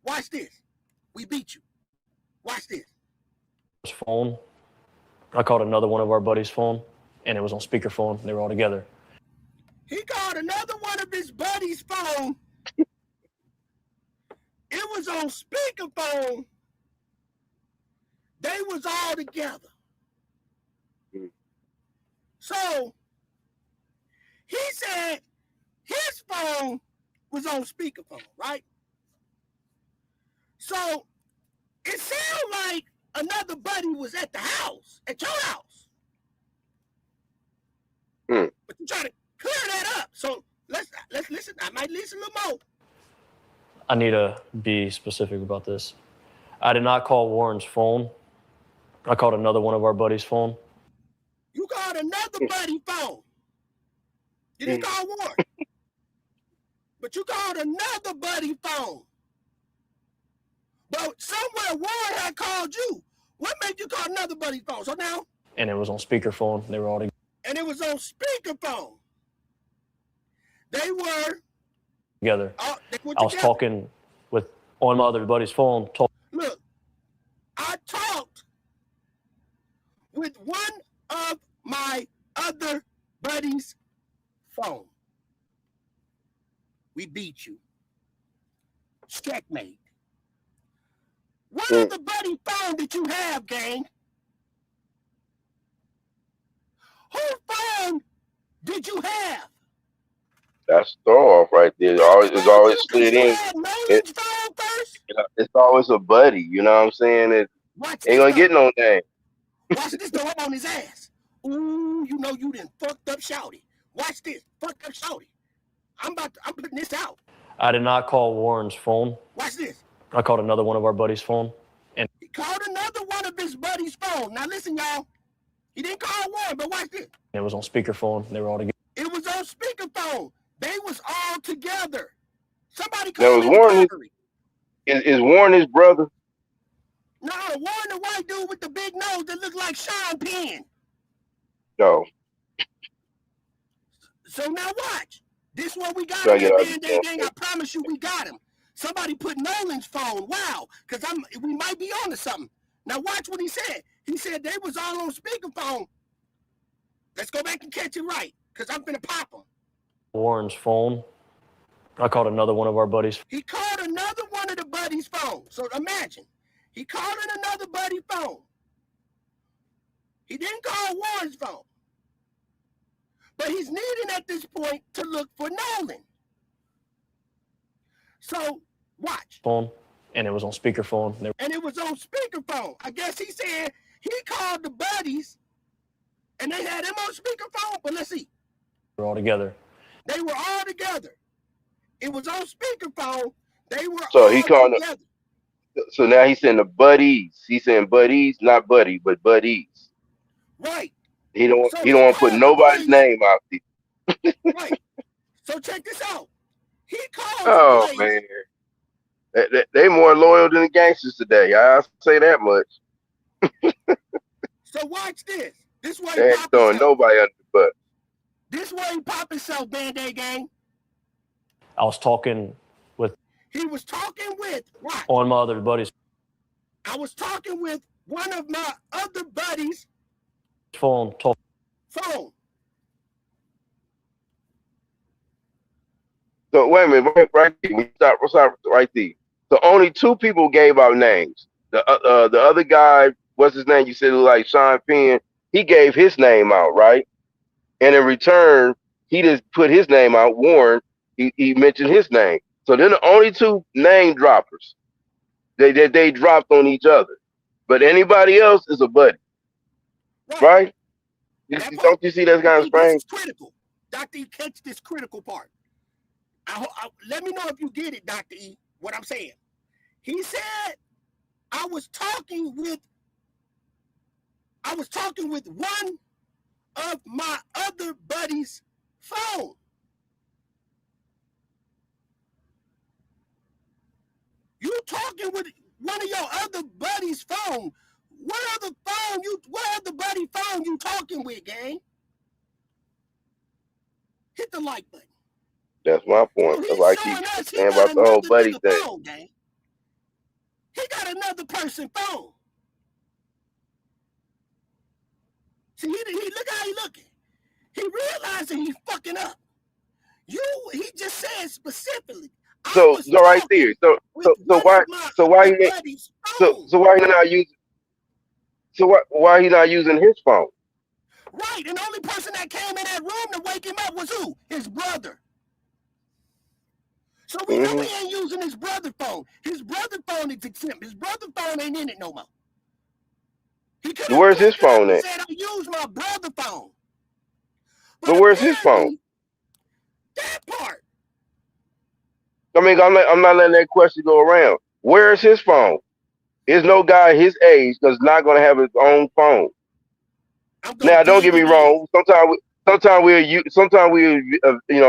Watch this. We beat you. Watch this. Phone. I called another one of our buddies' phone, and it was on speakerphone. They were all together. He called another one of his buddies' phone. It was on speakerphone. They was all together. So he said his phone was on speakerphone, right? So it sounded like another buddy was at the house, at your house. But you try to clear that up. So let's listen. I might listen a little more. I need to be specific about this. I did not call Warren's phone. I called another one of our buddies' phone. You called another buddy phone. You didn't call Warren. But you called another buddy phone. But somewhere Warren had called you. What made you call another buddy phone? So now? And it was on speakerphone. They were all together. And it was on speakerphone. They were together. I was talking on my other buddy's phone. Look, I talked with one of my other buddies' phone. We beat you. Checkmate. What other buddy phone did you have, gang? Whose phone did you have? That's throw off right there. It's always slid in. It's always a buddy. You know what I'm saying? It ain't gonna get no name. Watch this though. I'm on his ass. Ooh, you know you done fucked up Shouty. Watch this. Fucked up Shouty. I'm putting this out. I did not call Warren's phone. Watch this. I called another one of our buddies' phone. And He called another one of his buddies' phone. Now listen, y'all. He didn't call Warren, but watch this. it was on speakerphone. They were all together. It was on speakerphone. They was all together. Somebody Now, called is him Warren Curry. is Warren his brother? No, Warren, the white dude with the big nose that looked like Sean Penn. No. So now watch. This one we got Try him to at get Band-Aid Gang. I promise you we got him. Somebody put Nolan's phone. Wow. Because we might be on to something. Now watch what he said. He said they was all on speakerphone. Let's go back and catch it right. Because I'm going to pop them. Warren's phone. I called another one of our buddies. He called another one of the buddies' phone. So imagine. He called in another buddy's phone. He didn't call Warren's phone. But he's needing at this point to look for Nolan. So watch. Phone. And it was on speakerphone. And it was on speakerphone. I guess he said he called the buddies and they had him on speakerphone. But let's see. They were all together. They were all together. It was on speakerphone. They were So all he called together. So now he's saying the buddies. He's saying buddies, not buddy, but buddies. Right. He don't So he don't want to put called the nobody's police. name out there. Right. So check this out. He called Oh the police. man. They more loyal than the gangsters today. I'll say that much. So watch this. This way They he ain't pop throwing himself. nobody under the bus. This way he pop himself, Band-Aid Gang. I was talking with He was talking with, what? on my other buddies' I was talking with one of my other buddies' phone. phone. So wait a minute, right there. We stop right there. So only two people gave out names. The other guy, what's his name? You said it was like Sean Penn. He gave his name out, right? And in return, he just put his name out. Warren, he mentioned his name. So then the only two name droppers. They dropped on each other. But anybody else is a buddy, right? Don't you see that's kind of strange? This is critical. Dr. E, catch this critical part. Let me know if you get it, Dr. E, what I'm saying. He said, I was talking with one of my other buddies' phone. You talking with one of your other buddies' phone. What other buddy phone you talking with, gang? Hit the like button. That's my point. That's why I keep saying about the whole buddy thing. Phone, gang. He got another person phone. See, he look how he looking. He realizing he's fucking up. He just said specifically. So right there. So why he not using his phone? Right, and the only person that came in that room to wake him up was who? His brother. So we know he ain't using his brother's phone. His brother's phone is exempt. His brother's phone ain't in it no more. Where's his phone at? He said, I use my brother's phone. But where's his phone? That part. I mean, I'm not letting that question go around. Where's his phone? There's no guy his age that's not going to have his own phone. Now, don't get me wrong. Sometimes we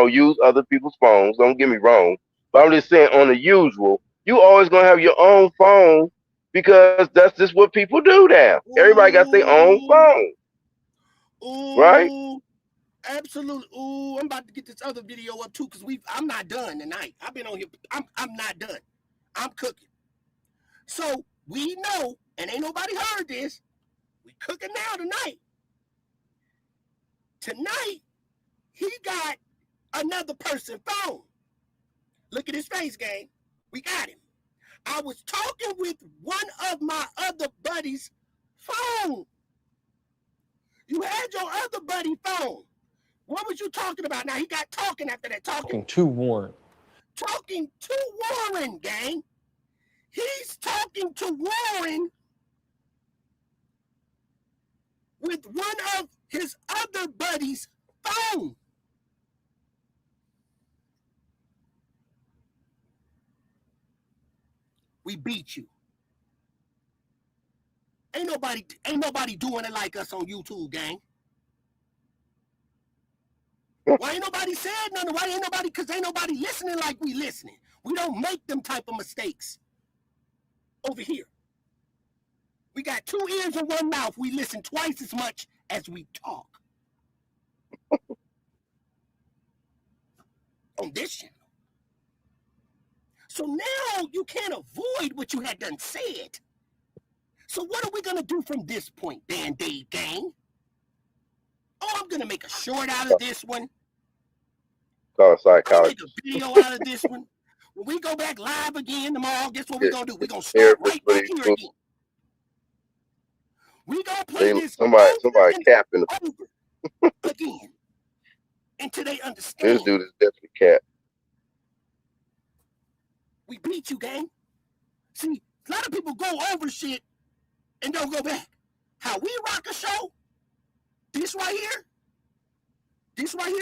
use other people's phones. Don't get me wrong. But I'm just saying, on the usual, you always going to have your own phone because that's just what people do now. Everybody got their own phone. Right? Absolutely. Ooh, I'm about to get this other video up too, because I'm not done tonight. I've been on here. I'm not done. I'm cooking. So we know, and ain't nobody heard this. We cooking now tonight. Tonight, he got another person's phone. Look at his face, gang. We got him. I was talking with one of my other buddies' phone. You had your other buddy phone. What was you talking about? Now he got talking after that. Talking to Warren. Talking to Warren, gang. He's talking to Warren with one of his other buddies' phone. We beat you. Ain't nobody doing it like us on YouTube, gang. Why ain't nobody said nothing? Why ain't nobody? Because ain't nobody listening like we listening. We don't make them type of mistakes over here. We got 2 ears and 1 mouth. We listen twice as much as we talk. On this channel. So now you can't avoid what you had done said. So what are we going to do from this point, Band-Aid gang? Oh, I'm going to make a short out of this one. Call I'm going to psychology. make a video out of this one. When we go back live again tomorrow, guess what we're going to do? We're going to start right back here again. We're going to play this Somebody capping. over again until they understand. This dude is definitely capped. We beat you, gang. See, a lot of people go over shit and don't go back. How we rock a show, this right here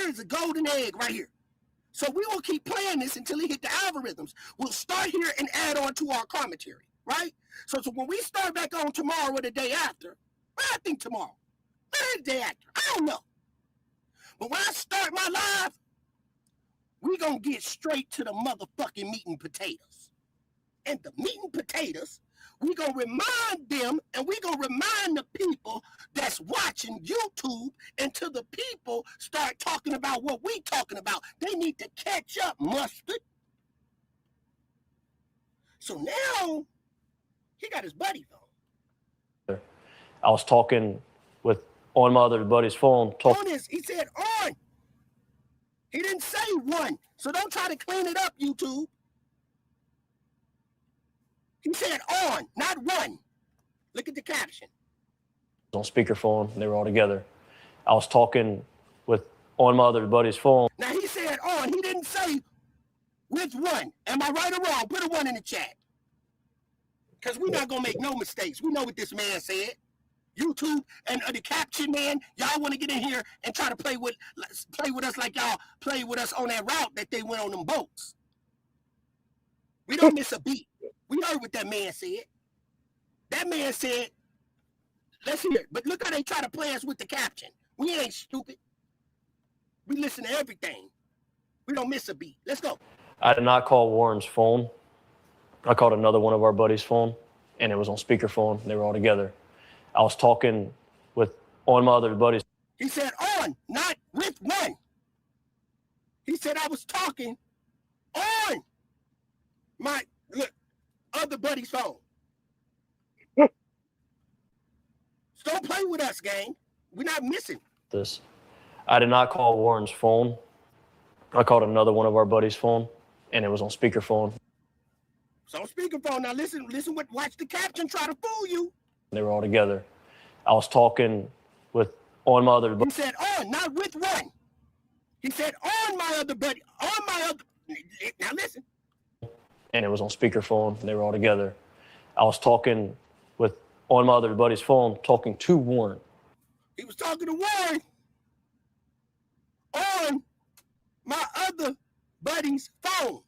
is a golden egg right here. So we will keep playing this until it hit the algorithms. We'll start here and add on to our commentary, right? So when we start back on tomorrow or the day after, well, I think tomorrow, maybe the day after, I don't know. But when I start my live, we're going to get straight to the motherfucking meat and potatoes. And the meat and potatoes, we're going to remind them and we're going to remind the people that's watching YouTube until the people start talking about what we talking about. They need to catch up, mustard. So now, he got his buddy phone. I was talking with on my other buddy's phone. On this, he said on. He didn't say one. So don't try to clean it up, YouTube. He said on, not one. Look at the caption. On speakerphone, they were all together. I was talking with on my other buddy's phone. Now he said on. He didn't say with one. Am I right or wrong? Put a 1 in the chat. Because we're not going to make no mistakes. We know what this man said. YouTube and the caption, man, y'all want to get in here and try to play with us like y'all played with us on that route that they went on them boats. We don't miss a beat. We heard what that man said. That man said, let's hear it. But look how they try to play us with the caption. We ain't stupid. We listen to everything. We don't miss a beat. Let's go. I did not call Warren's phone. I called another one of our buddies' phone, and it was on speakerphone. They were all together. I was talking with on my other buddies. He said on, not with one. He said I was talking on my other buddy's phone. So don't play with us, gang. We're not missing this. I did not call Warren's phone. I called another one of our buddies' phone, and it was on speakerphone. So on speakerphone. Now listen, watch the caption try to fool you. They were all together. I was talking with on my other buddy. He said on, not with one. He said on my other buddy, on my other. Now listen. And it was on speakerphone. They were all together. I was talking with on my other buddy's phone, talking to Warren. He was talking to Warren on my other buddy's phone.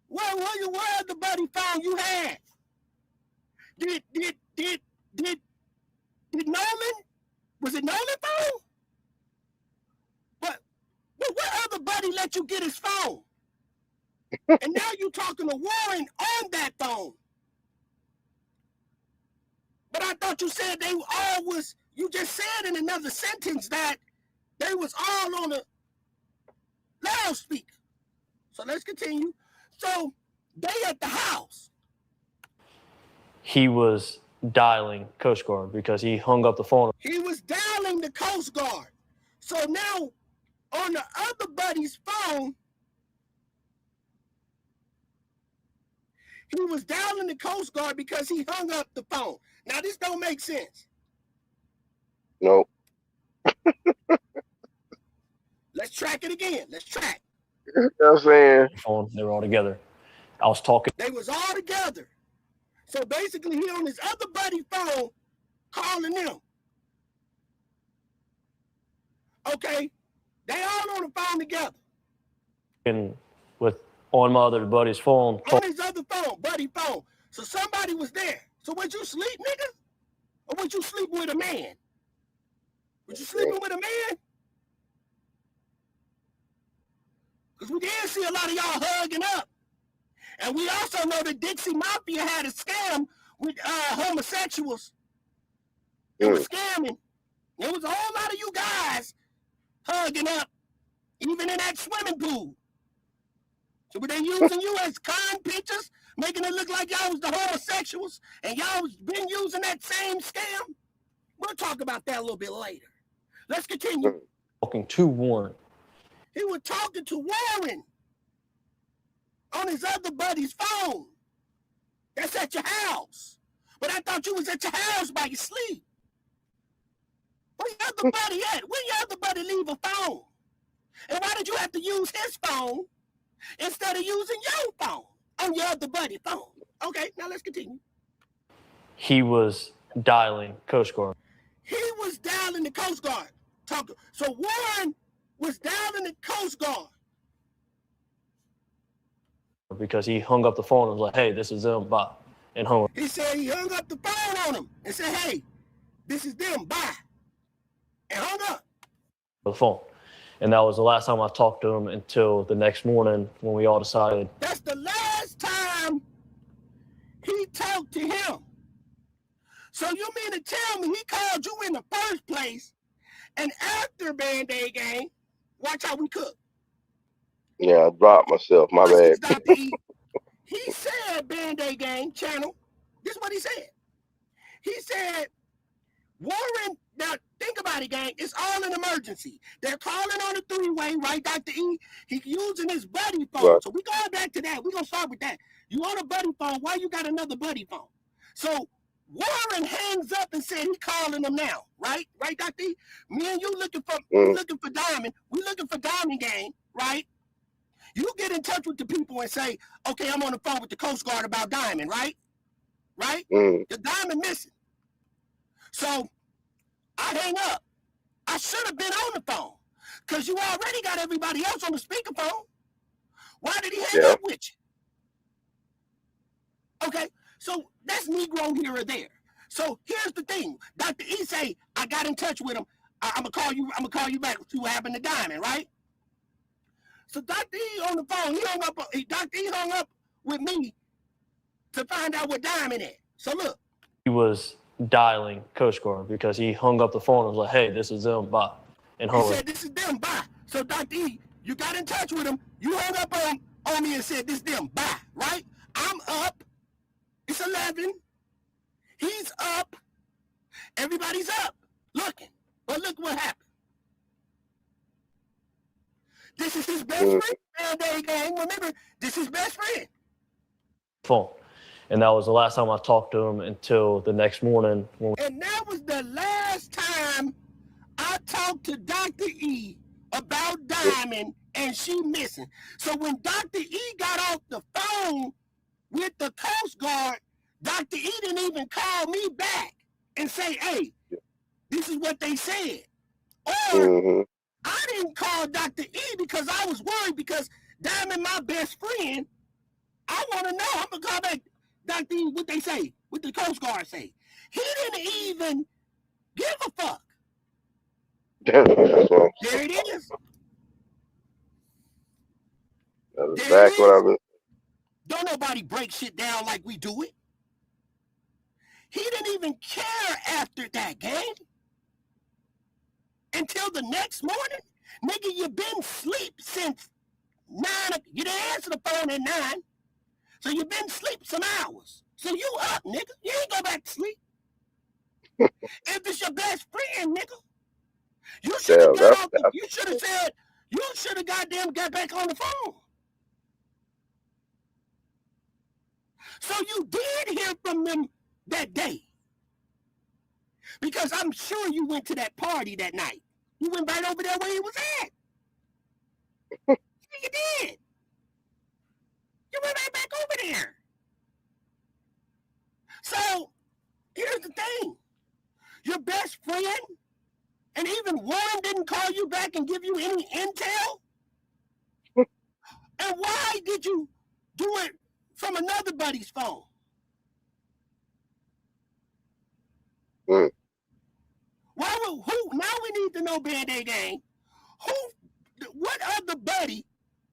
What other buddy phone you had? Did Nolan? Was it Nolan phone? What other buddy let you get his phone? And now you talking to Warren on that phone. But I thought you said they all was, you just said in another sentence that they was all on a loudspeaker. So let's continue. So they at the house. He was dialing Coast Guard because he hung up the phone. He was dialing the Coast Guard. So now on the other buddy's phone, he was dialing the Coast Guard because he hung up the phone. Now this don't make sense. No. Let's track it again. Let's track. You know what I'm saying? Phone. They were all together. I was talking. They was all together. So basically he on his other buddy phone calling them. Okay. They all on the phone together. And with on my other buddy's phone. On his other phone. buddy phone. So somebody was there. So would you sleep, nigga? Or would you sleep with a man? Was you sleeping with a man? Because we did see a lot of y'all hugging up. And we also know the Dixie Mafia had a scam with homosexuals. It was scamming. There was a whole lot of you guys hugging up, even in that swimming pool. So were they using you as con pictures, making it look like y'all was the homosexuals, and y'all was been using that same scam? We'll talk about that a little bit later. Let's continue. Talking to Warren. He was talking to Warren on his other buddy's phone. That's at your house. But I thought you was at your house by your sleep. Where your other buddy at? Where your other buddy leave a phone? And why did you have to use his phone instead of using your phone on your other buddy phone? Okay, now let's continue. He was dialing Coast Guard. He was dialing the Coast Guard. So Warren was dialing the Coast Guard. Because he hung up the phone and was like, hey, this is them, bye. And hung up He said he hung up the phone on him and said, hey, this is them, bye. And hung up. the phone. And that was the last time I talked to him until the next morning when we all decided. That's the last time he talked to him. So you mean to tell me he called you in the first place, and after Band-Aid game, watch how we cook. Yeah, I dropped myself. My bad. Dr. E, he said Band-Aid game channel. This is what he said. He said, Warren, now think about it, gang. It's all an emergency. They're calling on the three-way, right, Dr. E? He's using his buddy phone. Right. So we going back to that. We're going to start with that. You on a buddy phone. Why you got another buddy phone? So Warren hangs up and said he calling them now, right? Right, Dr. E? Me and you looking for Diamond. We looking for Diamond gang, right? You get in touch with the people and say, okay, I'm on the phone with the Coast Guard about Diamond, right? Right? The Diamond missing. So I hang up. I should have been on the phone because you already got everybody else on the speakerphone. Why did he hang up with you? Okay, so that's Negro here or there. So here's the thing. Dr. E say, I got in touch with him. I'm gonna call you back to see what happened to Diamond, right? So Dr. E on the phone, Dr. E hung up with me to find out what Diamond is. So look. He was dialing Coast Guard because he hung up the phone and was like, hey, this is them, bye. And he said, this is them, bye. So Dr. E, you got in touch with him. You hung up on me and said, this is them, bye, right? I'm up. It's 11. He's up. Everybody's up looking. But look what happened. This is his best friend. Band-Aid gang. Remember, this is his best friend. Phone. And that was the last time I talked to him until the next morning. And that was the last time I talked to Dr. E about Diamond and she missing. So when Dr. E got off the phone with the Coast Guard, Dr. E didn't even call me back and say, hey, this is what they said. Or I didn't call Dr. E because I was worried because Diamond, my best friend, I want to know. I'm going to call back Dr. E, what they say, what the Coast Guard say. He didn't even give a fuck. There it is. That's exactly what I was. Don't nobody break shit down like we do it. He didn't even care after that game. Until the next morning. Nigga, you been asleep since 9. You didn't answer the phone at 9. So you been asleep some hours. So you up, nigga. You ain't go back to sleep. If it's your best friend, nigga, you should have got off you should have said, you should have goddamn got back on the phone. So you did hear from them that day. Because I'm sure you went to that party that night. You went right over there where he was at. You did. You went right back over there. So, here's the thing. Your best friend, and even Warren didn't call you back and give you any intel? And why did you do it from another buddy's phone. Mm. Who? Now we need to know, Band-Aid Gang. What other buddy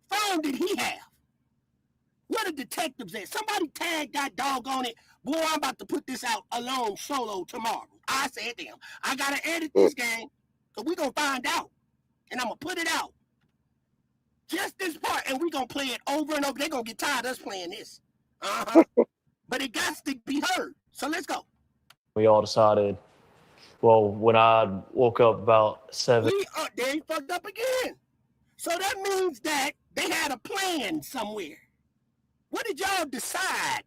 phone did he have? Where the detectives at? Somebody tagged that dog on it. Boy, I'm about to put this out alone solo tomorrow. I said, damn, I gotta edit this game, because we gonna find out. And I'm gonna put it out. Just this part, and we gonna play it over and over. They gonna get tired of us playing this. But it got to be heard. So let's go. We all decided, well, when I woke up about 7. They fucked up again. So that means that they had a plan somewhere. What did y'all decide?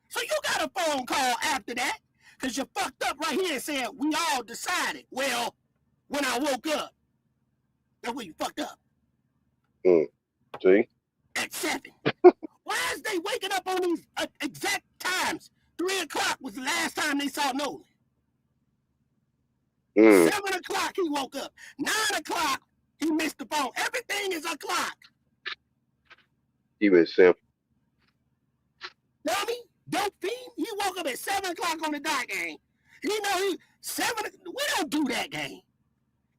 So you got a phone call after that, because you fucked up right here and said, we all decided. Well, when I woke up, that's where you fucked up. See? At 7. Why is they waking up on these exact times? 3 o'clock was the last time they saw Nolan. 7 o'clock he woke up. 9 o'clock he missed the phone. Everything is a clock. Keep it simple. Dummy, dope fiend. He woke up at 7 o'clock on the dot, gang. You know, 7. We don't do that, gang.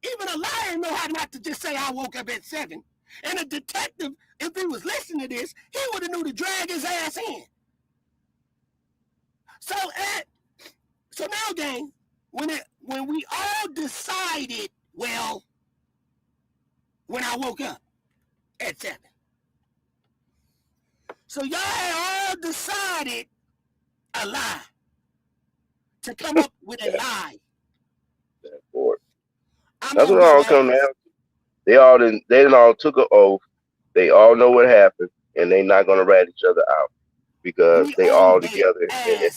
Even a liar know how not to just say I woke up at 7. And a detective, if he was listening to this, he would have knew to drag his ass in. So now, gang, when we all decided, well, when I woke up at 7. So y'all had all decided a lie. To come up with a lie. That's what all come down. They didn't all took an oath. They all know what happened, and they not gonna rat each other out because they all together. I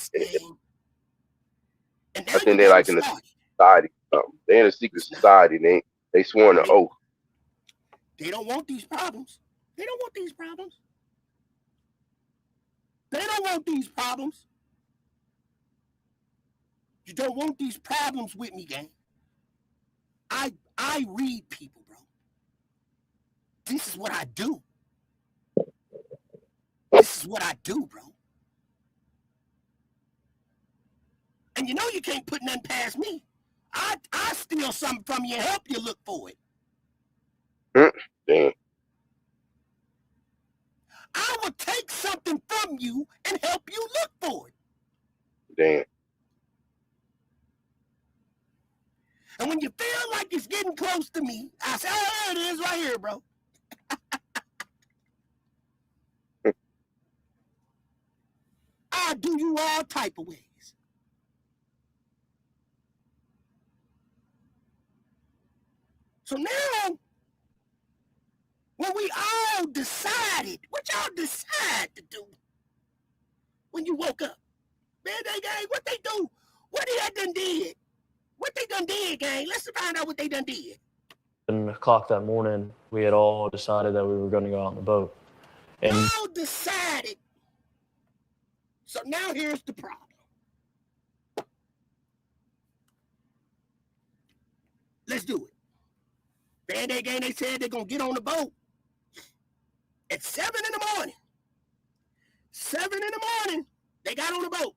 think they're like in a society. They're in a secret society. They sworn an oath. They don't want these problems. They don't want these problems. They don't want these problems. You don't want these problems with me, gang. I read people, bro. This is what I do. This is what I do, bro. And you know you can't put nothing past me. I steal something from you and help you look for it. Damn. I will take something from you and help you look for it. Damn. And when you feel like it's getting close to me, I say, oh, there it is right here, bro. I'll do you all type of ways. So now, when we all decided, what y'all decide to do when you woke up? Man, they gang, what they do? What they done did? What they done did, gang? Let's find out what they done did. 7 o'clock that morning, we had all decided that we were going to go out on the boat. And all decided. So now here's the problem. Let's do it. Band-Aid Gang, they said they're going to get on the boat at 7 in the morning. 7 in the morning, they got on the boat.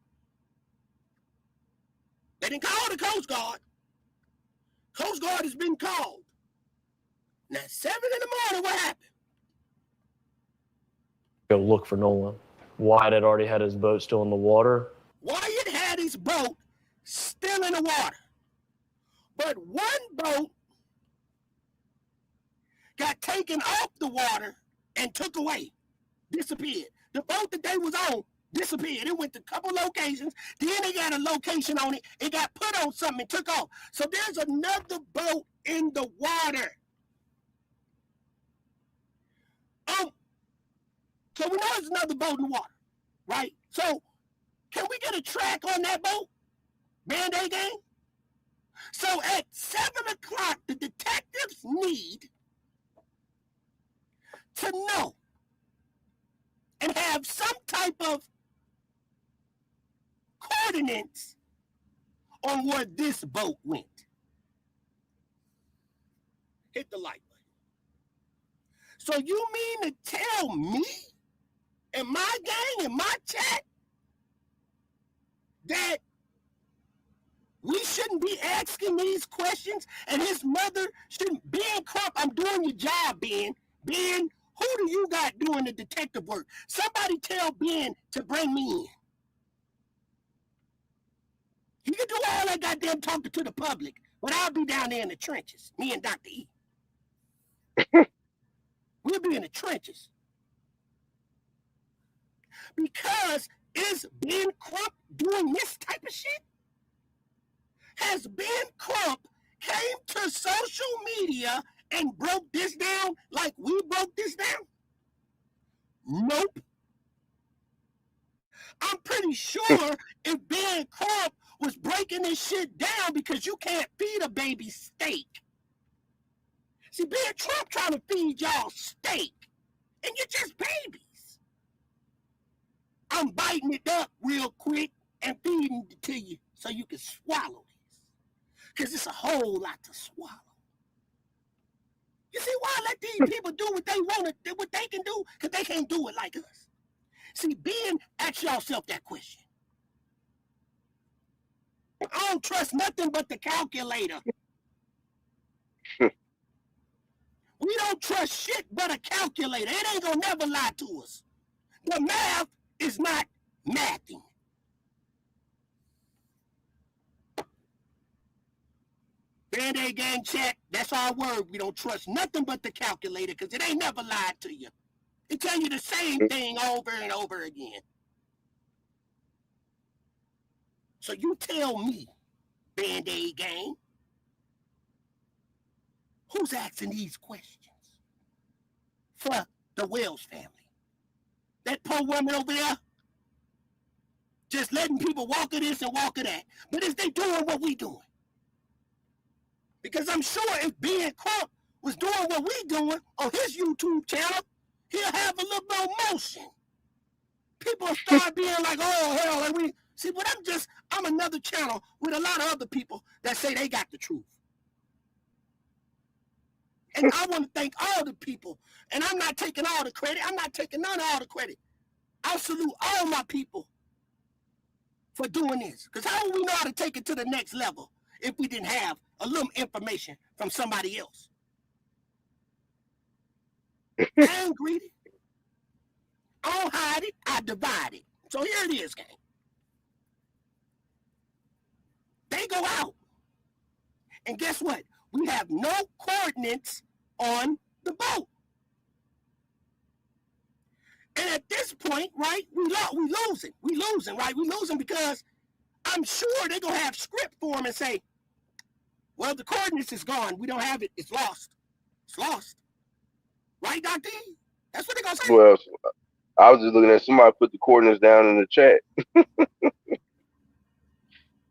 They didn't call the Coast Guard. Coast Guard has been called. Now, 7 in the morning, what happened? Go look for Nolan. Wyatt had already had his boat still in the water. Wyatt had his boat still in the water. But one boat got taken off the water and took away, disappeared. The boat that they was on disappeared. It went to a couple locations. Then they got a location on it. It got put on something and took off. So there's another boat in the water. So we know there's another boat in the water, right? So can we get a track on that boat? Band-Aid Gang? So at 7 o'clock, the detectives need to know and have some type of coordinates on where this boat went. Hit the like button. So you mean to tell me in my gang, in my chat, that we shouldn't be asking these questions, and his mother shouldn't. Ben Crump, I'm doing your job, Ben. Ben, who do you got doing the detective work? Somebody tell Ben to bring me in. You can do all that goddamn talking to the public, but I'll be down there in the trenches, me and Dr. E. We'll be in the trenches. Because is Ben Crump doing this type of shit? Has Ben Crump came to social media and broke this down like we broke this down? Nope. I'm pretty sure if Ben Crump was breaking this shit down because you can't feed a baby steak. See, Ben Trump trying to feed y'all steak, and you're just babies. I'm biting it up real quick and feeding it to you so you can swallow this. Because it's a whole lot to swallow. You see why I let these people do what they want to, what they can do? Because they can't do it like us. See, Ben, ask yourself that question. I don't trust nothing but the calculator. We don't trust shit but a calculator. It ain't gonna never lie to us. The math is not mathing. Band-Aid gang chat, that's our word. We don't trust nothing but the calculator because it ain't never lied to you. It tell you the same thing over and over again. So you tell me, Band-Aid gang, who's asking these questions for the Wells family? That poor woman over there, just letting people walk of this and walk of that. But is they doing what we doing? Because I'm sure if Ben Crump was doing what we doing on his YouTube channel, he'll have a little more motion. People start being like, oh, hell, like we... See, but I'm another channel with a lot of other people that say they got the truth. And I want to thank all the people. And I'm not taking all the credit. I'm not taking none of all the credit. I salute all my people for doing this. Because how would we know how to take it to the next level if we didn't have a little information from somebody else? I ain't greedy. I don't hide it. I divide it. So here it is, gang. They go out. And guess what? We have no coordinates on the boat. And at this point, right, we losing. We losing, right? We losing because I'm sure they're going to have script for them and say, well, the coordinates is gone. We don't have it. It's lost. It's lost. Right, Dr. E? That's what they're going to say. Well, I was just looking at somebody put the coordinates down in the chat.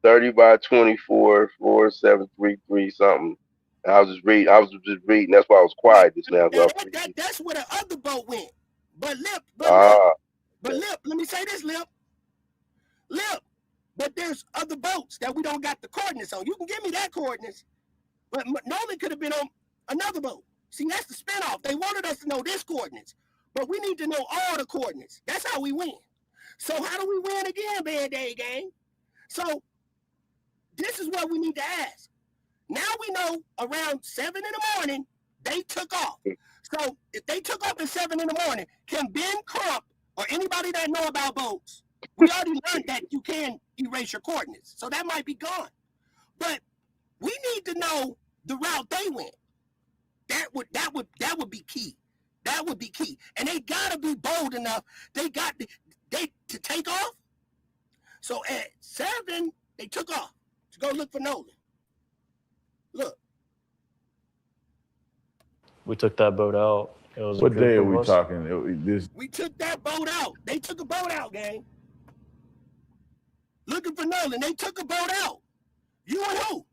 30 by 24, 4733 something. I was just reading. That's why I was quiet just now. That's where the other boat went. But Lip, let me say this, Lip, but there's other boats that we don't got the coordinates on. You can give me that coordinates, but Nolan could have been on another boat. See, that's the spinoff. They wanted us to know this coordinates, but we need to know all the coordinates. That's how we win. So how do we win again, Band-Aid gang? So this is what we need to ask. Now we know around 7 in the morning, they took off. So if they took off at 7 in the morning, can Ben Crump or anybody that know about boats, we already learned that you can erase your coordinates. So that might be gone. But we need to know the route they went. That would be key. That would be key. And they gotta be bold enough. They to take off. So at 7, they took off to go look for Nolan. Look. We took that boat out. It was What day are we talking? We took that boat out. They took a boat out, gang. Looking for Nolan. They took a boat out. You and who?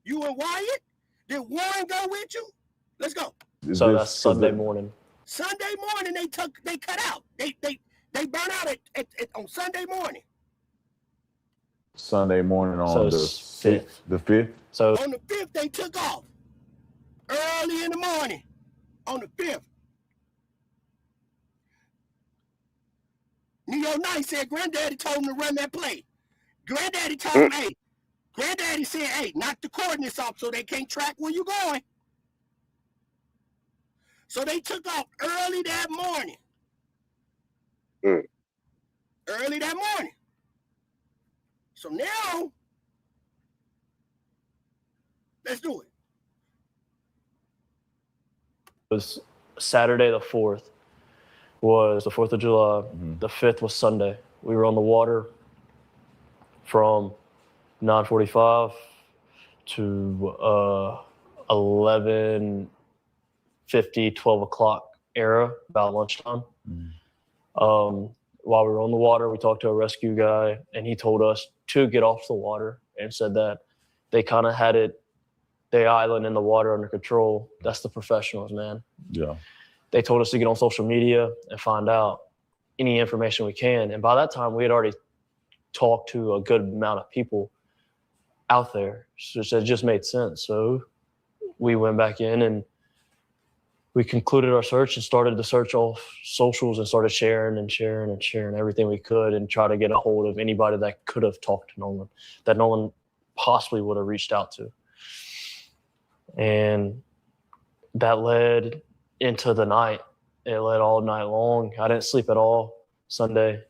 You and Wyatt? Did Warren go with you? Let's go. So that's Sunday morning. Sunday morning they cut out. They burn out on Sunday morning. Sunday morning on the 6th, the 5th. So on the 5th they took off. Early in the morning on the 5th. video night said Granddaddy told him to run that play. Granddaddy told him, hey, Granddaddy said, hey, knock the coordinates off so they can't track where you're going. So they took off early that morning. Early that morning. So now, let's do it. It was Saturday the 4th. Was the 4th of July. The 5th was Sunday. We were on the water from 9:45 to 11:50, 12 o'clock era, about lunchtime. While we were on the water, we talked to a rescue guy, and he told us to get off the water and said that they kind of had the island and the water under control. That's the professionals, man. Yeah. They told us to get on social media and find out any information we can. And by that time, we had already talked to a good amount of people out there. So it just made sense. So we went back in and we concluded our search and started the search off socials and started sharing everything we could and try to get a hold of anybody that could have talked to Nolan, that Nolan possibly would have reached out to. And that led into the night. It led all night long. I didn't sleep at all Sunday.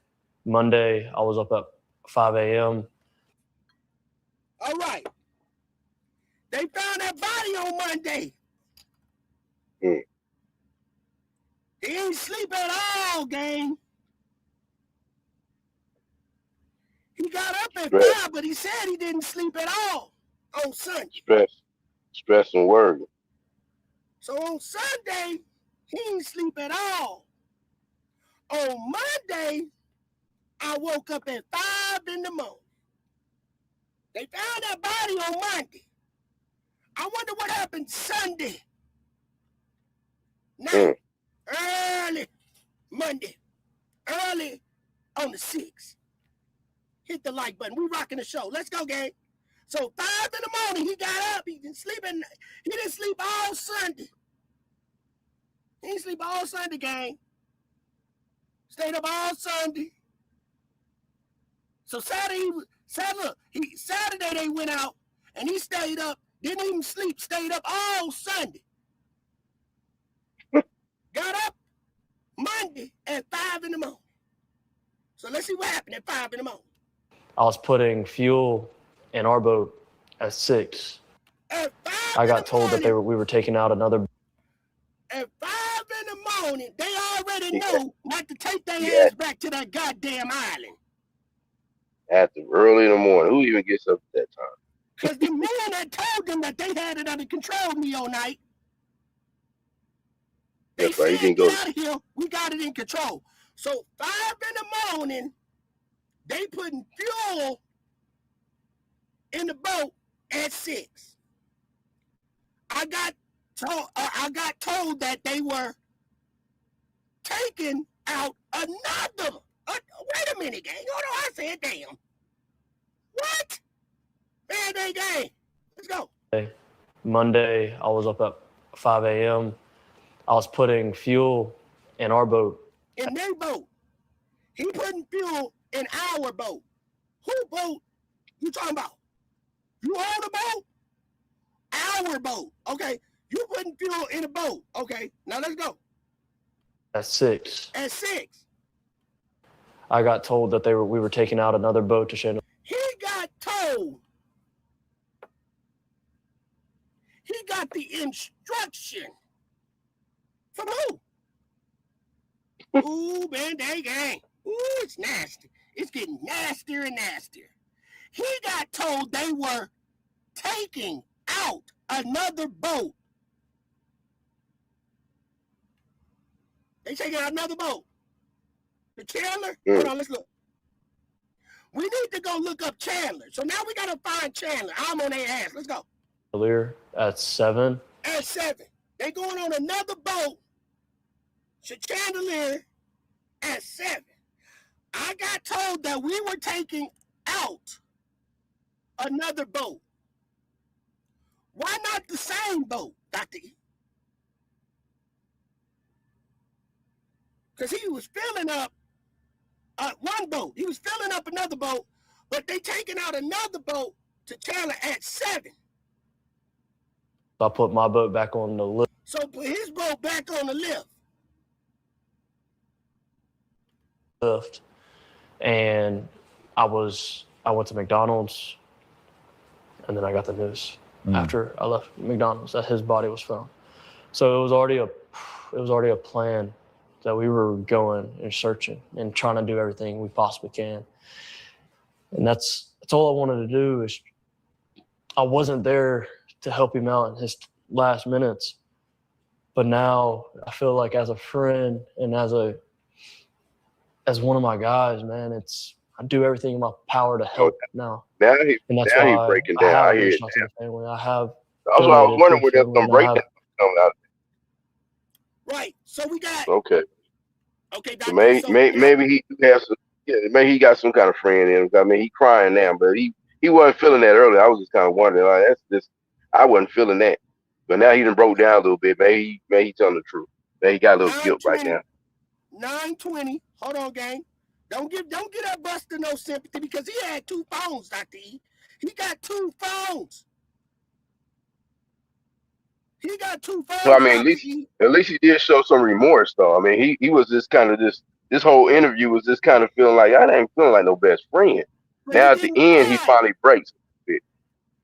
Monday, I was up at 5 a.m. All right. They found that body on Monday. He didn't sleep at all, gang. He got up at 5, but he said he didn't sleep at all on Sunday. Stress and worry. So on Sunday, he didn't sleep at all. On Monday, I woke up at 5 in the morning. They found that body on Monday. I wonder what happened Sunday night, early Monday, early on the 6th. Hit the like button. We rocking the show. Let's go, gang. So 5 in the morning, he got up. He didn't sleep all Sunday. He didn't sleep all Sunday, gang. Stayed up all Sunday. So Saturday they went out and he stayed up, didn't even sleep, stayed up all Sunday. Got up Monday at 5 in the morning. So let's see what happened at 5 in the morning. I was putting fuel in our boat at 6. I got told that we were taking out another. At 5 in the morning, they already know not to take their ass back to that goddamn island. After early in the morning. Who even gets up at that time? Because the man had told them that they had it under control me all night. They That's right. He said, didn't go. get out of here. We got it in control. So 5 in the morning, they putting fuel in the boat at 6. I got told that they were taking out another. Wait a minute, gang. Hold on, I said damn. What? Man, gang. Let's go. Monday, I was up at 5 a.m. I was putting fuel in our boat. In their boat. He putting fuel in our boat. Who boat you talking about? You own a boat? Our boat. Okay. You putting fuel in a boat. Okay. Now let's go. At 6. At 6. I got told that we were taking out another boat to Shannon. He got told. He got the instruction. From who? Ooh, man, gang. Ooh, it's nasty. It's getting nastier and nastier. He got told they were taking out another boat. They taking out another boat. The Chandler? Hold on, let's look. We need to go look up Chandler. So now we got to find Chandler. I'm on their ass. Let's go. Earlier at 7. At 7. They going on another boat. Chandelier at 7. I got told that we were taking out another boat. Why not the same boat, Dr. E? Because he was filling up one boat. He was filling up another boat, but they taking out another boat to Chandler at 7. I put my boat back on the lift. So put his boat back on the lift. And I went to McDonald's, and then I got the news after I left McDonald's that his body was found. So it was already a plan that we were going and searching and trying to do everything we possibly can. And that's all I wanted to do. Is I wasn't there to help him out in his last minutes, but now I feel like as a friend and as one of my guys, man, I do everything in my power to help now. Now And that's he's why breaking I down. have I hear reached it out to now. the family. I have. That's why I was wondering where there's some donated to the family, and I breakdown have- coming out. Right. So we got. Okay. Okay, So Doctor. maybe he has some. Yeah, maybe he got some kind of friend in him. I mean, he crying now, but he wasn't feeling that earlier. I was just kind of wondering. Like, that's just. I wasn't feeling that, but now he done broke down a little bit. Maybe he telling the truth. Maybe he got a little guilt right now. 920. Hold on, gang. Don't get that Buster no sympathy because he had 2 phones, Dr. E. He got 2 phones. He got 2 phones. Well, I mean, at least he did show some remorse, though. I mean, he was just kind of this whole interview was just kind of feeling like I ain't feeling like no best friend. But now at the end, he finally breaks a bit.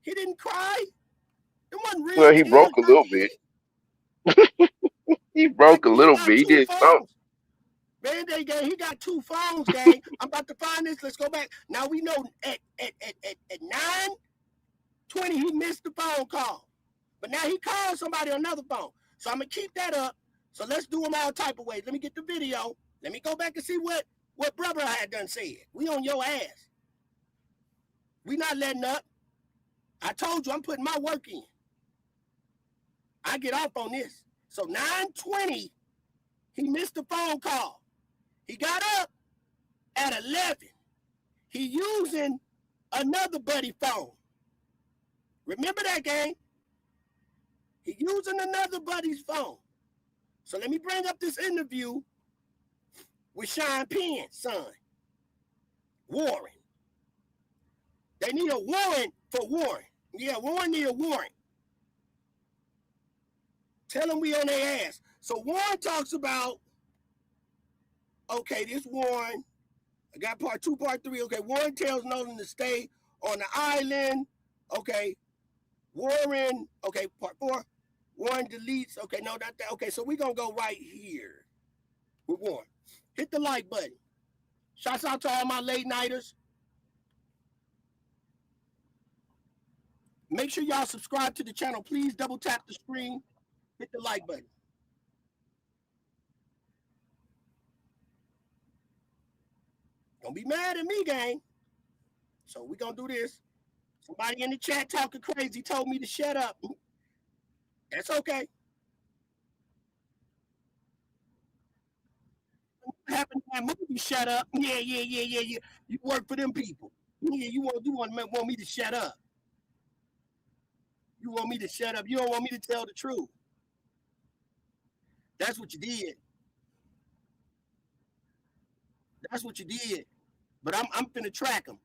He didn't cry. It wasn't real. Well, he broke a little bit. He broke a little bit. He did something. Band-Aid gang, he got 2 phones, gang. I'm about to find this. Let's go back. Now we know at 9:20 he missed the phone call. But now he called somebody on another phone. So I'm gonna keep that up. So let's do them all type of ways. Let me get the video. Let me go back and see what brother I had done said. We on your ass. We not letting up. I told you I'm putting my work in. I get off on this. So 9:20, he missed the phone call. He got up at 11. He using another buddy phone. Remember that, gang? He using another buddy's phone. So let me bring up this interview with Sean Penn's son, Warren. They need a warrant for Warren. Yeah, Warren need a warrant. Tell them we on their ass. So Warren talks about, okay, this Warren, I got part 2, part 3. Okay, Warren tells Nolan to stay on the island. Okay, Warren, okay, part 4. Warren deletes, okay, no, not that. Okay, so we're going to go right here with Warren. Hit the like button. Shouts out to all my late nighters. Make sure y'all subscribe to the channel. Please double tap the screen. Hit the like button. Don't be mad at me, gang. So we're going to do this. Somebody in the chat talking crazy told me to shut up. That's okay. What happened to that movie? Shut up. Yeah. You work for them people. Yeah, you want me to shut up. You want me to shut up. You don't want me to tell the truth. That's what you did. That's what you did. But I'm finna track them.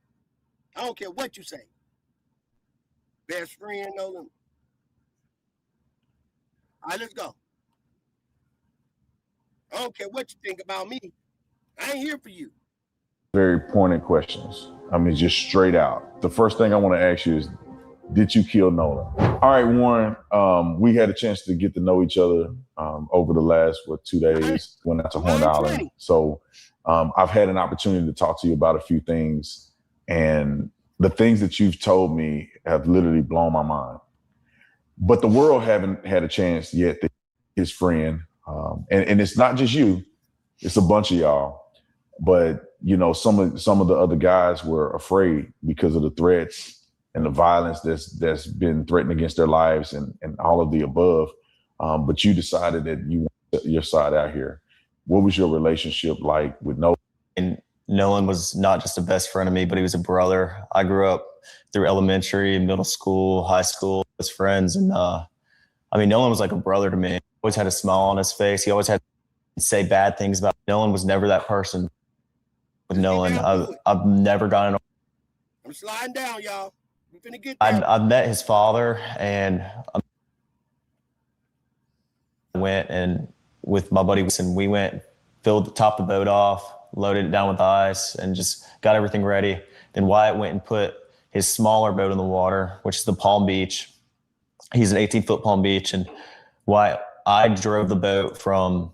I don't care what you say. Best friend, Nolan. All right, let's go. I don't care what you think about me. I ain't here for you. Very pointed questions. I mean, just straight out. The first thing I want to ask you is, did you kill Nolan? All right, Warren, we had a chance to get to know each other over the last, 2 days. Went out to Horn Island. So I've had an opportunity to talk to you about a few things. And the things that you've told me have literally blown my mind. But the world haven't had a chance yet to his friend. And it's not just you, it's a bunch of y'all. But, you know, some of the other guys were afraid because of the threats and the violence that's been threatened against their lives and all of the above. But you decided that you want your side out here. What was your relationship like with Nolan? And Nolan was not just a best friend of me, but he was a brother. I grew up through elementary, middle school, high school as friends. And I mean, Nolan was like a brother to me. He always had a smile on his face. He always had to say bad things about me. Nolan was never that person. with Nolan. I've never gotten. I'm sliding down, y'all. We finna get I've met his father, and I went and with my buddy, and we went, filled the top of the boat off, loaded it down with ice, and just got everything ready. Then Wyatt went and put his smaller boat in the water, which is the Palm Beach. He's an 18-foot Palm Beach, and I drove the boat from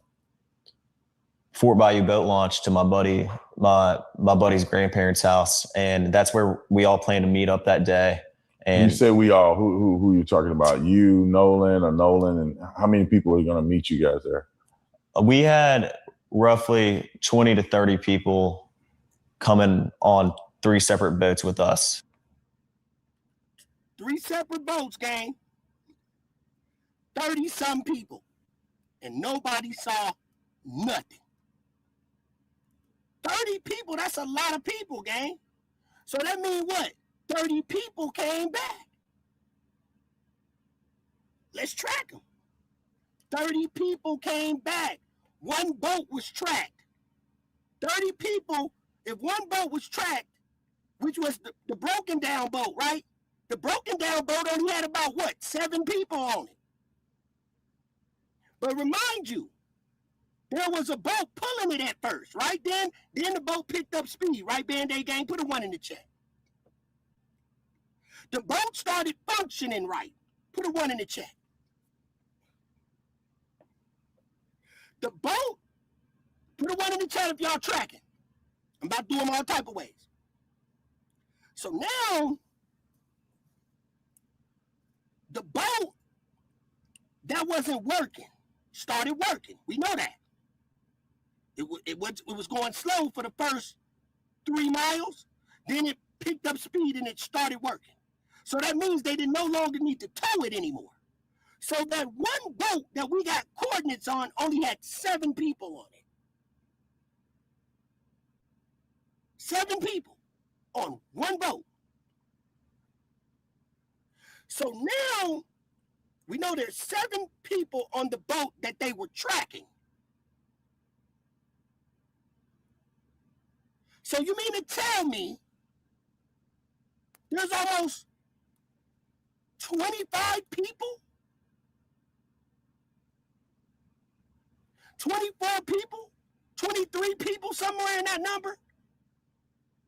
Fort Bayou boat launch to my buddy's grandparents' house, and that's where we all planned to meet up that day. And you say we all, who you talking about? You, Nolan, and how many people are going to meet you guys there? We had roughly 20 to 30 people coming on 3 separate boats with us. 3 separate boats, gang. 30-some people. And nobody saw nothing. 30 people, that's a lot of people, gang. So that means what? 30 people came back. Let's track them. 30 people came back. 1 boat was tracked. 30 people, if 1 boat was tracked, which was the broken down boat, right? The broken down boat only had about, 7 people on it. But remind you, there was a boat pulling it at first, right? Then the boat picked up speed, right, Band-Aid gang? Put a 1 in the chat. The boat started functioning right. Put a 1 in the chat. The boat, put a 1 in the chat if y'all tracking. I'm about to do them all type of ways. So now, the boat that wasn't working started working. We know that. It was going slow for the first 3 miles. Then it picked up speed and it started working. So that means they didn't no longer need to tow it anymore. So that 1 boat that we got coordinates on only had 7 people on it. 7 people on 1 boat. So now we know there's 7 people on the boat that they were tracking. So you mean to tell me there's almost 25 people? 24 people? 23 people, somewhere in that number?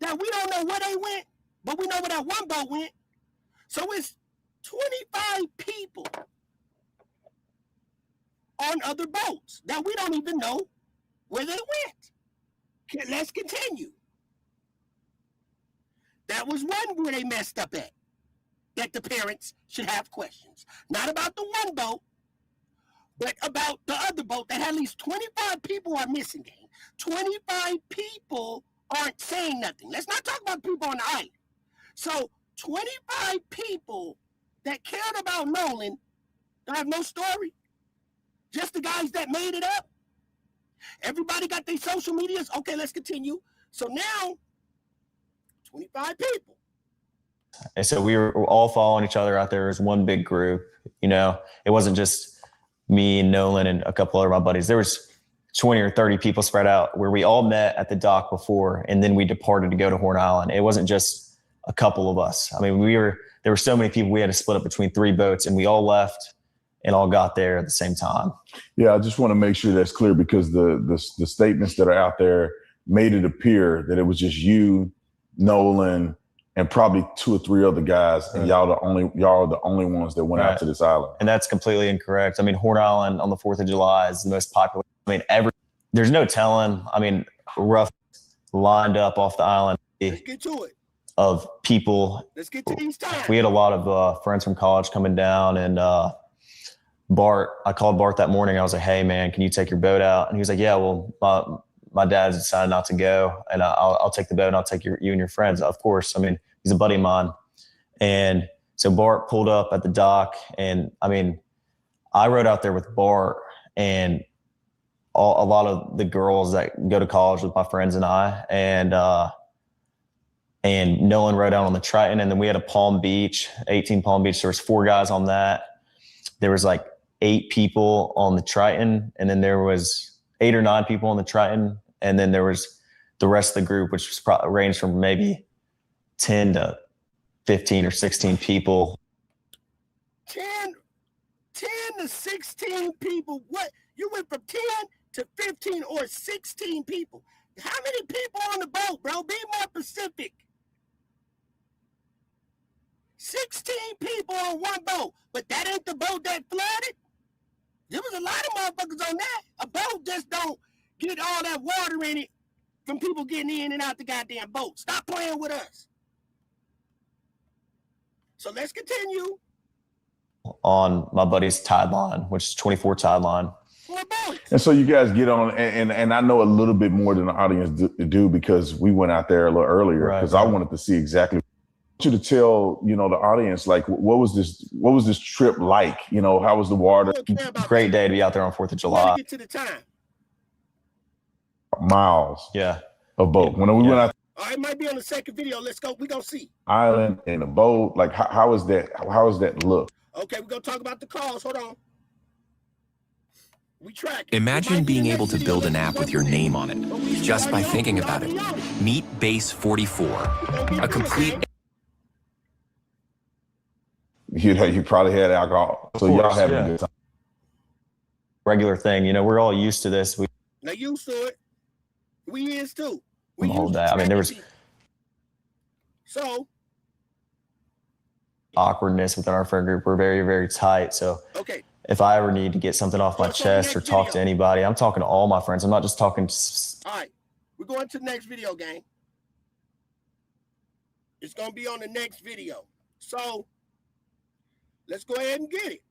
That we don't know where they went, but we know where that 1 boat went. So it's 25 people on other boats that we don't even know where they went. Let's continue. That was one where they messed up at, that the parents should have questions. Not about the 1 boat, but about the other boat that had at least 25 people are missing, gang. 25 people aren't saying nothing. Let's not talk about people on the island. So 25 people that cared about Nolan don't have no story. Just the guys that made it up. Everybody got their social medias. Okay, let's continue. So now, 25 people. And so we were all following each other out there as one big group. You know, it wasn't just me and Nolan and a couple other of my buddies. There was 20 or 30 people spread out where we all met at the dock before, and then we departed to go to Horn Island. It wasn't just a couple of us. I mean, there were so many people, we had to split up between 3 boats, and we all left and all got there at the same time. Yeah, I just want to make sure that's clear, because the statements that are out there made it appear that it was just you, Nolan, and probably 2 or 3 other guys, and y'all are the only ones that went out to this island. And that's completely incorrect. I mean, Horn Island on the 4th of July is the most popular. I mean, there's no telling. I mean, rough lined up off the island. Let's get to it. Of people. Let's get to these times. We had a lot of friends from college coming down, and Bart, I called Bart that morning. I was like, hey man, can you take your boat out? And he was like, yeah, well, my dad's decided not to go, and I'll take the boat and I'll take you and your friends. Of course. I mean, he's a buddy of mine. And so Bart pulled up at the dock, and I mean, I rode out there with Bart and a lot of the girls that go to college with my friends and I, and Nolan rode out on the Triton, and then we had a Palm Beach, 18 Palm Beach. There was 4 guys on that. There was like 8 people on the Triton, and then there was 8 or 9 people on the Triton, and then there was the rest of the group, which was ranged from maybe 10 to 15 or 16 people. 10 to 16 people. What? You went from 10 to 15 or 16 people. How many people on the boat, bro? Be more specific. 16 people on one boat. But that ain't the boat that flooded. There was a lot of motherfuckers on that. A boat just don't get all that water in it from people getting in and out the goddamn boat. Stop playing with us. So let's continue. On my buddy's tide line, which is 24 tide line. And so you guys get on, and I know a little bit more than the audience do because we went out there a little earlier because I wanted to see exactly. I want you to tell, the audience, like, what was this trip like? How was the water? Great day to be out there on 4th of July. Get to the time. Miles. Yeah. Of boat. When we went out. All right, it might be on the second video. Let's go. We're going to see. Island and a boat. Like, how is that? How does that look? Okay, we're going to talk about the calls. Hold on. We track. Imagine being able to build an app with your name on it just by thinking about it. Meet Base 44, a complete. You probably had alcohol, so y'all having a good time. Regular thing, we're all used to this. Now used to it. We is too. The whole day. I mean, there was awkwardness within our friend group. We're very, very tight. So if I ever need to get something off my chest or talk to anybody, I'm talking to all my friends. I'm not just talking. All right, we're going to the next video, gang. It's going to be on the next video. So let's go ahead and get it.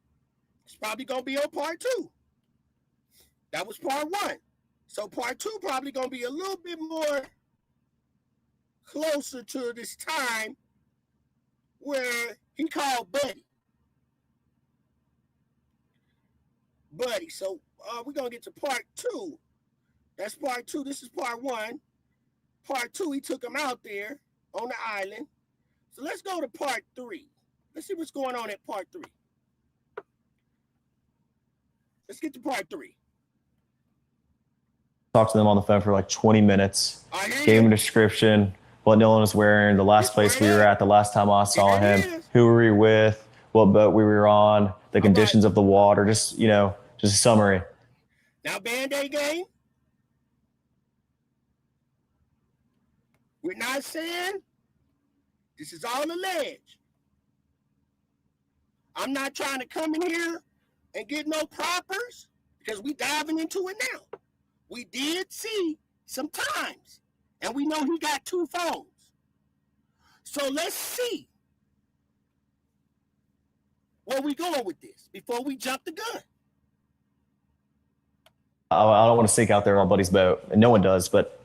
It's probably going to be on part 2. That was part 1. So part 2 probably going to be a little bit more closer to this time where he called Buddy. So we're going to get to part 2. That's part 2. This is part 1. Part 2, he took him out there on the island. So let's go to part 3. Let's see what's going on at part 3. Let's get to part 3. Talked to them on the phone for like 20 minutes. Gave him a description, what Nolan was wearing, the last place we were at, the last time I saw him, who were we with, what boat we were on, the conditions of the water, just a summary. Now, Band-Aid gang, we're not saying this is all alleged. I'm not trying to come in here and get no propers because we diving into it now. We did see some times, and we know he got 2 phones. So let's see where we going with this before we jump the gun. I don't want to sink out there on my buddy's boat, and no one does, but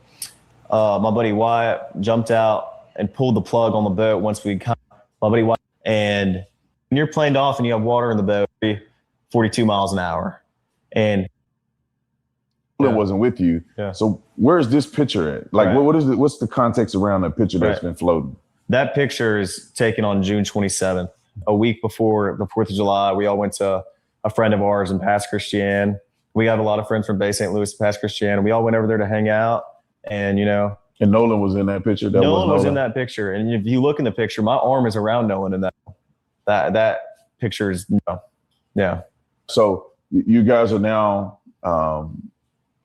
my buddy Wyatt jumped out and pulled the plug on the boat once we come. My buddy Wyatt, and when you're planed off and you have water in the boat, 42 miles an hour, and It wasn't with you. Yeah. So where's this picture at? Like, what is it? What's the context around that picture that's been floating? That picture is taken on June 27th, a week before the 4th of July. We all went to a friend of ours in Pass Christian. We have a lot of friends from Bay St. Louis, Pass Christian, and we all went over there to hang out. And and Nolan was in that picture. Nolan was in that picture, and if you look in the picture, my arm is around Nolan in that picture is yeah. So you guys are now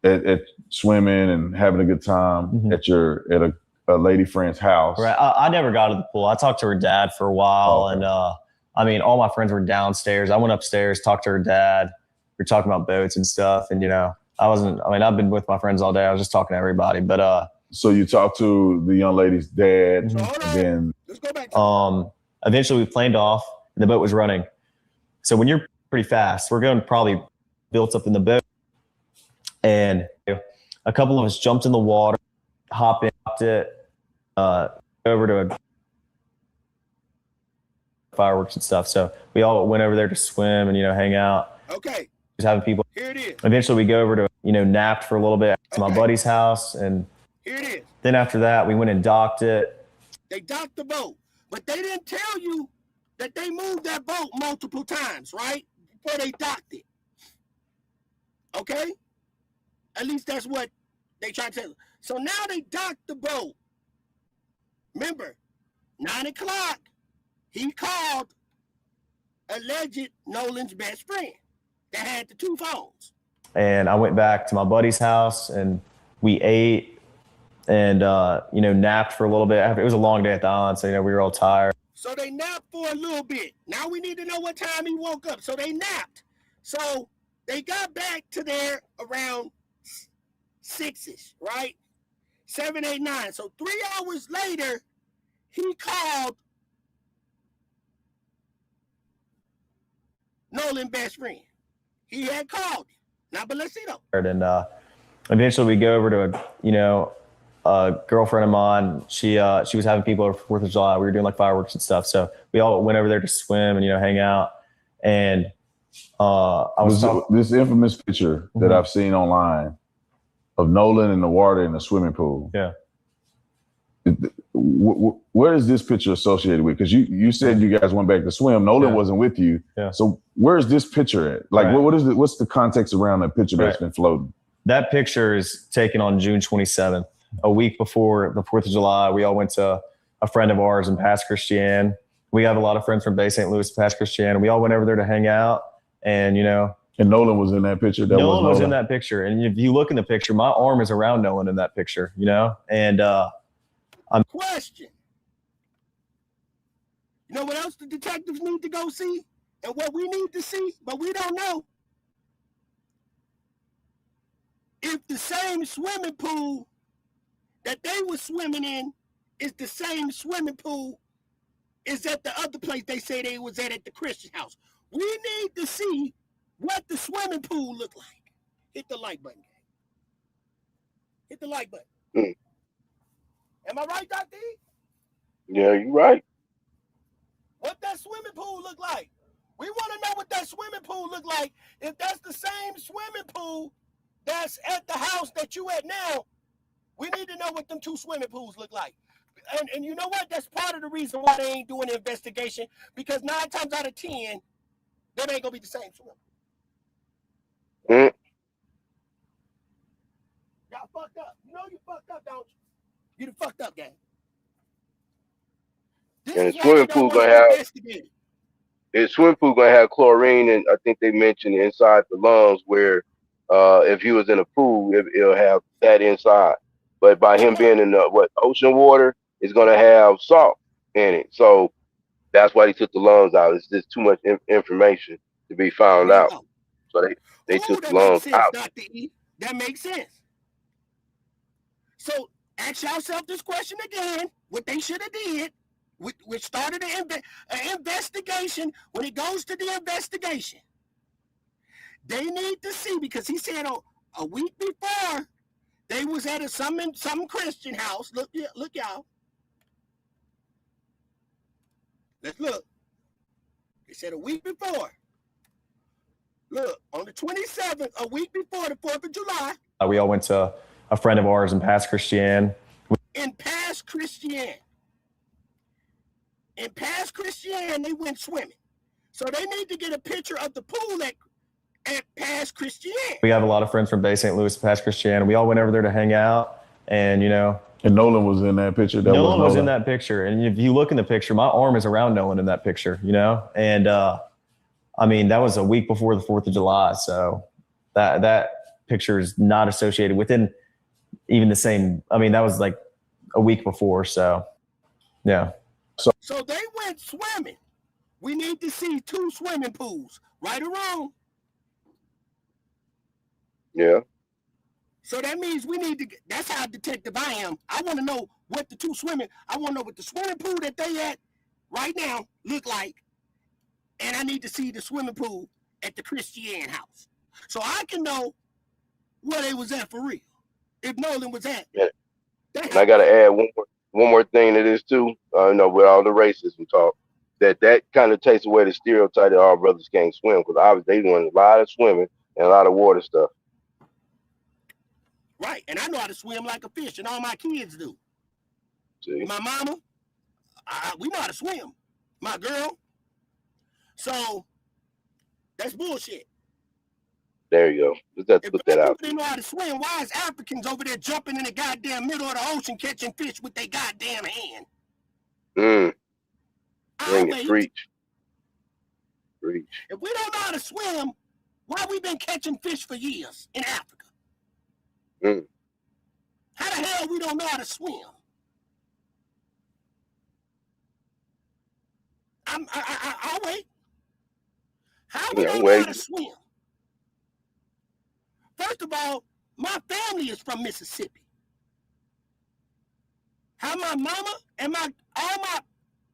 at swimming and having a good time at a lady friend's house. Right. I never got to the pool. I talked to her dad for a while, and all my friends were downstairs. I went upstairs, talked to her dad. We were talking about boats and stuff, and I've been with my friends all day. I was just talking to everybody, but so you talked to the young lady's dad, and then eventually we planed off, and the boat was running. So when you're pretty fast, we're going probably built up in the boat, and a couple of us jumped in the water, hopped it, over to fireworks and stuff. So we all went over there to swim and hang out. Okay. Just having people. Here it is. Eventually we go over to napped for a little bit to my buddy's house, and here it is. Then after that we went and docked it. They docked the boat, but they didn't tell you that they moved that boat multiple times, right? Before they docked it. Okay? At least that's what They tried to tell. So now they docked the boat. Remember, 9 o'clock, he called alleged Nolan's best friend that had the 2 phones. And I went back to my buddy's house and we ate and, napped for a little bit. It was a long day at the island, so, we were all tired. So they napped for a little bit. Now we need to know what time he woke up. So they napped. So they got back to there around 6-ish, right? 7, 8, 9. So 3 hours later, he called Nolan's best friend. He had called him. Now, but let's see though. And eventually we go over to a girlfriend of mine. She was having people over for 4th of July. We were doing like fireworks and stuff. So we all went over there to swim and hang out. And this infamous picture that I've seen online of Nolan in the water in the swimming pool. Yeah. Where is this picture associated with? Because you said you guys went back to swim. Nolan wasn't with you. Yeah. So where's this picture at? Like, Right. what's the context around that picture that's been floating? That picture is taken on June 27th, a week before the 4th of July. We all went to a friend of ours in Pass Christian. We have a lot of friends from Bay St. Louis, Pass Christian. We all went over there to hang out and, And Nolan was in that picture. Nolan was in that picture. And if you look in the picture, my arm is around Nolan in that picture, and Question. You know what else the detectives need to go see? And what we need to see, but we don't know? If the same swimming pool that they were swimming in is the same swimming pool is at the other place they say they was at the Christian house. We need to see what the swimming pool looked like. Hit the like button. Hit the like button. Am I right, Dr. E? Yeah, you're right. What that swimming pool look like? We want to know what that swimming pool look like. If that's the same swimming pool that's at the house that you at now, we need to know what them 2 swimming pools look like. And you know what? That's part of the reason why they ain't doing the investigation, because 9 times out of 10, that ain't gonna be the same swimming. Y'all fucked up. You know you fucked up, don't you? You the fucked up, gang. And the swimming pool gonna have chlorine, and I think they mentioned inside the lungs where if he was in a pool, it'll have that inside. But by him being in the ocean water, it's gonna have salt in it. So that's why they took the lungs out. It's just too much information to be found out. So they took the lungs out. Dr. E. That makes sense. So ask yourself this question again, what they should have did, which started an investigation. When it goes to the investigation, they need to see, because he said a week before they was at some Christian house. Look y'all. Let's look. They said a week before. Look, on the 27th, a week before the 4th of July. we all went to a friend of ours in Pass Christian. In Pass Christian. In Pass Christian, they went swimming. So they need to get a picture of the pool at Pass Christian. We have a lot of friends from Bay St. Louis, Pass Christian. We all went over there to hang out and, And Nolan was in that picture. Nolan was in that picture. And if you look in the picture, my arm is around Nolan in that picture, And, that was a week before the 4th of July. So that picture is not associated within even the same. That was like a week before. So, yeah. So they went swimming. We need to see 2 swimming pools, right or wrong. Yeah. So that means we need to, that's how detective I am. I want to know what the 2 swimming, I want to know what the swimming pool that they at right now look like. And I need to see the swimming pool at the Christian house. So I can know where they was at for real. If Nolan was at. Yeah. And I got to add one more thing to this too. With all the racism talk, that kind of takes away the stereotype that all brothers can't swim, because obviously they doing a lot of swimming and a lot of water stuff. Right, and I know how to swim like a fish, and all my kids do. See? My mama, we know how to swim. My girl. So that's bullshit. There you go. Let's have to If put black that people out. didn't know how to swim, why is Africans over there jumping in the goddamn middle of the ocean catching fish with their goddamn hand? Bring it. Preach. If we don't know how to swim, why we been catching fish for years in Africa? How the hell we don't know how to swim? I'll wait. How we don't know how to swim? First of all, my family is from Mississippi. How my mama and all my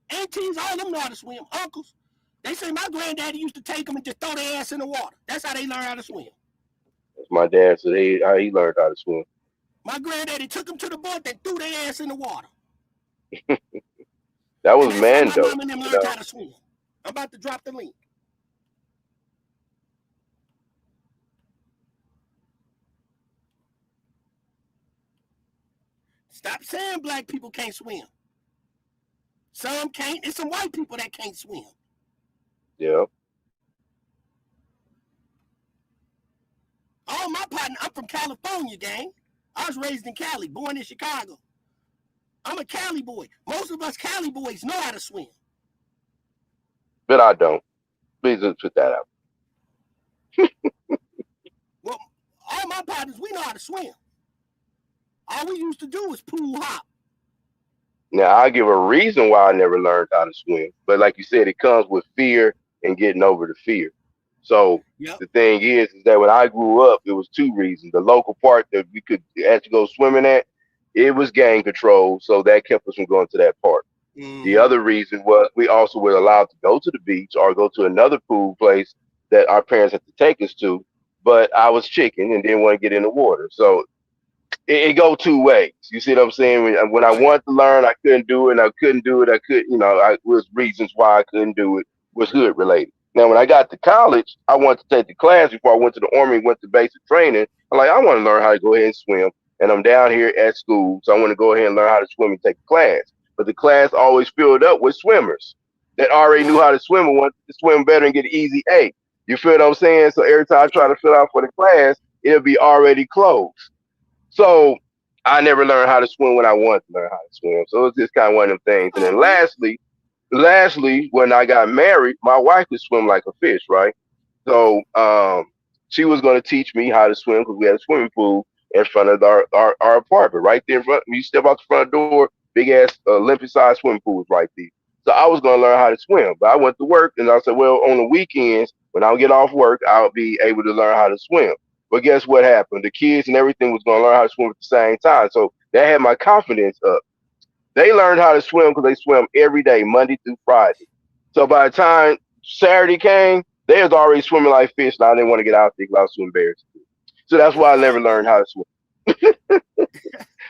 aunties, all them know how to swim, uncles. They say my granddaddy used to take them and just throw their ass in the water. That's how they learn how to swim. That's my dad said how he learned how to swim. My granddaddy took them to the boat and threw their ass in the water. That was Mando. My mama and them learned how to swim. I'm about to drop the link. Stop saying black people can't swim. Some can't. It's some white people that can't swim. Yeah. Oh, my partner, I'm from California, gang. I was raised in Cali, born in Chicago. I'm a Cali boy. Most of us Cali boys know how to swim. But I don't. Please just put that out. Well, all my partners, we know how to swim. All we used to do was pool hop. Now, I give a reason why I never learned how to swim. But like you said, it comes with fear and getting over the fear. So the thing is that when I grew up, it was two reasons. The local park that we could actually go swimming at, it was gang control. So that kept us from going to that park. The other reason was we also were allowed to go to the beach or go to another pool place that our parents had to take us to. But I was chicken and didn't want to get in the water. So it go two ways. You see what I'm saying? When I wanted to learn, I couldn't do it. And I couldn't do it. I was reasons why I couldn't do it was hood related. Now, when I got to college, I wanted to take the class before I went to the Army, went to basic training. I'm like, I want to learn how to go ahead and swim. And I'm down here at school, so I want to go ahead and learn how to swim and take the class. But the class always filled up with swimmers that already knew how to swim and wanted to swim better and get an easy A. You feel what I'm saying? So every time I try to fill out for the class, it'll be already closed. So I never learned how to swim when I wanted to learn how to swim. So it's just kind of one of them things. And then lastly, when I got married, my wife could swim like a fish, right? So she was going to teach me how to swim because we had a swimming pool in front of our apartment, right there in front. When you step out the front door, big ass Olympic-sized swimming pool is right there. So I was going to learn how to swim, but I went to work and I said, well, on the weekends when I get off work, I'll be able to learn how to swim. But guess what happened? The kids and everything was going to learn how to swim at the same time. So that had my confidence up. They learned how to swim because they swim every day, Monday through Friday. So by the time Saturday came, they was already swimming like fish, and I didn't want to get out there because I was too embarrassed. So that's why I never learned how to swim.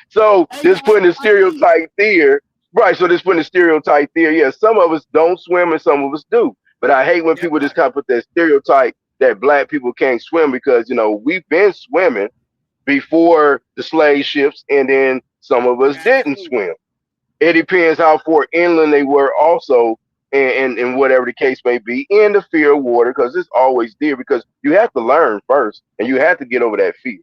So just putting the stereotype there, right? So just putting the stereotype there. Yeah, some of us don't swim and some of us do. But I hate when people just kind of put that stereotype that black people can't swim because, we've been swimming before the slave ships and then some of us didn't swim. It depends how far inland they were also and whatever the case may be in the fear of water because it's always there because you have to learn first and you have to get over that fear.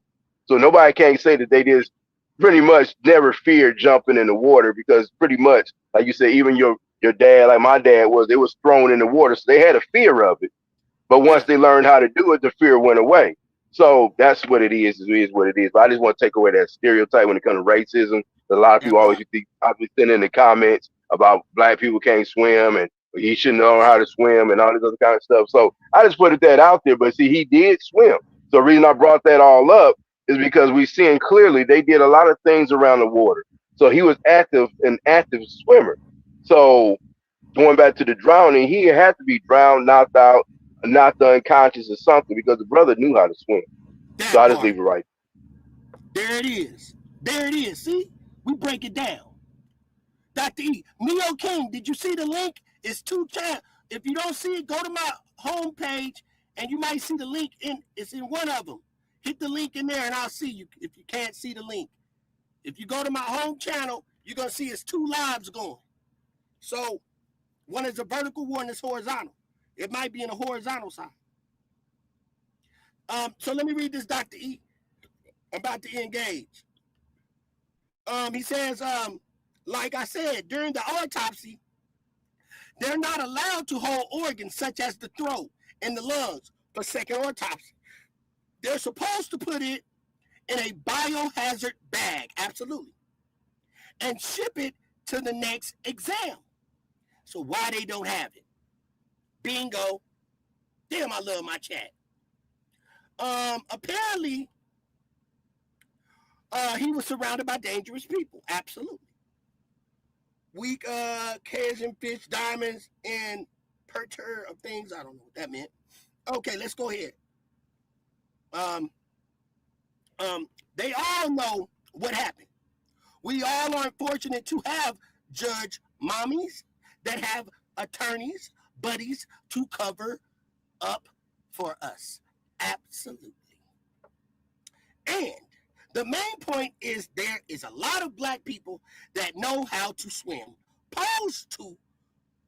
So nobody can't say that they just pretty much never feared jumping in the water because pretty much, like you said, even your dad, like my dad was, it was thrown in the water. So they had a fear of it. But once they learned how to do it, the fear went away. So that's what it is. It is what it is. But I just want to take away that stereotype when it comes to racism. A lot of people always be sending in the comments about black people can't swim and he shouldn't know how to swim and all this other kind of stuff. So I just put that out there. But see, he did swim. So the reason I brought that all up is because we seeing clearly they did a lot of things around the water. So he was an active swimmer. So going back to the drowning, he had to be drowned, knocked out, knocked unconscious or something because the brother knew how to swim. So I just leave it right. There it is. There it is. See? We break it down. Dr. E. Neo King, did you see the link? It's 2 channels. If you don't see it, go to my homepage and you might see the link. It's in one of them. Hit the link in there and I'll see you if you can't see the link. If you go to my home channel, you're going to see it's 2 lives going. So one is a vertical, one is horizontal. It might be in a horizontal side. So let me read this, Dr. E. I'm about to engage. He says, like I said, during the autopsy, they're not allowed to hold organs such as the throat and the lungs for second autopsy. They're supposed to put it in a biohazard bag, absolutely, and ship it to the next exam. So why they don't have it? Bingo. Damn, I love my chat. Apparently, he was surrounded by dangerous people, absolutely. Weak Cajun fish, diamonds, and pertur of things. I don't know what that meant. Okay, let's go ahead. They all know what happened. We all are fortunate to have judge mommies that have attorneys, buddies to cover up for us. Absolutely. And the main point is there is a lot of black people that know how to swim, opposed to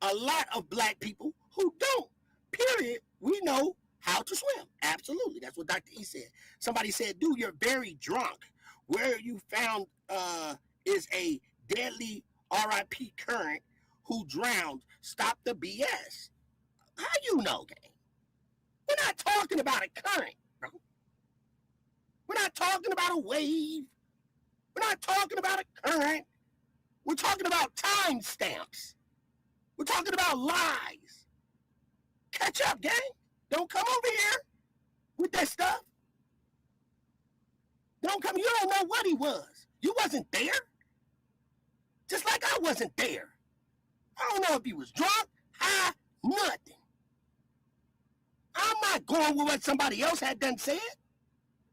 a lot of black people who don't. Period. We know how to swim. Absolutely. That's what Dr. E said. Somebody said, dude, you're very drunk. Where you found is a deadly RIP current who drowned. Stop the BS. How you know, gang? We're not talking about a current, bro. We're not talking about a wave. We're not talking about a current. We're talking about time stamps. We're talking about lies. Catch up, gang. Don't come over here with that stuff. Don't come. You don't know what he was. You wasn't there. Just like I wasn't there. I don't know if he was drunk, high, nothing. I'm not going with what somebody else had done said.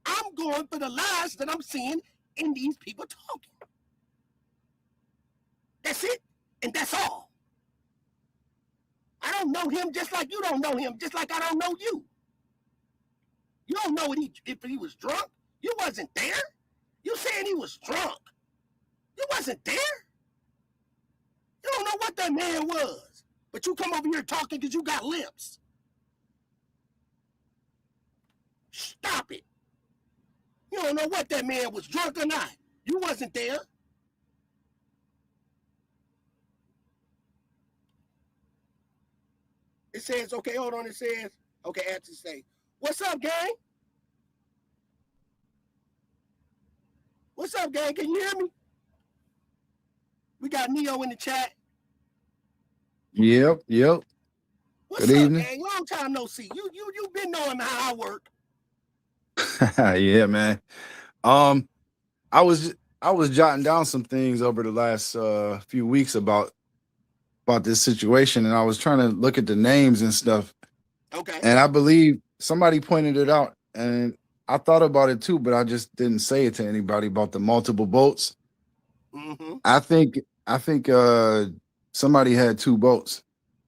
I'm going for the lies that I'm seeing in these people talking. That's it, and that's all. I don't know him just like you don't know him, just like I don't know you. You don't know if he was drunk. You wasn't there. You saying he was drunk. You wasn't there. You don't know what that man was. But you come over here talking because you got lips. Stop it. You don't know what that man was, drunk or not. You wasn't there. It says, okay, hold on. It says, okay, answer say, what's up, gang? What's up, gang? Can you hear me? We got Neo in the chat. Yep. What's Good up, evening. gang? Long time no see. You been knowing how I work. Yeah, man. I was jotting down some things over the last few weeks about this situation, and I was trying to look at the names and stuff. Okay. And I believe somebody pointed it out, and I thought about it too, but I just didn't say it to anybody about the multiple boats. Mm-hmm. I think somebody had two boats,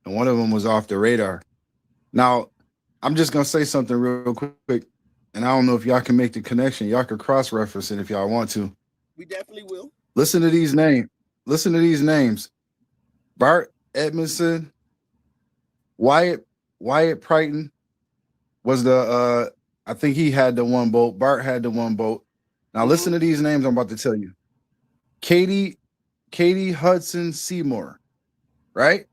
and one of them was off the radar. Now, I'm just gonna say something real quick, and I don't know if y'all can make the connection. Y'all can cross-reference it if y'all want to. We definitely will. Listen to these names. Listen to these names. Bart Edmondson, Wyatt Prighton was the I think he had the one boat. Bart had the one boat. Now listen to these names I'm about to tell you. Katie Hudson Seymour, right?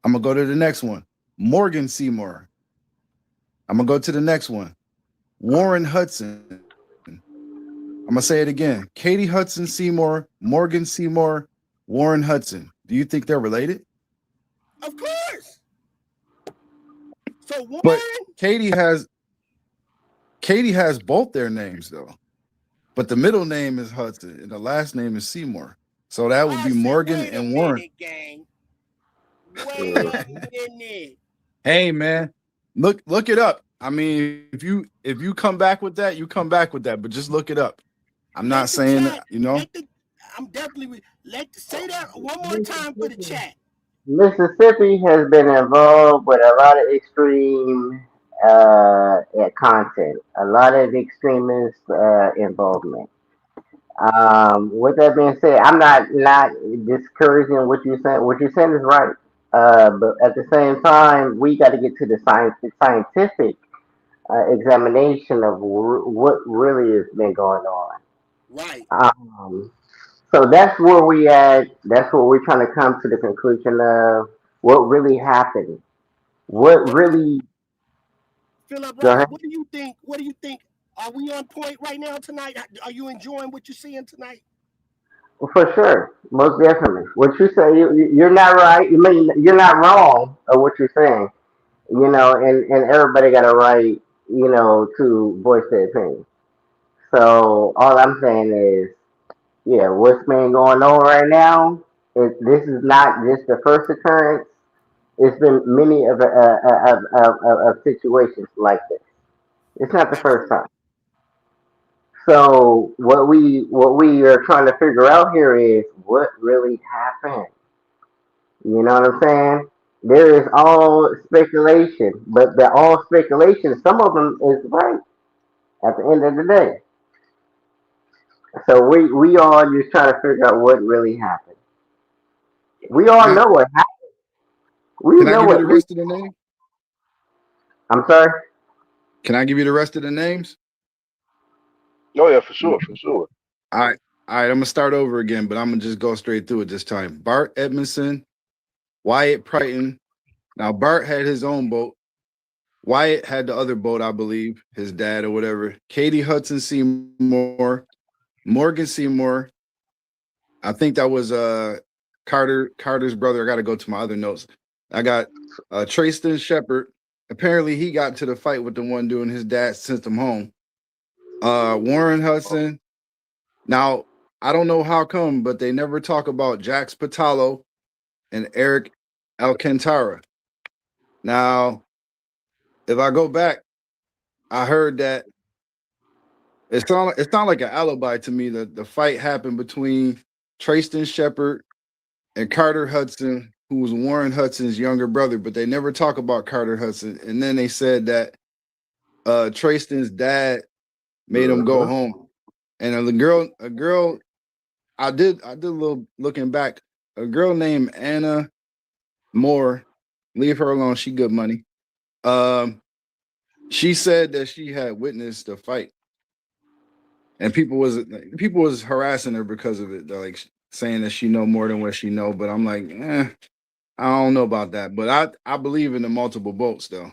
I'm gonna go to the next one. Morgan Seymour. I'm gonna go to the next one. Warren Hudson. I'm gonna say it again. Katie Hudson Seymour, Morgan Seymour, Warren Hudson. Do you think they're related? Of course. So Warren. But Katie has both their names though. But the middle name is Hudson and the last name is Seymour. So that would be Morgan and Warren. Gang. Wait a minute. Hey man, look it up. I mean, if you come back with that, you come back with that. But just look it up. I'm not saying that, you know. I'm definitely say that one more time for the chat. Mississippi has been involved with a lot of extreme content, a lot of extremist involvement. With that being said, I'm not discouraging what you're saying. What you're saying is right. But at the same time, we got to get to the scientific examination of what really has been going on. Right. So that's where we at. That's where we're trying to come to the conclusion of what really happened. What really? Philip, Go brother, ahead. what do you think? What do you think? Are we on point right now tonight? Are you enjoying what you're seeing tonight? For sure, most definitely. What you say, you're not right. You mean you're not wrong of what you're saying. And everybody got a right, to voice their opinion. So all I'm saying is, yeah, what's been going on right now? This is not just the first occurrence. It's been many of situations like this. It's not the first Absolutely. time. So what we are trying to figure out here is what really happened. You know what I'm saying? There is all speculation, but the all speculation, some of them is right at the end of the day. So we all just trying to figure out what really happened. We Can all I know what happened. We can I know give you the what we. rest of the name? I'm sorry. Can I give you the rest of the names? Oh yeah, for sure, for sure. All right. All right, I'm gonna start over again, but I'm gonna just go straight through it this time. Bart Edmondson, Wyatt Prighton. Now Bart had his own boat. Wyatt had the other boat, I believe, his dad or whatever. Katie Hudson Seymour, Morgan Seymour. I think that was Carter's brother. I gotta go to my other notes. I got Trayston Shepard. Apparently he got to the fight with the one dude and his dad sent him home. Warren Hudson. Now, I don't know how come, but they never talk about Jax Patalo and Eric Alcantara. Now, if I go back, I heard that it's not like an alibi to me that the fight happened between Trayston Shepard and Carter Hudson, who was Warren Hudson's younger brother, but they never talk about Carter Hudson. And then they said that Trayston's dad made him go home. And a girl, I did a little looking back. A girl named Anna Moore, leave her alone. She good money. She said that she had witnessed the fight, and people was harassing her because of it. They're like saying that she know more than what she know. But I'm like, I don't know about that. But I believe in the multiple boats though.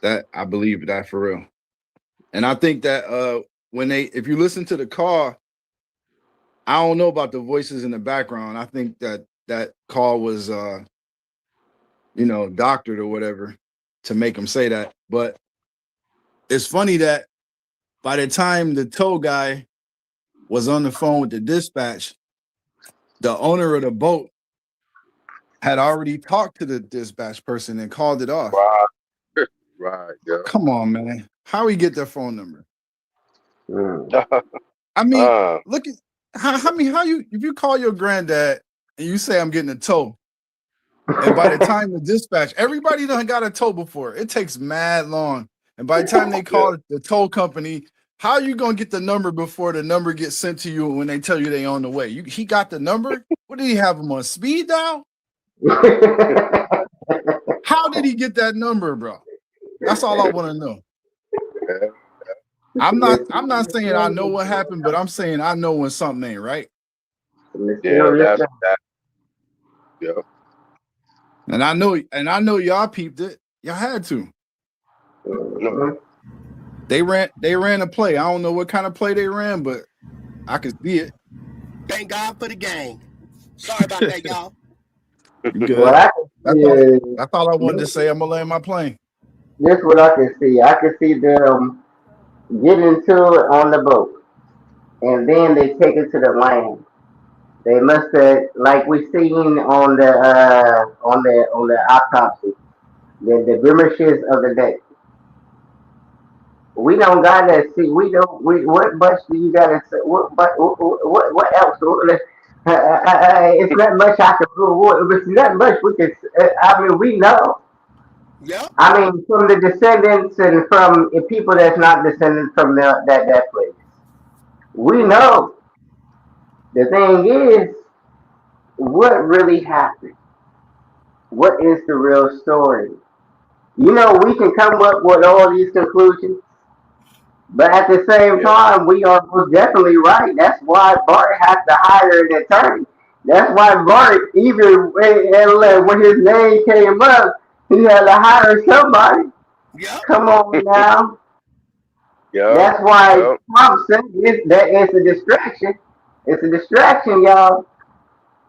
That I believe that for real. And I think that if you listen to the call, I don't know about the voices in the background. I think that call was doctored or whatever to make him say that. But it's funny that by the time the tow guy was on the phone with the dispatch, the owner of the boat had already talked to the dispatch person and called it off. Right, right, yeah. Come on, man. How he get their phone number? Mm. I mean, look at how you if you call your granddad and you say I'm getting a tow, and by the time the dispatch, everybody done got a tow before. It takes mad long. And by the time they call the tow company, how are you gonna get the number before the number gets sent to you when they tell you they on the way? He got the number? What did he have him on speed dial? How did he get that number, bro? That's all I want to know. I'm not saying I know what happened, but I'm saying I know when something ain't right. Yeah, that's that. Yeah. And I know y'all peeped it. Y'all had to. They ran a play. I don't know what kind of play they ran, but I could see it. Thank God for the game. Sorry about that, y'all. Good. What I can see is That's all I wanted to say. I'm gonna land my plane. this what I can see. I can see them get into it on the boat, and then they take it to the land. They must have, like we seen on the autopsy, the blemishes of the deck. We don't gotta see. We don't. We what much do you gotta say? What else? It's not much I can do. It's not much we can. I mean, we know. Yep. I mean, from the descendants and from the people that's not descended from that place. We know. The thing is, what really happened? What is the real story? You know, we can come up with all these conclusions, but at the same time, we are most definitely right. That's why Bart has to hire an attorney. That's why Bart, even when his name came up, he had to hire somebody. Come on now. That's why Trump said that it's a distraction. It's a distraction, y'all.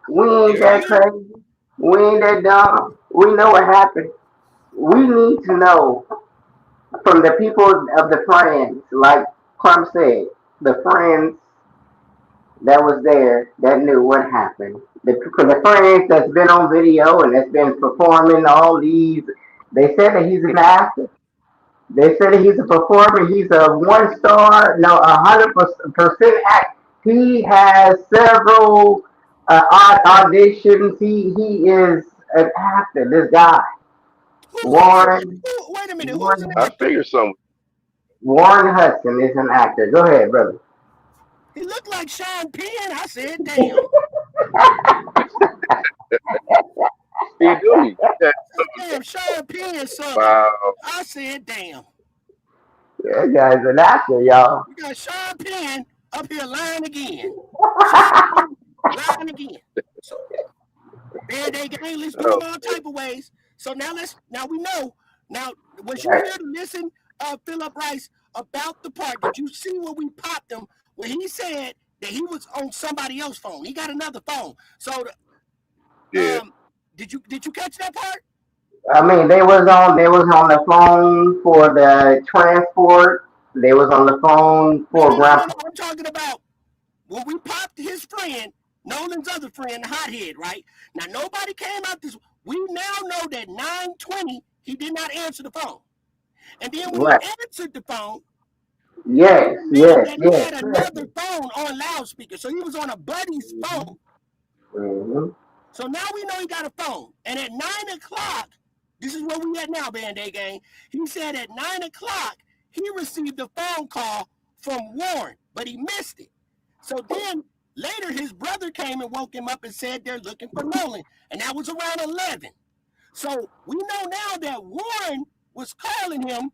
We ain't that crazy. We ain't that dumb. We know what happened. We need to know from the people of the friends, like Trump said, the friends that was there that knew what happened. The friends that's been on video and that's been performing all these, they said that he's an actor. They said that he's a performer. He's a 1 star, no, 100% act. He has several auditions. He is an actor. This guy, Warren. Wait a minute. Warren, I figured something. Warren Hudson is an actor. Go ahead, brother. He looked like Sean Penn. I said, damn. He do. Damn, Sean Penn, son. Wow. I said, damn. That guy's an actor, y'all. We got Sean Penn up here lying again. Lying again. So, man, they gang, let's do them all type of ways. So now we know. Now, was you here to listen, Philip Rice, about the part? Did you see where we popped him when he said that he was on somebody else's phone? He got another phone. So, did you catch that part? I mean, they was on the phone for the transport. They was on the phone for No, I'm talking about when we popped his friend, Nolan's other friend, the hothead, right? Now nobody came out this. We now know that 9:20 he did not answer the phone, and then when he answered the phone, he had another phone on loudspeaker, so he was on a buddy's phone. Mm-hmm. So now we know he got a phone, and at 9:00, this is where we at now, Band-Aid Gang. He said at 9:00 he received a phone call from Warren, but he missed it. So then later his brother came and woke him up and said they're looking for Nolan, and that was around 11. So we know now that Warren was calling him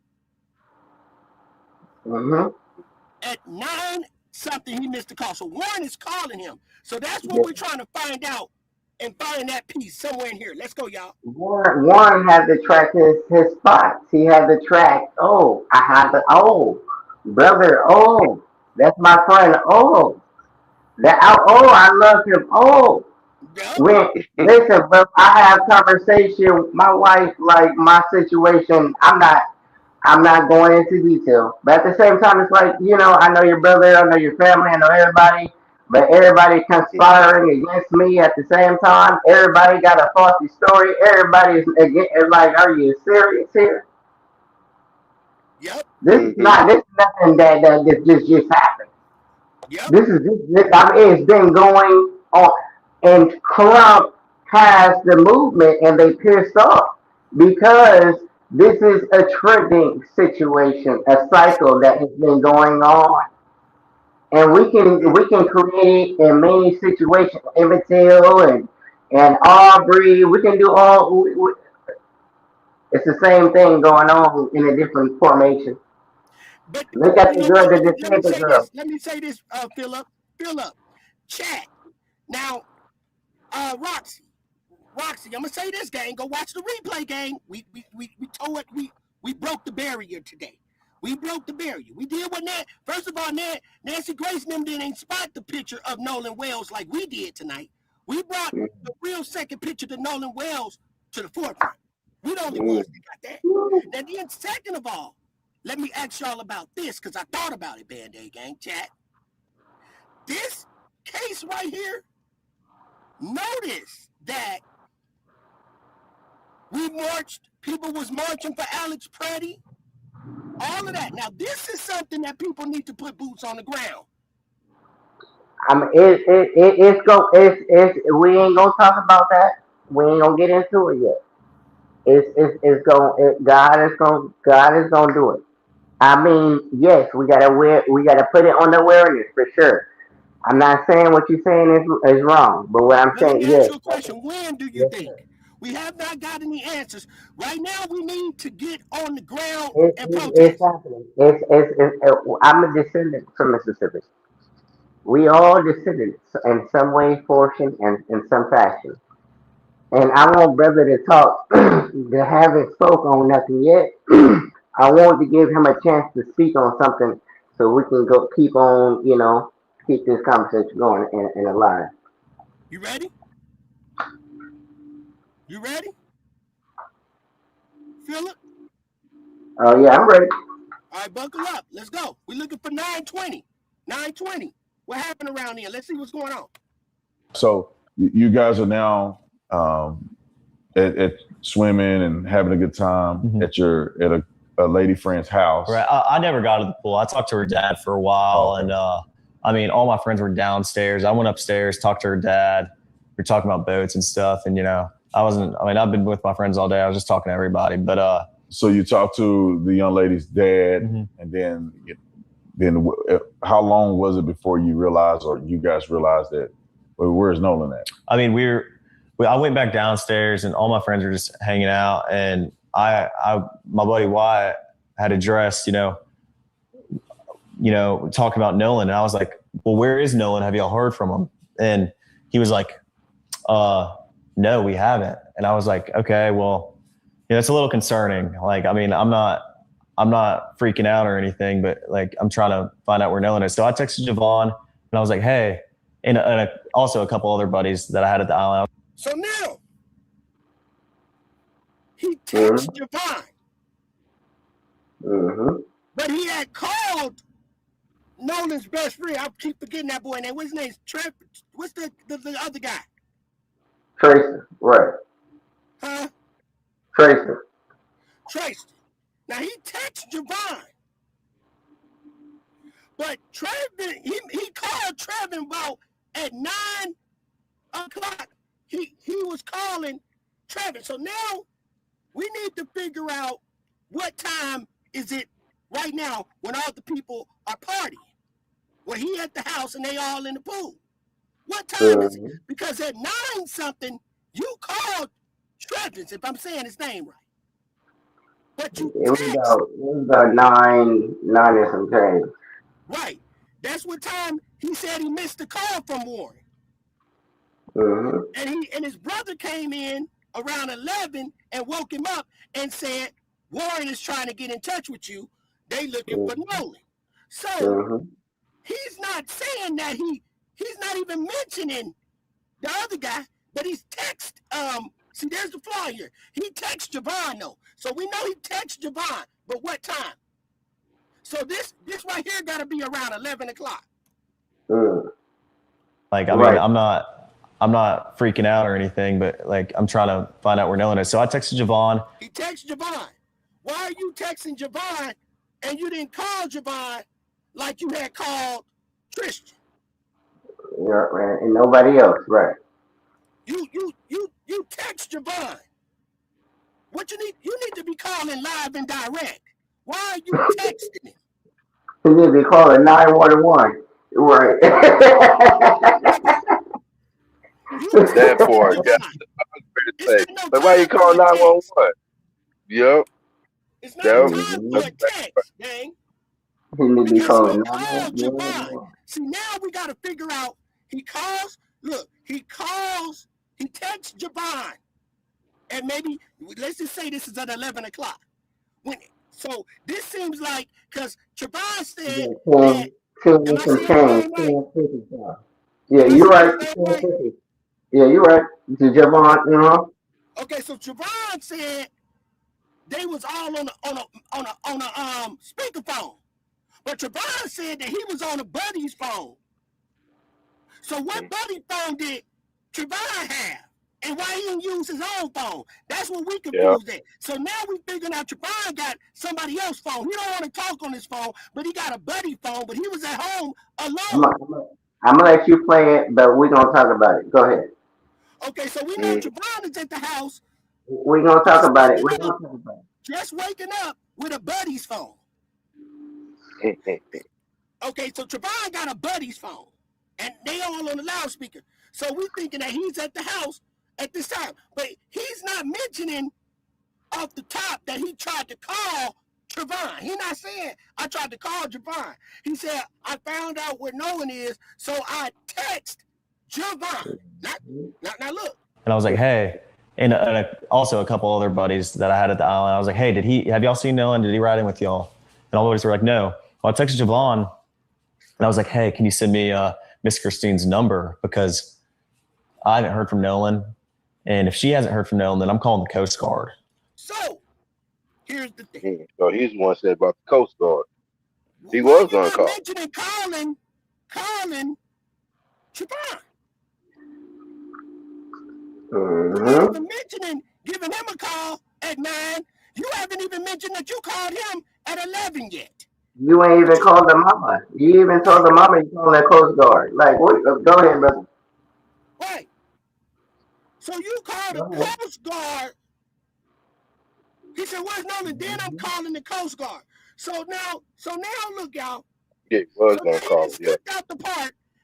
at 9-something. He missed the call. So Warren is calling him. So that's what we're trying to find out and find that piece somewhere in here. Let's go, y'all. Warren had to track his spots. He had to track. Oh, I had to. Oh, brother. Oh, that's my friend. Oh, I love him. Oh, listen, bro. I have conversation with my wife, like my situation. I'm not going into detail, but at the same time, it's like, I know your brother, I know your family, I know everybody, but everybody conspiring against me at the same time. Everybody got a faulty story. Everybody's like, are you serious here? Yep. This is nothing that just happened. Yep. This is it's been going on, and Trump has the movement, and they pissed off because this is a trending situation, a cycle that has been going on, and we can create in many situations, Emmett Till and Aubrey. We can do all. It's the same thing going on in a different formation. But look at the girl, the girl. Let me say this, Philip, chat. Now, Roxy, I'm gonna say this, gang. Go watch the replay, gang. We told it. We broke the barrier today. We broke the barrier. We did what first of all, Nancy Grace and them didn't spot the picture of Nolan Wells like we did tonight. We brought the real second picture to Nolan Wells to the forefront. We the only ones that got that. And then second of all, let me ask y'all about this, because I thought about it, Band-Aid Gang, chat. This case right here, notice that people was marching for Alex Preddy, all of that. Now, this is something that people need to put boots on the ground. We ain't gonna talk about that. We ain't gonna get into it yet. God is gonna do it. I mean, yes, we gotta put it on the awareness for sure. I'm not saying what you're saying is wrong, but what I'm saying, Let me ask you a question. When do you think? We have not got any answers. Right now, we need to get on the ground and It's protest. happening. I'm a descendant from Mississippi. We all descendants in some way, portion, and in some fashion. And I want brother to talk. They haven't spoke on nothing yet. I want to give him a chance to speak on something so we can go keep on, keep this conversation going and alive. You ready? You ready? Philip? Oh yeah, I'm ready. All right, buckle up. Let's go. We're looking for 920. 920. What happened around here? Let's see what's going on. So you guys are now at swimming and having a good time at a lady friend's house. Right. I never got to the pool. I talked to her dad for a while, and I mean, all my friends were downstairs. I went upstairs, talked to her dad. We were talking about boats and stuff, and I've been with my friends all day. I was just talking to everybody, but so you talked to the young lady's dad, and then how long was it before you realized, or you guys realized that, well, where's Nolan at? I mean, I went back downstairs, and all my friends were just hanging out, and my buddy Wyatt had addressed, talking about Nolan, and I was like, well, where is Nolan? Have y'all heard from him? And he was like, no, we haven't. And I was like, okay, well, it's a little concerning. Like, I mean, I'm not freaking out or anything, but like, I'm trying to find out where Nolan is. So I texted Javon, and I was like, hey, and also a couple other buddies that I had at the island. So now, he texted Javon. But he had called Nolan's best friend. I keep forgetting that boy name. What's his name? Trev. What's the other guy? Tracer, right? Huh? Tracer. Now he texted Javon, but Trevin, he called Trevin about at 9 o'clock. He was calling Trevin. So now we need to figure out what time is it right now when all the people are partying. Well, he at the house and they all in the pool. What time is it? Because at 9 something, you called Trevin, if I'm saying his name right. But you It was about 9 and some change. Right. That's what time he said he missed the call from Warren. And his brother came in around 11 and woke him up and said, Warren is trying to get in touch with you. They looking for Nolan. So he's not saying that he's not even mentioning the other guy, but he's text see, there's the flaw here. He texts Javon though. So we know he texts Javon, but what time? So this right here gotta be around 11 o'clock. Like, I mean, I'm not freaking out or anything, but like, I'm trying to find out where Nolan is. So I texted Javon. He texts Javon. Why are you texting Javon and you didn't call Javon like you had called Tristan? Yeah, and nobody else, right? You text Javon. What you need to be calling live and direct. Why are you texting him? You need to be calling 911. Right. That poor guy. I was ready to say, but why you call 911? Yep. It's not time for a text, gang. He need to be calling Called Javon. See, now we got to figure out. He texts Javon. And maybe, let's just say this is at 11 o'clock. So this seems like, because Javon said, yeah, you're right. Yeah, you're right. To Javon, Okay, so Javon said they was all on a speakerphone. But Javon said that he was on a buddy's phone. So what buddy phone did Javon have? And why he didn't use his own phone? That's what we confused at. So now we figuring out Javon got somebody else's phone. He don't want to talk on his phone, but he got a buddy phone, but he was at home alone. I'm gonna let you play it, but we're gonna talk about it. Go ahead. Okay, so we know Javon is at the house. We're gonna talk about it. Just waking up with a buddy's phone. Okay, so Javon got a buddy's phone, and they all on the loudspeaker. So we thinking that he's at the house at this time. But he's not mentioning off the top that he tried to call Trevon. He's not saying, I tried to call Javon. He said, I found out where Nolan is, so I text Javon. Now look. And I was like, hey, and also a couple other buddies that I had at the island. I was like, hey, have y'all seen Nolan? Did he ride in with y'all? And all the buddies were like, no. Well, I texted Javon, and I was like, hey, can you send me Miss Christine's number? Because I haven't heard from Nolan. And if she hasn't heard from Nolan, then I'm calling the Coast Guard. So, here's the thing. So he's the one said about the Coast Guard. He was going to call. Mentioning calling Javon. You're not even mentioning giving him a call at 9. You haven't even mentioned that you called him at 11 yet. You ain't even called the mama. You even told the mama you called that Coast Guard. Like, what? Go ahead, brother. Right. So you called the Coast Guard. He said, where's Nolan? Then I'm calling the Coast Guard. So now look, y'all. Yeah, he was going to call.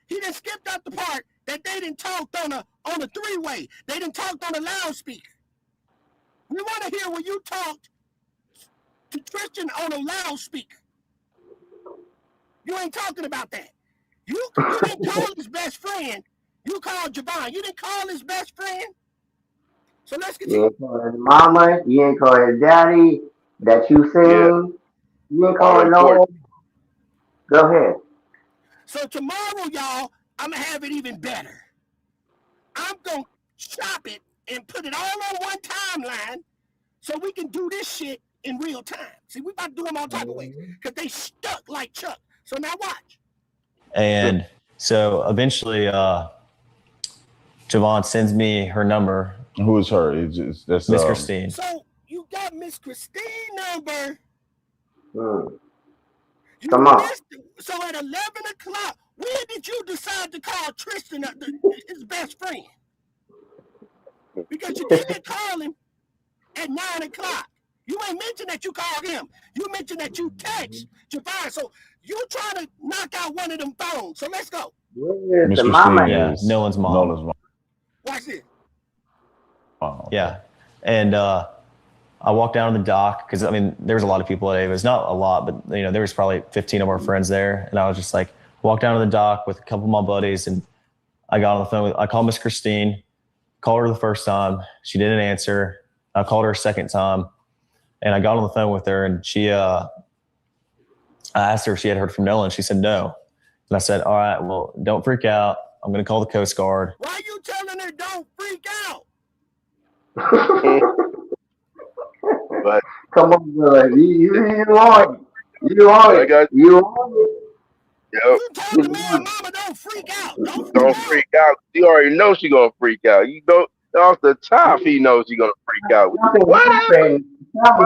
He done skipped out the part that they didn't talk on a three-way. They didn't talk on a loudspeaker. We want to hear when you talked to Tristan on a loudspeaker. You ain't talking about that. You didn't call his best friend. You called Javon. You didn't call his best friend. So let's continue. You ain't call his mama. You ain't call his daddy that you seen. Yeah. You ain't call no one. Go ahead. So tomorrow, y'all, I'm going to have it even better. I'm going to chop it and put it all on one timeline so we can do this shit in real time. See, we about to do them all type of ways because they stuck like Chuck. So now watch. And so eventually, Javon sends me her number. Who is her? That's Miss Christine. So you got Miss Christine number. Come on. So at 11 o'clock, when did you decide to call Tristan his best friend? Because you didn't call him at 9 o'clock. You ain't mentioned that you called him. You mentioned that you text Javon. So you trying to knock out one of them phones. So let's go. Miss Christine, yeah, Nolan's mom. Watch this. Oh, yeah. And I walked down to the dock because, I mean, there was a lot of people at Ava. It's not a lot, but, you know, there was probably 15 of our friends there. And I was just like, walked down to the dock with a couple of my buddies. And I got on the phone. I called Miss Christine, called her the first time. She didn't answer. I called her a second time. And I got on the phone with her. And I asked her if she had heard from Nolan. She said no. And I said, all right, well, don't freak out. I'm going to call the Coast Guard. Why are you telling her don't freak out? But come on, brother. You on it. You on it. You on it. Yep. You told the man, mama, don't freak out. Don't freak out. You already know she gonna freak out. You know off the top, he knows she gonna freak out. What happened?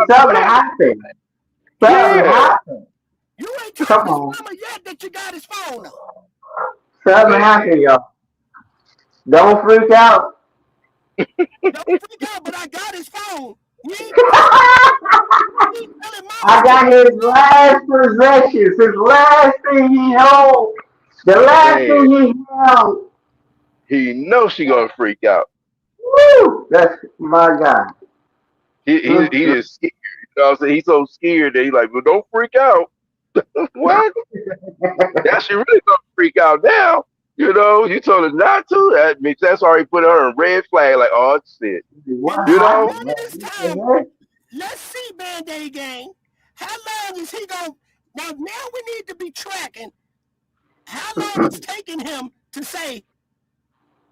Something happened. Something happened. You ain't told his mama yet that you got his phone up. Something happened, y'all. Don't freak out. Don't freak out, but I got his phone. I got his last possessions, his last thing he held. The last thing he held. He knows she gonna freak out. Woo! That's my guy. He is scared. You know what I'm saying? He's so scared that he's like, well, don't freak out. What? Yeah, she really gonna freak out now. You know, you told her not to. That means that's already put her on a red flag. Like, oh shit. You know. Let's see, Band-Aid Gang. How long is he going? Now we need to be tracking. How long it's taking him to say,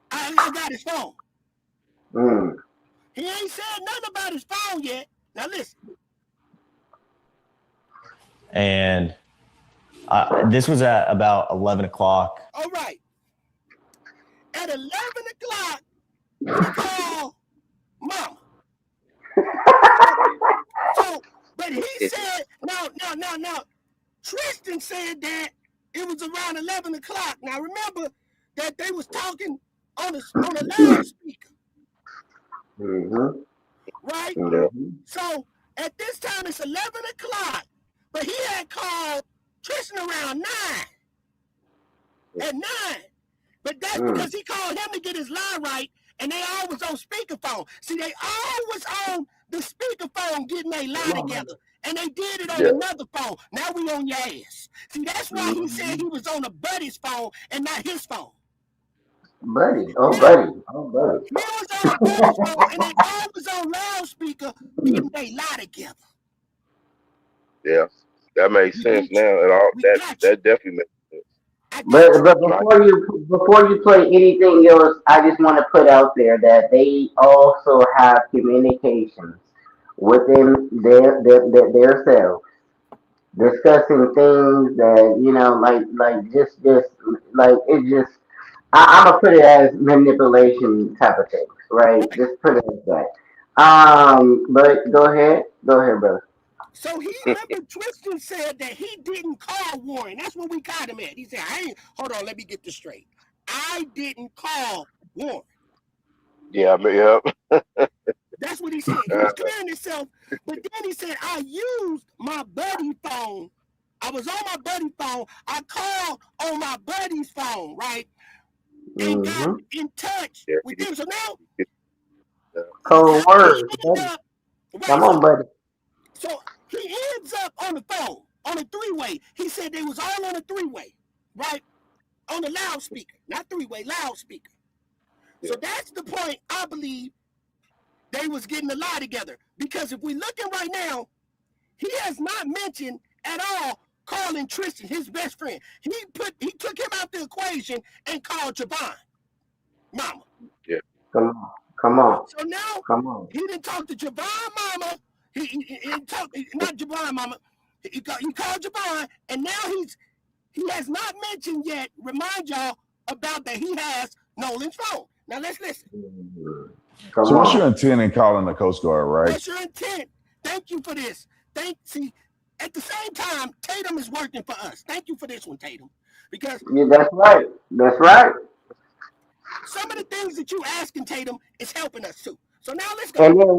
I got his phone? He ain't said nothing about his phone yet. Now listen. And this was at about 11 o'clock. All right. At 11 o'clock, he called Mama. But he said, now, Tristan said that it was around 11 o'clock. Now, remember that they was talking on a loudspeaker. Right? So, at this time, it's 11 o'clock, but he had called Tristan around 9. At 9. But that's because he called him to get his line right, and they all was on speakerphone. See, they all was on the speakerphone getting their lie together. And they did it on another phone. Now we on your ass. See, that's why he said he was on a buddy's phone and not his phone. Buddy. Oh, Now, buddy. Oh, buddy. he was on a buddy's phone and they all was on loudspeaker getting their lie together. Yeah, that makes sense now, and all that definitely makes sense. But before you play anything else, I just want to put out there that they also have communications within their selves, discussing things that just like it just. I'm gonna put it as manipulation type of things, right? Just put it as that. But go ahead, brother. So he remember Tristan said that he didn't call Warren. That's what we got him at. He said, hold on, let me get this straight. I didn't call Warren. Yeah, That's what he said. He was clearing himself, but then he said, I used my buddy phone. I was on my buddy phone. I called on my buddy's phone, right? And got in touch with them. So now, cold words. Come on, buddy. So he ends up on the phone, on a three-way. He said they was all on a three-way, right? On the loudspeaker, not three-way, loudspeaker. So that's the point, I believe, they was getting a lie together. Because if we're looking right now, he has not mentioned at all calling Tristan, his best friend. He took him out the equation and called Javon, mama. Yeah. Come on. So now he didn't talk to Javon mama. He talked, not Javon mama. He called Javon, and now he has not mentioned yet. Remind y'all about that he has Nolan's phone. Now let's listen. So what's your intent in calling the Coast Guard, right? What's your intent? Thank you for this. See, at the same time, Tatum is working for us. Thank you for this one, Tatum. Because that's right. That's right. Some of the things that you asking Tatum is helping us too. So now let's go. And then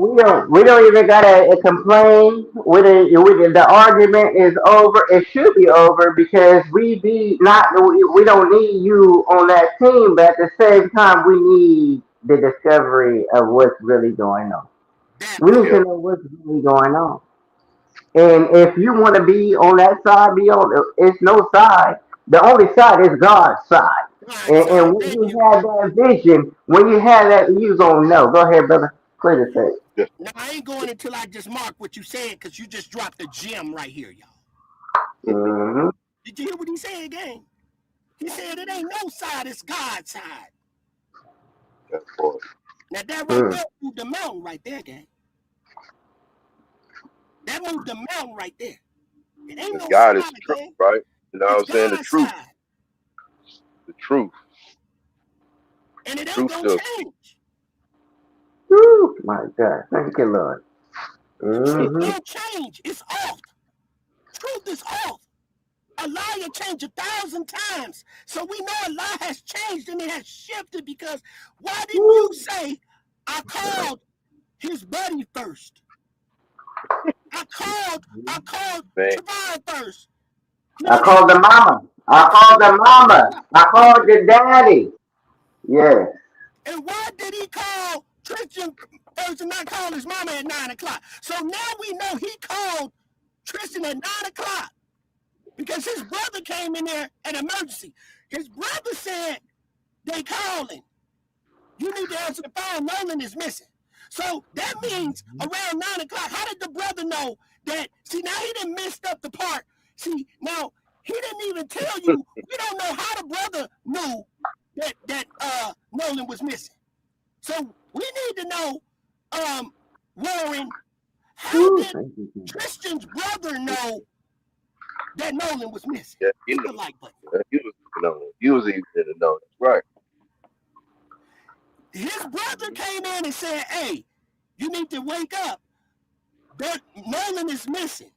we don't even gotta complain. The argument is over. It should be over because we don't need you on that team, but at the same time we need the discovery of what's really going on. We need to know what's really going on. And if you want to be on that side, it's no side. The only side is God's side. And when you have that vision, when you have that, you gonna know. Go ahead, brother. Clear the tape. Now I ain't going until I just mark what you said because you just dropped a gem right here, y'all. Mm-hmm. Did you hear what he said again? He said it ain't no side, it's God's side. Now that right there moved the mountain right there, gang. That moved the mountain right there. It ain't no God side, is the truth, right? You know what I'm saying? The truth. Side. The truth. And it ain't gonna change. Woo, my God. Thank you, Lord. Truth don't change. It's off. Truth is off. A liar changed 1,000 times. So we know a lie has changed and it has shifted because why didn't you say I called his buddy first? I called Javon first. I called the mama. I called the daddy. Yes. And why did he call Tristan first and not call his mama at 9 o'clock? So now we know he called Tristan at 9 o'clock because his brother came in there at emergency. His brother said, they calling. You need to answer the phone. Nolan is missing. So that means around 9 o'clock, how did the brother know that? See, now he didn't messed up the part. See, now he didn't even tell you. We don't know how the brother knew that Nolan was missing. So we need to know, Warren, how did Tristan's brother know that Nolan was missing? Yeah, Hit the like button. You was even in the know. Right. His brother came in and said, hey, you need to wake up. That Nolan is missing.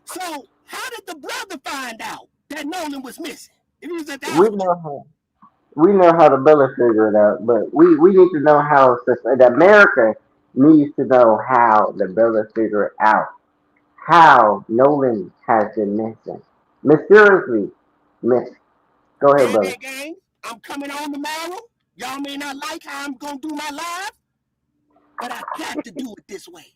So how did the brother find out that Nolan was missing? If he was at the house. We know how the brother figure it out, but we need to know how America needs to know how the brother figure out how Nolan has been missing. Mysteriously missing. Go ahead, brother. Gang, I'm coming on tomorrow. Y'all may not like how I'm going to do my live, but I got to do it this way.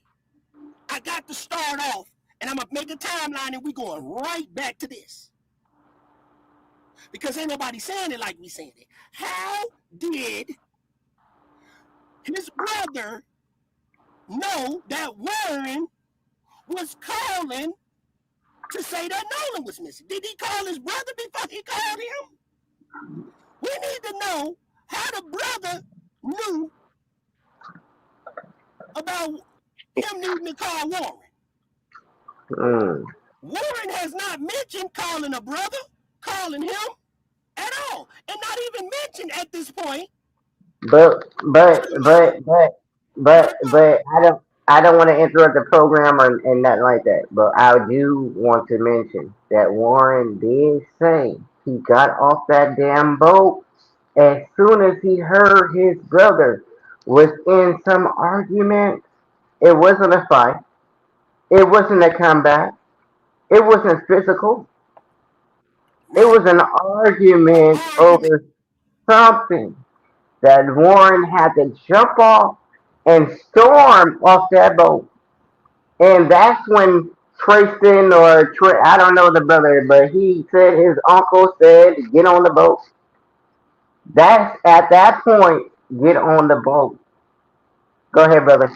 I got to start off, and I'm going to make a timeline, and we're going right back to this. Because ain't nobody saying it like we saying it. How did his brother know that Warren was calling to say that Nolan was missing? Did he call his brother before he called him? We need to know how the brother knew about him needing to call Warren. Warren has not mentioned calling a brother, calling him at all, and not even mentioned at this point. But I don't want to interrupt the program and nothing like that. But I do want to mention that Warren did say he got off that damn boat as soon as he heard his brother was in some argument. It wasn't a fight. It wasn't a combat. It wasn't physical. It was an argument over something that Warren had to jump off and storm off that boat. And that's when Tristan I don't know the brother, but he said his uncle said, get on the boat. That's at that point, get on the boat. Go ahead, brother.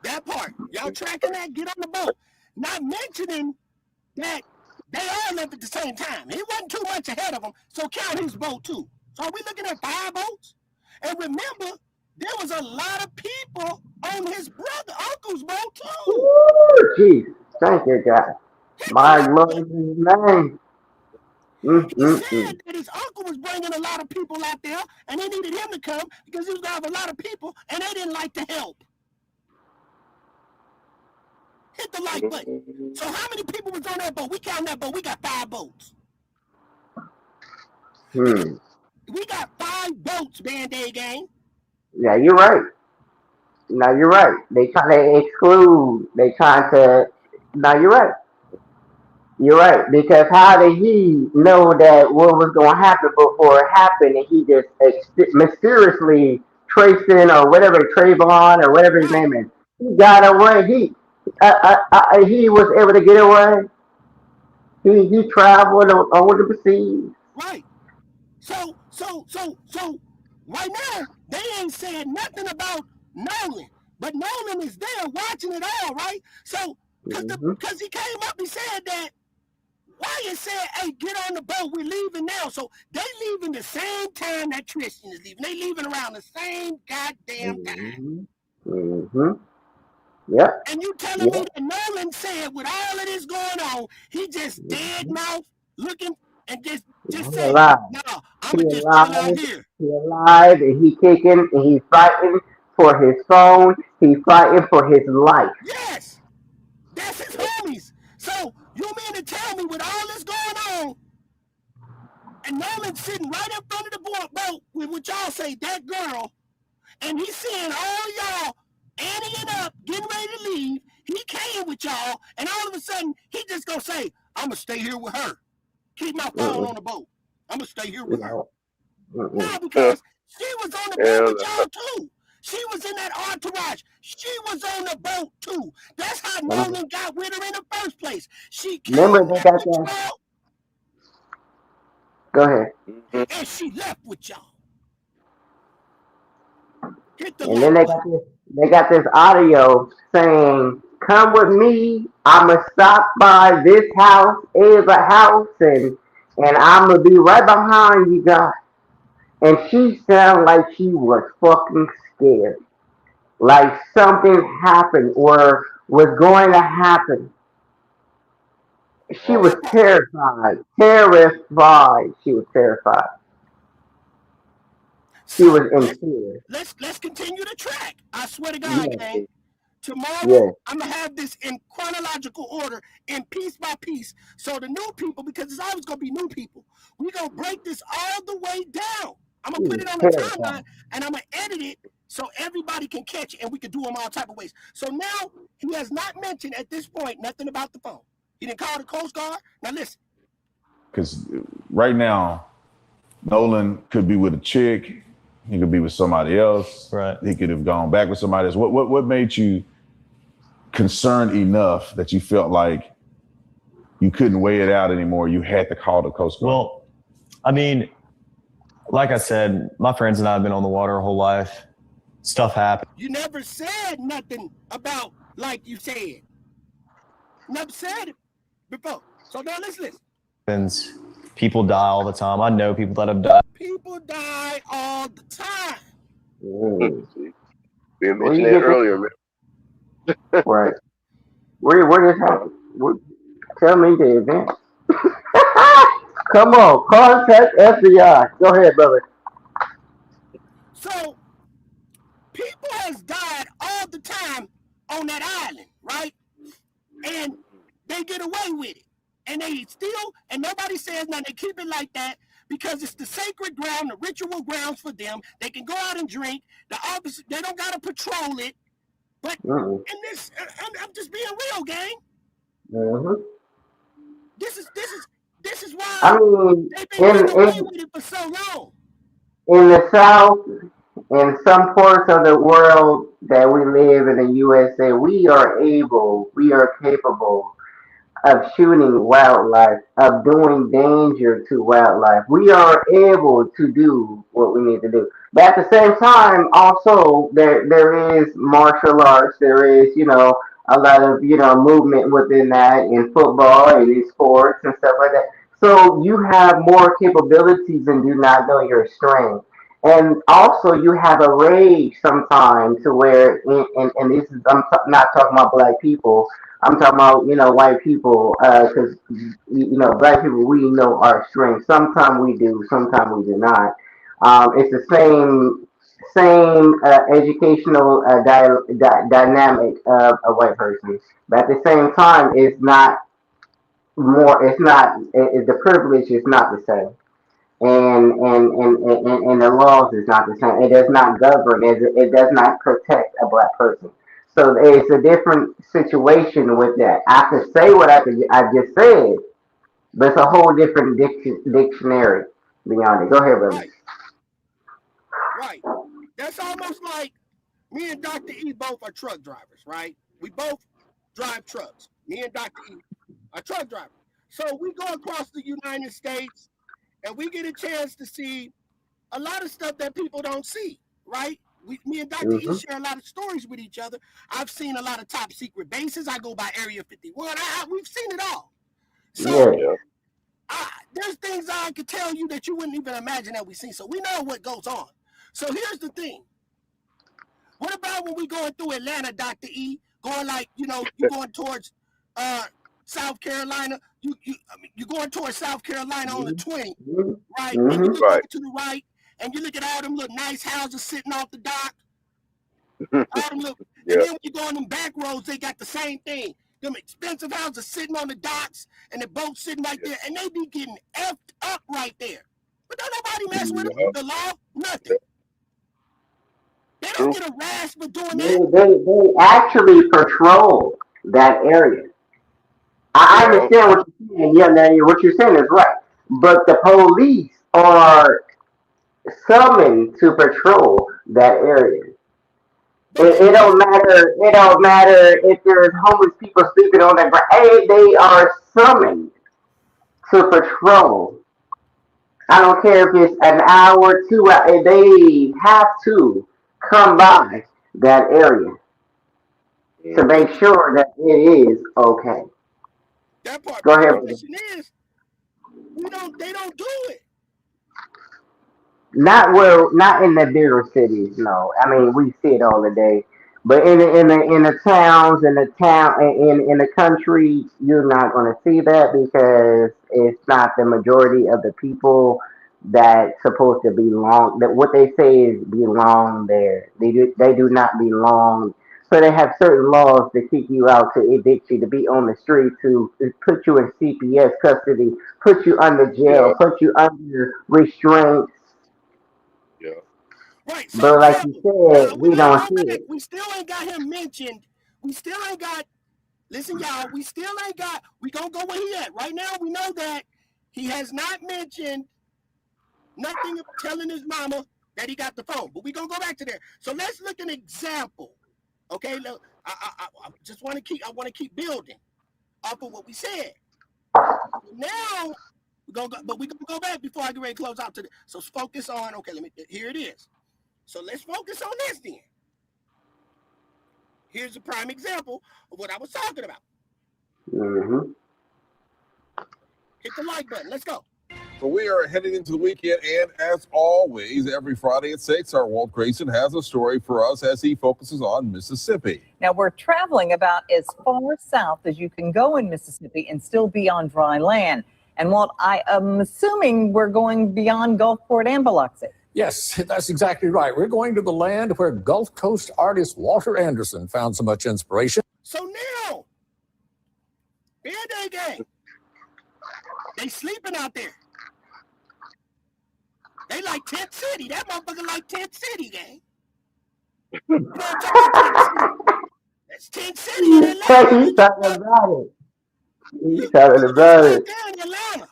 That part. Y'all tracking that? Get on the boat. Not mentioning that they all left at the same time. He wasn't too much ahead of them, so count his boat too. So are we looking at 5 boats? And remember, there was a lot of people on his uncle's boat too. Jeez, thank you, God. My Lord, his name. He said that his uncle was bringing a lot of people out there, and they needed him to come because he was going to have a lot of people, and they didn't like to help. Hit the like button. So how many people was on that boat? We count that boat. We got 5 boats. We got 5 boats, Band-Aid gang. Yeah, you're right. No, you're right. They trying to exclude. They trying to. No, you're right. You're right. Because how did he know that what was going to happen before it happened, and he just mysteriously traced in or whatever Trayvon or whatever his name is, he got away. He was able to get away. He traveled over the seas. Right. So right now they ain't saying nothing about Nolan, but Nolan is there watching it all, right? So because he came up and said that Wyatt said, "Hey, get on the boat. We're leaving now." So they leaving the same time that Tristan is leaving. They leaving around the same goddamn time. Yep. And you telling me that Nolan said, with all of this going on, he just dead mouth looking and just said, "No, I'm just out here." He alive, and he kicking, and he's fighting for his phone. He's fighting for his life. Yes, that's his homies. So you mean to tell me with all this going on, and Nolan sitting right in front of the boat with what y'all say, that girl, and he's seeing all y'all anteing up, getting ready to leave. He came with y'all, and all of a sudden, he just gonna say, "I'm gonna stay here with her. Keep my phone on the boat. I'm gonna stay here with her." No, because she was on the boat with y'all too. She was in that entourage. She was on the boat too. That's how Nolan got with her in the first place. She came Remember, they got with that. y'all, Go ahead. and she left with y'all. Hit the And then they got this audio saying, "Come with me. I'ma stop by this house, Ava house, and I'ma be right behind you guys." And she sounded like she was fucking scared, like something happened or was going to happen. She was terrified, terrified. She was terrified. She was in fear. Let's continue to track. I swear to God, gang. Tomorrow, Yes. I'm going to have this in chronological order and piece by piece. So the new people, because there's always going to be new people, we're going to break this all the way down. I'm going to put it on the timeline, and I'm going to edit it so everybody can catch it, and we can do them all type of ways. So now, he has not mentioned at this point nothing about the phone. He didn't call the Coast Guard. Now listen. Because right now, Nolan could be with a chick. He could be with somebody else. Right. He could have gone back with somebody else. What made you concerned enough that you felt like you couldn't weigh it out anymore? You had to call the Coast Guard. Well, I mean, like I said, my friends and I have been on the water our whole life. Stuff happens. You never said nothing about like you said. Never said it before. So now listen. People die all the time. I know people that have died. People die all the time. We mentioned that earlier, man. Right. Where this happened? Tell me the event. Come on, contact FBI. Go ahead, brother. So people has died all the time on that island, right? And they get away with it. And they still, and nobody says nothing. They keep it like that because it's the sacred ground, the ritual grounds for them. They can go out and drink. The officers, they don't got to patrol it. But in this, I'm just being real, gang. This is why I mean, they've been getting away with it for so long. In the South, in some parts of the world that we live in the USA, we are capable of shooting wildlife, of doing danger to wildlife. We are able to do what we need to do. But at the same time, also there is martial arts, there is, a lot of, movement within that in football and in sports and stuff like that. So you have more capabilities and do not know your strength. And also you have a rage sometimes to where, and this is, not talking about black people, I'm talking about, white people, because, black people, we know our strength. Sometimes we do, sometimes we do not. It's the same educational dynamic of a white person. But at the same time, it's not the privilege is not the same. And the laws is not the same. It does not govern. It does not protect a black person. So it's a different situation with that. I could say what I just said, but it's a whole different dictionary beyond it. Go ahead, brother. Right. That's almost like me and Dr. E both are truck drivers, right? We both drive trucks. Me and Dr. E are truck drivers. So we go across the United States and we get a chance to see a lot of stuff that people don't see, right? Me and Dr. E share a lot of stories with each other. I've seen a lot of top secret bases. I go by Area 51. We've seen it all. So there's things I could tell you that you wouldn't even imagine that we've seen. So we know what goes on. So here's the thing. What about when we going through Atlanta, Dr. E, going like, you're going towards South Carolina. You're going towards South Carolina on the 20, right? And you look to the right, and you look at all them little nice houses sitting off the dock. And then when you go on them back roads, they got the same thing. Them expensive houses sitting on the docks, and the boats sitting right there, and they be getting effed up right there. But don't nobody mess with them. The law, nothing. They don't get a rash for doing that. They actually patrol that area. I understand what you're saying. Yeah, man, what you're saying is right. But the police are summoned to patrol that area. It don't matter. It don't matter if there's homeless people sleeping on the ground. Hey, they are summoned to patrol. I don't care if it's an hour, 2 hours. They have to come by that area to make sure that it is okay. That part. Go ahead. The question is, they don't do it. Not in the bigger cities. No, I mean we see it all the day. But in the towns, in the country, you're not going to see that because it's not the majority of the people that's supposed to belong. That what they say is belong there. They do not belong. So they have certain laws to kick you out, to evict you, to be on the street, to put you in CPS custody, put you under jail, put you under restraint. Right. So but like you said, we don't see it. We still ain't got him mentioned. We still ain't got. Listen, y'all. We still ain't got. We gonna go where he at right now. We know that he has not mentioned nothing of telling his mama that he got the phone. But we're going to go back to there. So let's look at an example. Okay, look, I just want to keep building off of what we said. Now, we're gonna go back before I get ready to close out today. So focus on, okay, here it is. So let's focus on this then. Here's a prime example of what I was talking about. Mm-hmm. Hit the like button. Let's go. So we are heading into the weekend, and as always, every Friday at 6, our Walt Grayson has a story for us as he focuses on Mississippi. Now, we're traveling about as far south as you can go in Mississippi and still be on dry land. And Walt, I am assuming we're going beyond Gulfport and Biloxi. Yes, that's exactly right. We're going to the land where Gulf Coast artist Walter Anderson found so much inspiration. So now, Band-Aid gang, they sleeping out there. They like Tent City. That motherfucker like Tent City, gang. You know what I'm talking about? That's Tent City in Atlanta. He's talking about it. He's talking about it. There in Atlanta.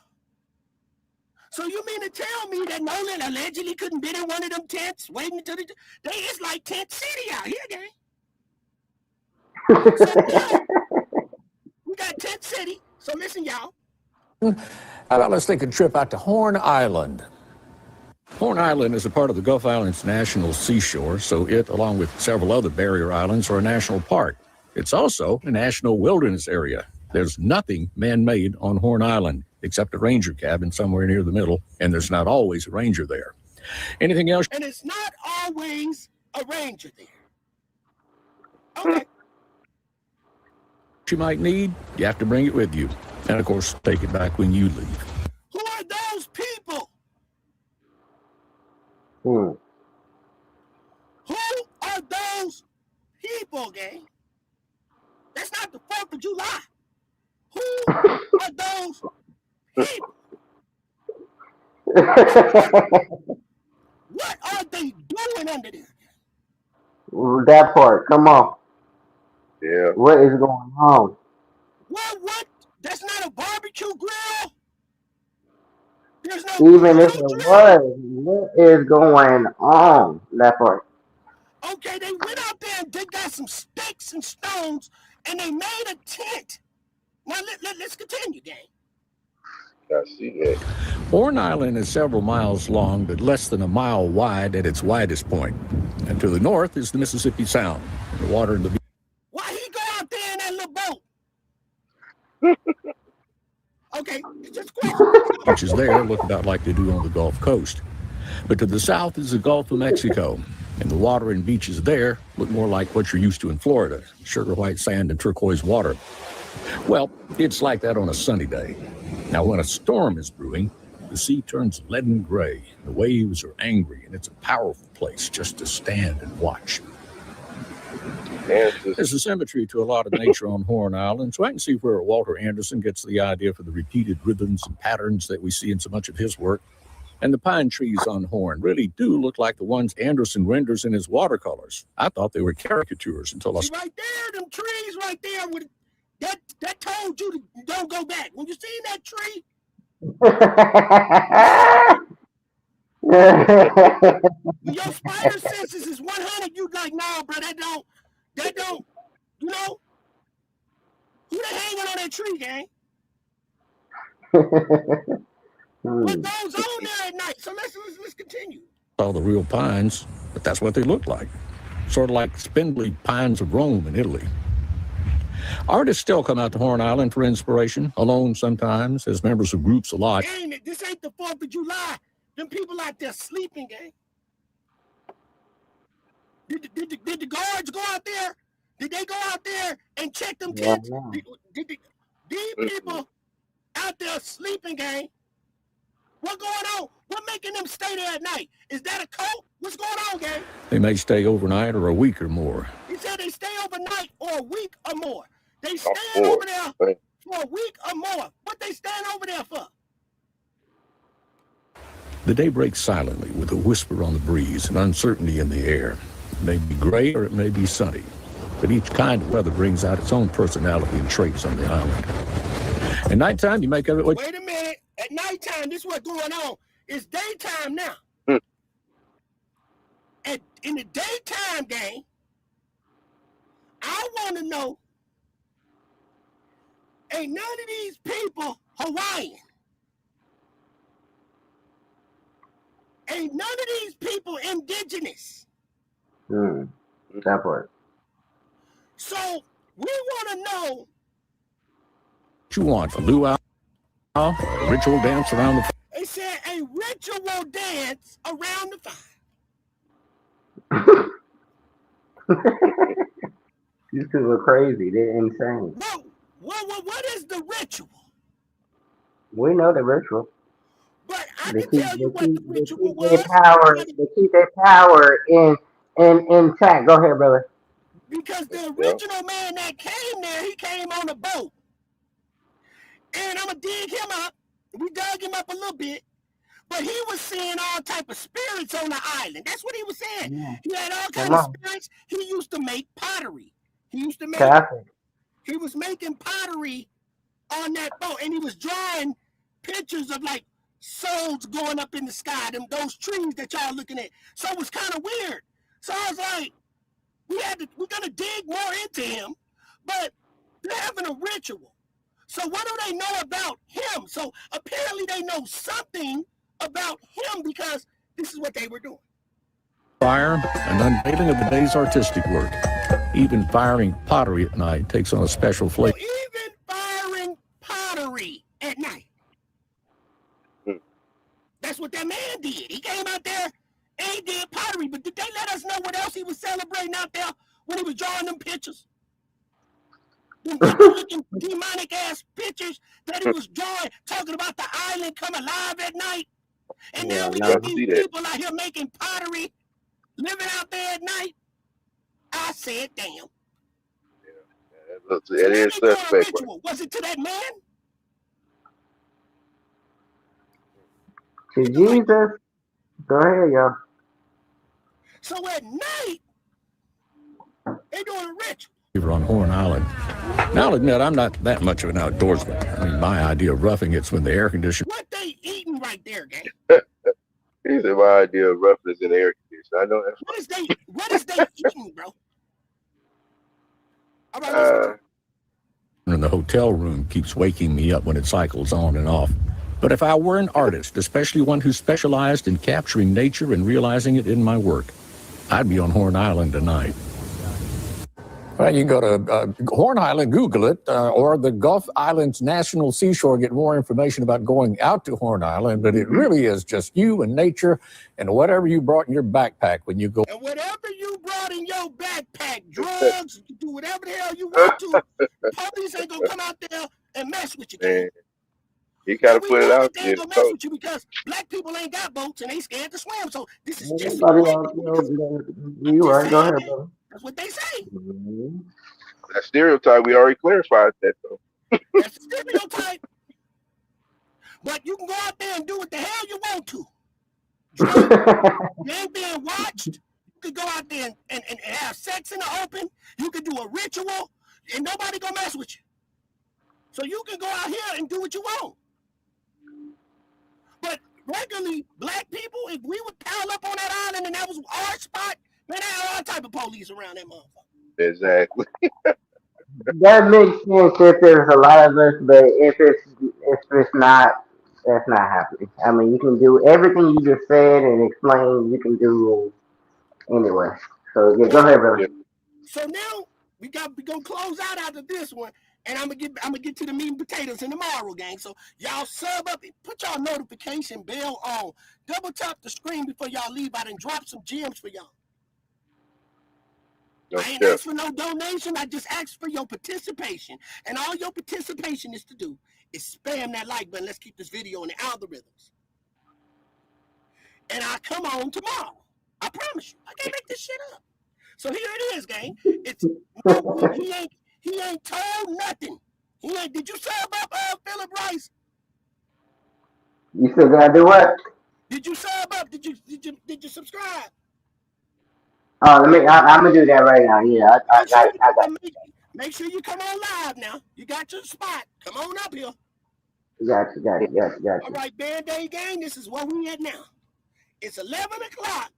So you mean to tell me that Nolan allegedly couldn't be in one of them tents waiting until it's like Tent City out here, gang. So now, we got Tent City. So listen, y'all. How about let's take a trip out to Horn Island. Horn Island is a part of the Gulf Islands National Seashore, so it, along with several other barrier islands, are a national park. It's also a national wilderness area. There's nothing man-made on Horn Island, except a ranger cabin somewhere near the middle, and there's not always a ranger there. Anything else? And it's not always a ranger there. Okay. You might need, you have to bring it with you. And, of course, take it back when you leave. Who are those people? Hmm. Who are those people, gang? That's not the 4th of July. Who are those people? What are they doing under there? That part. Come on. Yeah. What is going on? What? That's not a barbecue grill? There's no Even if it was, what is going on? That part. Okay, they went out there and they got some sticks and stones and they made a tent. Now let's continue, gang. I see that. Horn Island is several miles long, but less than a mile wide at its widest point. And to the north is the Mississippi Sound. The water in the Why he go out there in that little boat? Okay, just a question. beaches there look about like they do on the Gulf Coast. But to the south is the Gulf of Mexico, and the water and beaches there look more like what you're used to in Florida, sugar white sand and turquoise water. Well, it's like that on a sunny day. Now, when a storm is brewing, the sea turns leaden gray. The waves are angry, and it's a powerful place just to stand and watch. There's a symmetry to a lot of nature on Horn Island, so I can see where Walter Anderson gets the idea for the repeated rhythms and patterns that we see in so much of his work. And the pine trees on Horn really do look like the ones Anderson renders in his watercolors. I thought they were caricatures until I... See right there, them trees right there with that told you to don't go back. When you seen that tree, when your spider senses is 100, you like, nah, bro, that don't, you know, who they hanging on that tree, gang? What goes on there at night? So let's continue. Saw the real pines, but that's what they look like. Sort of like spindly pines of Rome in Italy. Artists still come out to Horn Island for inspiration, alone sometimes, as members of groups a lot. Gang, this ain't the 4th of July. Them people out there sleeping, gang. Did the guards go out there? Did they go out there and check them tents? These people out there sleeping, gang. What going on? What making them stay there at night? Is that a cult? What's going on, gang? They may stay overnight or a week or more. He said they stay overnight or a week or more. They stand over there for a week or more. What they stand over there for? The day breaks silently with a whisper on the breeze and uncertainty in the air. It may be gray or it may be sunny, but each kind of weather brings out its own personality and traits on the island. At nighttime, you make of it what... Wait a minute. At nighttime, this is what's going on. It's daytime now. in the daytime game, I want to know, ain't none of these people Hawaiian. Ain't none of these people indigenous. That part. So we want to know What you want? A luau? A ritual dance around the fire? They said a ritual dance around the fire. These people are crazy. They're insane. What is the ritual? We know the ritual. But I They can keep, tell you what the ritual keep their was. power. They keep their power intact. Go ahead, brother. Because the original man that came there, he came on a boat. And I'm going to dig him up. We dug him up a little bit. But he was seeing all type of spirits on the island. That's what he was saying. Yeah. He had all Come kind of on. spirits. He used to make pottery. He was making pottery on that boat. And he was drawing pictures of like souls going up in the sky, those trees that y'all looking at. So it was kind of weird. So I was like, we're gonna dig more into him, but they're having a ritual. So what do they know about him? So apparently they know something about him because this is what they were doing. Fire, an unveiling of the day's artistic work. Even firing pottery at night takes on a special flavor. Even firing pottery at night. That's what that man did. He came out there and he did pottery, but did they let us know what else he was celebrating out there when he was drawing them pictures? Them looking demonic ass pictures that he was drawing, talking about the island come alive at night. And now we got these people out here making pottery, living out there at night. I said, damn. It is suspect. Was it to that man? To Jesus. Go ahead, y'all. So at night, they doing a ritual. On Horn Island. Now, I'll admit, I'm not that much of an outdoorsman. I mean, my idea of roughing it's when the air conditioner. What they eating right there, gang? He said my idea of roughness in the air conditioner. I know that's what is they eating, bro? All right, in the hotel room keeps waking me up when it cycles on and off. But if I were an artist, especially one who specialized in capturing nature and realizing it in my work, I'd be on Horn Island tonight. Well, you can go to Horn Island, Google it, or the Gulf Islands National Seashore, get more information about going out to Horn Island. But it really is just you and nature and whatever you brought in your backpack when you go. And whatever you brought in your backpack, drugs, you can do whatever the hell you want to. Police ain't gonna come out there and mess with you, gang. You gotta put it out there. They ain't gonna mess with you because black people ain't got boats and they scared to swim. So this is just You right. Go ahead, brother. That's what they say. That stereotype, we already clarified that though. That's a stereotype. But you can go out there and do what the hell you want to. You ain't being watched. You can go out there and have sex in the open. You can do a ritual and nobody gonna mess with you. So you can go out here and do what you want. But regularly, black people, if we would pile up on that island and that was our spot, man, there are all type of police around that motherfucker. Exactly. That makes sense if there's a lot of us, but if it's not, that's not happening. I mean, you can do everything you just said and explain. You can do anyway. So yeah, go ahead, brother. So now we gonna close out after this one, and I'm gonna get to the meat and potatoes in tomorrow, gang. So y'all sub up, put y'all notification bell on, double tap the screen before y'all leave out and drop some gems for y'all. I ain't asked for no donation. I just asked for your participation. And all your participation is to do is spam that like button. Let's keep this video in the algorithms. And I'll come on tomorrow. I promise you. I can't make this shit up. So here it is, gang. It's he ain't told nothing. Did you sub up Philip Rice? You still gotta do what? Did you sub up? Did you subscribe? Oh, I'm gonna do that right now. Yeah, I got. Make sure you come on live now. You got your spot. Come on up here. Got you. All right, Band-Aid gang, this is where we at now. It's 11 o'clock,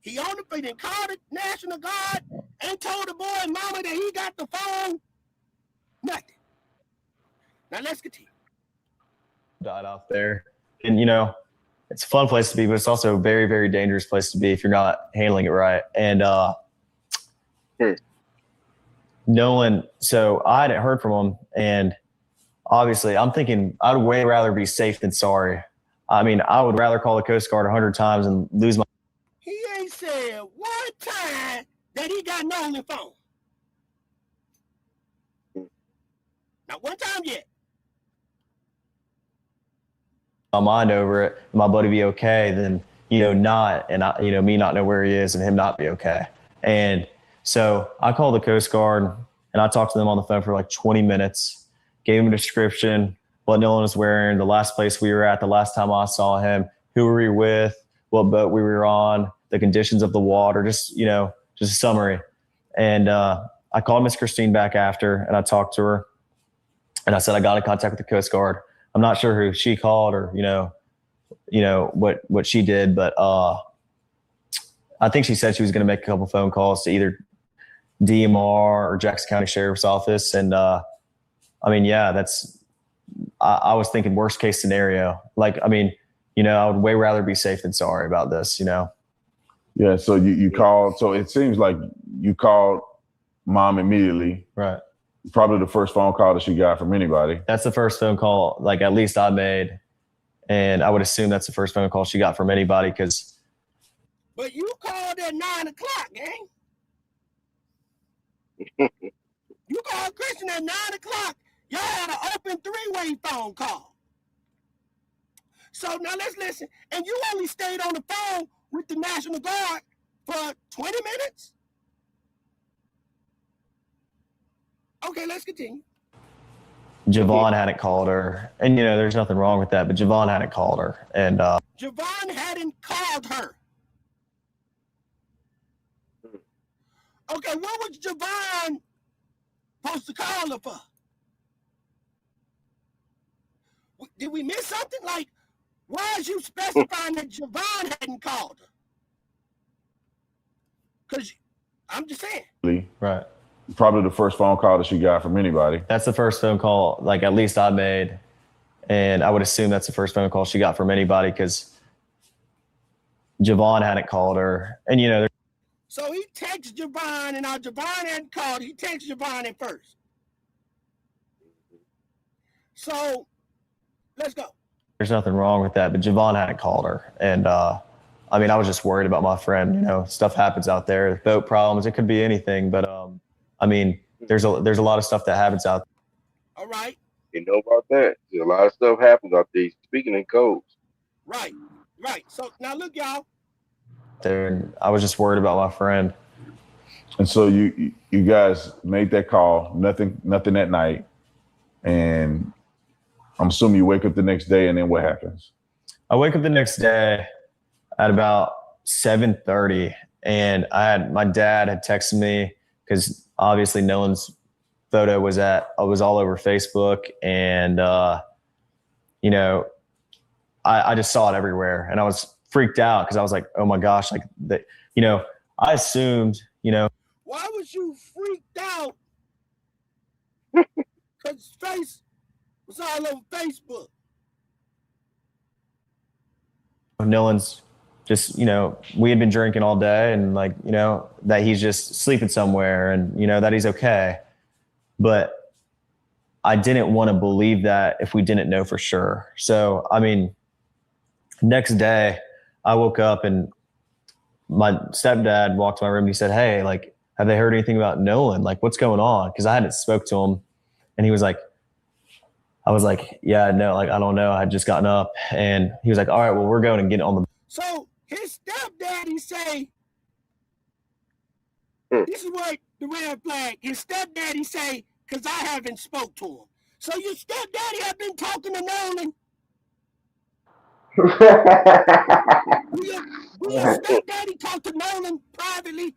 He on the phone and called the National Guard and told the boy and mama that he got the phone. Nothing. Now let's continue. Died out there. And, it's a fun place to be, but it's also a very, very dangerous place to be if you're not handling it right. And Nolan, so I hadn't heard from him. And obviously, I'm thinking I'd way rather be safe than sorry. I mean, I would rather call the Coast Guard 100 times and lose my. He ain't said one time that he got Nolan phone. Not one time yet. My mind over it, my buddy be okay, then not, and me not know where he is and him not be okay. And so I called the Coast Guard and I talked to them on the phone for like 20 minutes, gave him a description, what Nolan was wearing, the last place we were at, the last time I saw him, who were we with, what boat we were on, the conditions of the water, just a summary. And I called Miss Christine back after and I talked to her and I said, I got in contact with the Coast Guard. I'm not sure who she called or, what she did, but I think she said she was going to make a couple phone calls to either DMR or Jackson County Sheriff's Office. And I was thinking worst case scenario. I would way rather be safe than sorry about this, Yeah. So you called. So it seems like you called mom immediately. Right. Probably the first phone call that she got from anybody. That's the first phone call, at least I made. And I would assume that's the first phone call she got from anybody because. But you called at 9 o'clock, gang. You called Christian at 9 o'clock. Y'all had an open three-way phone call. So now let's listen. And you only stayed on the phone with the National Guard for 20 minutes? Okay, let's continue. Javon hadn't called her. And, there's nothing wrong with that, but Javon hadn't called her. And Javon hadn't called her. Okay, what was Javon supposed to call her for? Did we miss something? Why is you specifying that Javon hadn't called her? Because I'm just saying. Right. Probably the first phone call that she got from anybody. That's the first phone call, at least I made. And I would assume that's the first phone call she got from anybody because Javon hadn't called her. And, so he texts Javon, and now Javon hadn't called. He texts Javon at first. So let's go. There's nothing wrong with that, but Javon hadn't called her. And, I was just worried about my friend. Stuff happens out there, boat problems. It could be anything, but there's a lot of stuff that happens out there. All right. You know about that. A lot of stuff happens out there. Speaking in codes. Right. So now look, y'all. There, and I was just worried about my friend. And so you guys made that call. Nothing that night, and I'm assuming you wake up the next day, and then what happens? I wake up the next day at about 7:30, and my dad had texted me because obviously Nolan's photo was all over Facebook, and I just saw it everywhere, and I was freaked out because I was like, oh my gosh, I assumed, Why was you freaked out? Because his face was all over Facebook. Nolan's just, we had been drinking all day and that he's just sleeping somewhere and, that he's okay. But I didn't want to believe that if we didn't know for sure. So, next day I woke up and my stepdad walked to my room and he said, hey, have they heard anything about Nolan? What's going on? Because I hadn't spoke to him. And he was like, I was like, yeah, no, I don't know. I had just gotten up. And he was like, all right, well, we're going and getting on the. So his stepdaddy say, this is what the red flag, his stepdaddy say, because I haven't spoke to him. So your stepdaddy have been talking to Nolan? Will your stepdaddy talk to Nolan privately?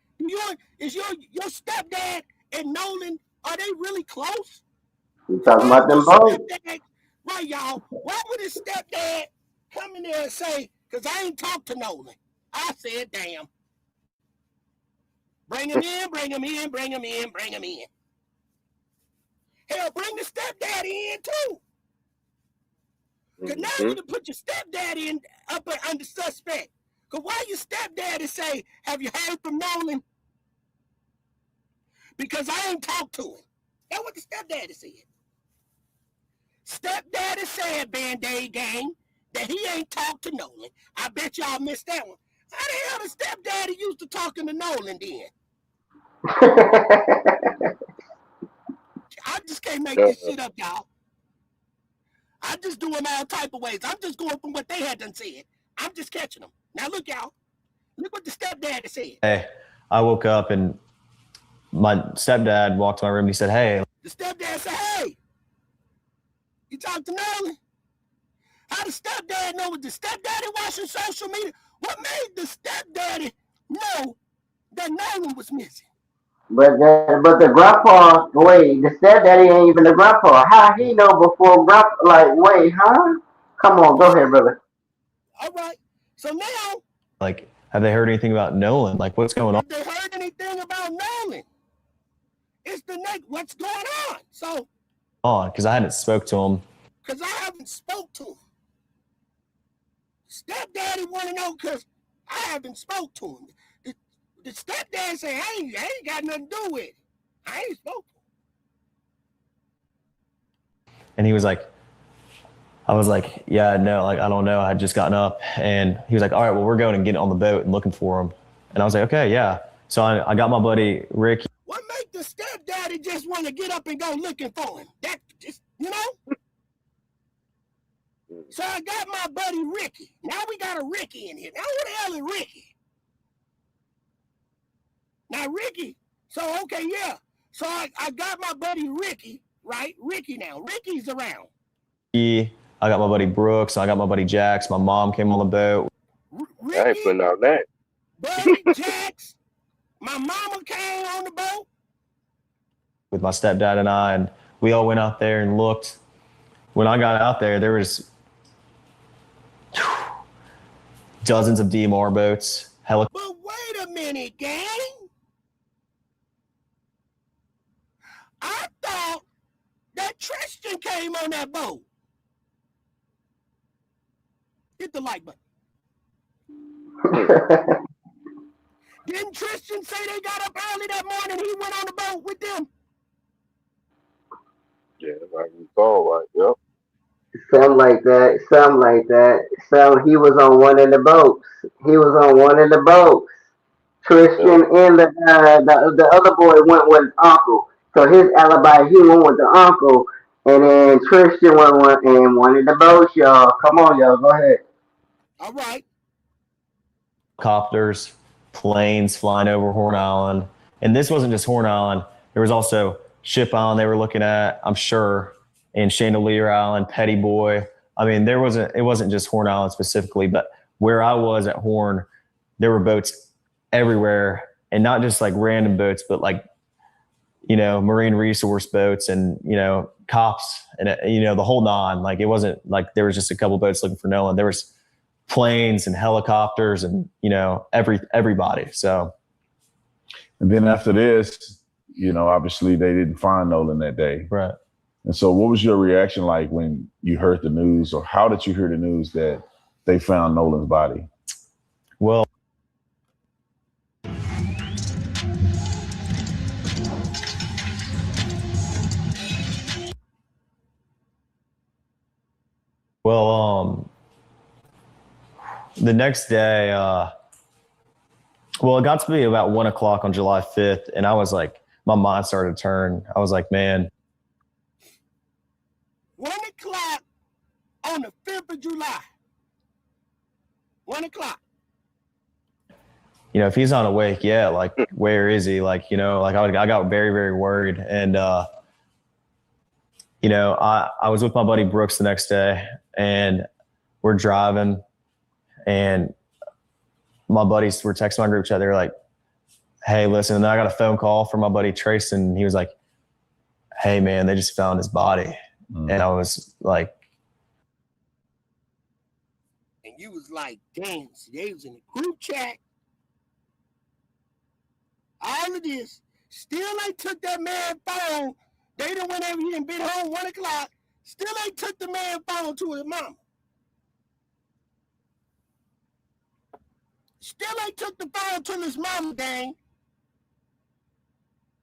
Is your stepdad and Nolan, are they really close? You talking about them both? Right, y'all. Why would his stepdad come in there and say, because I ain't talked to Nolan? I said, damn. Bring him in, bring him in, bring him in, bring him in. Hell, bring the stepdaddy in too. Because now you can put your stepdaddy in up under suspect. Because why your stepdaddy say, have you heard from Nolan? Because I ain't talked to him. That's what the stepdaddy said. Stepdaddy said, Band-Aid Gang, that he ain't talked to Nolan. I bet y'all missed that one. How the hell the stepdaddy used to talking to Nolan then? I just can't make this shit up, y'all. I'm just doing all type of ways. I'm just going from what they had done said. I'm just catching them. Now look, y'all. Look what the stepdaddy said. Hey, I woke up and my stepdad walked to my room and he said, hey. The stepdad said, hey, you talked to Nolan? How the stepdad know? Was the stepdaddy watching social media? What made the stepdaddy know that Nolan was missing? But the grandpa, wait, the stepdaddy ain't even the grandpa. How he know before grandpa? Like, wait, huh? Come on, go ahead, brother. All right. So now, Like, have they heard anything about Nolan? Like, what's going on? have they heard anything about Nolan? It's the next, what's going on? So, Because I hadn't spoke to him. because I haven't spoke to him. Stepdaddy want to know because I haven't spoke to him. The stepdad say, I ain't got nothing to do with it. I ain't spoke to him. And he was like, I was like, yeah, no, like, I don't know. I had just gotten up. And he was like, all right, well, we're going and getting on the boat and looking for him. And I was like, okay, yeah. So I got my buddy Rick. What make the stepdaddy just want to get up and go looking for him? That just, you know? So I got my buddy Ricky. Now we got a Ricky in here. Now who the hell is Ricky? Now Ricky, so okay, yeah. So I got my buddy Ricky, right? Ricky now. Ricky's around. I got my buddy Brooks. I got my buddy Jax. My mom came on the boat. Ricky, I ain't putting out that. buddy Jax, my mama came on the boat. With my stepdad and I, and we all went out there and looked. When I got out there, there was dozens of DMR boats. But wait a minute, gang. I thought that Tristan came on that boat. Hit the like button. Didn't Tristan say they got up early that morning? He went on the boat with them. Yeah, I recall, right? Yep. Something like that. Something like that. So he was on one of the boats. He was on one of the boats. Tristan and the other boy went with uncle. So his alibi, he went with the uncle, and then Tristan went in one of the boats, y'all. Come on, y'all, go ahead. All right. Helicopters, planes flying over Horn Island. And this wasn't just Horn Island. There was also Ship Island they were looking at, I'm sure, and Chandelier Island, Petty Boy. I mean, it wasn't just Horn Island specifically, but where I was at Horn, there were boats everywhere, and not just like random boats, but like, you know, marine resource boats and, you know, cops and, you know, the whole nine. Like, it wasn't like there was just a couple boats looking for Nolan. There was planes and helicopters and, you know, everybody. So, and then after this, you know, obviously they didn't find Nolan that day. Right. And so what was your reaction like when you heard the news, or how did you hear the news that they found Nolan's body? Well, the next day, it got to be about 1 o'clock on July 5th. And I was like, my mind started to turn. I was like, man. 1 o'clock on the 5th of July. 1 o'clock. You know, if he's not awake, yeah, like, where is he? Like, you know, like I got very, very worried. And, you know, I was with my buddy Brooks the next day, and we're driving, and my buddies were texting my group chat. They were like, hey, listen, and then I got a phone call from my buddy Trace, and he was like, hey, man, they just found his body. And I was like, and you was like, damn, see, they was in the group chat. all of this, still ain't took that man phone. They done whenever he done been home 1 o'clock, still ain't took the man phone to his mama. Still ain't took the phone to his mama, gang.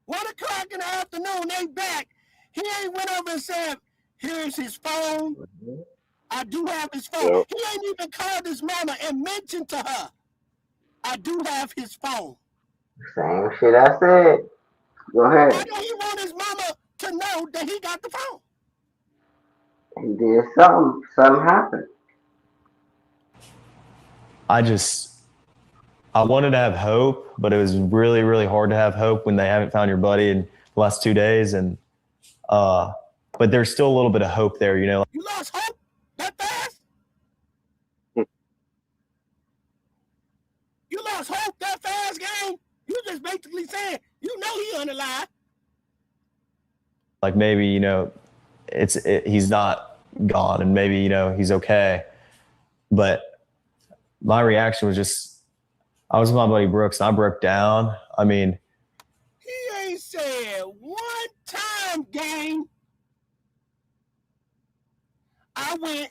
1 o'clock in the afternoon, they back. He ain't went over and said, here's his phone. I do have his phone. Yep. He ain't even called his mama and mentioned to her, I do have his phone. Same shit I said. Go Why ahead. don't he want his mama to know that he got the phone? He did something. Something happened. I wanted to have hope, but it was really, really hard to have hope when they haven't found your buddy in the last 2 days. And, but there's still a little bit of hope there, you know. You lost hope that fast? You lost hope that fast, gang? You just basically saying, you know he unalive. Like maybe, you know, he's not gone and maybe, you know, he's okay. But my reaction was just, I was with my buddy Brooks and I broke down. I mean, He ain't said one time, gang. I went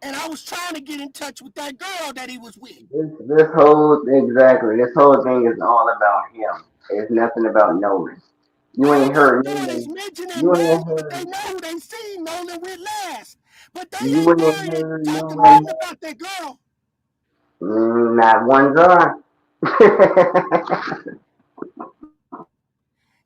and I was trying to get in touch with that girl that he was with. This whole thing is all about him. It's nothing about Nolan. You ain't heard Nolan. Mentioning You Nolan, ain't but they heard. know who they seen Nolan with last. But they You ain't ain't worried heard and talking Nolan. nothing about that girl. Not one time.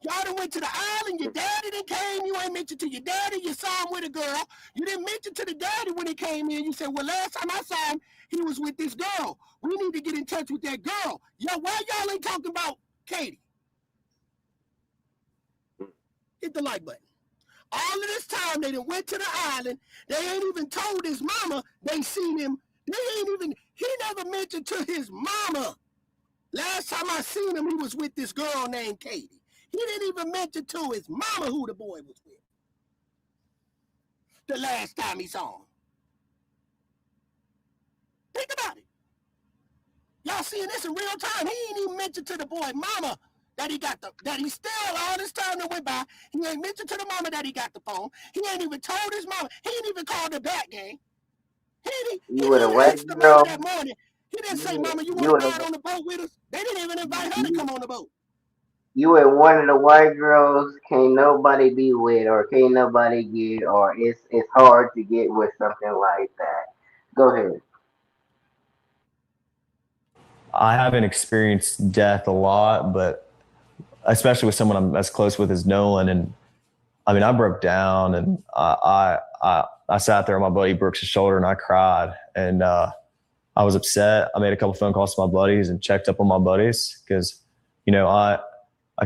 Y'all done went to the island, your daddy done came, you ain't mentioned to your daddy, you saw him with a girl. You didn't mention to the daddy when he came in. You said, well, last time I saw him, he was with this girl. We need to get in touch with that girl. Yo, why y'all ain't talking about Katie? Hit the like button. All of this time, they done went to the island. They ain't even told his mama they seen him. He never mentioned to his mama. Last time I seen him, he was with this girl named Katie. He didn't even mention to his mama who the boy was with. The last time he saw him. Think about it. Y'all seeing this in real time. He ain't even mentioned to the boy mama that he still all this time that went by. He ain't mentioned to the mama that he got the phone. He ain't even told his mama. He ain't even called her back, gang. He You with a didn't white ask the mama girl. that morning. He didn't say, mama, you You want to with ride on the boat with us? They didn't even invite her to come on the boat. you with one of the white girls. Can't nobody be with, or can't nobody get, or it's hard to get with something like that. Go ahead. I haven't experienced death a lot, but especially with someone I'm as close with as Nolan. And I mean, I broke down and I sat there on my buddy Brooks' shoulder and I cried and I was upset. I made a couple phone calls to my buddies and checked up on my buddies because, you know, I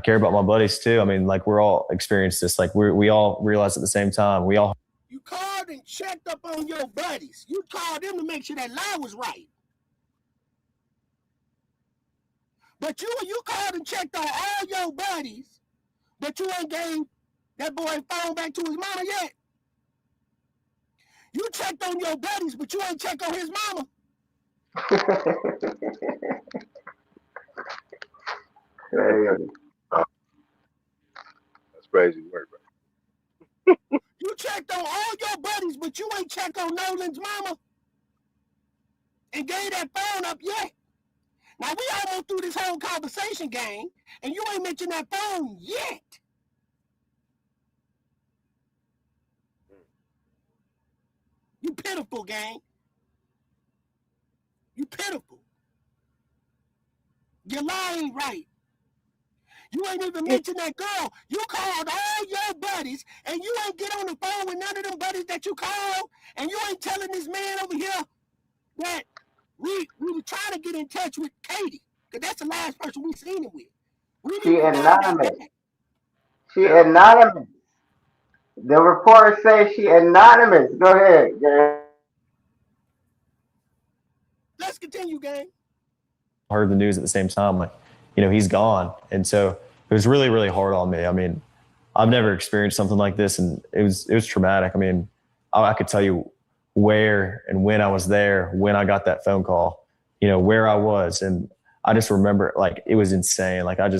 care about my buddies too. I mean, like we're all experienced this. Like we all realized at the same time. You called and checked up on your buddies. You called them to make sure that lie was right. But you called and checked on all your buddies, but you ain't gave that boy phone back to his mama yet. You checked on your buddies, but you ain't checked on his mama. That's crazy work, bro. You checked on all your buddies, but you ain't checked on Nolan's mama and gave that phone up yet. Now, we almost through this whole conversation, gang, and you ain't mentioned that phone yet. You pitiful, gang. You pitiful. Your lie ain't right. You ain't even mentioned that girl. You called all your buddies, and you ain't get on the phone with none of them buddies that you called, and you ain't telling this man over here that we were trying to get in touch with Katie, because that's the last person we seen him with. We She didn't find that anonymous. back. She anonymous. The report says she anonymous. Go ahead, gang. Let's continue, gang. Heard the news at the same time, like, you know, he's gone. And so it was really, really hard on me. I mean, I've never experienced something like this and it was traumatic. I mean, I could tell you where and when I was there, when I got that phone call, you know, where I was. And I just remember, like, it was insane. Like, I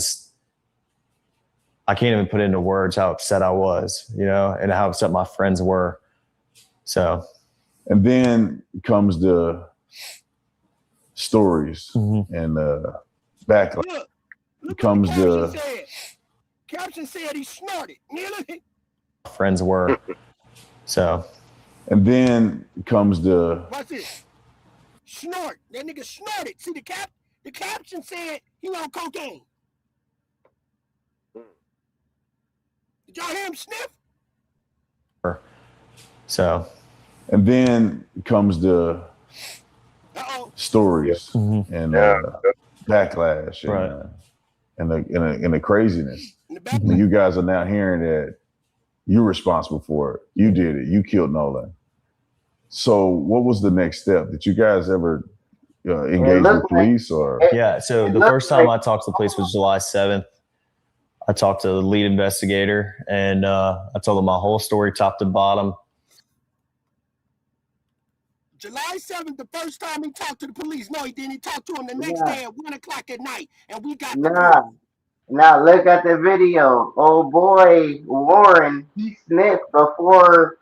can't even put into words how upset I was, you know, and how upset my friends were. So, and then comes the stories and backlash. Look Comes what the the caption said. Caption said he snorted. Nearly. friends were. So, and then comes the Watch this. Snort. That nigga snorted. See the caption said he on cocaine. Did y'all hear him sniff? So, and then comes the stories and backlash and the craziness. And you guys are now hearing that you're responsible for it. You did it. You killed Nolan. So what was the next step? Did you guys ever engage with police or? Yeah. So the first time I talked to the police was July 7th. I talked to the lead investigator and I told him my whole story, top to bottom. July 7th, the first time he talked to the police. No, he didn't. He talked to him the next day at 1 o'clock at night. And we got Now look at the video. Oh boy, Warren, he sniffed before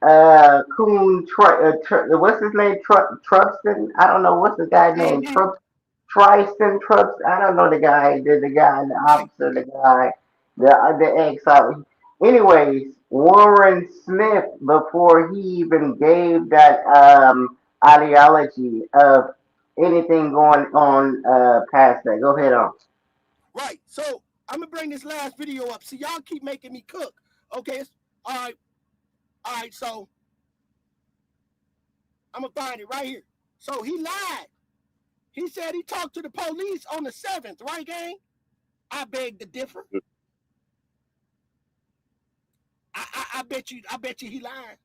Coon what's his name? Trubston? I don't know what's the guy's name. Tristan Trups. I don't know the guy, the officer, the ex. Anyways, Warren sniffed before he even gave that ideology of anything going on past that. Go ahead on. Right. So I'm gonna bring this last video up. See, y'all keep making me cook. Okay. All right. So I'm gonna find it right here. So he lied. He said he talked to the police on the 7th, right, gang? I beg to differ. I bet you he lying.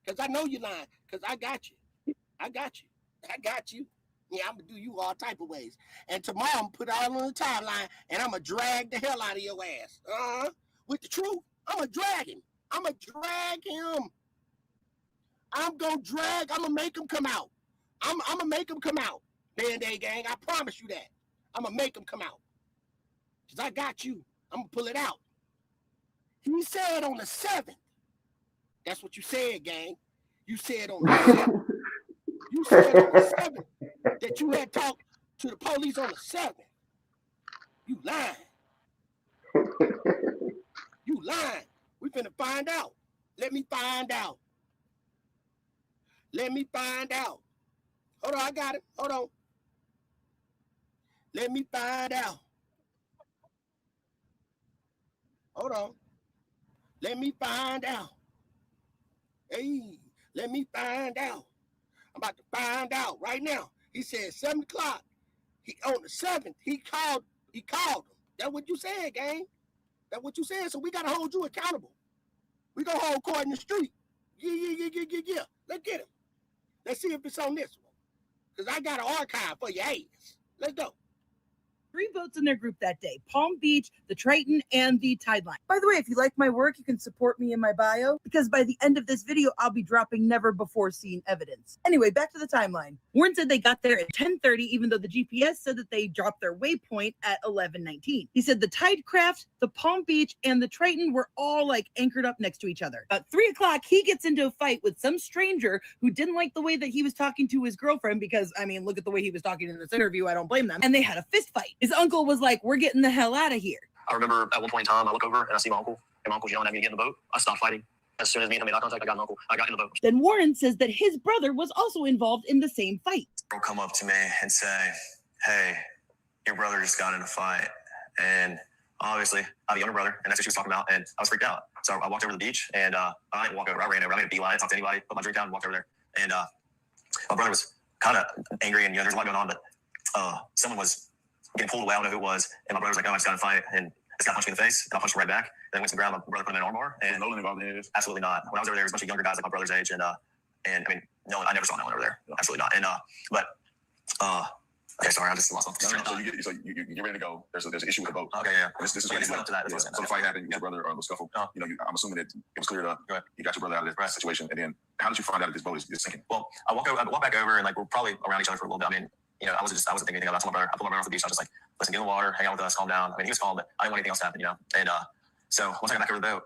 Because I know you lying. Because I got you. I got you. Yeah, I'm going to do you all type of ways. And tomorrow I'm going to put it all on the timeline and I'm going to drag the hell out of your ass. With the truth. I'm going to drag him. I'm going to make him come out. I'm going to make him come out. Band-Aid gang, I promise you that. I'm going to make him come out. Because I got you. I'm going to pull it out. He said on the 7th. That's what you said, gang. You said on the 7th. You said on the 7th that you had talked to the police on the 7th. You lying. You lying. We finna find out. Let me find out. Hold on, I got it. Hold on. Let me find out. Hold on. Let me find out. Hey, let me find out. I'm about to find out right now. He said 7 o'clock. On the 7th, he called him. That's what you said, gang. That's what you said. So we gotta hold you accountable. We gonna hold court in the street. Yeah. Let's get him. Let's see if it's on this one. Because I got an archive for your ass. Let's go. 3 votes in their group that day: Palm Beach, the Triton, and the Tideline. By the way, if you like my work, you can support me in my bio, because by the end of this video, I'll be dropping never before seen evidence. Anyway, back to the timeline. Warren said they got there at 10:30, even though the GPS said that they dropped their waypoint at 11:19. He said the Tidecraft, the Palm Beach, and the Triton were all like anchored up next to each other. At 3 o'clock, he gets into a fight with some stranger who didn't like the way that he was talking to his girlfriend, because, I mean, look at the way he was talking in this interview. I don't blame them. And they had a fist fight. His uncle was like, "We're getting the hell out of here." I remember at one point in time, I look over and I see my uncle, and my uncle's yelling at me to get in the boat. I stopped fighting. As soon as me and him made eye contact, I got an uncle. I got in the boat. Then Warren says that his brother was also involved in the same fight. They'll come up to me and say, "Hey, your brother just got in a fight." And obviously, I have a younger brother, and that's what she was talking about, and I was freaked out. So I walked over to the beach, and I didn't walk over. I ran over. I made a beeline, talked to anybody, put my drink down, and walked over there. And my brother was kind of angry, and there's a lot going on, but someone was getting pulled away. I don't know who it was. And my brother was like, "Oh, I just got in a fight." And this guy punched me in the face, and I punched him right back. Then I went to the ground. My brother put him in an armbar. And Nolan involved in this? Absolutely not. When I was over there, there was a bunch of younger guys like my brother's age, and I mean, no, I never saw Nolan over there. Absolutely not. And okay, sorry, I just lost my. So you get ready to go. There's an issue with the boat. Okay, yeah. This is up to that. Yeah. So the fight happened. Your brother was scuffled. I'm assuming that it was cleared up. You got your brother out of this situation, and then how did you find out that this boat is sinking? Well, I walk back over, and like we're probably around each other for a little bit. I mean, I wasn't thinking anything about it. I told my brother, I pulled my brother off the beach. I was just like, listen, get in the water, hang out with us, calm down. I mean, he was calm, but I didn't want anything else to happen, And so once I got back over the boat,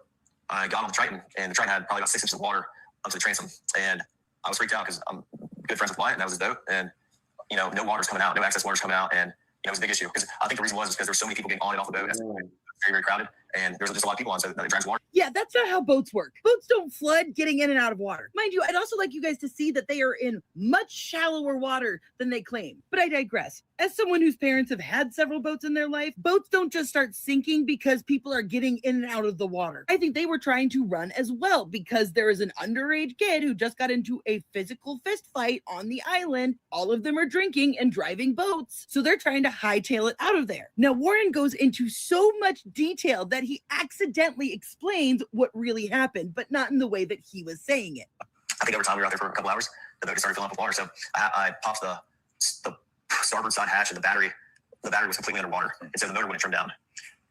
I got on the Triton, and the Triton had probably about 6 inches of water up to the transom. And I was freaked out because I'm good friends with Wyatt, and that was his boat. And, no water's coming out, no access water's coming out. And, it was a big issue because I think the reason was because there's so many people getting on and off the boat. It's very, very crowded. And there's just a lot of people on, so it drags water. Yeah, that's not how boats work. Boats don't flood getting in and out of water. Mind you, I'd also like you guys to see that they are in much shallower water than they claim. But I digress. As someone whose parents have had several boats in their life, boats don't just start sinking because people are getting in and out of the water. I think they were trying to run as well because there is an underage kid who just got into a physical fist fight on the island. All of them are drinking and driving boats, so they're trying to hightail it out of there. Now, Warren goes into so much detail that he accidentally explains what really happened, but not in the way that he was saying it. I think over time we were out there for a couple hours. The boat just started filling up with water, so I popped the starboard side hatch, and the battery was completely underwater, and so the motor wouldn't trim down.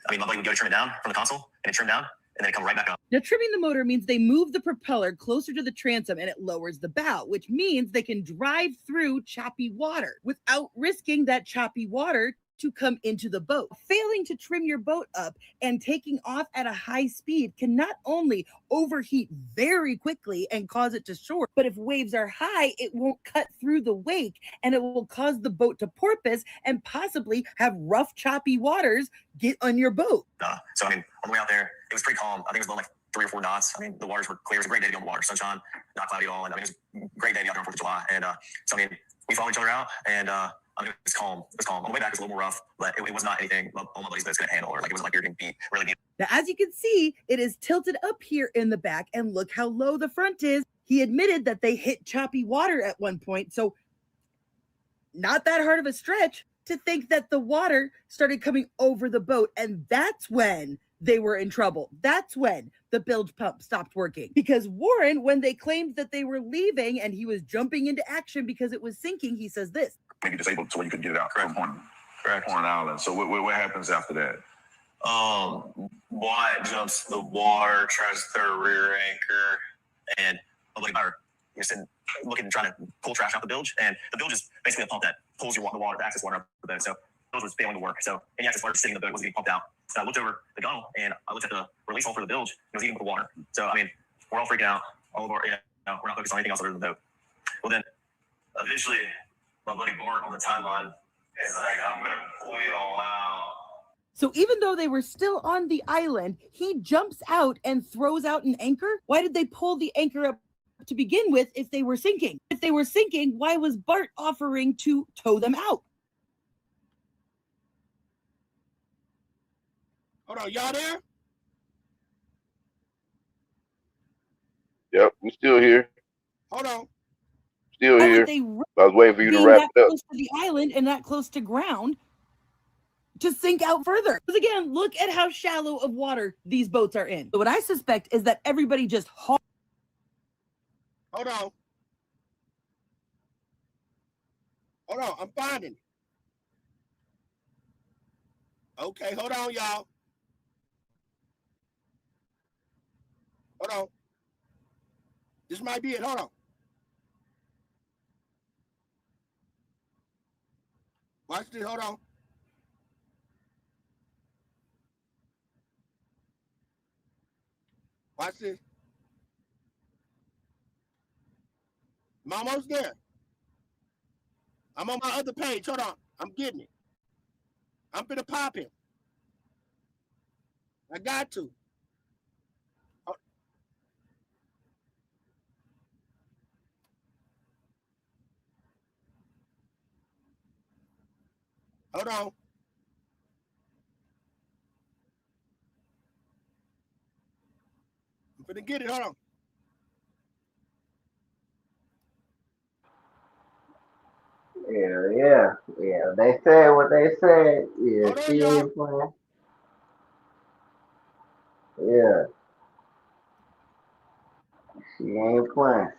I mean, my buddy would go to trim it down from the console, and it trimmed down, and then it come right back up. Now, trimming the motor means they move the propeller closer to the transom and it lowers the bow, which means they can drive through choppy water without risking that choppy water to come into the boat. Failing to trim your boat up and taking off at a high speed can not only overheat very quickly and cause it to shore, but if waves are high, it won't cut through the wake and it will cause the boat to porpoise and possibly have rough, choppy waters get on your boat. So, I mean, on the way out there, it was pretty calm. I think it was blowing like 3 or 4 knots. I mean, the waters were clear. It was a great day to be on the water. Sunshine, not cloudy at all. And I mean, it was a great day to be out there on 4th of July. And so, I mean, we followed each other out, and I mean, it was calm. It was calm. On the way back, it was a little more rough, but it was not anything all my buddies' boats couldn't handle, or like it wasn't like you were getting beat, really beat. Now, as you can see, it is tilted up here in the back, and look how low the front is. He admitted that they hit choppy water at one point, so not that hard of a stretch to think that the water started coming over the boat, and that's when they were in trouble. That's when the bilge pump stopped working. Because Warren, when they claimed that they were leaving and he was jumping into action because it was sinking, he says this. Maybe disabled so you could get it out from Horn Island. So what happens after that? Wyatt jumps the water, tries to throw a rear anchor, and my buddy Byron, you're sitting looking, trying to pull trash out the bilge, and the bilge is basically a pump that pulls the water, the access water up the boat. So the bilge was failing to work. So any access water sitting in the boat wasn't getting pumped out. So I looked over the gunnel and I looked at the release hole for the bilge. It was eating with the water. So I mean, we're all freaking out. All of our, we're not focused on anything else other than the boat. Well, then eventually, my buddy Bart on the timeline is like, I'm gonna pull you all out. So even though they were still on the island, he jumps out and throws out an anchor. Why did they pull the anchor up to begin with if they were sinking? If they were sinking, why was Bart offering to tow them out? Hold on, y'all there? Yep, I'm still here. Hold on. Still Why here. would they I was waiting for you to being wrap that it up. close to the island and that close to ground to sink out further? Because again, look at how shallow of water these boats are in. So what I suspect is that everybody just Hold on. Hold on, I'm finding it. Okay, hold on, y'all. Hold on. This might be it. Hold on. Watch this. Hold on. Watch this. I'm almost there. I'm on my other page. Hold on. I'm getting it. I'm finna pop him. I got to. Hold on. I'm finna get it. Hold on. Yeah. They said what they said. Yeah, Hold on, she y'all. ain't playing. Yeah, she ain't playing.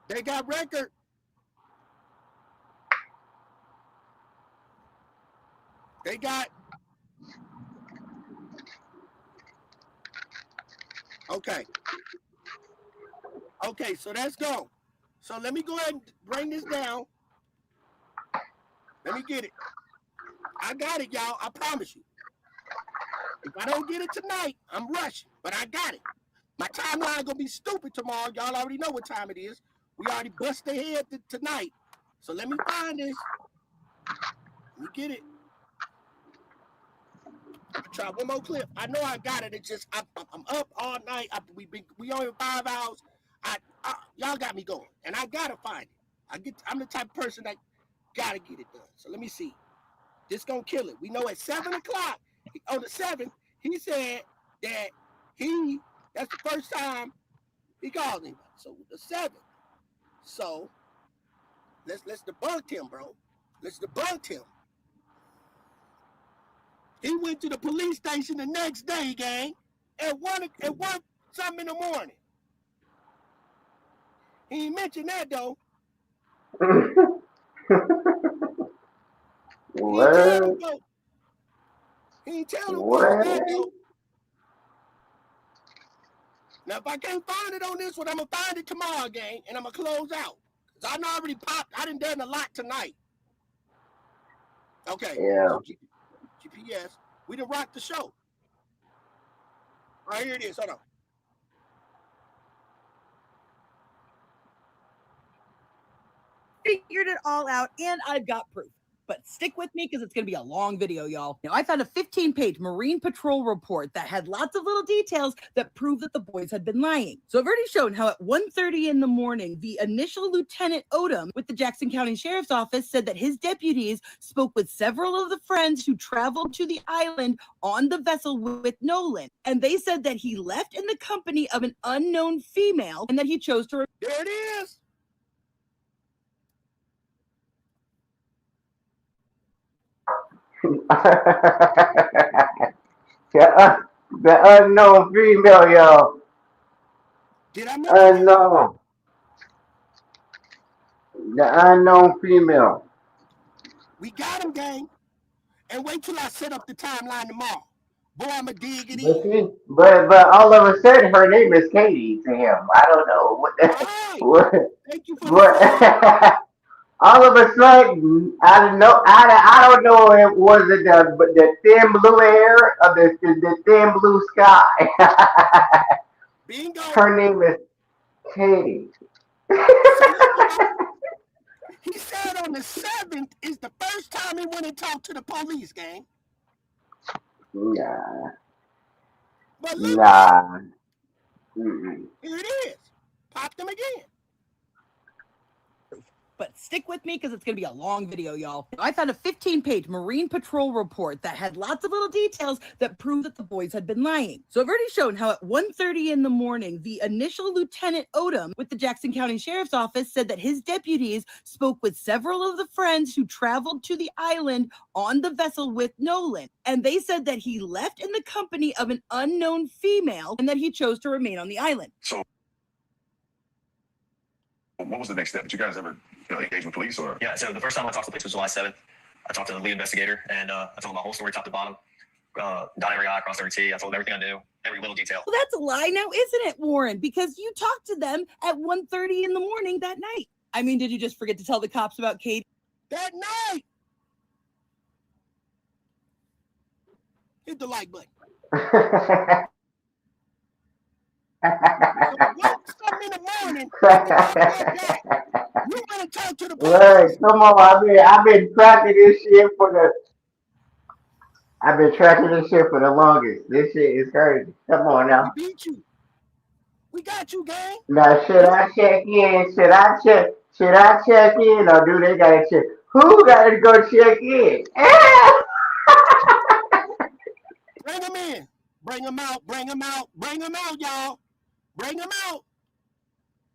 They got record. They got. Okay. Okay, so let's go. So let me go ahead and bring this down. Let me get it. I got it, y'all. I promise you. If I don't get it tonight, I'm rushing, but I got it. My timeline gonna be stupid tomorrow. Y'all already know what time it is. We already bust their head tonight. So let me find this. Let me get it. I'll try one more clip. I know I got it. It's just I'm up all night. We on 5 hours. Y'all got me going, and I gotta find it. I'm the type of person that gotta get it done. So let me see. This gonna kill it. We know at 7 o'clock on the 7th, he said that that's the first time he called anybody. So the 7th. So let's debunk him, bro. Let's debunk him. He went to the police station the next day, gang, at one something in the morning. He ain't mentioned that though. What? He ain't tell them folks that though. Now, if I can't find it on this one, I'm going to find it tomorrow, gang, and I'm going to close out. Because I know I already popped. I done a lot tonight. Okay. Yeah. So GPS. We done rocked the show. All right, here it is. Hold on. Figured it all out, and I've got proof. But stick with me because it's going to be a long video, y'all. Now, I found a 15-page Marine Patrol report that had lots of little details that prove that the boys had been lying. So I've already shown how at 1:30 in the morning, the initial Lieutenant Odom with the Jackson County Sheriff's Office said that his deputies spoke with several of the friends who traveled to the island on the vessel with Nolan. And they said that he left in the company of an unknown female and that he chose to... There it is. The unknown female, yo. Did I mention unknown? The unknown female. We got him, gang. And wait till I set up the timeline tomorrow. Boy, I'ma dig it in. But all of a sudden, her name is Katie to him. I don't know what. What? Thank you for What? All of a sudden, I don't know. I don't know. It was the thin blue air or the thin blue sky. Bingo. Her name is Katie. He said on the 7th is the first time he went and talked to the police, gang. Nah. But look, Nah. here it is. Pop them again. But stick with me because it's going to be a long video, y'all. I found a 15-page Marine Patrol report that had lots of little details that prove that the boys had been lying. So I've already shown how at 1:30 in the morning, the initial Lieutenant Odom with the Jackson County Sheriff's Office said that his deputies spoke with several of the friends who traveled to the island on the vessel with Nolan. And they said that he left in the company of an unknown female and that he chose to remain on the island. So what was the next step? Did you guys ever engage with police or? Yeah, so the first time I talked to the police was July 7th. I talked to the lead investigator and I told him my whole story top to bottom. Dot every I, crossed every T. I told him everything I knew, every little detail. Well, that's a lie now, isn't it, Warren? Because you talked to them at 1:30 in the morning that night. I mean, did you just forget to tell the cops about Katie? That night. Hit the like button. Something in the morning. You want to talk to the police? Right, come on, I've been tracking this shit for the longest. This shit is crazy. Come on now. We beat you. We got you, gang. Now should I check in? Should I check in or do they gotta check? Who gotta go check in? Bring them in. Bring them out. Bring them out. Bring them out, y'all. Bring them out.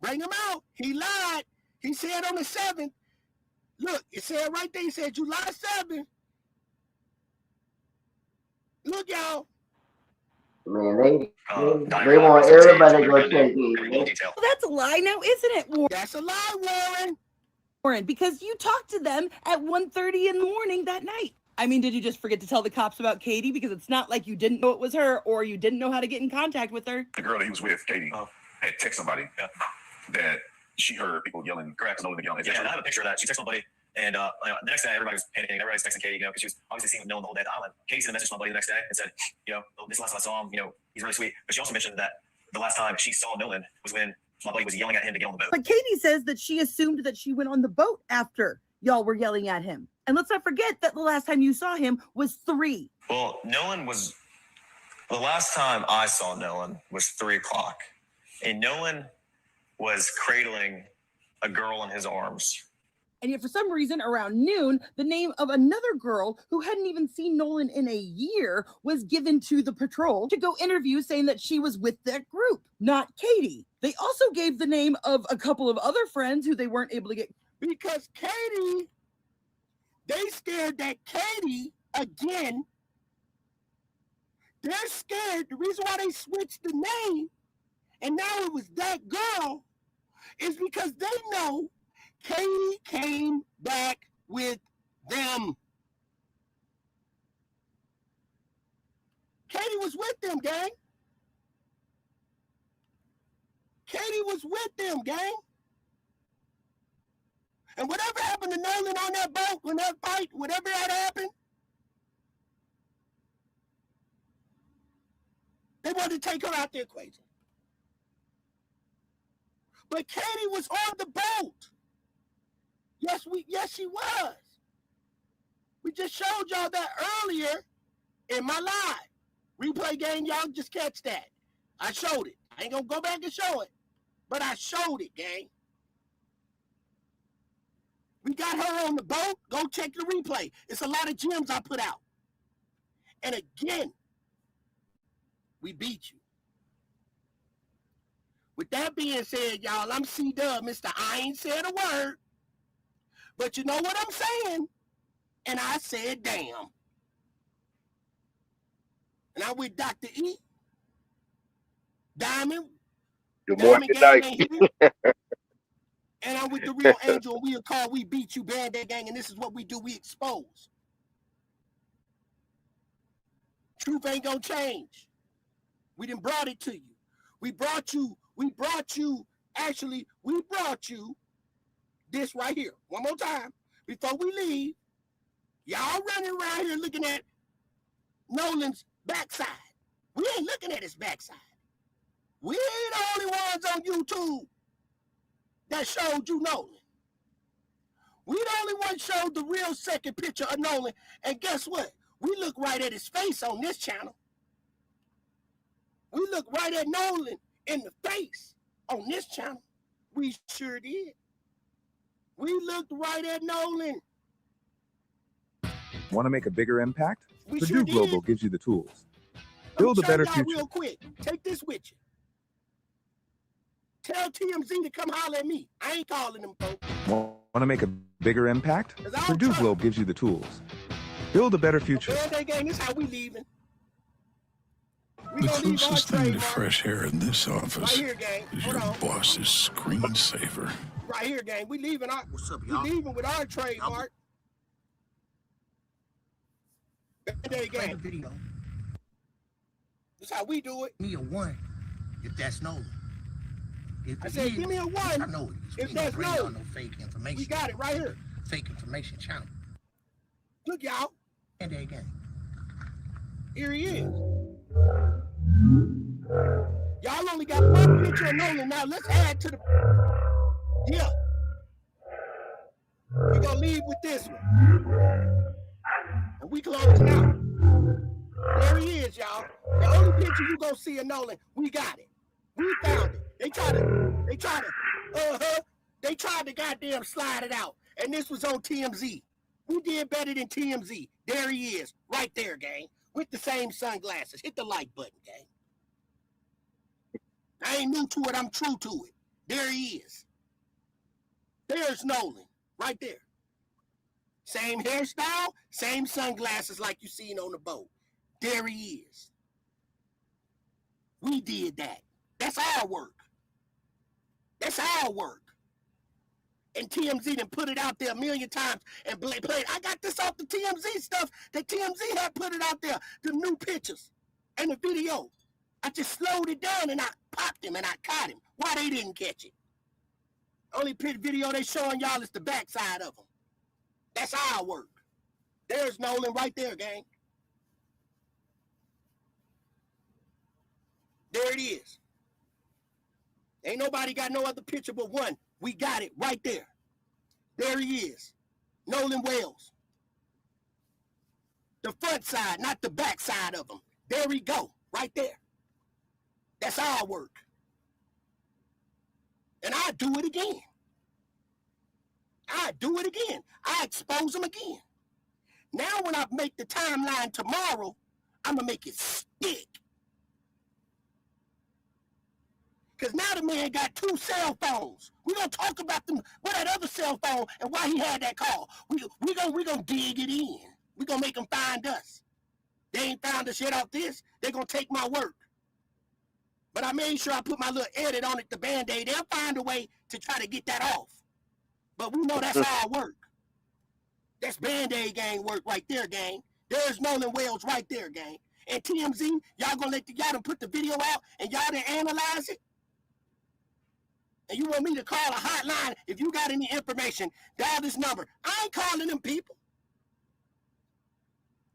Bring him out. He lied. He said on the 7th. Look, it said right there. He said July 7th. Look, y'all. Man, they want everybody to go check in. Well, that's a lie now, isn't it, Warren? That's a lie, Warren, because you talked to them at 1:30 in the morning that night. I mean, did you just forget to tell the cops about Katie? Because it's not like you didn't know it was her or you didn't know how to get in contact with her. The girl that he was with, Katie, had texted somebody that she heard people yelling. Correct. Nolan yelling. Yeah, and I have a picture of that. She texted somebody And the next day, everybody was panicking. Everybody was texting Katie, because she was obviously seeing Nolan the whole day at the island. Katie sent a message to my buddy the next day and said, this last time I saw him, he's really sweet. But she also mentioned that the last time she saw Nolan was when my buddy was yelling at him to get on the boat. But Katie says that she assumed that she went on the boat after y'all were yelling at him. And let's not forget that the last time you saw him was 3. Well, the last time I saw Nolan was 3 o'clock. And Nolan was cradling a girl in his arms. And yet for some reason around noon, the name of another girl who hadn't even seen Nolan in a year was given to the patrol to go interview, saying that she was with that group, not Katie. They also gave the name of a couple of other friends who they weren't able to get. Because Katie, they scared that Katie, again, they're scared. The reason why they switched the name and now it was that girl is because they know Katie came back with them. Katie was with them, gang. Katie was with them, gang. And whatever happened to Nolan on that boat, when that fight, whatever that happened, they wanted to take her out the equation. But Katie was on the boat. Yes, she was. We just showed y'all that earlier in my live. Replay gang, y'all just catch that. I showed it. I ain't gonna go back and show it, but I showed it, gang. We got her on the boat. Go check the replay. It's a lot of gems I put out. And again, we beat you. With that being said, y'all, I'm C-Dub, Mr. I ain't said a word. But you know what I'm saying? And I said, damn. And I'm with Dr. E. Diamond. Good morning, good night. And I'm with the real angel. We are called We Beat You Band-Aid Gang. And this is what we do. We expose. Truth ain't gonna change. We done brought it to you. We brought you this right here. One more time. Before we leave, y'all running around here looking at Nolan's backside. We ain't looking at his backside. We ain't the only ones on YouTube that showed you Nolan. We the only one showed the real second picture of Nolan. And guess what? We look right at his face on this channel. We look right at Nolan in the face on this channel. We sure did. We looked right at Nolan. Want to make a bigger impact? We Purdue sure Global did. gives you the tools. Build a better y'all future. real quick. Take this with you. Tell TMZ to come holler at me. I ain't calling them folks. Want to make a bigger impact? Purdue Global gives you the tools. Build a better future. Band-Aid gang, this is how we leaving. The closest thing to fresh air in this Right office here, gang. is Hold your on. boss's screensaver. Right here, gang. We leaving our. What's up, y'all? We leaving with our trademark. Band-Aid gang. Video. This is how we do it. Give me a 1 if that's Nolan. I said, give me a 1 I know it is. if We that's don't bring y'all Nolan. no fake information. We got it right here. Fake information channel. Look, y'all. And there again. Here he is. Y'all only got one picture of Nolan. Now let's add to the. Yeah. We're gonna leave with this one. And we closing out. There he is, y'all. The only picture you gonna see of Nolan, we got it. We found it. They tried to goddamn slide it out. And this was on TMZ. We did better than TMZ. There he is, right there, gang. With the same sunglasses. Hit the like button, gang. I ain't new to it, I'm true to it. There he is. There's Nolan, right there. Same hairstyle, same sunglasses like you seen on the boat. There he is. We did that. That's our work. That's our work. And TMZ done put it out there a million times and played. I got this off the TMZ stuff that TMZ had put it out there, the new pictures and the video. I just slowed it down and I popped him and I caught him. Why they didn't catch it? Only video they showing y'all is the backside of him. That's our work. There's Nolan right there, gang. There it is. Ain't nobody got no other picture but one. We got it right there. There he is. Nolan Wells. The front side, not the back side of him. There we go. Right there. That's our work. And I do it again. I do it again. I expose him again. Now when I make the timeline tomorrow, I'm going to make it stick. Because now the man got 2 cell phones. We're going to talk about them, what that other cell phone and why he had that call. We're gonna dig it in. We're going to make them find us. They ain't found us yet off this. They're going to take my work. But I made sure I put my little edit on it, the Band-Aid. They'll find a way to try to get that off. But we know that's our work. That's Band-Aid gang work right there, gang. There's Nolan Wells right there, gang. And TMZ, y'all gonna y'all done put the video out and y'all done analyze it? And you want me to call a hotline if you got any information, dial this number. I ain't calling them people.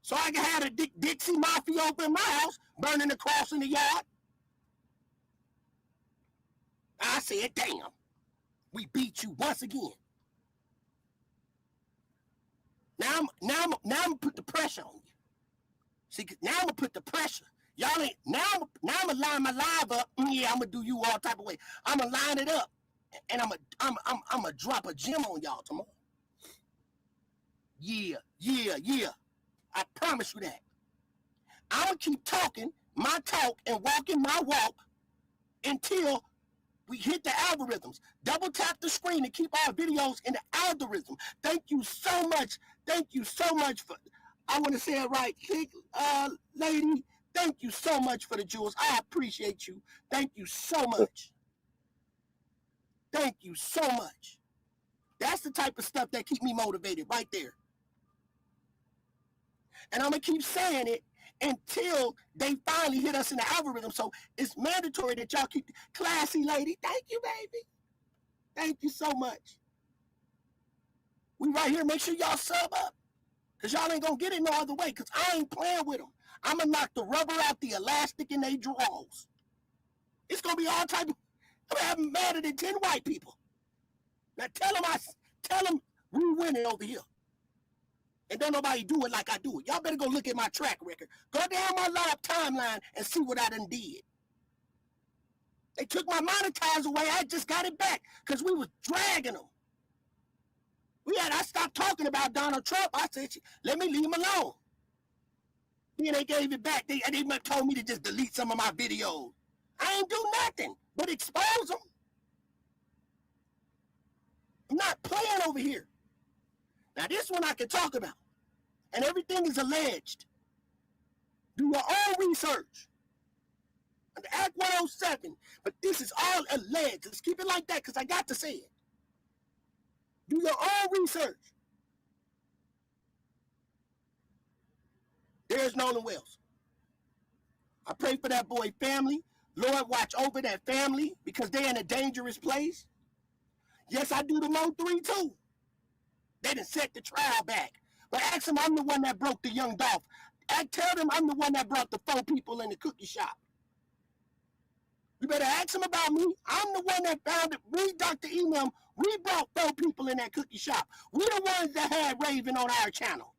So I can have the Dixie Mafia over in my house, burning the cross in the yard. I said, damn, we beat you once again. Now I'm gonna put the pressure on you. See, now I'm gonna put the pressure. Y'all ain't now I'm gonna line my live up. Yeah, I'm gonna do you all type of way. I'm gonna line it up, and I'm gonna drop a gem on y'all tomorrow. Yeah. I promise you that. I'm gonna keep talking my talk and walking my walk until we hit the algorithms. Double tap the screen to keep our videos in the algorithm. Thank you so much. Thank you so much for, I want to say it right, lady. Thank you so much for the jewels. I appreciate you. Thank you so much. Thank you so much. That's the type of stuff that keep me motivated right there. And I'm going to keep saying it until they finally hit us in the algorithm. So it's mandatory that y'all keep classy, lady. Thank you, baby. Thank you so much. We right here. Make sure y'all sub up. Because y'all ain't going to get it no other way. Because I ain't playing with them. I'm going to knock the rubber out the elastic in their drawers. It's going to be all type of... I'm going to have them madder than 10 white people. Now tell them we winning over here. And don't nobody do it like I do it. Y'all better go look at my track record. Go down my live timeline and see what I done did. They took my monetize away. I just got it back because we was dragging them. I stopped talking about Donald Trump. I said, let me leave him alone. Then they gave it back. They told me to just delete some of my videos. I ain't do nothing but expose them. I'm not playing over here. Now, this one I can talk about. And everything is alleged. Do your own research. Under Act 107. But this is all alleged. Let's keep it like that because I got to say it. Do your own research. There's Nolan Wells. I pray for that boy family. Lord, watch over that family because they're in a dangerous place. Yes, I do the Mo 3 too. They done set the trial back. But ask them I'm the one that broke the young Dolph. Tell them I'm the one that brought the 4 people in the cookie shop. You better ask them about me. I'm the one that found it. We, Dr. Emem, we brought 4 people in that cookie shop. We the ones that had Raven on our channel.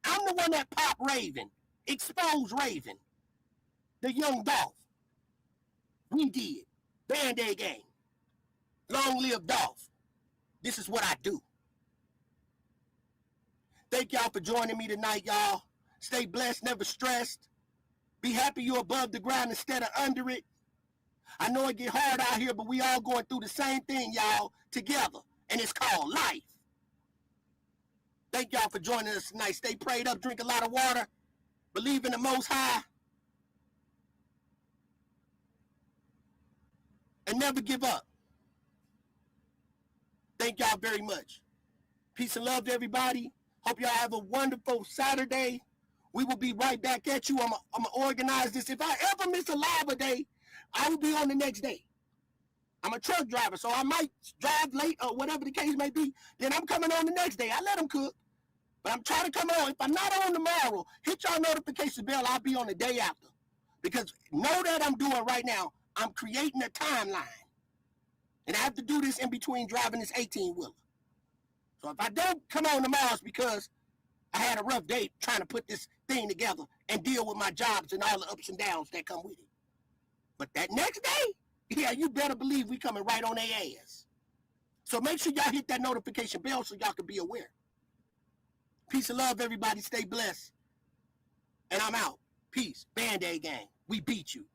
I'm the one that popped Raven, exposed Raven, the young Dolph. We did. Band-Aid gang. Long live Dolph. This is what I do. Thank y'all for joining me tonight, y'all. Stay blessed, never stressed. Be happy you're above the ground instead of under it. I know it get hard out here, but we all going through the same thing, y'all, together. And it's called life. Thank y'all for joining us tonight. Stay prayed up, drink a lot of water. Believe in the Most High. And never give up. Thank y'all very much. Peace and love to everybody. Hope y'all have a wonderful Saturday. We will be right back at you. I'm going to organize this. If I ever miss a live a day, I will be on the next day. I'm a truck driver, so I might drive late or whatever the case may be. Then I'm coming on the next day. I let them cook. But I'm trying to come on. If I'm not on tomorrow, hit y'all notification bell. I'll be on the day after. Because know that I'm doing right now, I'm creating a timeline. And I have to do this in between driving this 18-wheeler. So if I don't come on tomorrow, it's because I had a rough day trying to put this thing together and deal with my jobs and all the ups and downs that come with it. But that next day, yeah, you better believe we coming right on their ass. So make sure y'all hit that notification bell so y'all can be aware. Peace and love, everybody. Stay blessed. And I'm out. Peace. Band-Aid gang. We beat you.